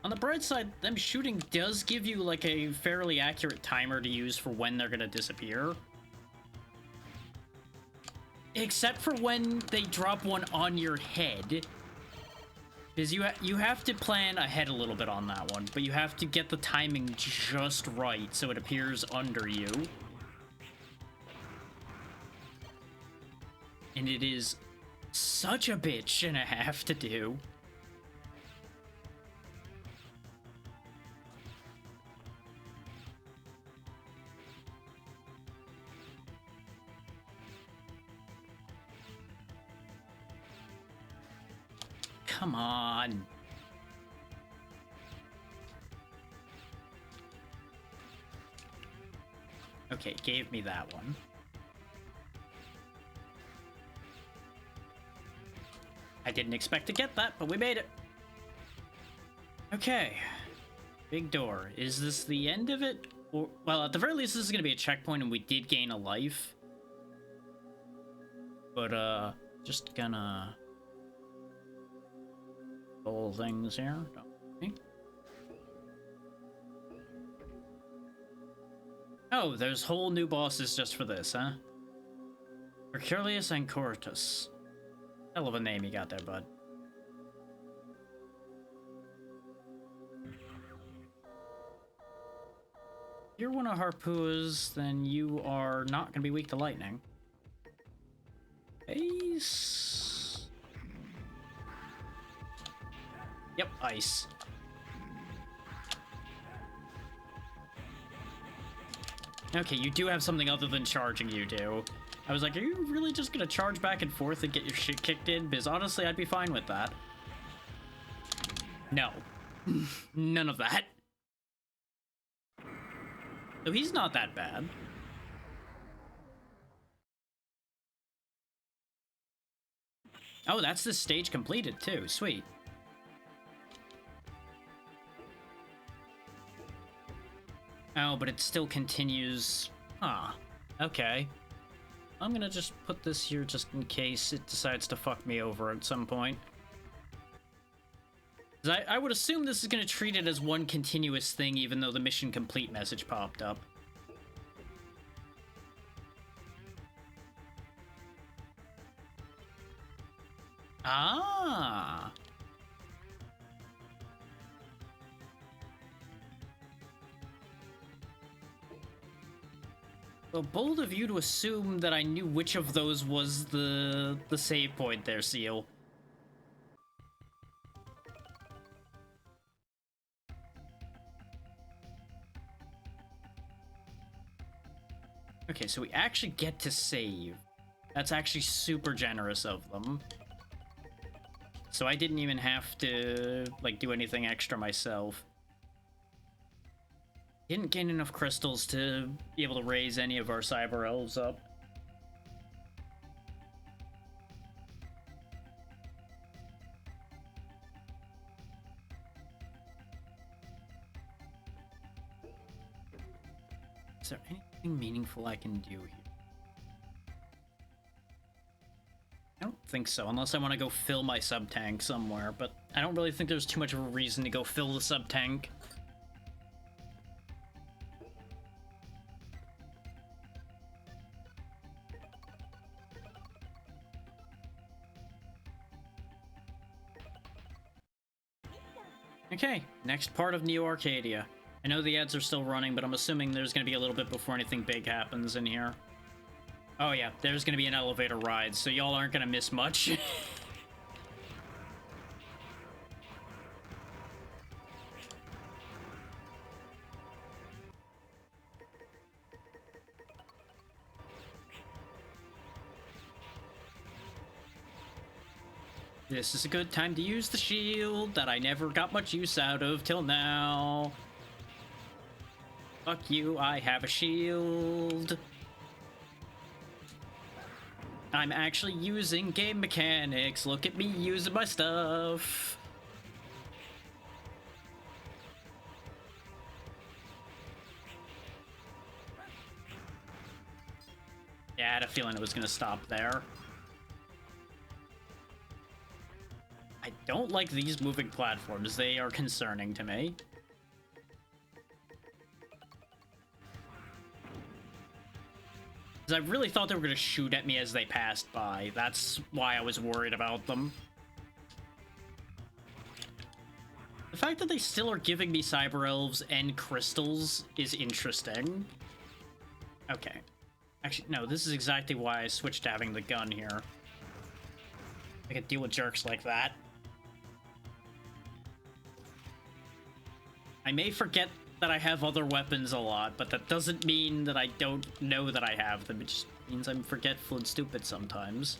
On the bright side, them shooting does give you like a fairly accurate timer to use for when they're gonna disappear. Except for when they drop one on your head. Because you have to plan ahead a little bit on that one, but you have to get the timing just right so it appears under you. And it is such a bitch and a half to do. Come on. Okay, it gave me that one. I didn't expect to get that, but we made it. Okay. Big door. Is this the end of it? Or, well, at the very least, this is gonna be a checkpoint, and we did gain a life. But, just gonna... pull things here. Okay. Oh, there's whole new bosses just for this, huh? Herculeus and Cortus. Hell of a name you got there, bud. If you're one of Harpua's, then you are not gonna be weak to lightning. Ice. Yep, ice. Okay, you do have something other than charging, you do. I was like, are you really just gonna charge back and forth and get your shit kicked in? Because honestly, I'd be fine with that. No. None of that. So he's not that bad. Oh, that's the stage completed too. Sweet. Oh, but it still continues. Ah, okay. I'm gonna just put this here just in case it decides to fuck me over at some point. 'Cause I would assume this is gonna treat it as one continuous thing, even though the mission complete message popped up. Ah. Well, bold of you to assume that I knew which of those was the save point there, Seal. Okay, so we actually get to save. That's actually super generous of them. So I didn't even have to, like, do anything extra myself. Didn't gain enough crystals to be able to raise any of our cyber elves up. Is there anything meaningful I can do here? I don't think so, unless I want to go fill my sub-tank somewhere, but I don't really think there's too much of a reason to go fill the sub-tank. Okay, next part of Neo Arcadia. I know the ads are still running, but I'm assuming there's going to be a little bit before anything big happens in here. Oh yeah, there's going to be an elevator ride, so y'all aren't going to miss much. This is a good time to use the shield that I never got much use out of till now. Fuck you, I have a shield. I'm actually using game mechanics. Look at me using my stuff. Yeah, I had a feeling it was gonna stop there. I don't like these moving platforms. They are concerning to me. I really thought they were going to shoot at me as they passed by. That's why I was worried about them. The fact that they still are giving me cyber elves and crystals is interesting. Okay. Actually, no, this is exactly why I switched to having the gun here. I can deal with jerks like that. I may forget that I have other weapons a lot, but that doesn't mean that I don't know that I have them. It just means I'm forgetful and stupid sometimes.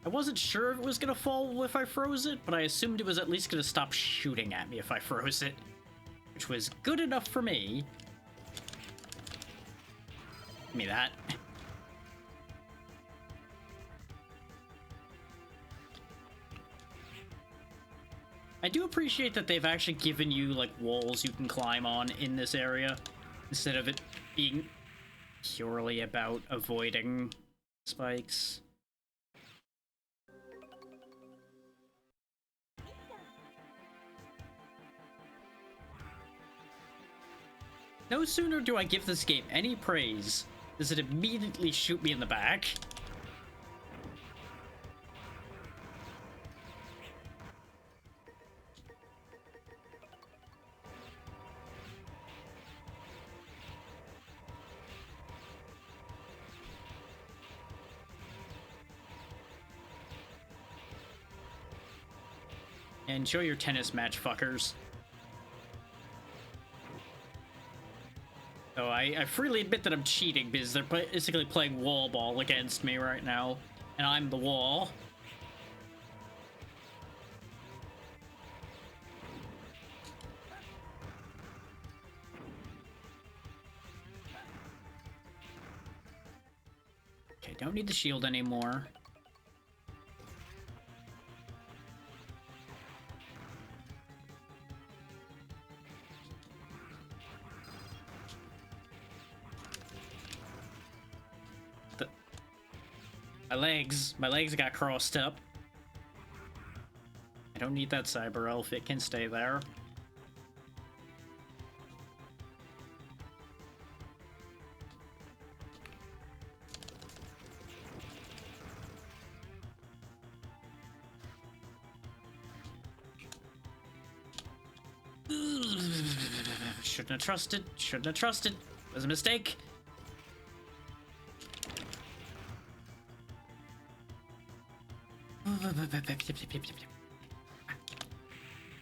I wasn't sure if it was gonna fall if I froze it, but I assumed it was at least gonna stop shooting at me if I froze it, which was good enough for me. Give me that. I do appreciate that they've actually given you, like, walls you can climb on in this area, instead of it being purely about avoiding spikes. No sooner do I give this game any praise, does it immediately shoot me in the back. Enjoy your tennis match, fuckers. So I freely admit that I'm cheating because they're basically playing wall ball against me right now, and I'm the wall. Okay, don't need the shield anymore. My legs got crossed up. I don't need that cyber elf, it can stay there. Shouldn't have trusted, shouldn't have trusted. It was a mistake.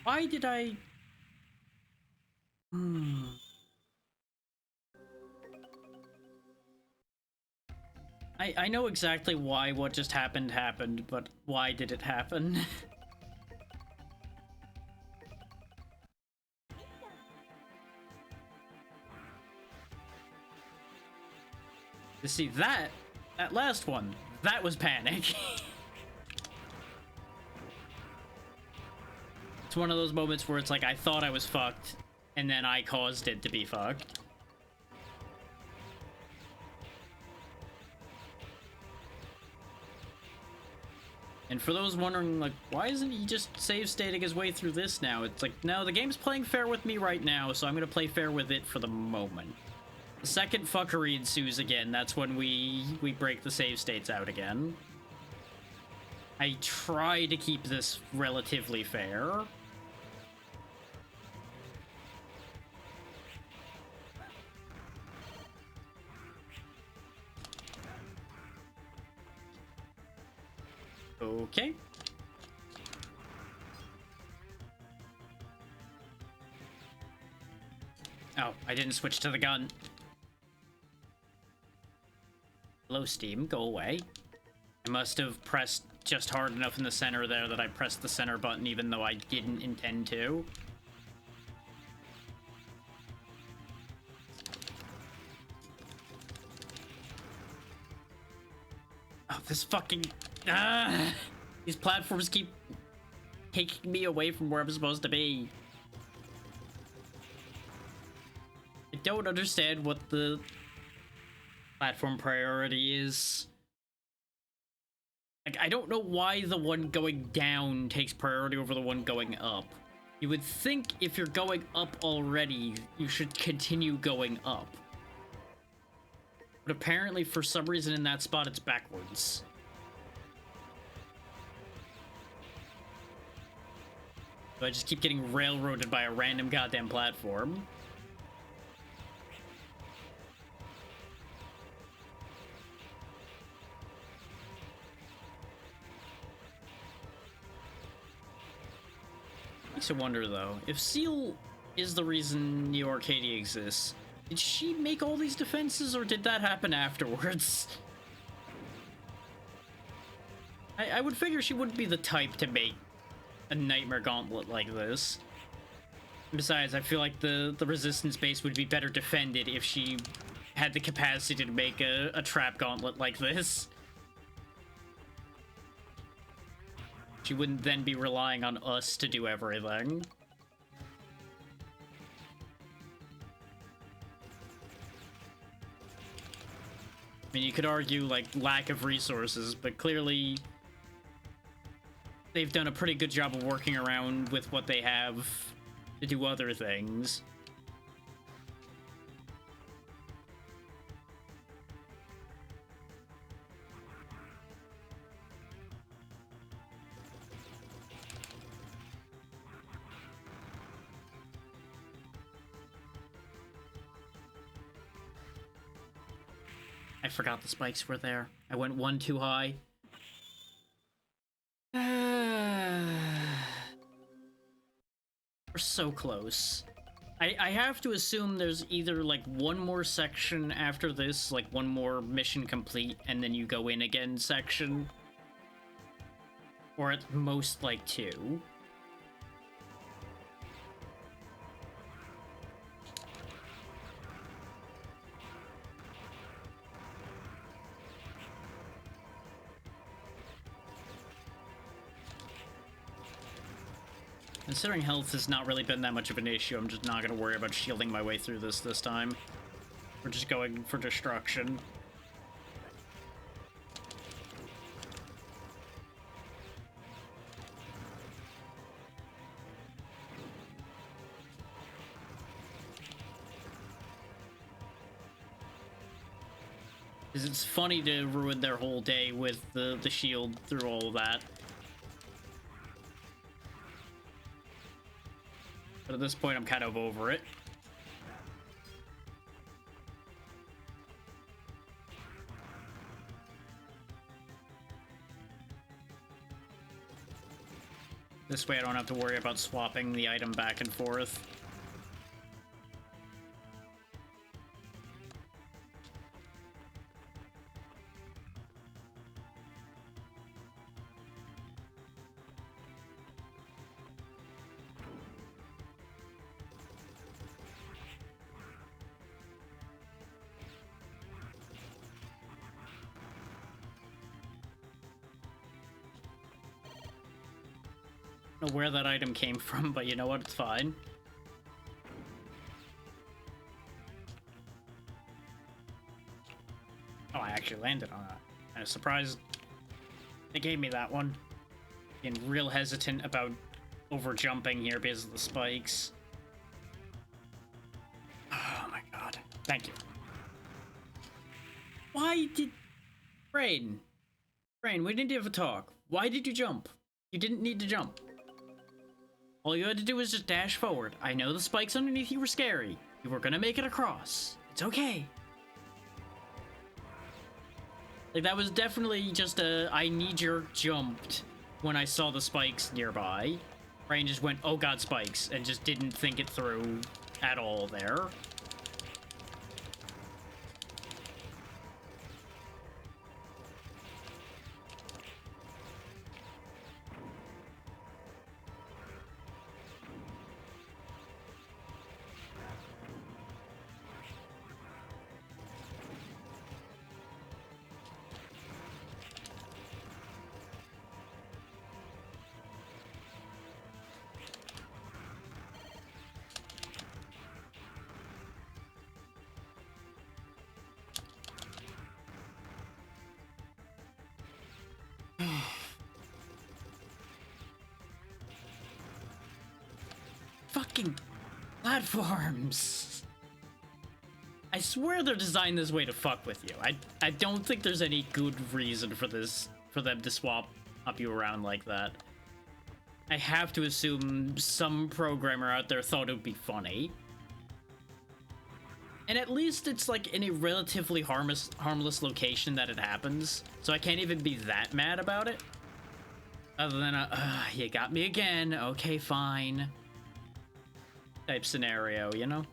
Why did I... I know exactly why what just happened, but why did it happen? You see, that last one, that was panic. It's one of those moments where it's like, I thought I was fucked, and then I caused it to be fucked. And for those wondering, like, why isn't he just save stating his way through this now? It's like, no, the game's playing fair with me right now, so I'm gonna play fair with it for the moment. The second fuckery ensues again, that's when we break the save states out again. I try to keep this relatively fair. Okay. Oh, I didn't switch to the gun. Hello, Steam, go away. I must have pressed just hard enough in the center there that I pressed the center button even though I didn't intend to. Oh, this fucking... these platforms keep taking me away from where I'm supposed to be. I don't understand what the platform priority is. Like, I don't know why the one going down takes priority over the one going up. You would think if you're going up already, you should continue going up. But apparently, for some reason in that spot, it's backwards. So I just keep getting railroaded by a random goddamn platform. Makes you wonder, though, if Seal is the reason Neo Arcadia exists, did she make all these defenses, or did that happen afterwards? I would figure she wouldn't be the type to make a Nightmare Gauntlet like this. Besides, I feel like the Resistance base would be better defended if she had the capacity to make a trap gauntlet like this. She wouldn't then be relying on us to do everything. I mean, you could argue, like, lack of resources, but clearly they've done a pretty good job of working around with what they have to do other things. I forgot the spikes were there. I went one too high. We're so close. I have to assume there's either like one more section after this, like one more mission complete, and then you go in again section. Or at most like two. Considering health has not really been that much of an issue, I'm just not going to worry about shielding my way through this time. We're just going for destruction. Because it's funny to ruin their whole day with the shield through all of that. But at this point, I'm kind of over it. This way I don't have to worry about swapping the item back and forth. I don't know where that item came from, but you know what? It's fine. Oh, I actually landed on that. I was surprised they gave me that one. Being real hesitant about over jumping here because of the spikes. Oh my god. Thank you. Why did... Brain, we didn't have a talk. Why did you jump? You didn't need to jump. All you had to do was just dash forward. I know the spikes underneath you were scary. You were gonna make it across. It's okay. Like, that was definitely just a I knee-jerk jumped when I saw the spikes nearby. Brain just went, oh god, spikes, and just didn't think it through at all there. Fucking platforms. I swear they're designed this way to fuck with you. I don't think there's any good reason for this, for them to swap up you around like that. I have to assume some programmer out there thought it would be funny. And at least it's like in a relatively harmless location that it happens. So I can't even be that mad about it. Other than you got me again. Okay, fine. Type scenario, you know?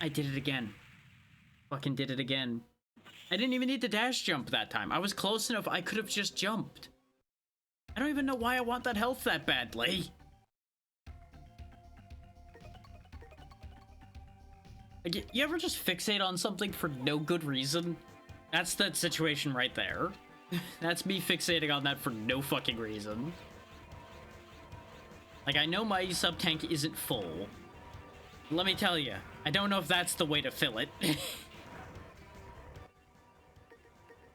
I did it again. Fucking did it again. I didn't even need to dash jump that time. I was close enough, I could have just jumped. I don't even know why I want that health that badly. Like, you ever just fixate on something for no good reason? That's that situation right there. That's me fixating on that for no fucking reason. Like, I know my sub-tank isn't full. Let me tell you, I don't know if that's the way to fill it.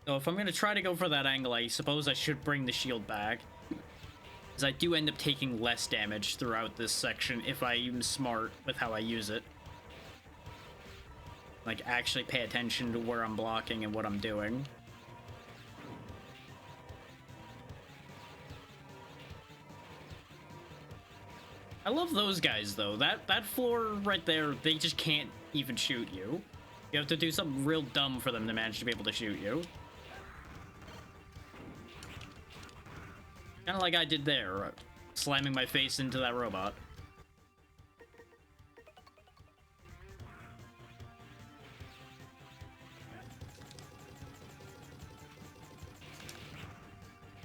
So if I'm gonna try to go for that angle, I suppose I should bring the shield back. Because I do end up taking less damage throughout this section if I'm smart with how I use it. Like, actually pay attention to where I'm blocking and what I'm doing. I love those guys, though. That floor right there, they just can't even shoot you. You have to do something real dumb for them to manage to be able to shoot you. Kind of like I did there, slamming my face into that robot.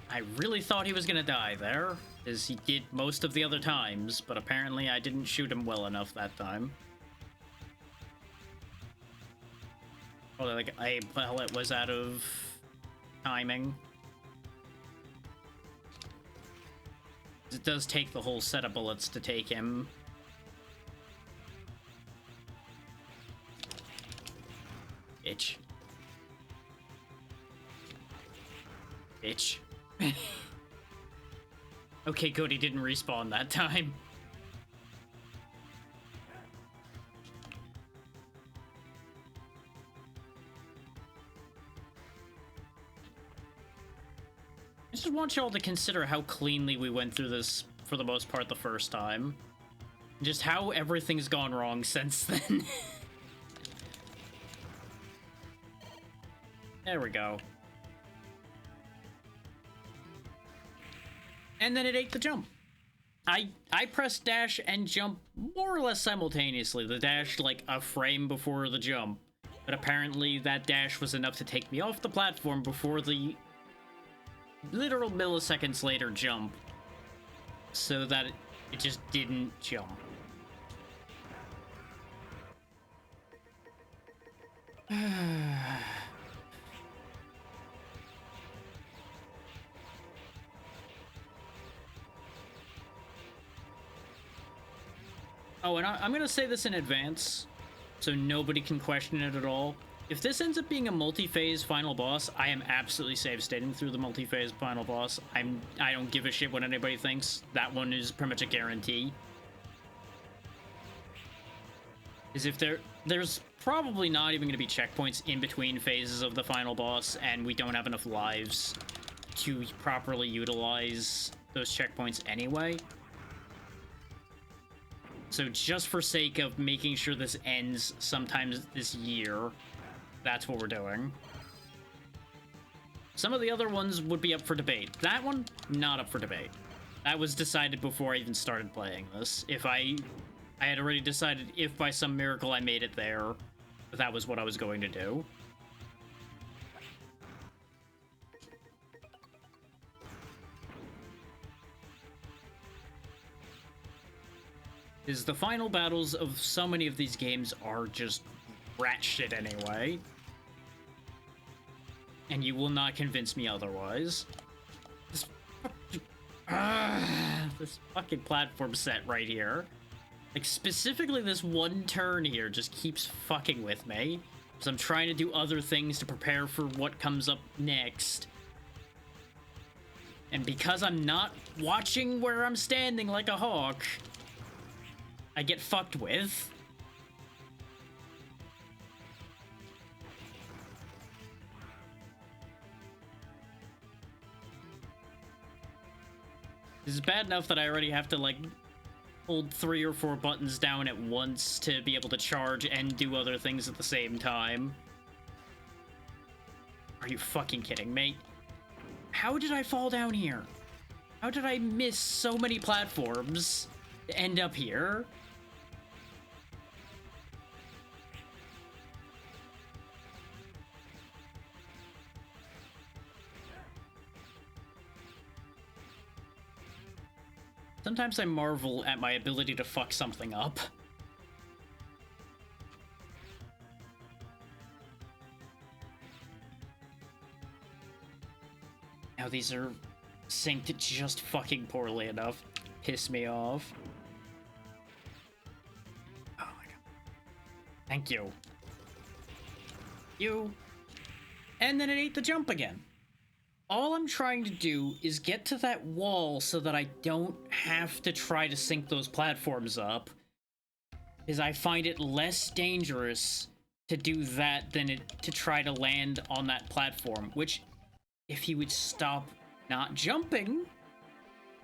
I really thought he was gonna die there, as he did most of the other times, but apparently I didn't shoot him well enough that time. Oh, like, a bullet was out of timing. It does take the whole set of bullets to take him. Bitch. Bitch. Okay, good, he didn't respawn that time. I just want y'all to consider how cleanly we went through this for the most part the first time. Just how everything's gone wrong since then. There we go. And then it ate the jump. I pressed dash and jump more or less simultaneously. The dash like a frame before the jump. But apparently that dash was enough to take me off the platform before the literal milliseconds later jump. So that it just didn't jump. Oh, and I'm gonna say this in advance, so nobody can question it at all. If this ends up being a multi-phase final boss, I am absolutely save stating through the multi-phase final boss. I don't give a shit what anybody thinks. That one is pretty much a guarantee. Is if there's probably not even gonna be checkpoints in between phases of the final boss, and we don't have enough lives to properly utilize those checkpoints anyway. So just for sake of making sure this ends sometimes this year, that's what we're doing. Some of the other ones would be up for debate. That one, not up for debate. That was decided before I even started playing this. If I had already decided if by some miracle I made it there, that was what I was going to do. Is the final battles of so many of these games are just rat shit anyway. And you will not convince me otherwise. This fucking platform set right here. Like, specifically this one turn here just keeps fucking with me. Because I'm trying to do other things to prepare for what comes up next. And because I'm not watching where I'm standing like a hawk, I get fucked with. This is bad enough that I already have to, like, hold 3 or 4 buttons down at once to be able to charge and do other things at the same time. Are you fucking kidding me? How did I fall down here? How did I miss so many platforms to end up here? Sometimes I marvel at my ability to fuck something up. Now these are synced just fucking poorly enough. Piss me off. Oh my god. Thank you. And then it ate the jump again. All I'm trying to do is get to that wall so that I don't have to try to sync those platforms up. Because I find it less dangerous to do that than to try to land on that platform. Which, if he would stop not jumping,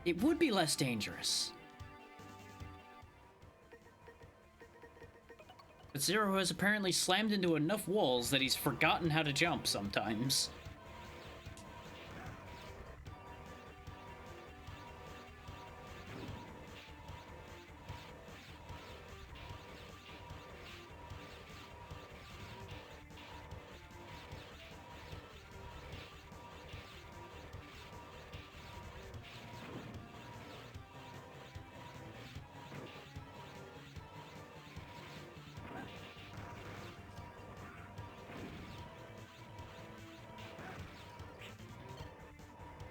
it would be less dangerous. But Zero has apparently slammed into enough walls that he's forgotten how to jump sometimes.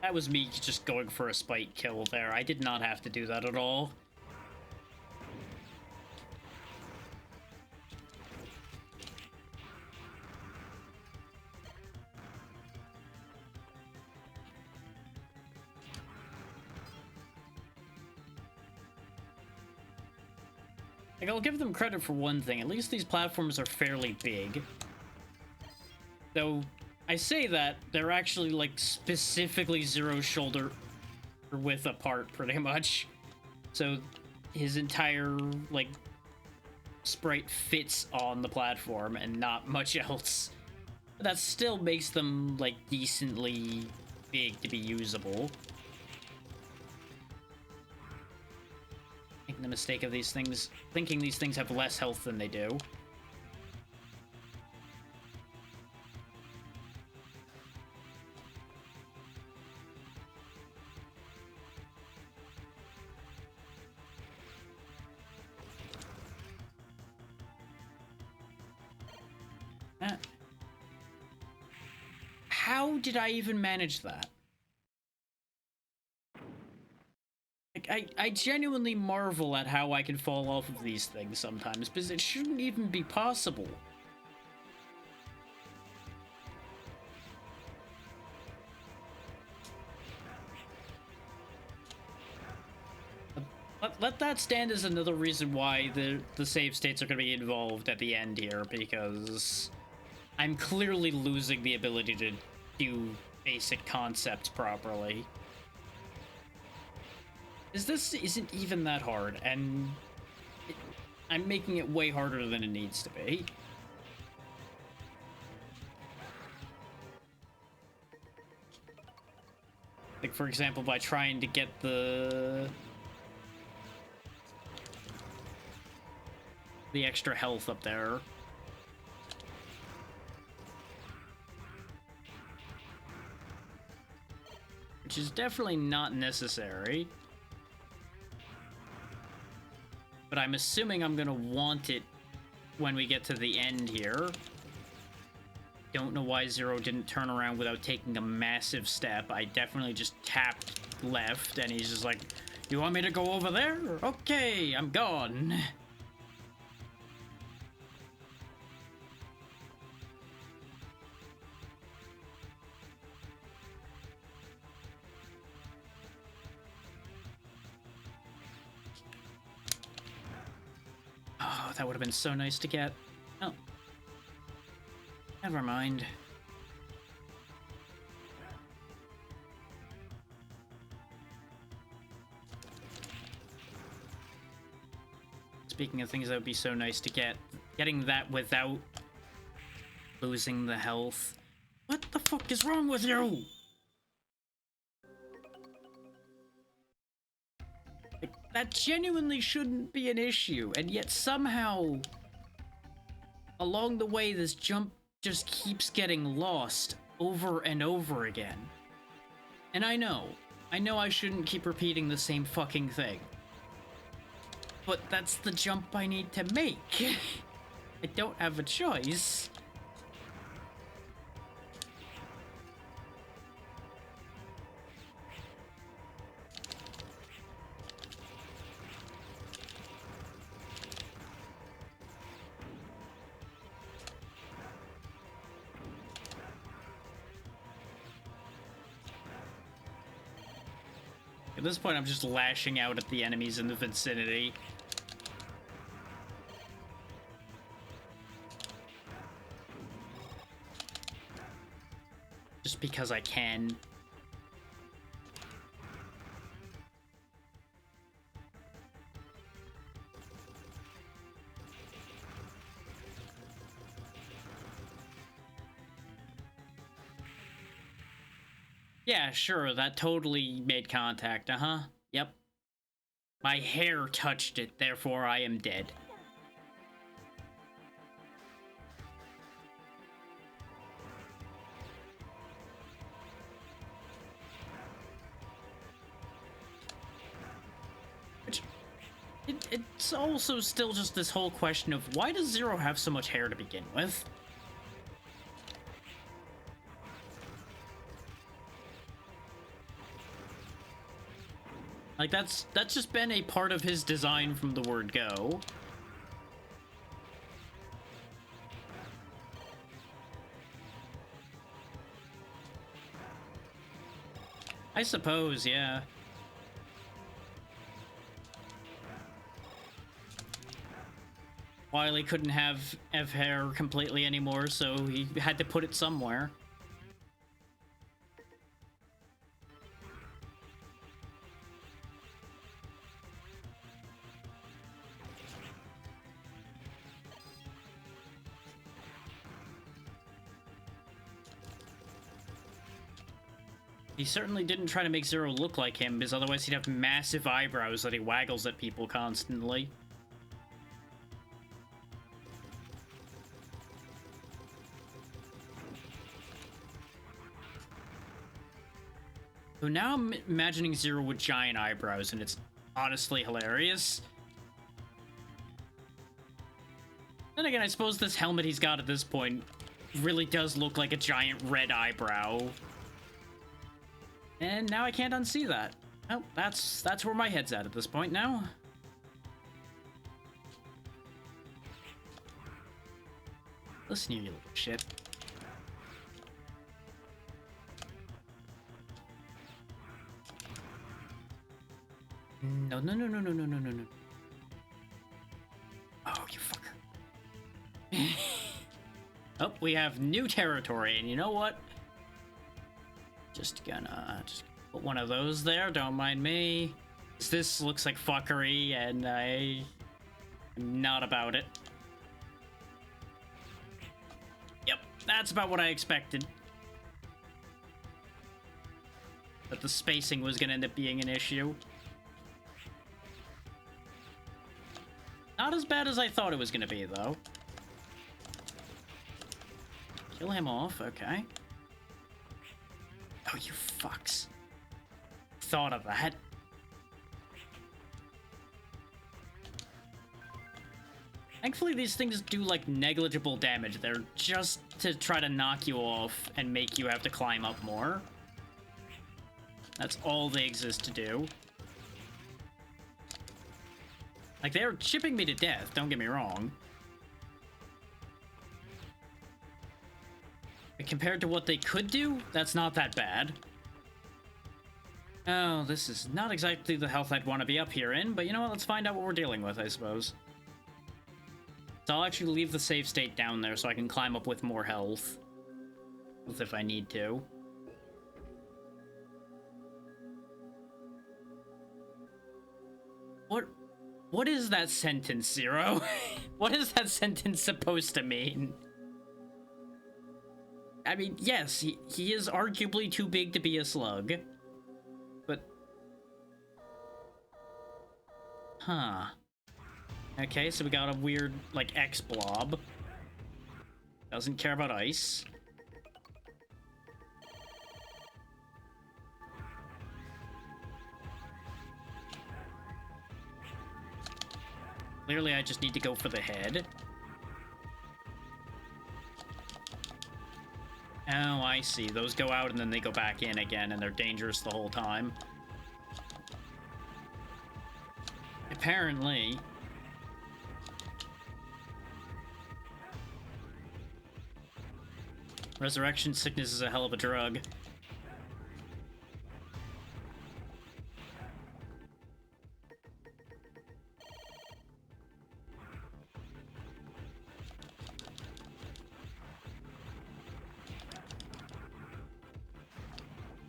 That was me just going for a spike kill there. I did not have to do that at all. Like, I'll give them credit for one thing. At least these platforms are fairly big. Though, I say that, they're actually, like, specifically Zero's shoulder width apart, pretty much. So, his entire, like, sprite fits on the platform and not much else. But that still makes them, like, decently big to be usable. Making the mistake of these things, thinking these things have less health than they do. How did I even manage that? Like, I genuinely marvel at how I can fall off of these things sometimes, because it shouldn't even be possible. Let that stand as another reason why the save states are going to be involved at the end here, because I'm clearly losing the ability to do basic concepts properly. This isn't even that hard, and I'm making it way harder than it needs to be. Like, for example, by trying to get the extra health up there. Which is definitely not necessary. But I'm assuming I'm gonna want it when we get to the end here. Don't know why Zero didn't turn around without taking a massive step. I definitely just tapped left, and he's just like, you want me to go over there? Okay, I'm gone. Oh, that would have been so nice to get. Oh. Never mind. Speaking of things that would be so nice to get, getting that without losing the health. What the fuck is wrong with you? That genuinely shouldn't be an issue, and yet somehow, along the way, this jump just keeps getting lost over and over again. And I know, I know I shouldn't keep repeating the same fucking thing. But that's the jump I need to make. I don't have a choice. At this point, I'm just lashing out at the enemies in the vicinity. Just because I can. Yeah, sure, that totally made contact, uh-huh. Yep. My hair touched it, therefore I am dead. Which, it's also still just this whole question of why does Zero have so much hair to begin with? Like, that's just been a part of his design from the word go. I suppose, yeah. Wily couldn't have hair completely anymore, so he had to put it somewhere. He certainly didn't try to make Zero look like him, because otherwise he'd have massive eyebrows that he waggles at people constantly. So now I'm imagining Zero with giant eyebrows, and it's honestly hilarious. Then again, I suppose this helmet he's got at this point really does look like a giant red eyebrow. And now I can't unsee that. Oh, that's where my head's at this point now. Listen here, you little shit. No, no, no, no, no, no, no, no, no. Oh, you fucker. Oh, we have new territory, and you know what? Just gonna put one of those there, don't mind me. This looks like fuckery, and I'm not about it. Yep, that's about what I expected. That the spacing was gonna end up being an issue. Not as bad as I thought it was gonna be, though. Kill him off, okay. Oh, you fucks. Thought of that. Thankfully, these things do, like, negligible damage. They're just to try to knock you off and make you have to climb up more. That's all they exist to do. Like, they're chipping me to death, don't get me wrong. But compared to what they could do, that's not that bad. Oh, this is not exactly the health I'd want to be up here in, but you know what, let's find out what we're dealing with, I suppose. So I'll actually leave the save state down there so I can climb up with more health. If I need to. What is that sentence, Zero? What is that sentence supposed to mean? I mean, yes, he is arguably too big to be a slug. But... Huh. Okay, so we got a weird, like, X-blob. Doesn't care about ice. Clearly, I just need to go for the head. Oh, I see. Those go out and then they go back in again, and they're dangerous the whole time. Apparently. Resurrection sickness is a hell of a drug.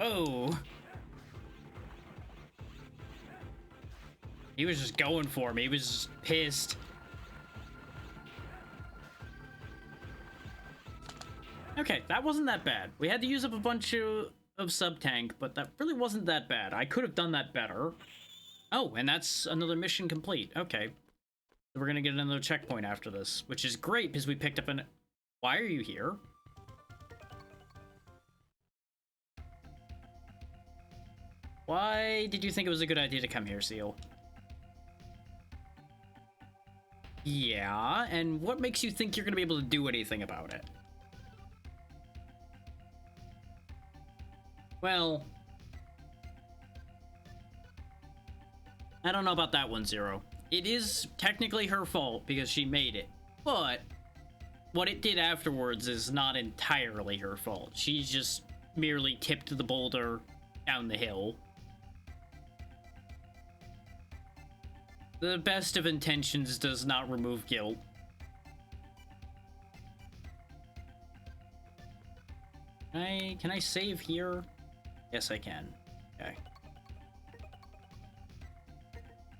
Oh. He was just going for me. He was just pissed. Okay, that wasn't that bad. We had to use up a bunch of sub-tank, but that really wasn't that bad. I could have done that better. Oh, and that's another mission complete. Okay. So we're gonna get another checkpoint after this, which is great because we picked up an... Why are you here? Why did you think it was a good idea to come here, Seal? Yeah, and what makes you think you're gonna be able to do anything about it? Well, I don't know about that one, Zero. It is technically her fault because she made it, but what it did afterwards is not entirely her fault. She just merely tipped the boulder down the hill. The best of intentions does not remove guilt. Can I save here? Yes, I can. Okay.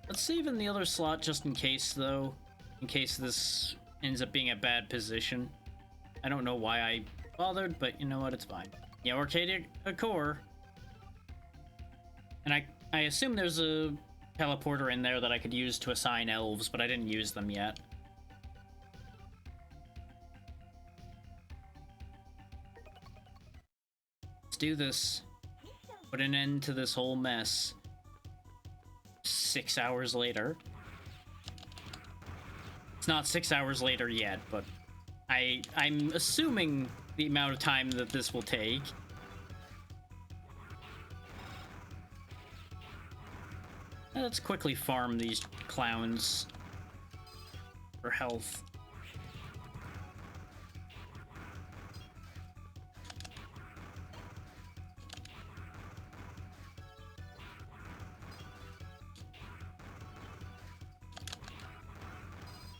Let's save in the other slot just in case, though. In case this ends up being a bad position. I don't know why I bothered, but you know what? It's fine. Yeah, Arcadia Core. And I assume there's a teleporter in there that I could use to assign elves, but I didn't use them yet. Let's do this. Put an end to this whole mess. 6 hours later. It's not 6 hours later yet, but I'm assuming the amount of time that this will take. Let's quickly farm these clowns for health.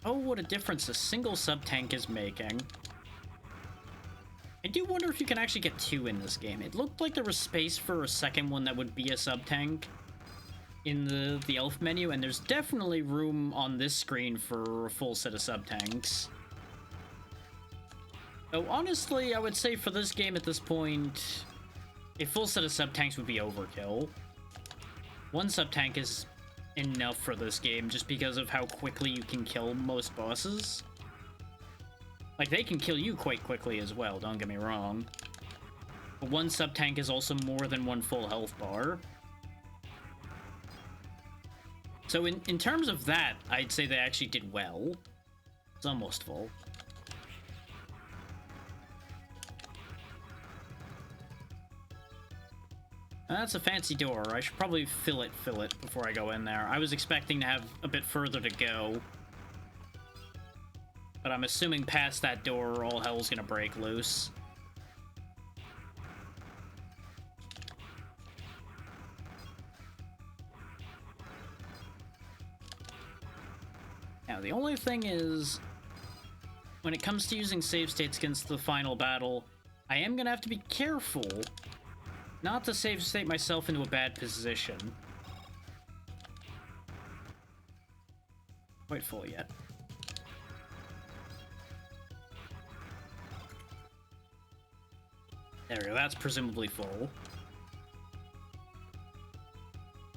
Oh, what a difference a single sub-tank is making. I do wonder if you can actually get two in this game. It looked like there was space for a second one that would be a sub-tank in the elf menu, and there's definitely room on this screen for a full set of sub-tanks. So honestly, I would say for this game at this point, a full set of sub-tanks would be overkill. One sub-tank is enough for this game just because of how quickly you can kill most bosses. Like, they can kill you quite quickly as well, don't get me wrong. But one sub-tank is also more than one full health bar. So in terms of that, I'd say they actually did well. It's almost full. That's a fancy door. I should probably fill it before I go in there. I was expecting to have a bit further to go. But I'm assuming past that door, all hell's gonna break loose. Now, the only thing is, when it comes to using save states against the final battle, I am gonna have to be careful not to save state myself into a bad position. Quite full yet. There we go, that's presumably full.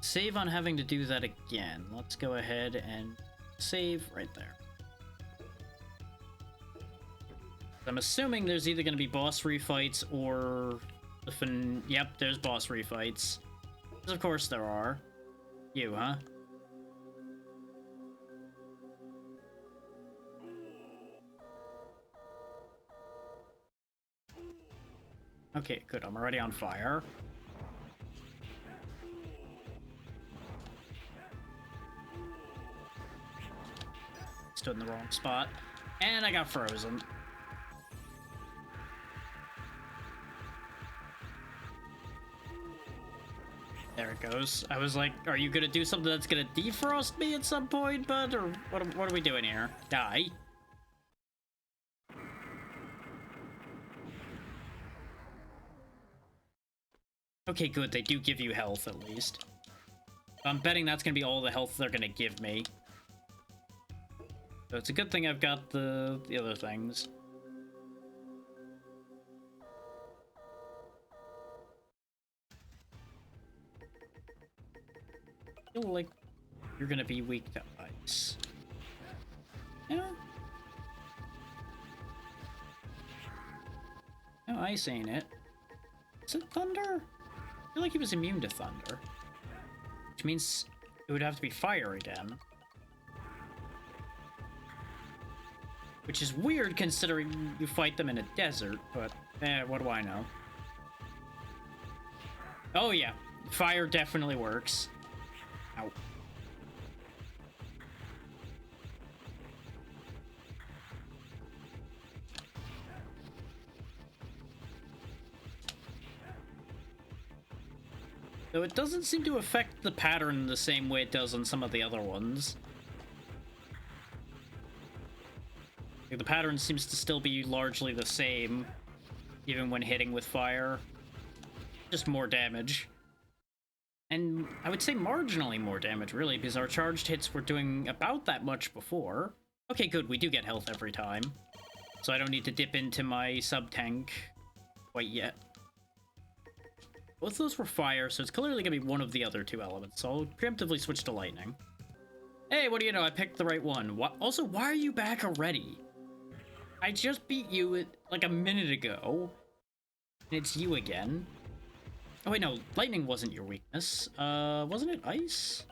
Save on having to do that again. Let's go ahead and save right there. I'm assuming there's either going to be boss refights or... Yep, there's boss refights. Of course there are. You, huh? Okay, good. I'm already on fire. Stood in the wrong spot. And I got frozen. There it goes. I was like, are you gonna do something that's gonna defrost me at some point, bud? Or what are we doing here? Die. Okay, good. They do give you health, at least. I'm betting that's gonna be all the health they're gonna give me. So it's a good thing I've got the other things. I feel like you're gonna be weak to ice. Yeah. No, ice ain't it. Is it thunder? I feel like he was immune to thunder. Which means it would have to be fire again. Which is weird considering you fight them in a desert, but what do I know? Oh yeah, fire definitely works. Ow. Though it doesn't seem to affect the pattern the same way it does on some of the other ones. Like, the pattern seems to still be largely the same, even when hitting with fire. Just more damage. And I would say marginally more damage, really, because our charged hits were doing about that much before. Okay, good, we do get health every time. So I don't need to dip into my sub-tank quite yet. Both of those were fire, so it's clearly gonna be one of the other two elements, so I'll preemptively switch to lightning. Hey, what do you know, I picked the right one. Also, why are you back already? I just beat you like a minute ago, and it's you again. Oh wait, no, lightning wasn't your weakness. Wasn't it ice?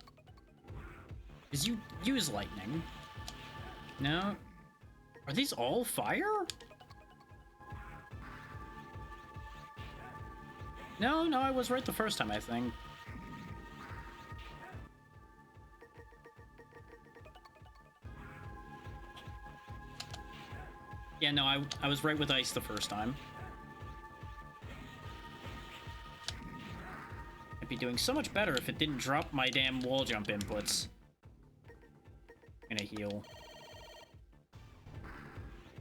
Because you use lightning. No? Are these all fire? No, I was right the first time, I think. Yeah, no, I was right with ice the first time. I'd be doing so much better if it didn't drop my damn wall jump inputs. I'm gonna heal.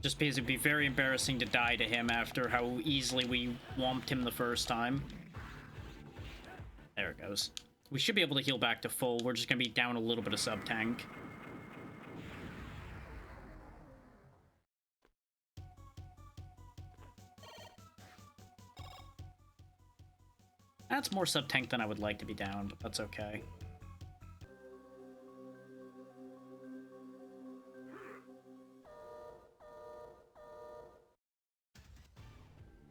Just because it'd be very embarrassing to die to him after how easily we whomped him the first time. There it goes. We should be able to heal back to full. We're just gonna be down a little bit of sub-tank. That's more sub-tank than I would like to be down, but that's okay.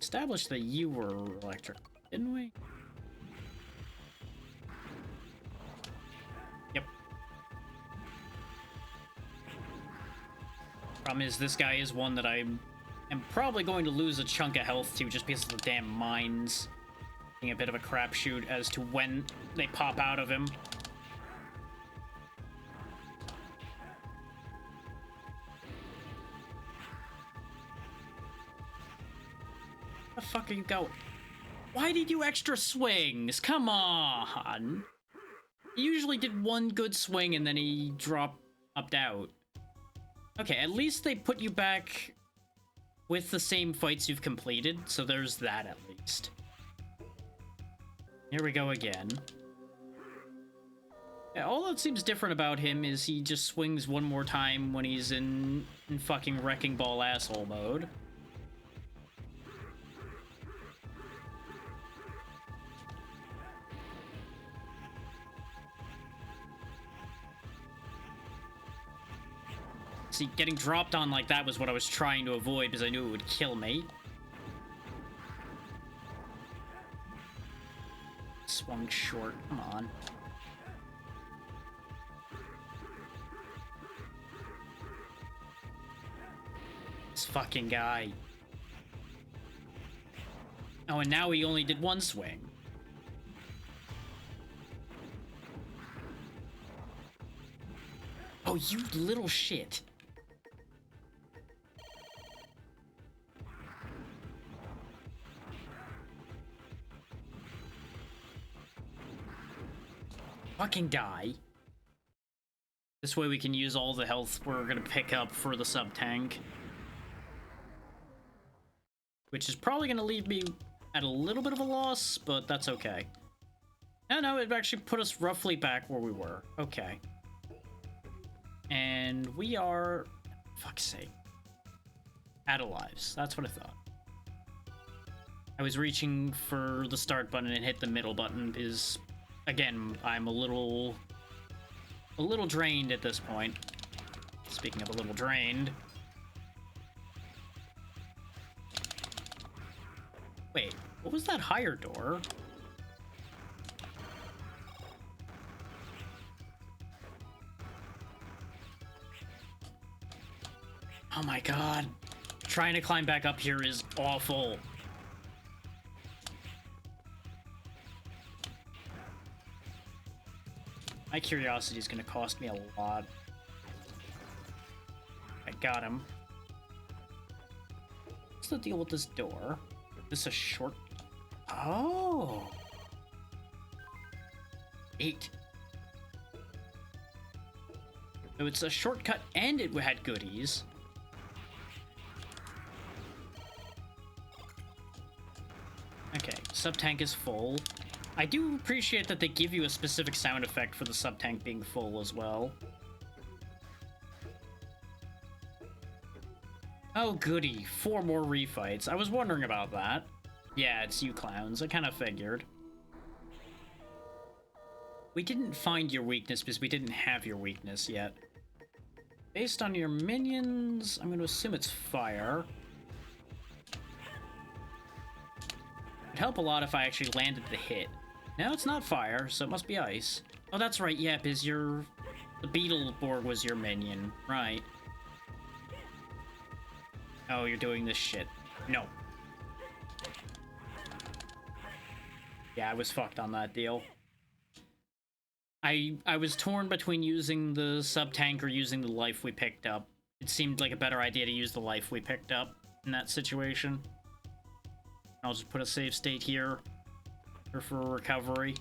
Established that you were electric, didn't we? Yep. Problem is, this guy is one that I am probably going to lose a chunk of health to just because of the damn mines. Being a bit of a crapshoot as to when they pop out of him. Where the fuck are you going? Why did you extra swings? Come on! He usually did one good swing and then he dropped out. Okay, at least they put you back with the same fights you've completed, so there's that at least. Here we go again. Yeah, all that seems different about him is he just swings one more time when he's in fucking Wrecking Ball asshole mode. See, getting dropped on like that was what I was trying to avoid because I knew it would kill me. Swung short, come on. This fucking guy. Oh, and now he only did one swing. Oh, you little shit. Fucking die. This way we can use all the health we're gonna pick up for the sub-tank. Which is probably gonna leave me at a little bit of a loss, but that's okay. No, it actually put us roughly back where we were. Okay. And we are... fuck's sake. Out of lives. That's what I thought. I was reaching for the start button and hit the middle button because, again, I'm a little drained at this point. Speaking of a little drained. Wait, what was that higher door? Oh my god. Trying to climb back up here is awful. My curiosity is going to cost me a lot. I got him. What's the deal with this door? Is this a short... Oh! 8. So it's a shortcut and it had goodies. Okay, sub-tank is full. I do appreciate that they give you a specific sound effect for the sub-tank being full as well. Oh goody, 4 more refights. I was wondering about that. Yeah, it's you clowns. I kind of figured. We didn't find your weakness because we didn't have your weakness yet. Based on your minions, I'm going to assume it's fire. It'd help a lot if I actually landed the hit. No, it's not fire, so it must be ice. Oh, that's right, yeah, because the Beetleborg was your minion. Right. Oh, you're doing this shit. No. Yeah, I was fucked on that deal. I was torn between using the sub-tank or using the life we picked up. It seemed like a better idea to use the life we picked up in that situation. I'll just put a save state here for recovery.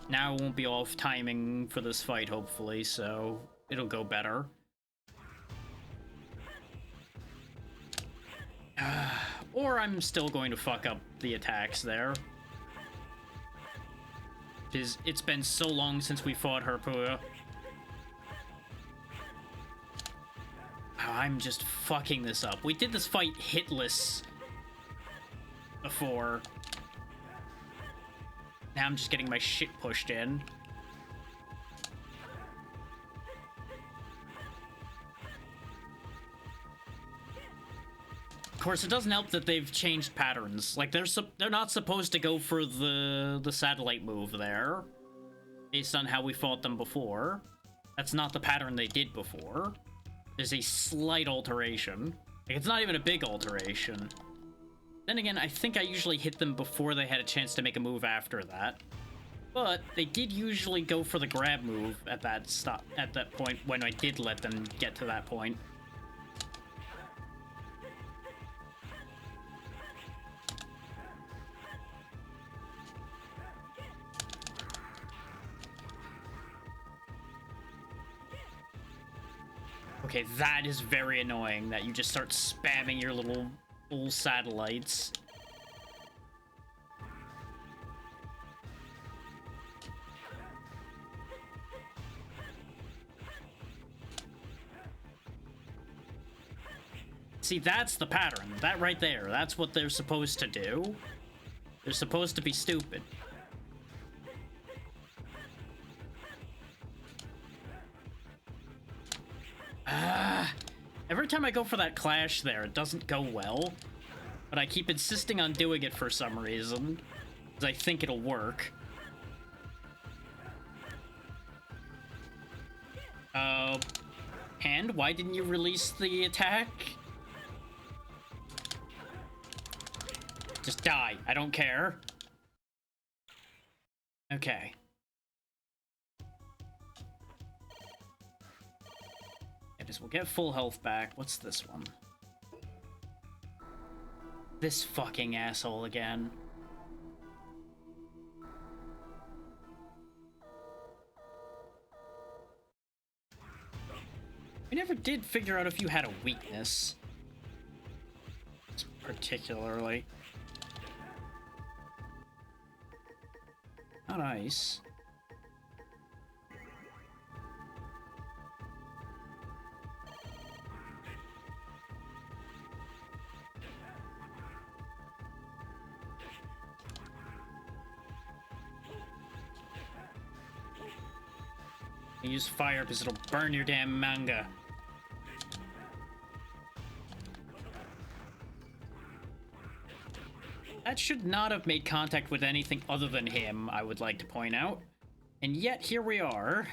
Now it won't be off timing for this fight, hopefully, so it'll go better. Or I'm still going to fuck up the attacks there. Because it's been so long since we fought Herpua. Oh, I'm just fucking this up. We did this fight hitless before. Now I'm just getting my shit pushed in. Of course, it doesn't help that they've changed patterns. Like, they're not supposed to go for the satellite move there, based on how we fought them before. That's not the pattern they did before. There's a slight alteration. Like, it's not even a big alteration. Then again, I think I usually hit them before they had a chance to make a move after that. But they did usually go for the grab move at that point when I did let them get to that point. Okay, that is very annoying that you just start spamming your little satellites. See, that's the pattern. That right there, that's what they're supposed to do. They're supposed to be stupid. Every time I go for that clash there, it doesn't go well. But I keep insisting on doing it for some reason. Because I think it'll work. And why didn't you release the attack? Just die. I don't care. Okay. We'll get full health back. What's this one? This fucking asshole again. We never did figure out if you had a weakness. Particularly. Not ice. Use fire because it'll burn your damn manga. That should not have made contact with anything other than him, I would like to point out. And yet, here we are.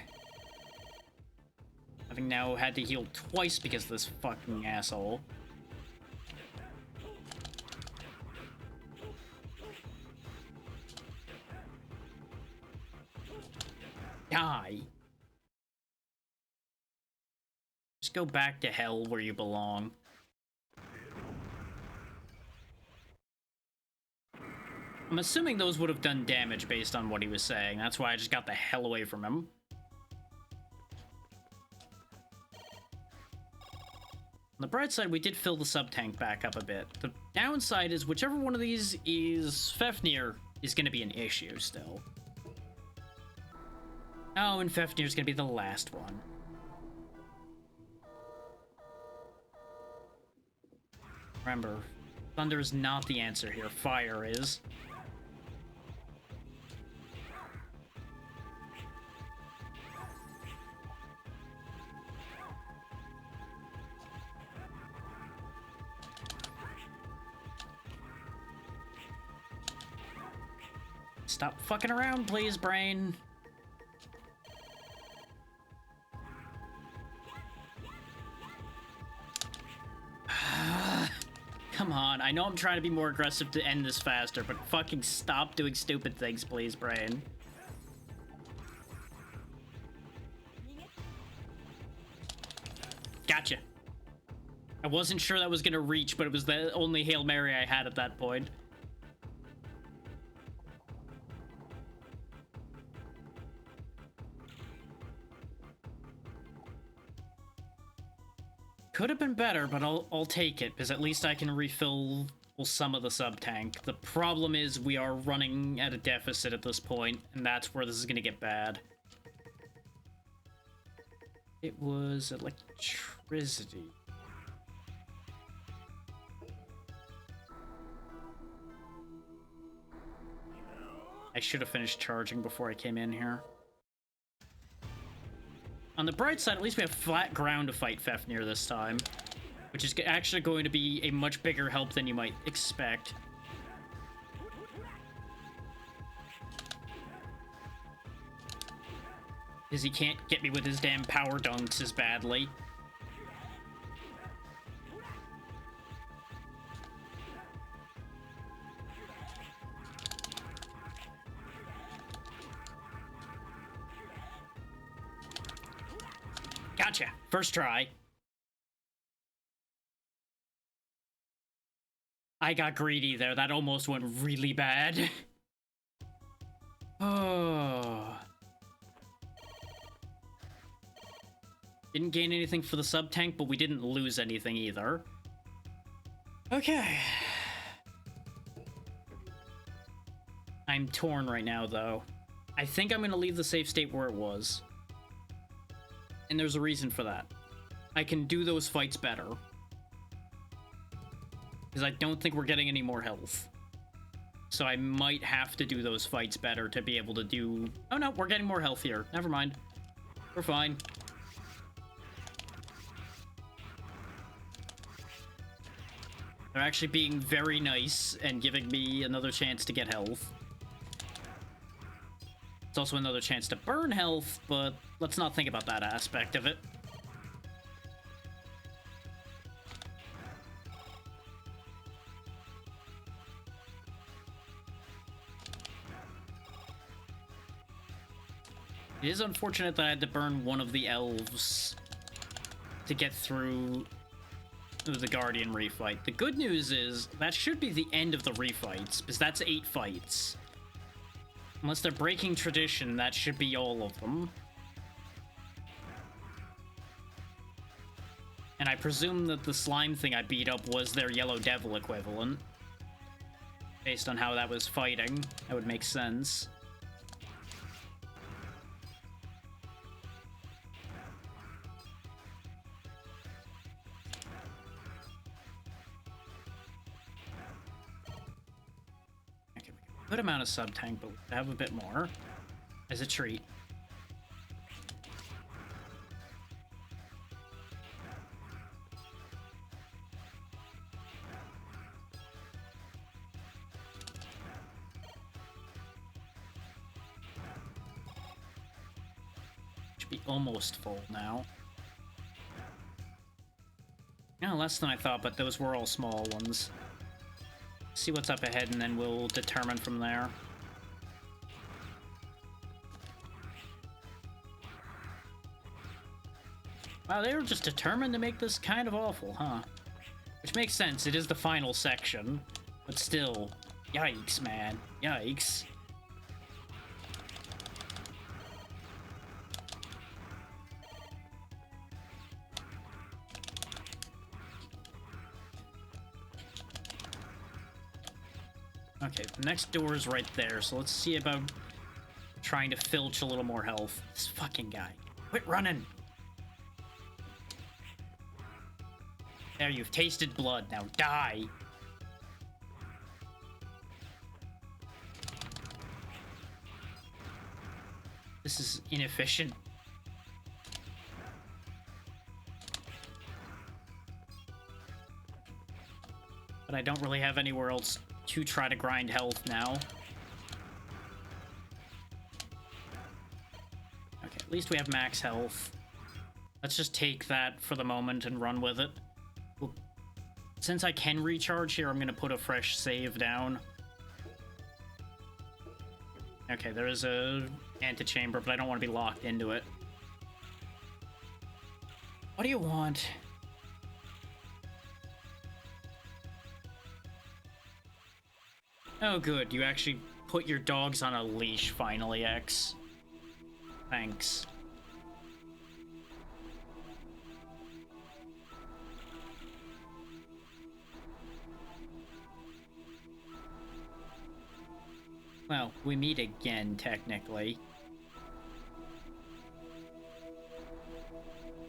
Having now had to heal twice because of this fucking asshole. Die. Just go back to hell where you belong. I'm assuming those would have done damage based on what he was saying. That's why I just got the hell away from him. On the bright side, we did fill the sub-tank back up a bit. The downside is whichever one of these is Fafnir is going to be an issue still. Oh, and Fafnir's going to be the last one. Remember, thunder is not the answer here. Fire is. Stop fucking around, please, brain. Come on, I know I'm trying to be more aggressive to end this faster, but fucking stop doing stupid things, please, brain. Gotcha. I wasn't sure that was gonna reach, but it was the only Hail Mary I had at that point. Could have been better, but I'll take it, because at least I can refill some of the sub-tank. The problem is we are running at a deficit at this point, and that's where this is going to get bad. It was electricity. I should have finished charging before I came in here. On the bright side, at least we have flat ground to fight Fafnir this time, which is actually going to be a much bigger help than you might expect. Because he can't get me with his damn power dunks as badly. Gotcha. First try. I got greedy there. That almost went really bad. Oh. Didn't gain anything for the sub-tank, but we didn't lose anything either. Okay. I'm torn right now, though. I think I'm gonna leave the save state where it was. And there's a reason for that. I can do those fights better. Because I don't think we're getting any more health. So I might have to do those fights better to be able to do... Oh no, we're getting more health here. Never mind. We're fine. They're actually being very nice and giving me another chance to get health. It's also another chance to burn health, but let's not think about that aspect of it. It is unfortunate that I had to burn one of the elves to get through the Guardian refight. The good news is that should be the end of the refights, because that's 8 fights. Unless they're breaking tradition, that should be all of them. And I presume that the slime thing I beat up was their Yellow Devil equivalent. Based on how that was fighting, that would make sense. Okay, good amount of sub-tank, but we'll have a bit more as a treat. Be almost full now. Yeah, less than I thought, but those were all small ones. See what's up ahead, and then we'll determine from there. Wow, they were just determined to make this kind of awful, huh? Which makes sense, it is the final section. But still, yikes, man. Yikes. Okay, the next door is right there, so let's see about trying to filch a little more health. This fucking guy. Quit running! There, you've tasted blood. Now die! This is inefficient. But I don't really have anywhere else to try to grind health now. Okay, at least we have max health. Let's just take that for the moment and run with it. Well, since I can recharge here, I'm gonna put a fresh save down. Okay, there is a antechamber, but I don't want to be locked into it. What do you want? Oh, good. You actually put your dogs on a leash, finally, X. Thanks. Well, we meet again, technically.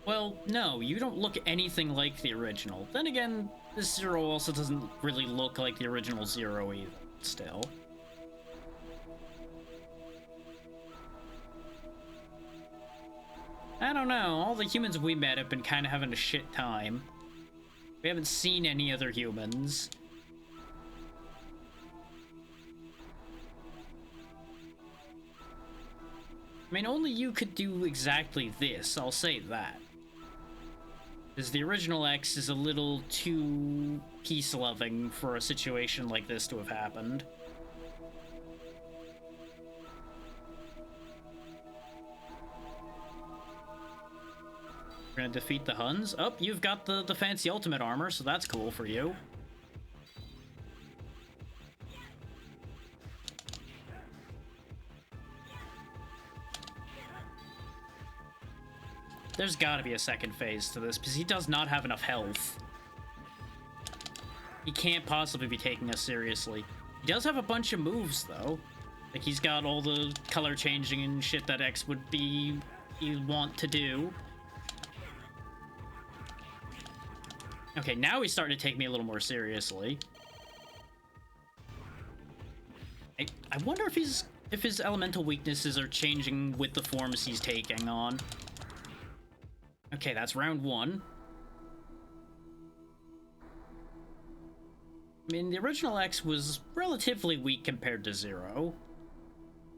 Well, no, you don't look anything like the original. Then again, this Zero also doesn't really look like the original Zero either, still. I don't know, all the humans we met have been kind of having a shit time. We haven't seen any other humans. I mean, only you could do exactly this, I'll say that. Because the original X is a little too peace-loving for a situation like this to have happened. We're gonna defeat the Huns? Oh, you've got the fancy ultimate armor, so that's cool for you. There's gotta be a second phase to this, because he does not have enough health. He can't possibly be taking us seriously. He does have a bunch of moves, though. Like, he's got all the color changing and shit that X would be... you'd want to do. Okay, now he's starting to take me a little more seriously. I wonder if his elemental weaknesses are changing with the forms he's taking on. Okay, that's round 1. I mean, the original X was relatively weak compared to Zero.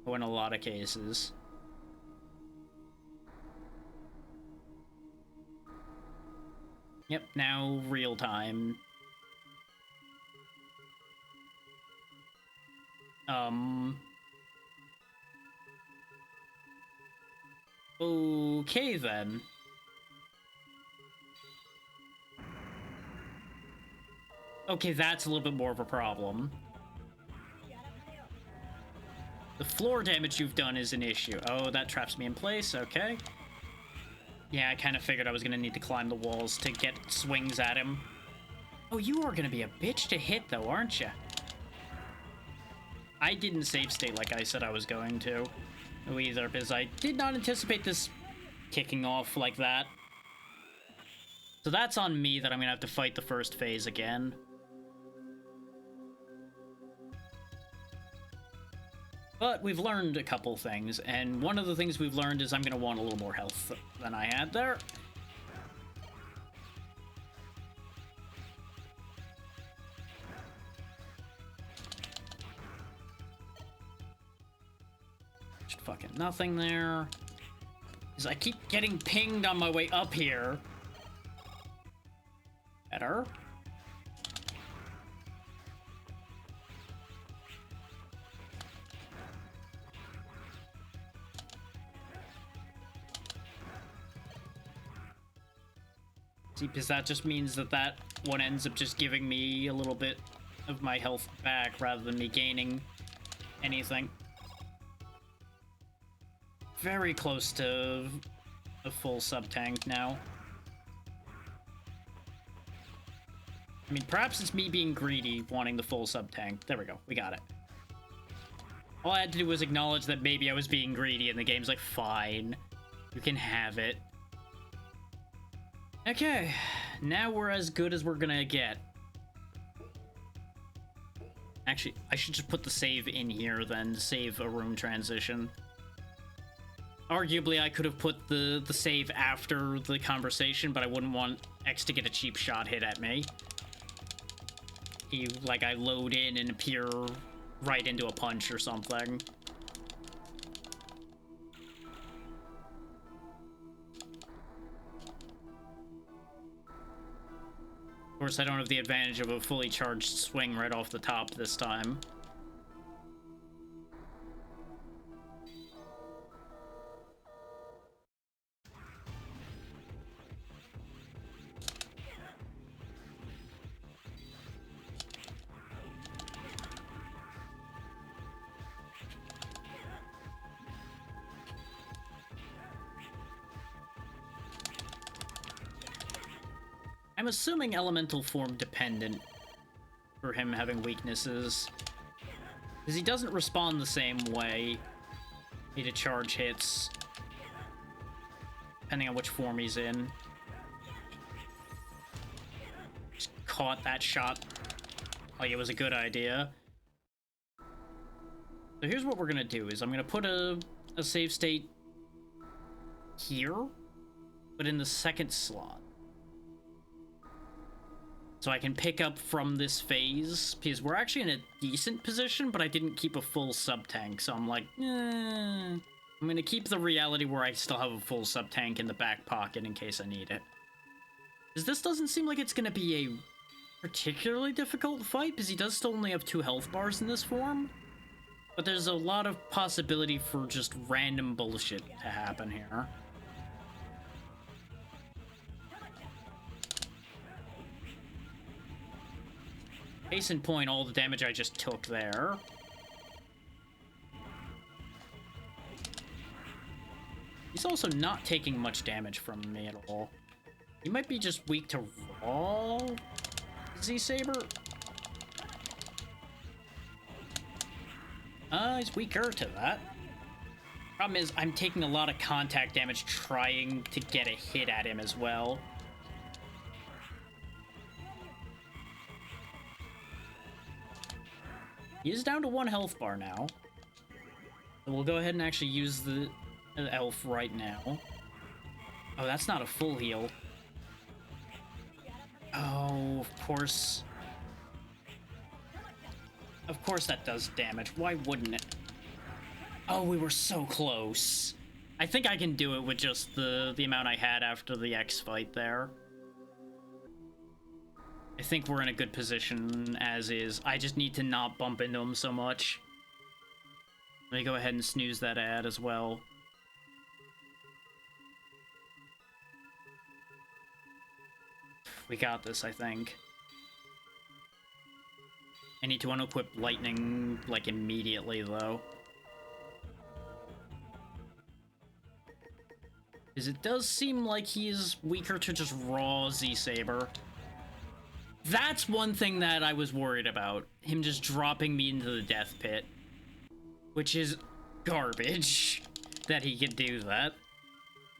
In a lot of cases. Yep, now real time. Okay, then. Okay, that's a little bit more of a problem. The floor damage you've done is an issue. Oh, that traps me in place. Okay. Yeah, I kind of figured I was going to need to climb the walls to get swings at him. Oh, you are going to be a bitch to hit, though, aren't you? I didn't save state like I said I was going to. Either, because I did not anticipate this kicking off like that. So that's on me that I'm going to have to fight the first phase again. But we've learned a couple things, and one of the things we've learned is I'm going to want a little more health than I had there. Just fucking nothing there. Because I keep getting pinged on my way up here. Better. See, because that just means that that one ends up just giving me a little bit of my health back rather than me gaining anything. Very close to a full sub-tank now. I mean, perhaps it's me being greedy, wanting the full sub-tank. There we go, we got it. All I had to do was acknowledge that maybe I was being greedy, and the game's like, fine, you can have it. Okay, now we're as good as we're gonna get. Actually, I should just put the save in here then, save a room transition. Arguably, I could have put the save after the conversation, but I wouldn't want X to get a cheap shot hit at me. Like I load in and appear right into a punch or something. Of course, I don't have the advantage of a fully charged swing right off the top this time. I'm assuming elemental form dependent for him having weaknesses. Because he doesn't respond the same way to charge hits, depending on which form he's in. Just caught that shot like it was a good idea. So here's what we're gonna do, is I'm gonna put a save state here, but in the second slot. So I can pick up from this phase, because we're actually in a decent position, but I didn't keep a full sub-tank, so I'm like, I'm gonna keep the reality where I still have a full sub-tank in the back pocket in case I need it. Because this doesn't seem like it's gonna be a particularly difficult fight, because he does still only have 2 health bars in this form. But there's a lot of possibility for just random bullshit to happen here. Case in point, all the damage I just took there. He's also not taking much damage from me at all. He might be just weak to raw Z-Saber. He's weaker to that. Problem is, I'm taking a lot of contact damage trying to get a hit at him as well. He is down to 1 health bar now. So we'll go ahead and actually use the elf right now. Oh, that's not a full heal. Oh, of course. Of course that does damage. Why wouldn't it? Oh, we were so close. I think I can do it with just the amount I had after the X fight there. I think we're in a good position as is. I just need to not bump into him so much. Let me go ahead and snooze that ad as well. We got this, I think. I need to unequip lightning, like, immediately, though. Because it does seem like he is weaker to just raw Z-Saber. That's one thing that I was worried about. Him just dropping me into the death pit. Which is garbage that he could do that.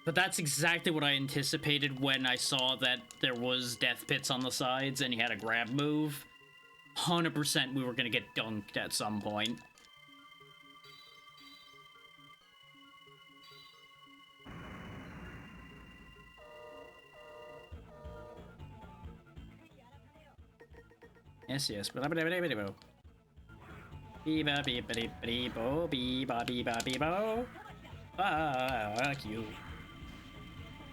But that's exactly what I anticipated when I saw that there was death pits on the sides and he had a grab move. 100% we were gonna get dunked at some point. Yes, yes. Fuck you.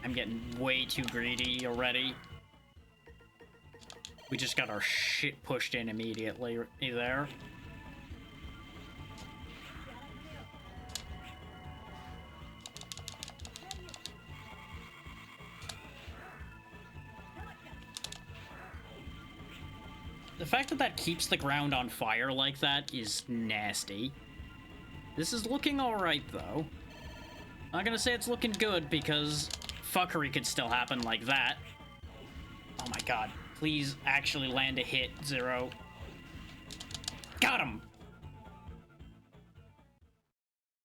I'm getting way too greedy already. We just got our shit pushed in immediately there. The fact that that keeps the ground on fire like that is nasty. This is looking alright, though. Not gonna say it's looking good, because fuckery could still happen like that. Oh my god. Please actually land a hit, Zero. Got him!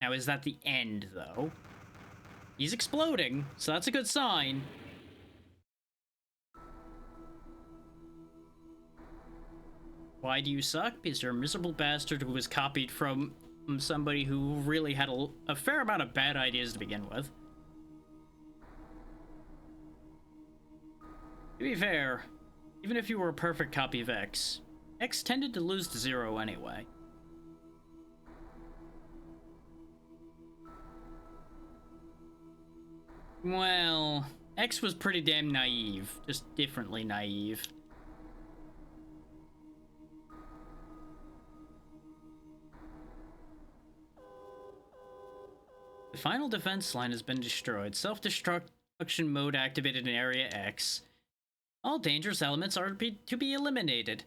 Now, is that the end, though? He's exploding, so that's a good sign. Why do you suck? Because you're a miserable bastard who was copied from somebody who really had a fair amount of bad ideas to begin with. To be fair, even if you were a perfect copy of X, X tended to lose to Zero anyway. Well, X was pretty damn naive, just differently naive. The final defense line has been destroyed. Self-destruction mode activated in Area X. All dangerous elements are to be eliminated.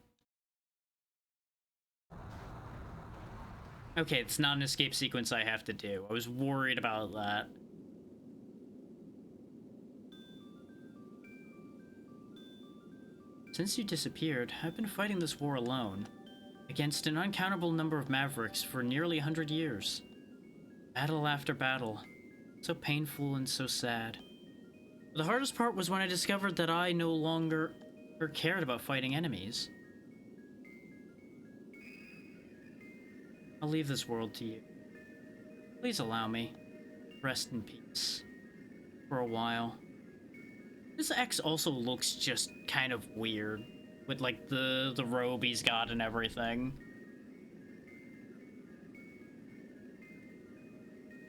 Okay, it's not an escape sequence I have to do. I was worried about that. Since you disappeared, I've been fighting this war alone, against an uncountable number of mavericks for nearly 100 years. Battle after battle. So painful and so sad. The hardest part was when I discovered that I no longer cared about fighting enemies. I'll leave this world to you. Please allow me. Rest in peace. For a while. This X also looks just kind of weird. With like the robe he's got and everything.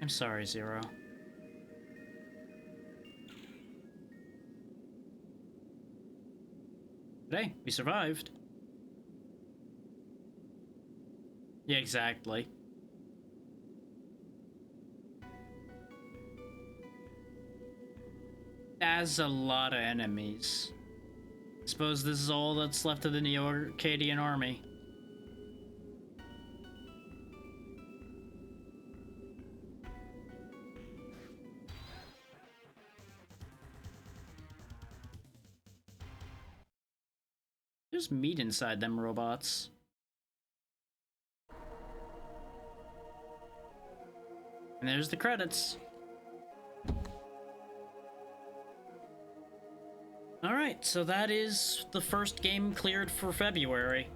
I'm sorry, Zero. But hey, we survived. Yeah, exactly. That's a lot of enemies. Suppose this is all that's left of the Neo-Arcadian army. There's meat inside them robots. And there's the credits. Alright, so that is the first game cleared for February.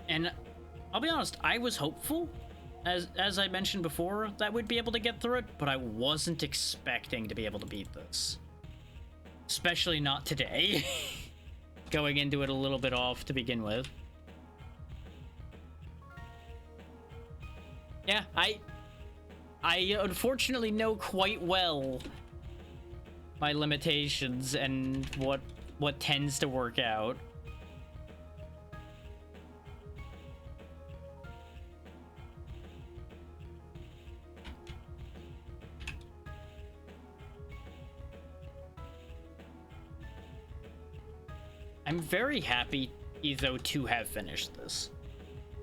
And I'll be honest, I was hopeful, as I mentioned before, that we'd be able to get through it, but I wasn't expecting to be able to beat this. Especially not today. Going into it a little bit off to begin with. Yeah, I unfortunately know quite well my limitations and what tends to work out. I'm very happy, though, to have finished this.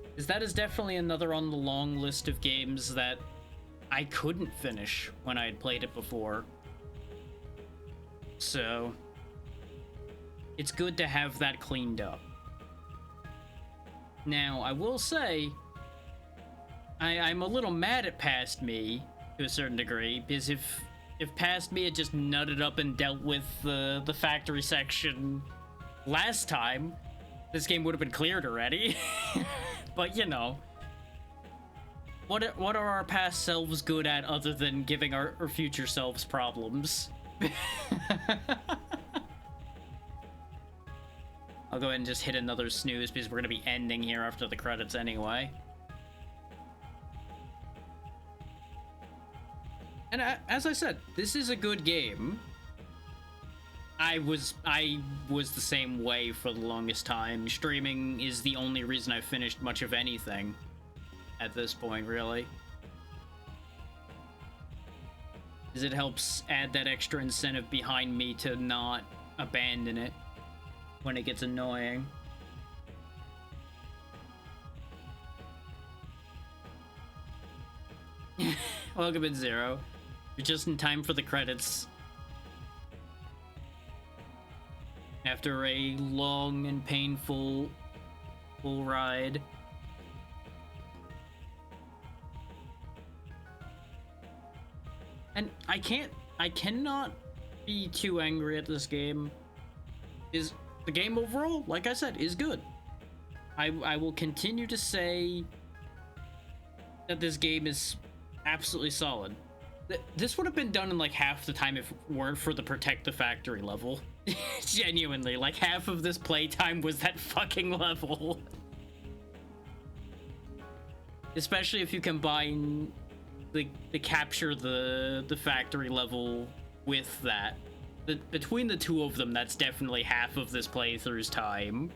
Because that is definitely another on the long list of games that I couldn't finish when I had played it before. So, it's good to have that cleaned up. Now, I will say, I'm a little mad at Past Me, to a certain degree, because if Past Me had just nutted up and dealt with the factory section last time, this game would have been cleared already. But, you know, what are our past selves good at other than giving our future selves problems? I'll go ahead and just hit another snooze because we're going to be ending here after the credits anyway. And as I said, this is a good game. I was the same way for the longest time. Streaming is the only reason I've finished much of anything at this point, really. Because it helps add that extra incentive behind me to not abandon it when it gets annoying. Welcome in, Zero. You're just in time for the credits. After a long and painful ride. And I cannot be too angry at this game. The game overall, like I said, is good. I will continue to say that this game is absolutely solid. This would have been done in like half the time if it weren't for the Protect the Factory level. Genuinely, like half of this playtime was that fucking level. Especially if you combine the capture the factory level with that. Between the two of them, that's definitely half of this playthrough's time.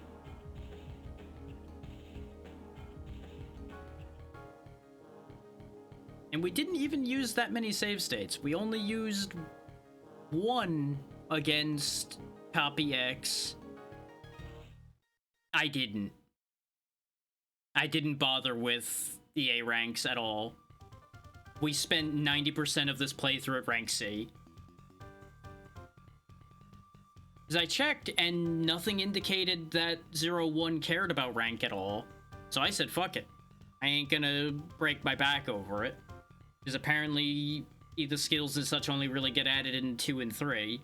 And we didn't even use that many save states. We only used one against Copy X. I didn't bother with the A ranks at all. We spent 90% of this playthrough at rank C. Because I checked and nothing indicated that 01 cared about rank at all. So I said, fuck it. I ain't gonna break my back over it. Because apparently the skills and such only really get added in 2 and 3.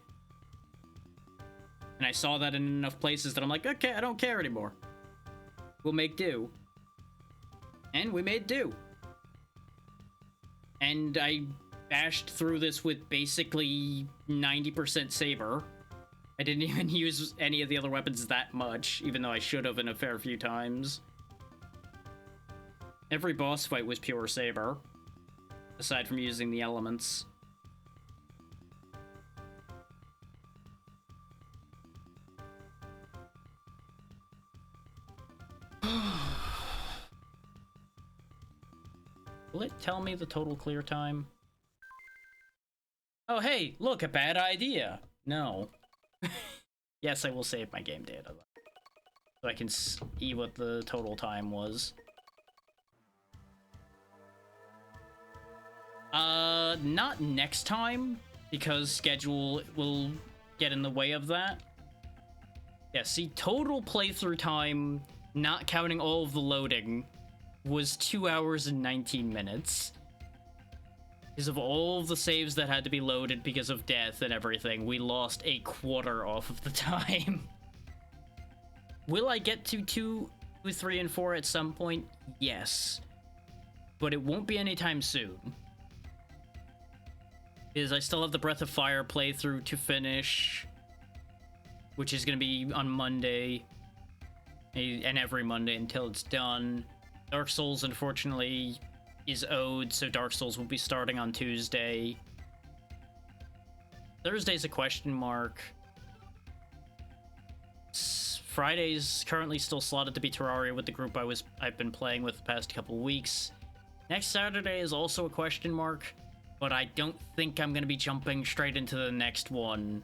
And I saw that in enough places that I'm like, okay, I don't care anymore. We'll make do. And we made do. And I bashed through this with basically 90% Saber. I didn't even use any of the other weapons that much, even though I should have in a fair few times. Every boss fight was pure Saber, aside from using the elements. Will it tell me the total clear time? Oh, hey, look, a bad idea. No. Yes, I will save my game data, so I can see what the total time was. Not next time, because schedule will get in the way of that. Yeah, see, total playthrough time, not counting all of the loading, was 2 hours and 19 minutes. Because of all of the saves that had to be loaded because of death and everything, we lost a quarter off of the time. Will I get to 2, 3, and 4 at some point? Yes. But it won't be anytime soon. Because I still have the Breath of Fire playthrough to finish, which is going to be on Monday, and every Monday until it's done. Dark Souls, unfortunately, is owed, so Dark Souls will be starting on Tuesday. Thursday's a question mark. Friday's currently still slotted to be Terraria with the group I've been playing with the past couple weeks. Next Saturday is also a question mark, but I don't think I'm going to be jumping straight into the next one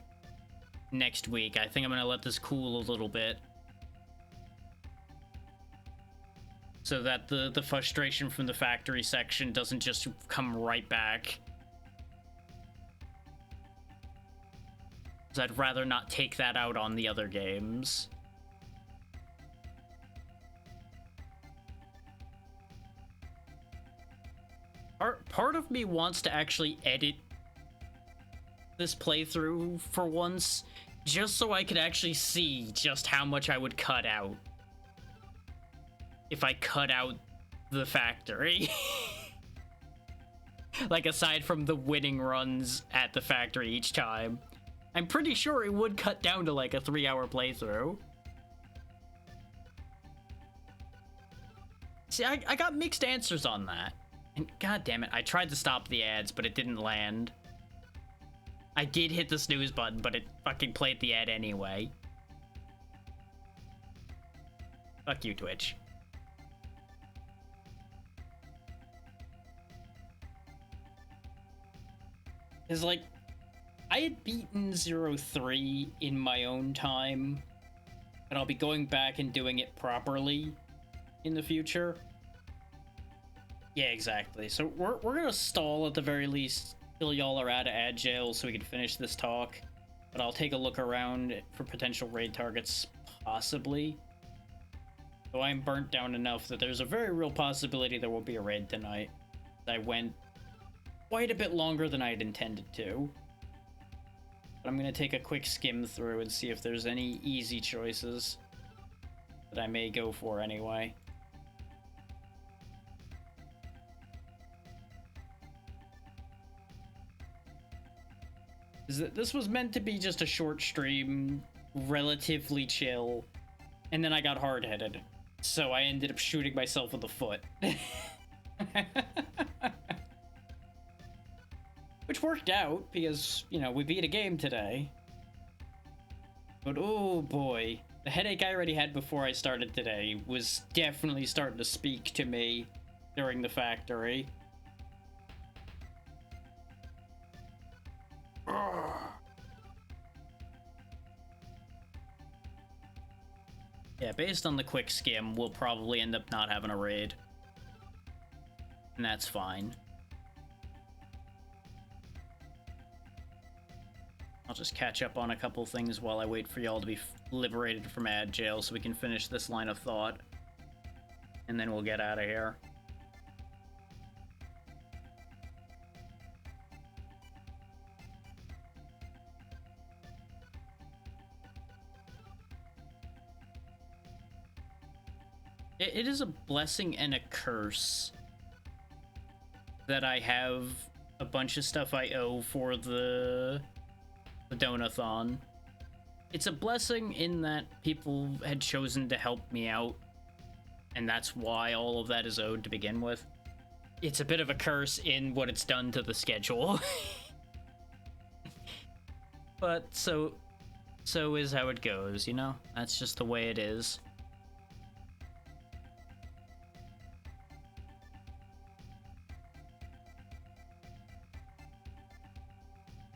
next week. I think I'm gonna let this cool a little bit, so that the frustration from the factory section doesn't just come right back. 'Cause I'd rather not take that out on the other games. Part of me wants to actually edit this playthrough for once, just so I could actually see just how much I would cut out if I cut out the factory. Like, aside from the winning runs at the factory each time, I'm pretty sure it would cut down to like a 3-hour playthrough. See, I got mixed answers on that. And god damn it, I tried to stop the ads, but it didn't land. I did hit the snooze button, but it fucking played the ad anyway. Fuck you, Twitch. It's like, I had beaten 0-3 in my own time, but I'll be going back and doing it properly in the future. Yeah, exactly. So we're gonna stall at the very least till y'all are out of ad jail so we can finish this talk. But I'll take a look around for potential raid targets, possibly. Though I'm burnt down enough that there's a very real possibility there will be a raid tonight. I went quite a bit longer than I had intended to. But I'm gonna take a quick skim through and see if there's any easy choices that I may go for anyway. This was meant to be just a short stream, relatively chill, and then I got hard-headed, so I ended up shooting myself in the foot. Which worked out, because, you know, we beat a game today. But oh boy, the headache I already had before I started today was definitely starting to speak to me during the factory. Yeah, based on the quick skim, we'll probably end up not having a raid. And that's fine. I'll just catch up on a couple things while I wait for y'all to be liberated from ad jail so we can finish this line of thought. And then we'll get out of here. It is a blessing and a curse that I have a bunch of stuff I owe for the Donathon. It's a blessing in that people had chosen to help me out, and that's why all of that is owed to begin with. It's a bit of a curse in what it's done to the schedule. But so is how it goes, you know? That's just the way it is.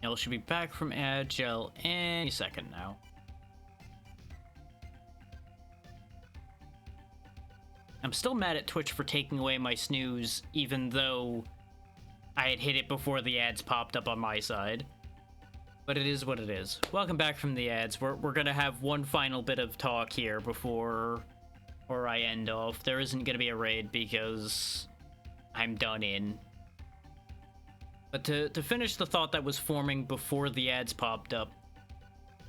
Y'all should be back from Agile any second now. I'm still mad at Twitch for taking away my snooze, even though I had hit it before the ads popped up on my side. But it is what it is. Welcome back from the ads. We're gonna have one final bit of talk here before I end off. There isn't gonna be a raid because I'm done in. But to finish the thought that was forming before the ads popped up,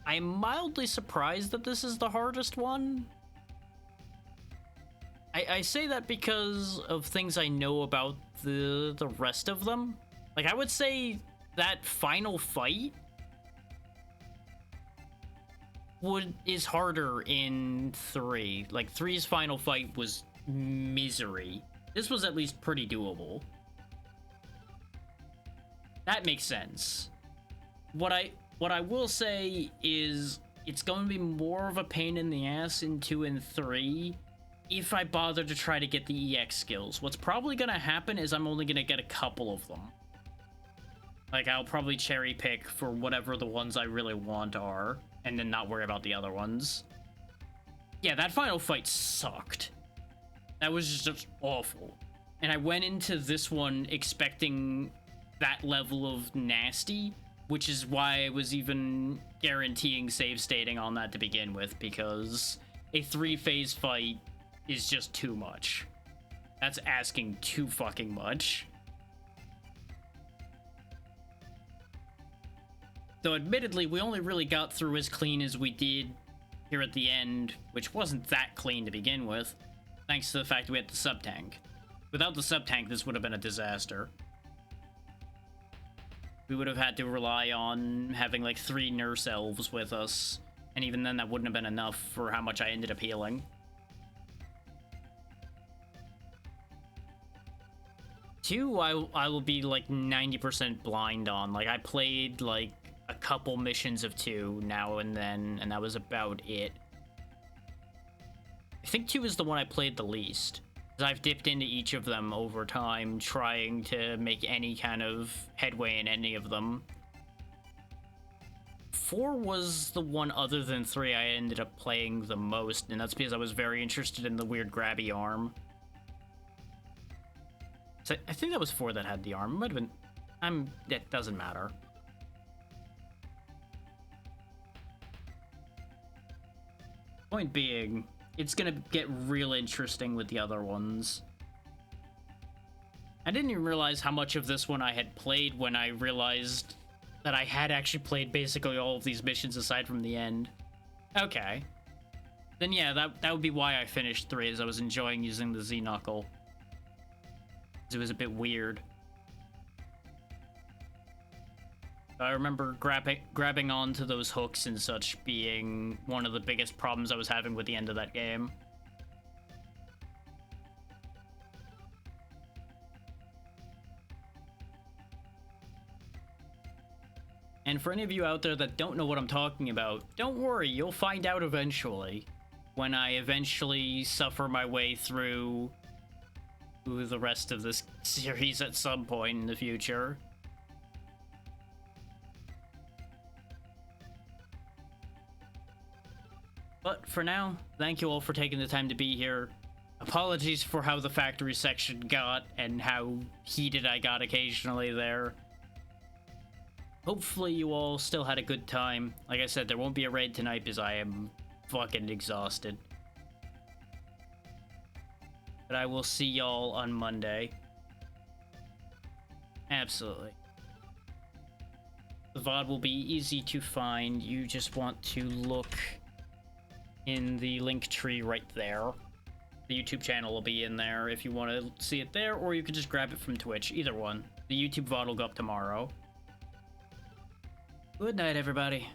I'm mildly surprised that this is the hardest one. I say that because of things I know about the rest of them. Like, I would say that final fight is harder in 3. Like, 3's final fight was misery. This was at least pretty doable. That makes sense. What I will say is it's going to be more of a pain in the ass in 2 and 3 if I bother to try to get the EX skills. What's probably going to happen is I'm only going to get a couple of them. Like, I'll probably cherry pick for whatever the ones I really want are, and then not worry about the other ones. Yeah, that final fight sucked. That was just awful. And I went into this one expecting that level of nasty, which is why I was even guaranteeing save stating on that to begin with, because a 3-phase fight is just too much. That's asking too fucking much. Though admittedly, we only really got through as clean as we did here at the end, which wasn't that clean to begin with, thanks to the fact we had the sub-tank. Without the sub-tank, this would have been a disaster. We would have had to rely on having like 3 nurse elves with us, and even then that wouldn't have been enough for how much I ended up healing. 2, I will be like 90% blind on. Like, I played like a couple missions of 2 now and then, and that was about it. I think 2 is the one I played the least, because I've dipped into each of them over time, trying to make any kind of headway in any of them. 4 was the one other than 3 I ended up playing the most, and that's because I was very interested in the weird grabby arm. So I think that was 4 that had the arm. It might have been... It doesn't matter. Point being, it's gonna get real interesting with the other ones. I didn't even realize how much of this one I had played when I realized that I had actually played basically all of these missions aside from the end. Okay. Then yeah, that would be why I finished 3, as I was enjoying using the Z-Knuckle. It was a bit weird. I remember grabbing onto those hooks and such being one of the biggest problems I was having with the end of that game. And for any of you out there that don't know what I'm talking about, don't worry, you'll find out eventually. When I eventually suffer my way through the rest of this series at some point in the future. But for now, thank you all for taking the time to be here. Apologies for how the factory section got and how heated I got occasionally there. Hopefully you all still had a good time. Like I said, there won't be a raid tonight because I am fucking exhausted. But I will see y'all on Monday. Absolutely. The VOD will be easy to find. You just want to look in the link tree right there. The YouTube channel will be in there if you want to see it there, or you could just grab it from Twitch. Either one. The YouTube VOD will go up tomorrow. Good night, everybody.